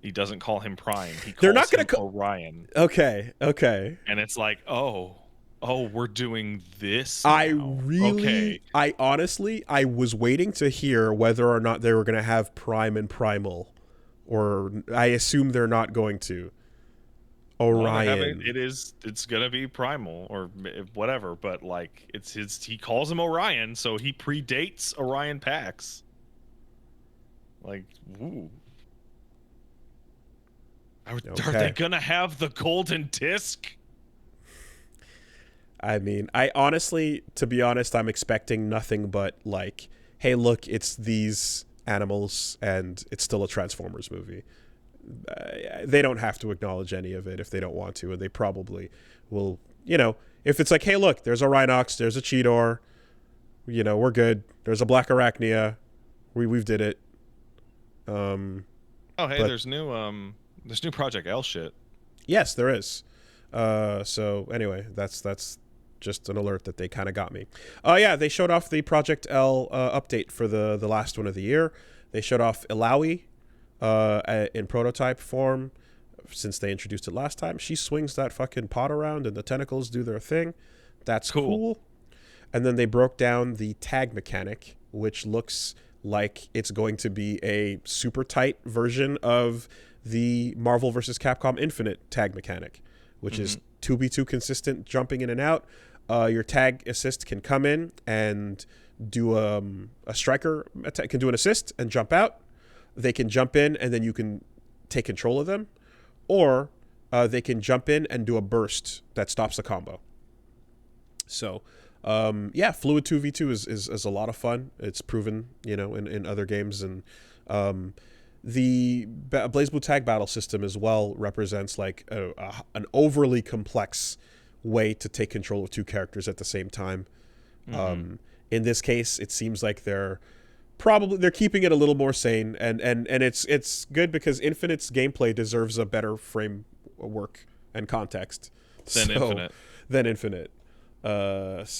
He doesn't call him Prime. He calls They're not gonna him Orion. Okay. And it's like, oh, we're doing this now. Okay. I honestly, I was waiting to hear whether or not they were going to have Prime and Primal, or I assume they're not going to. Orion. It's gonna be Primal or whatever, but like he calls him Orion, so he predates Orion Pax. Like, ooh. Are they gonna have the golden disc? I mean, I honestly, to be honest, I'm expecting nothing but like, hey, look, it's these animals and it's still a Transformers movie. They don't have to acknowledge any of it if they don't want to, and they probably will. You know, if it's like, hey, look, there's a Rhinox, there's a Cheetor, you know, we're good. There's a Black Arachnia, we've did it. There's new Project L shit. Yes, there is. So anyway, that's just an alert that they kind of got me. Yeah, they showed off the Project L update for the last one of the year. They showed off Illaoi in prototype form since they introduced it last time. She swings that fucking pot around and the tentacles do their thing. That's cool. And then they broke down the tag mechanic, which looks like it's going to be a super tight version of the Marvel vs. Capcom Infinite tag mechanic, which is 2v2 consistent jumping in and out. Your tag assist can come in and do a striker can do an assist and jump out. They can jump in and then you can take control of them, or they can jump in and do a burst that stops the combo. So fluid 2v2 is a lot of fun. It's proven, you know, in other games, and the BlazBlue tag battle system as well represents like an overly complex way to take control of two characters at the same time. In this case, it seems like they're keeping it a little more sane, and it's good because Infinite's gameplay deserves a better framework and context than Infinite. That's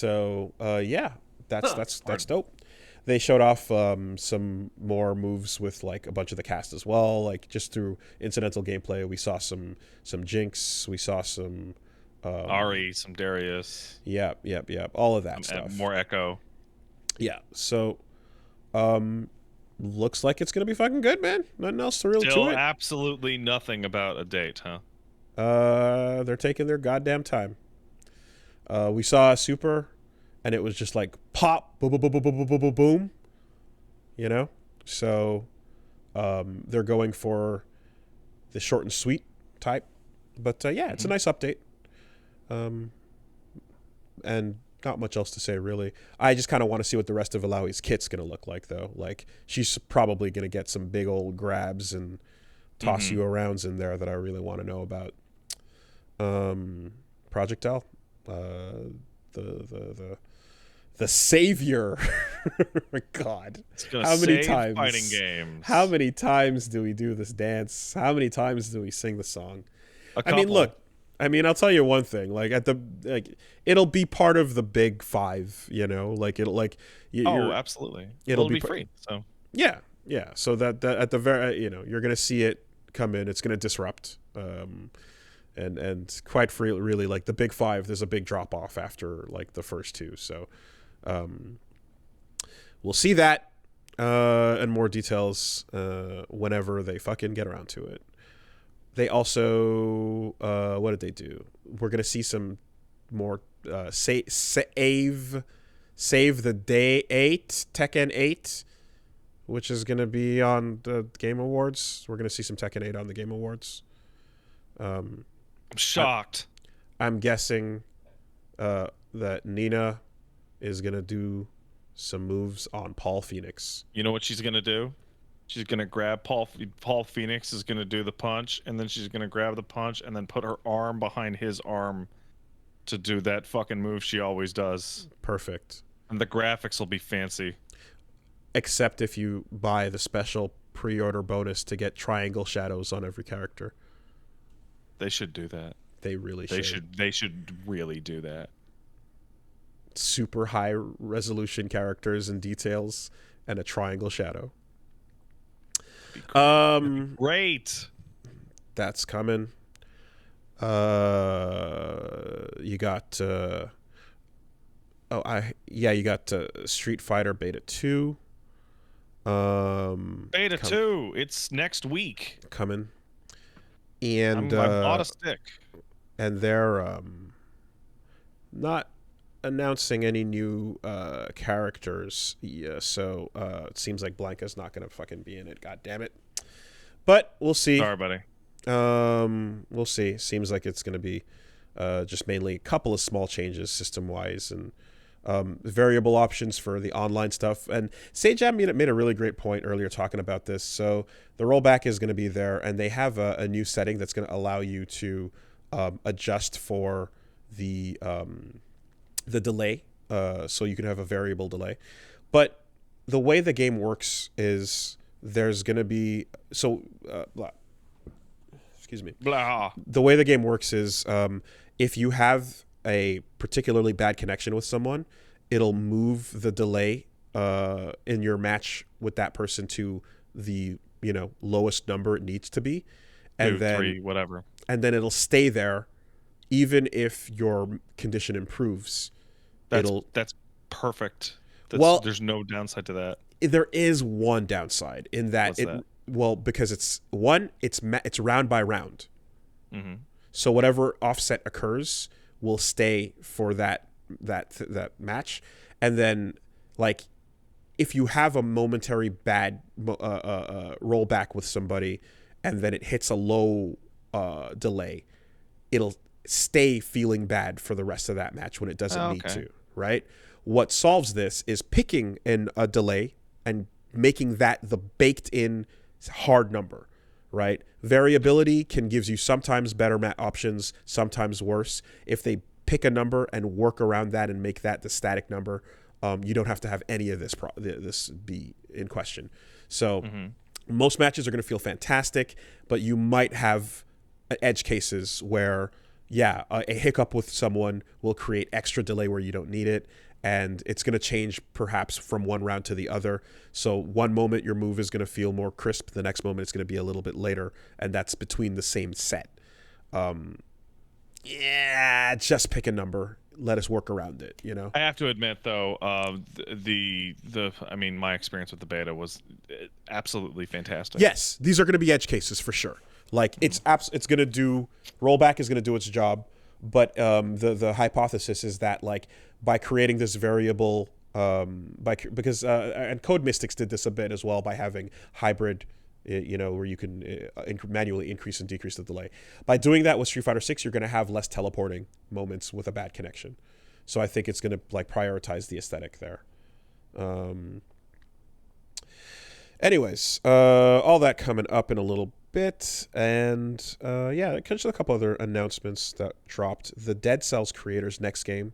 dope. They showed off some more moves with like a bunch of the cast as well. Like just through incidental gameplay, we saw some Jinx, we saw some Ari, some Darius. Yep. All of that stuff. More Echo. Yeah. So, looks like it's gonna be fucking good, man. Nothing else to really to it. Absolutely nothing about a date, huh? They're taking their goddamn time. We saw a super, and it was just like pop, boom, boom, boom, boom, boom, boom, boom, boom. You know, so they're going for the short and sweet type, but it's a nice update. And not much else to say really. I just kind of want to see what the rest of Illaoi's kit's gonna look like, though. Like she's probably gonna get some big old grabs and toss you arounds in there that I really want to know about. Project L. The savior. God, how many times? Fighting games. How many times do we do this dance? How many times do we sing the song? A couple. I mean, look. I mean, I'll tell you one thing. Like it'll be part of the big 5. You know, like it'll like. Absolutely. It'll be free. So yeah. So that at the very you're gonna see it come in. It's gonna disrupt. And quite freely, really, like the big 5, there's a big drop off after like the first 2. So, we'll see that and more details whenever they fucking get around to it. They also, what did they do? We're gonna see some more save the Day 8 Tekken 8, which is gonna be on the Game Awards. We're gonna see some Tekken 8 on the Game Awards. I'm shocked. I'm guessing that Nina is gonna do some moves on Paul Phoenix. You know what she's gonna do? She's gonna grab Paul Phoenix is gonna do the punch, and then she's gonna grab the punch and then put her arm behind his arm to do that fucking move she always does. Perfect. And the graphics will be fancy. Except if you buy the special pre-order bonus to get triangle shadows on every character. They should do that. They really should. They should really do that. Super high resolution characters and details and a triangle shadow. Great. That's coming. You got you got Street Fighter Beta 2. Beta 2. It's next week. Coming. And I bought a stick. And they're not announcing any new characters. Yeah, so it seems like Blanca's not gonna fucking be in it. God damn it. But we'll see. Sorry, buddy. We'll see. Seems like it's gonna be just mainly a couple of small changes system-wise and variable options for the online stuff. And Sage made a really great point earlier talking about this. So the rollback is going to be there, and they have a new setting that's going to allow you to adjust for the delay, so you can have a variable delay. But the way the game works is there's going to be excuse me. Blah. The way the game works is if you have a particularly bad connection with someone, it'll move the delay in your match with that person to the lowest number it needs to be, and 2, then 3, whatever, and then it'll stay there even if your condition improves. That's perfect. There's no downside to that. There is one downside in that because it's round by round. Mm-hmm. So whatever offset occurs will stay for that match, and then like if you have a momentary bad rollback with somebody, and then it hits a low delay, it'll stay feeling bad for the rest of that match when it doesn't need to. Right? What solves this is picking a delay and making that the baked in hard number. Right? Variability gives you sometimes better options, sometimes worse. If they pick a number and work around that and make that the static number, you don't have to have any of this be in question. So most matches are going to feel fantastic, but you might have edge cases where, a hiccup with someone will create extra delay where you don't need it. And it's going to change perhaps from one round to the other. So one moment your move is going to feel more crisp. The next moment it's going to be a little bit later. And that's between the same set. Just pick a number. Let us work around it, I have to admit, though, my experience with the beta was absolutely fantastic. Yes, these are going to be edge cases for sure. Like, it's going to do... Rollback is going to do its job. But the hypothesis is that, like, by creating this variable, and Code Mystics did this a bit as well by having hybrid, where you can manually increase and decrease the delay. By doing that with Street Fighter 6, you're going to have less teleporting moments with a bad connection. So I think it's going to prioritize the aesthetic there. Anyways, all that coming up in a little bit, and just a couple other announcements that dropped. The Dead Cells creators' next game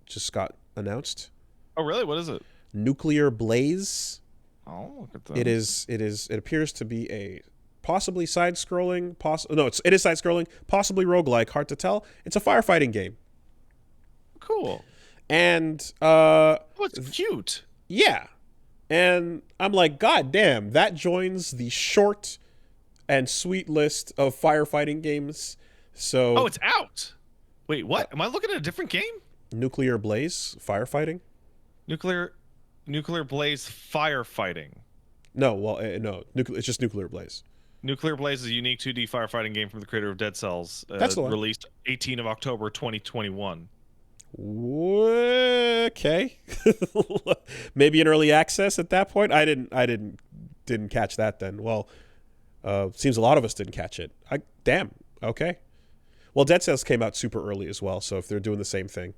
just got announced. Oh, really? What is it? Nuclear Blaze. Oh, look at that. It appears to be a possibly side-scrolling. No, it is side-scrolling. Possibly roguelike. Hard to tell. It's a firefighting game. Cool. And Oh, it's cute. yeah, and I'm like, God damn, that joins the short and sweet list of firefighting games. So, Oh, it's out. Wait, what? Am I looking at a different game? Nuclear Blaze firefighting. Nuclear Blaze firefighting. No, well, no, it's just Nuclear Blaze. Nuclear Blaze is a unique 2D firefighting game from the creator of Dead Cells. That's the one. Released 18 of October 2021. Okay. Maybe an early access at that point. I didn't catch that then. Well, seems a lot of us didn't catch it. Damn. Okay. Well, Dead Cells came out super early as well, so if they're doing the same thing.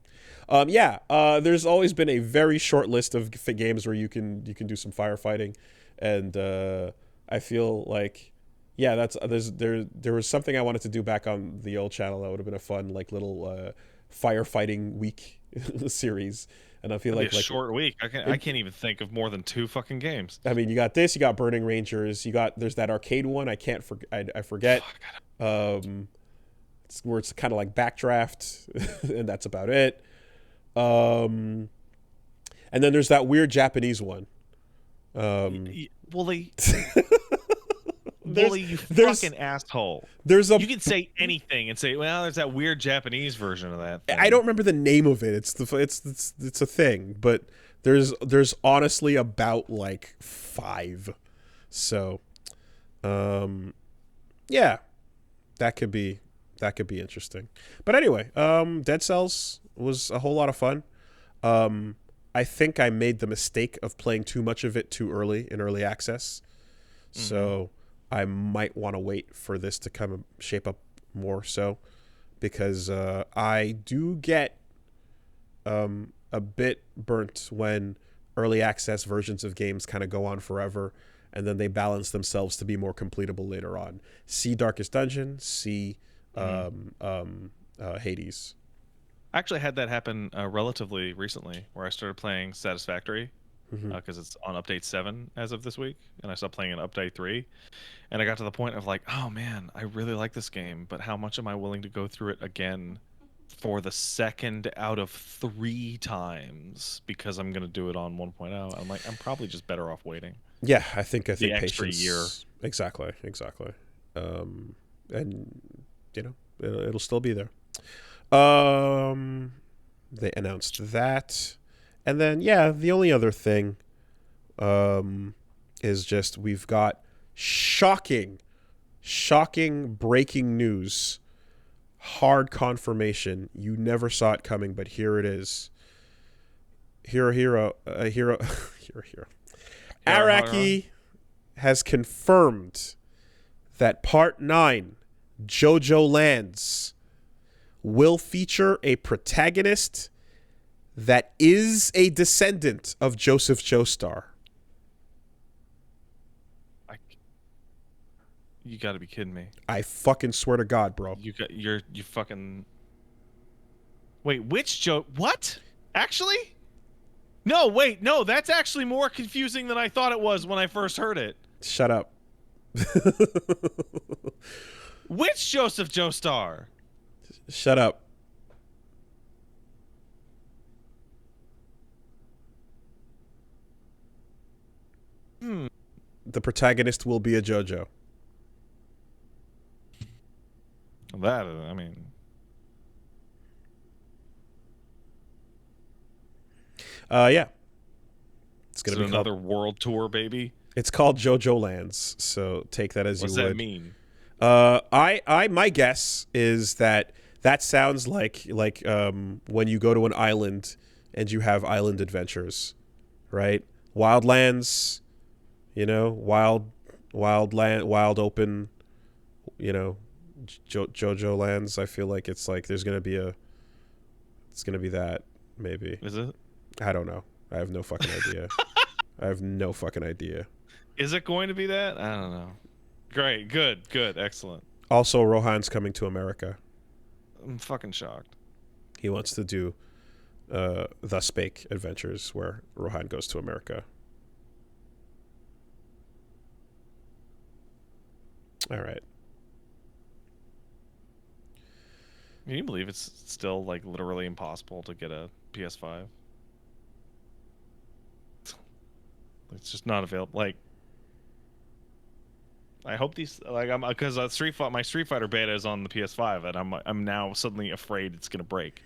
There's always been a very short list of games where you can do some firefighting, and I feel like there was something I wanted to do back on the old channel that would have been a fun little firefighting week series, and I feel That'd like be a short week. I can't even think of more than 2 fucking games. I mean, you got this, you got Burning Rangers, there's that arcade one. I forget. Where it's kind of like Backdraft, and that's about it. And then there's that weird Japanese one. Wooly, you fucking asshole. You can say anything and say, well, there's that weird Japanese version of that thing. I don't remember the name of it. It's a thing, but there's honestly about 5. So, yeah, that could be interesting. But anyway, Dead Cells was a whole lot of fun. I think I made the mistake of playing too much of it too early in early access. Mm-hmm. So I might want to wait for this to kind of shape up more so, because I do get a bit burnt when early access versions of games kind of go on forever, and then they balance themselves to be more completable later on. See Darkest Dungeon, see Hades. I actually had that happen relatively recently, where I started playing Satisfactory because it's on update 7 as of this week, and I stopped playing in update 3, and I got to the point of oh man, I really like this game, but how much am I willing to go through it again for the second out of 3 times because I'm gonna do it on 1.0? I'm like, I'm probably just better off waiting. Yeah, I think the extra patience, year. Exactly. And it'll still be there. They announced that, and then the only other thing is just we've got shocking breaking news, hard confirmation. You never saw it coming, but here it is. Hero. Araki has confirmed that Part 9, JoJoLands, will feature a protagonist that is a descendant of Joseph Joestar. You got to be kidding me! I fucking swear to God, bro. You fucking. Wait, which Joe? What? Actually? No, wait, no. That's actually more confusing than I thought it was when I first heard it. Shut up. Which Joseph Joestar? Shut up. The protagonist will be a JoJo. That, I mean... yeah. It's gonna be another world tour, baby. It's called JoJoLands, so take that as you would. What does that mean? My guess is that sounds like when you go to an island and you have island adventures, right? Wildlands, wild open, JoJoLands. I feel like it's like it's gonna be that, maybe. Is it? I don't know. I have no fucking idea. I have no fucking idea. Is it going to be that? I don't know. Great, good, excellent. Also, Rohan's coming to America. I'm fucking shocked. He wants to do The Spake Adventures, where Rohan goes to America. All right. Can you believe it's still like literally impossible to get a PS5? It's just not available. Like, I hope these I'm because my Street Fighter beta is on the PS5, and I'm now suddenly afraid it's gonna break.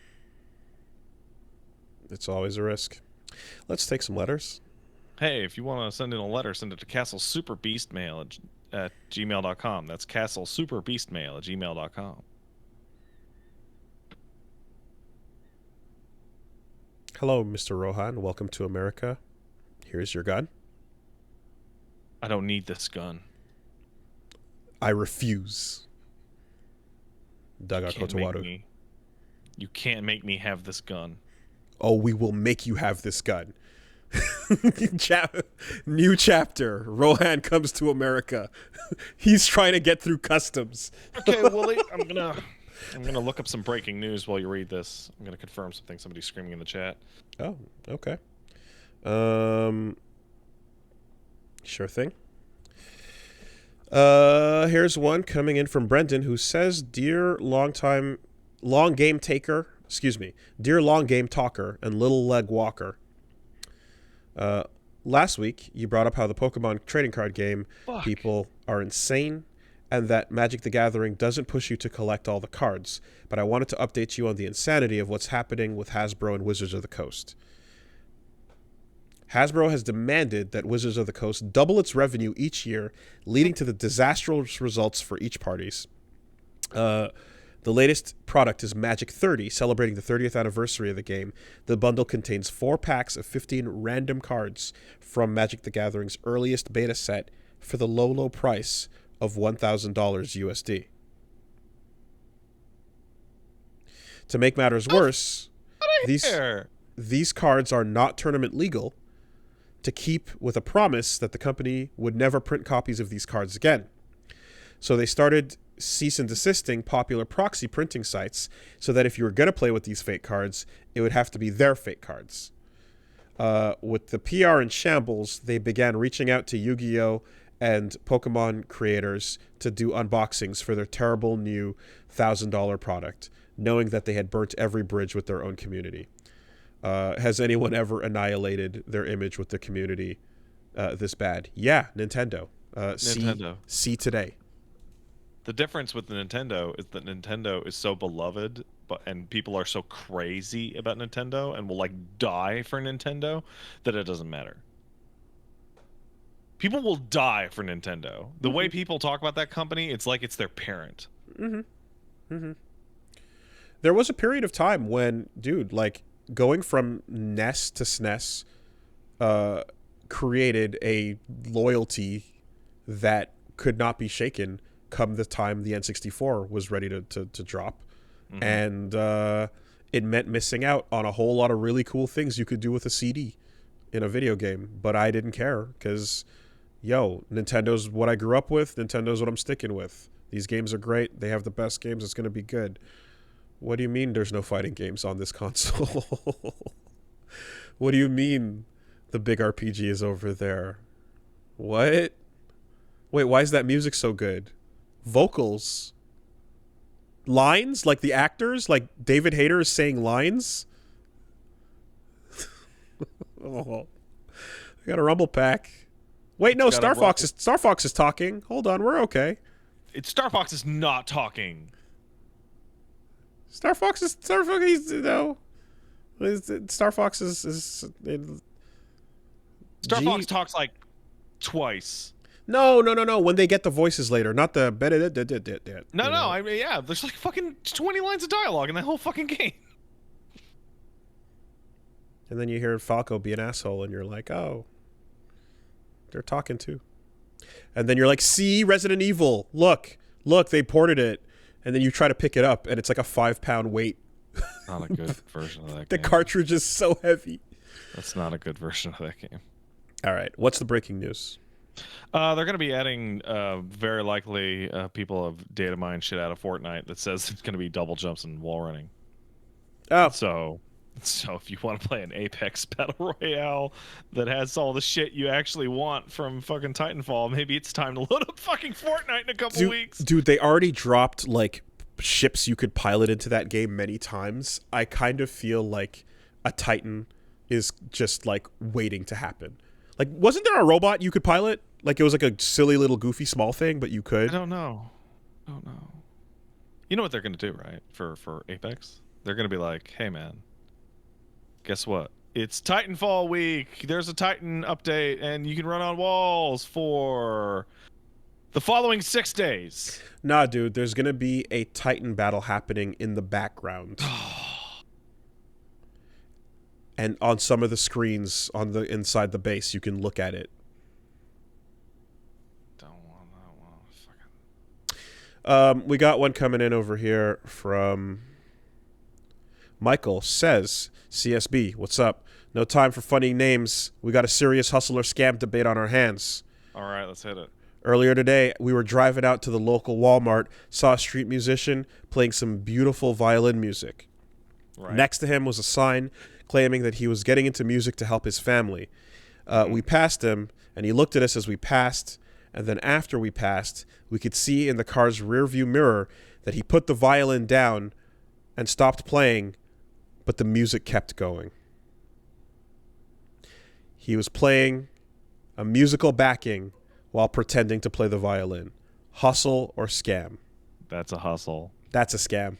It's always a risk. Let's take some letters. Hey, if you want to send in a letter, send it to castlesuperbeastmail at gmail.com. That's castlesuperbeastmail at gmail.com. Hello, Mr. Rohan. Welcome to America. Here's your gun. I don't need this gun. I refuse. Daga Kotowaru. You can't make me have this gun. Oh, we will make you have this gun. New chapter. Rohan comes to America. He's trying to get through customs. Okay, Wooly, I'm gonna look up some breaking news while you read this. I'm gonna confirm something. Somebody's screaming in the chat. Oh, okay. Sure thing. Here's one coming in from Brendan, who says, dear long game talker, and little leg walker. Last week, you brought up how the Pokemon trading card game people are insane, and that Magic the Gathering doesn't push you to collect all the cards. But I wanted to update you on the insanity of what's happening with Hasbro and Wizards of the Coast. Hasbro has demanded that Wizards of the Coast double its revenue each year, leading to the disastrous results for each parties. The latest product is Magic 30, celebrating the 30th anniversary of the game. The bundle contains 4 packs of 15 random cards from Magic the Gathering's earliest beta set for the low price of $1,000 USD. To make matters worse, these cards are not tournament legal, to keep with a promise that the company would never print copies of these cards again. So they started cease and desisting popular proxy printing sites so that if you were going to play with these fake cards, it would have to be their fake cards. With the PR in shambles, they began reaching out to Yu-Gi-Oh! And Pokemon creators to do unboxings for their terrible new $1,000 product, knowing that they had burnt every bridge with their own community. Has anyone ever annihilated their image with the community this bad? Yeah, Nintendo. Nintendo. See today. The difference with the Nintendo is that Nintendo is so beloved, and people are so crazy about Nintendo and will like die for Nintendo that it doesn't matter. People will die for Nintendo. The way people talk about that company, it's like it's their parent. There was a period of time when, dude, like going from NES to SNES created a loyalty that could not be shaken come the time the N64 was ready to drop. And it meant missing out on a whole lot of really cool things you could do with a CD in a video game. But I didn't care because, Nintendo's what I grew up with. Nintendo's what I'm sticking with. These games are great. They have the best games. It's going to be good. What do you mean there's no fighting games on this console? What do you mean the big RPG is over there? What? Wait, why is that music so good? Vocals? Lines? Like the actors? Like David Hayter is saying lines? Oh. I got a rumble pack. Wait, no, Star Fox is talking. Hold on, we're okay. Star Fox is not talking. Star Fox is Star Fox talks like twice. No. When they get the voices later, not the. No. I mean, yeah, there's like fucking 20 lines of dialogue in that whole fucking game. And then you hear Falco be an asshole, and you're like, oh, they're talking too. And then you're like, see, Resident Evil, look, they ported it. And then you try to pick it up, and it's like a 5-pound weight. Not a good version of that game. The cartridge is so heavy. That's not a good version of that game. All right, what's the breaking news? They're going to be adding, very likely, people have data mined shit out of Fortnite that says it's going to be double jumps and wall running. Oh. So So if you want to play an Apex Battle Royale that has all the shit you actually want from fucking Titanfall, maybe it's time to load up fucking Fortnite in a couple weeks. Dude, they already dropped, like, ships you could pilot into that game many times. I kind of feel like a Titan is just, like, waiting to happen. Like, wasn't there a robot you could pilot? Like, it was like a silly little goofy small thing, but you could. I don't know. You know what they're going to do, right? For Apex? They're going to be like, hey, man, guess what? It's Titanfall week. There's a Titan update, and you can run on walls for the following 6 days. Nah, dude, there's going to be a Titan battle happening in the background. And on some of the screens on the inside the base, you can look at it. We got one coming in over here from Michael. Says, CSB, what's up? No time for funny names. We got a serious hustle or scam debate on our hands. All right, let's hit it. Earlier today, we were driving out to the local Walmart, saw a street musician playing some beautiful violin music. Right. Next to him was a sign claiming that he was getting into music to help his family. We passed him, and he looked at us as we passed, and then after we passed, we could see in the car's rearview mirror that he put the violin down and stopped playing, but the music kept going. He was playing a musical backing while pretending to play the violin. Hustle or scam? That's a hustle. That's a scam.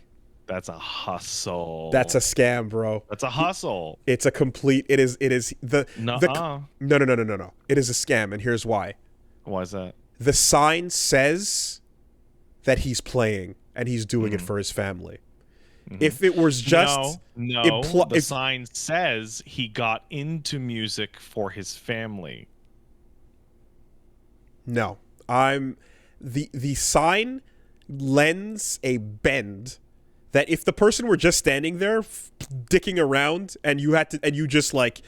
That's a hustle. That's a scam, bro. That's a hustle. It's a complete. It is the. No. No. It is a scam, and here's why. Why is that? The sign says that he's playing and he's doing it for his family. If it was just the sign says he got into music for his family. No, the sign lends a bend that if the person were just standing there dicking around and you just like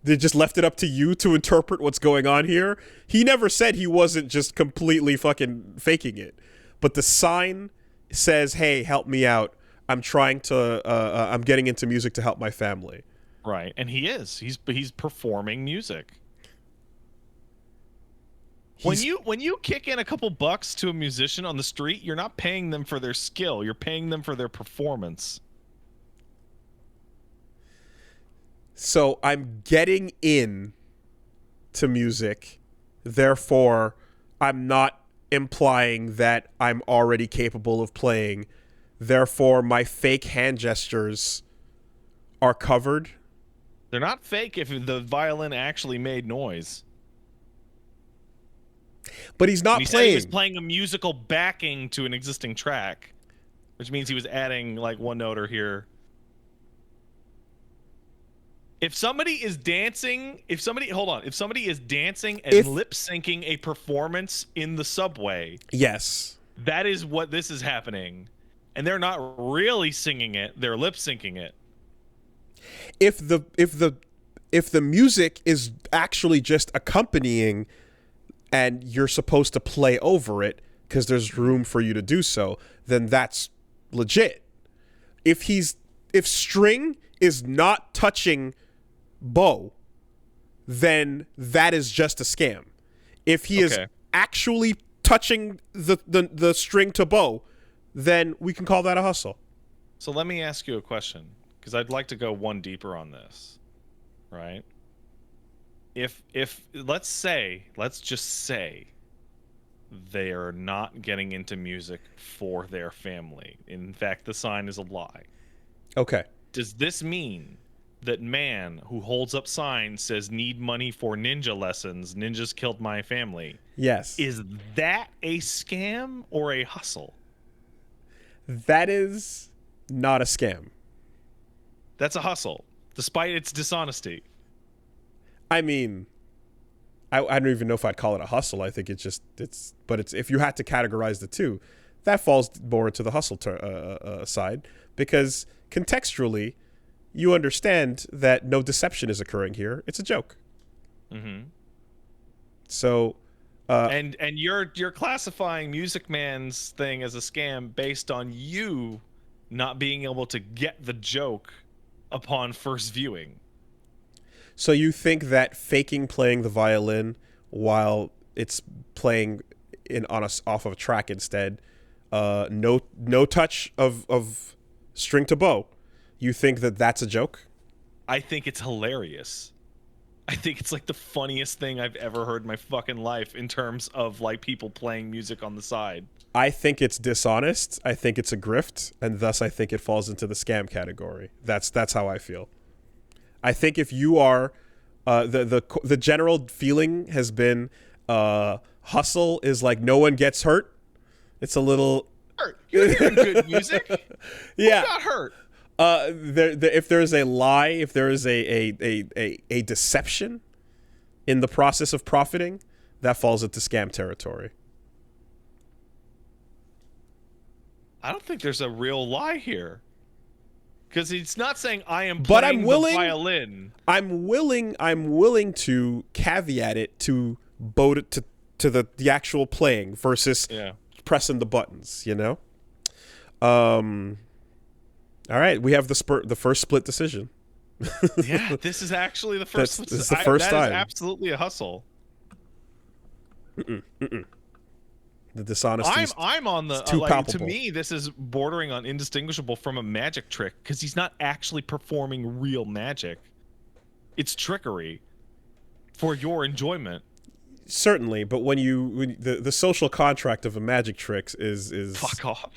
they just left it up to you to interpret what's going on here. He never said he wasn't just completely fucking faking it, but the sign says, "Hey, help me out. I'm trying to I'm getting into music to help my family." Right, and he is. He's performing music. When you kick in a couple bucks to a musician on the street, you're not paying them for their skill. You're paying them for their performance. So I'm getting in to music, therefore I'm not implying that I'm already capable of playing. Therefore, my fake hand gestures are covered. They're not fake if the violin actually made noise. But he's not he playing. Said he was playing a musical backing to an existing track, which means he was adding like one note or here. If somebody is dancing, if somebody is dancing and lip syncing a performance in the subway, yes, that is what this is happening, and they're not really singing it; they're lip syncing it. If the music is actually just accompanying, and you're supposed to play over it because there's room for you to do so, then that's legit. If string is not touching bow, then that is just a scam. If he is actually touching the string to bow, then we can call that a hustle. So let me ask you a question, because I'd like to go one deeper on this, right? If let's just say they are not getting into music for their family. In fact, the sign is a lie. Okay. Does this mean that man who holds up signs says need money for ninja lessons, ninjas killed my family? Yes. Is that a scam or a hustle? That is not a scam. That's a hustle, despite its dishonesty. I mean, I don't even know if I'd call it a hustle. I think it's if you had to categorize the two, that falls more into the hustle side, because contextually, you understand that no deception is occurring here. It's a joke. Mm-hmm. So, and you're classifying Music Man's thing as a scam based on you not being able to get the joke upon first viewing. So you think that faking playing the violin while it's playing off of a track instead, no touch of string to bow, you think that that's a joke? I think it's hilarious. I think it's like the funniest thing I've ever heard in my fucking life in terms of like people playing music on the side. I think it's dishonest. I think it's a grift, and thus I think it falls into the scam category. That's how I feel. I think if you are, the general feeling has been, hustle is like no one gets hurt. It's a little hurt. You're hearing good music. Yeah, who got hurt. If there is a lie, if there is a deception in the process of profiting, that falls into scam territory. I don't think there's a real lie here, because he's not saying I am playing the violin. I'm willing to caveat it to the actual playing versus pressing the buttons. You know. All right, we have the first split decision. Yeah, this is actually the first. This is the first time. That is absolutely a hustle. The dishonesty. I'm on the too palpable. To me, this is bordering on indistinguishable from a magic trick, because he's not actually performing real magic. It's trickery for your enjoyment. Certainly, but when the social contract of a magic trick is fuck off.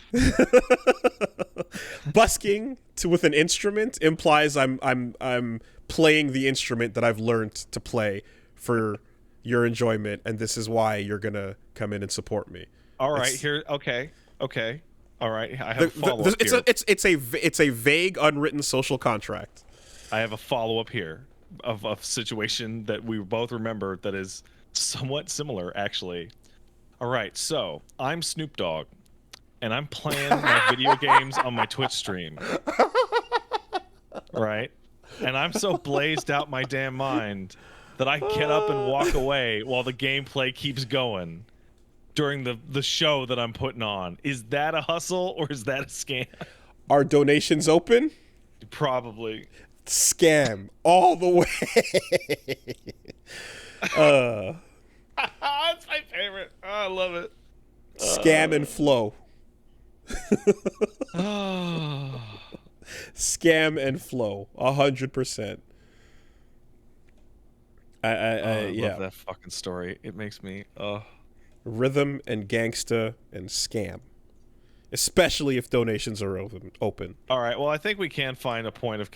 Busking with an instrument implies I'm playing the instrument that I've learned to play for your enjoyment, and this is why you're gonna come in and support me. All right, okay. All right, I have a follow-up here. It's a vague, unwritten social contract. I have a follow-up here of a situation that we both remember that is somewhat similar, actually. All right, so I'm Snoop Dogg, and I'm playing my video games on my Twitch stream. Right? And I'm so blazed out my damn mind that I get up and walk away while the gameplay keeps going during the show that I'm putting on. Is that a hustle or is that a scam? Are donations open? Probably. Scam all the way. That's my favorite. Oh, I love it. Scam and flow. Scam and flow, 100%. I love that fucking story. It makes me rhythm and gangsta and scam, especially if donations are open. All right. Well, I think we can find a point of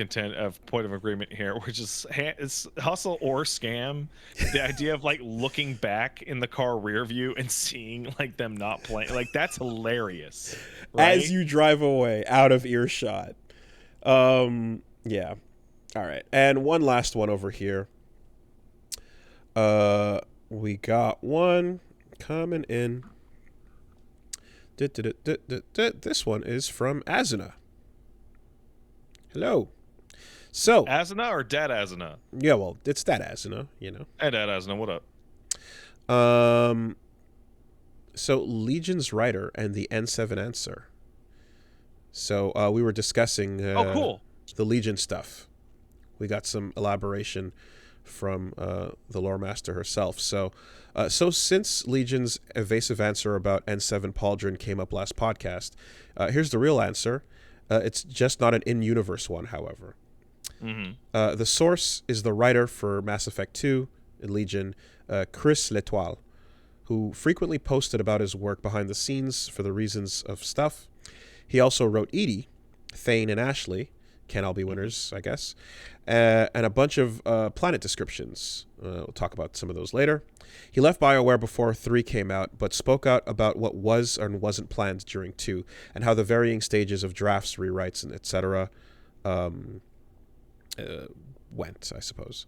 agreement here, which is it's hustle or scam. The idea of like looking back in the car rear view and seeing like them not playing, like that's hilarious. Right? As you drive away out of earshot. Yeah. All right. And one last one over here. We got one coming in. This one is from Azuna. Hello. So Azuna or Dad Azuna? Yeah, well, it's Dad Azuna, you know. Hey, Dad Azuna, what up? So Legion's writer and the N7 answer. So we were discussing cool. The Legion stuff. We got some elaboration from the lore master herself. So since Legion's evasive answer about N7 Pauldron came up last podcast, here's the real answer. It's just not an in-universe one, however. The source is the writer for Mass Effect 2 in Legion, Chris L'Etoile, who frequently posted about his work behind the scenes for the reasons of stuff. He also wrote Edie, Thane, and Ashley, Can All Be Winners, I guess, and a bunch of planet descriptions. We'll talk about some of those later. He left BioWare before 3 came out, but spoke out about what was and wasn't planned during 2, and how the varying stages of drafts, rewrites, and etc. Went, I suppose.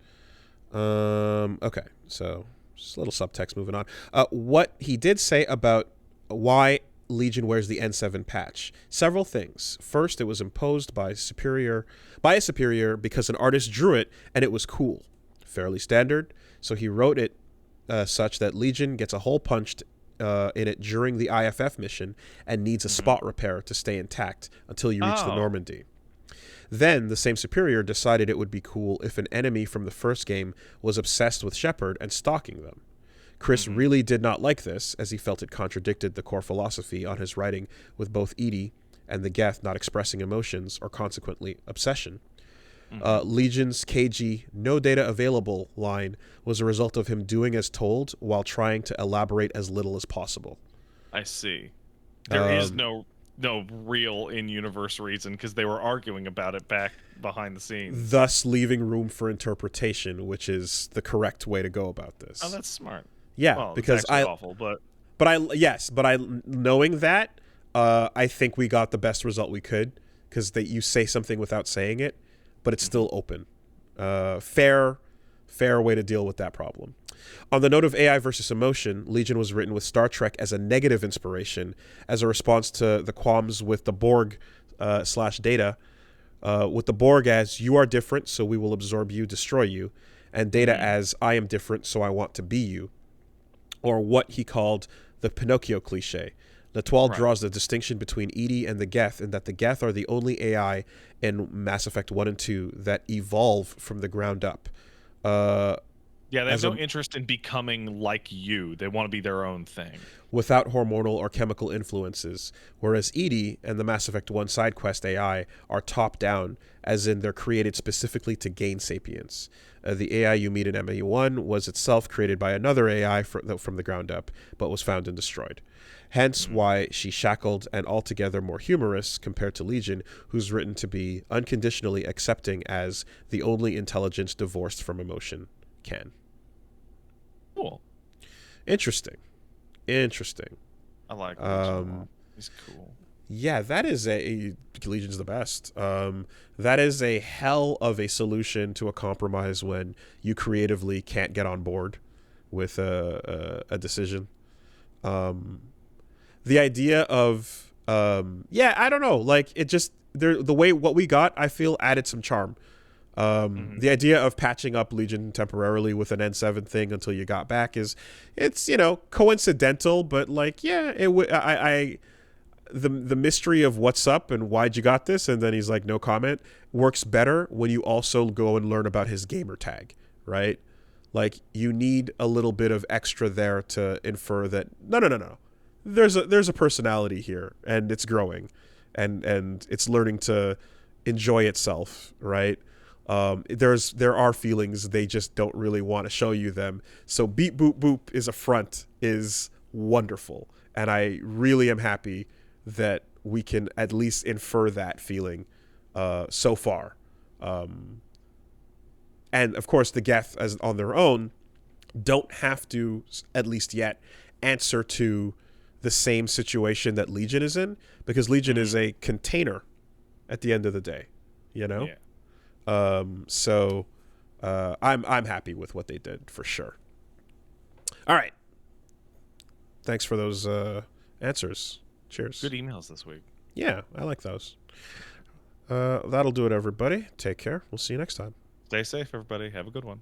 Okay, so just a little subtext moving on. What he did say about why Legion wears the N7 patch. Several things. First, it was imposed by a superior because an artist drew it and it was cool. Fairly standard. So he wrote it such that Legion gets a hole punched in it during the IFF mission and needs a spot repair to stay intact until you reach the Normandy. Then, the same superior decided it would be cool if an enemy from the first game was obsessed with Shepard and stalking them. Chris really did not like this, as he felt it contradicted the core philosophy on his writing with both EDI and the Geth not expressing emotions or consequently obsession. Legion's cagey, no data available line was a result of him doing as told while trying to elaborate as little as possible. I see. There is no real in-universe reason because they were arguing about it back behind the scenes. Thus leaving room for interpretation, which is the correct way to go about this. Oh, that's smart. Yeah, well, because it's awful, but knowing that, I think we got the best result we could because you say something without saying it, but it's still open. Fair way to deal with that problem. On the note of AI versus emotion, Legion was written with Star Trek as a negative inspiration as a response to the qualms with the Borg / Data. With the Borg as, you are different, so we will absorb you, destroy you. And Data as, I am different, so I want to be you. Or what he called the Pinocchio cliche. L'Etoile draws the distinction between EDI and the Geth in that the Geth are the only AI in Mass Effect 1 and 2 that evolve from the ground up. Yeah, they have no interest in becoming like you. They want to be their own thing. Without hormonal or chemical influences, whereas EDI and the Mass Effect 1 side quest AI are top-down, as in they're created specifically to gain sapience. The AI you meet in ME1 was itself created by another AI from the ground up, but was found and destroyed. Hence why she's shackled and altogether more humorous compared to Legion, who's written to be unconditionally accepting as the only intelligence divorced from emotion can. Cool. Interesting. I like Legion. He's cool. Yeah, that is Legion's the best. That is a hell of a solution to a compromise when you creatively can't get on board with a decision. The idea of I don't know, like it just the way what we got, I feel added some charm. The idea of patching up Legion temporarily with an N7 thing until you got back it's coincidental, but like the mystery of what's up and why'd you got this, and then he's like no comment, works better when you also go and learn about his gamer tag, right? Like you need a little bit of extra there to infer that no. There's a personality here, and it's growing, and it's learning to enjoy itself, right? There are feelings, they just don't really want to show you them. So beep boop boop is a front is wonderful, and I really am happy that we can at least infer that feeling so far. And of course the Geth as on their own don't have to, at least yet, answer to the same situation that Legion is in, because Legion is a container at the end of the day, Yeah. So I'm happy with what they did for sure. All right. Thanks for those answers. Cheers. Good emails this week. Yeah, I like those. That'll do it, everybody. Take care. We'll see you next time. Stay safe, everybody. Have a good one.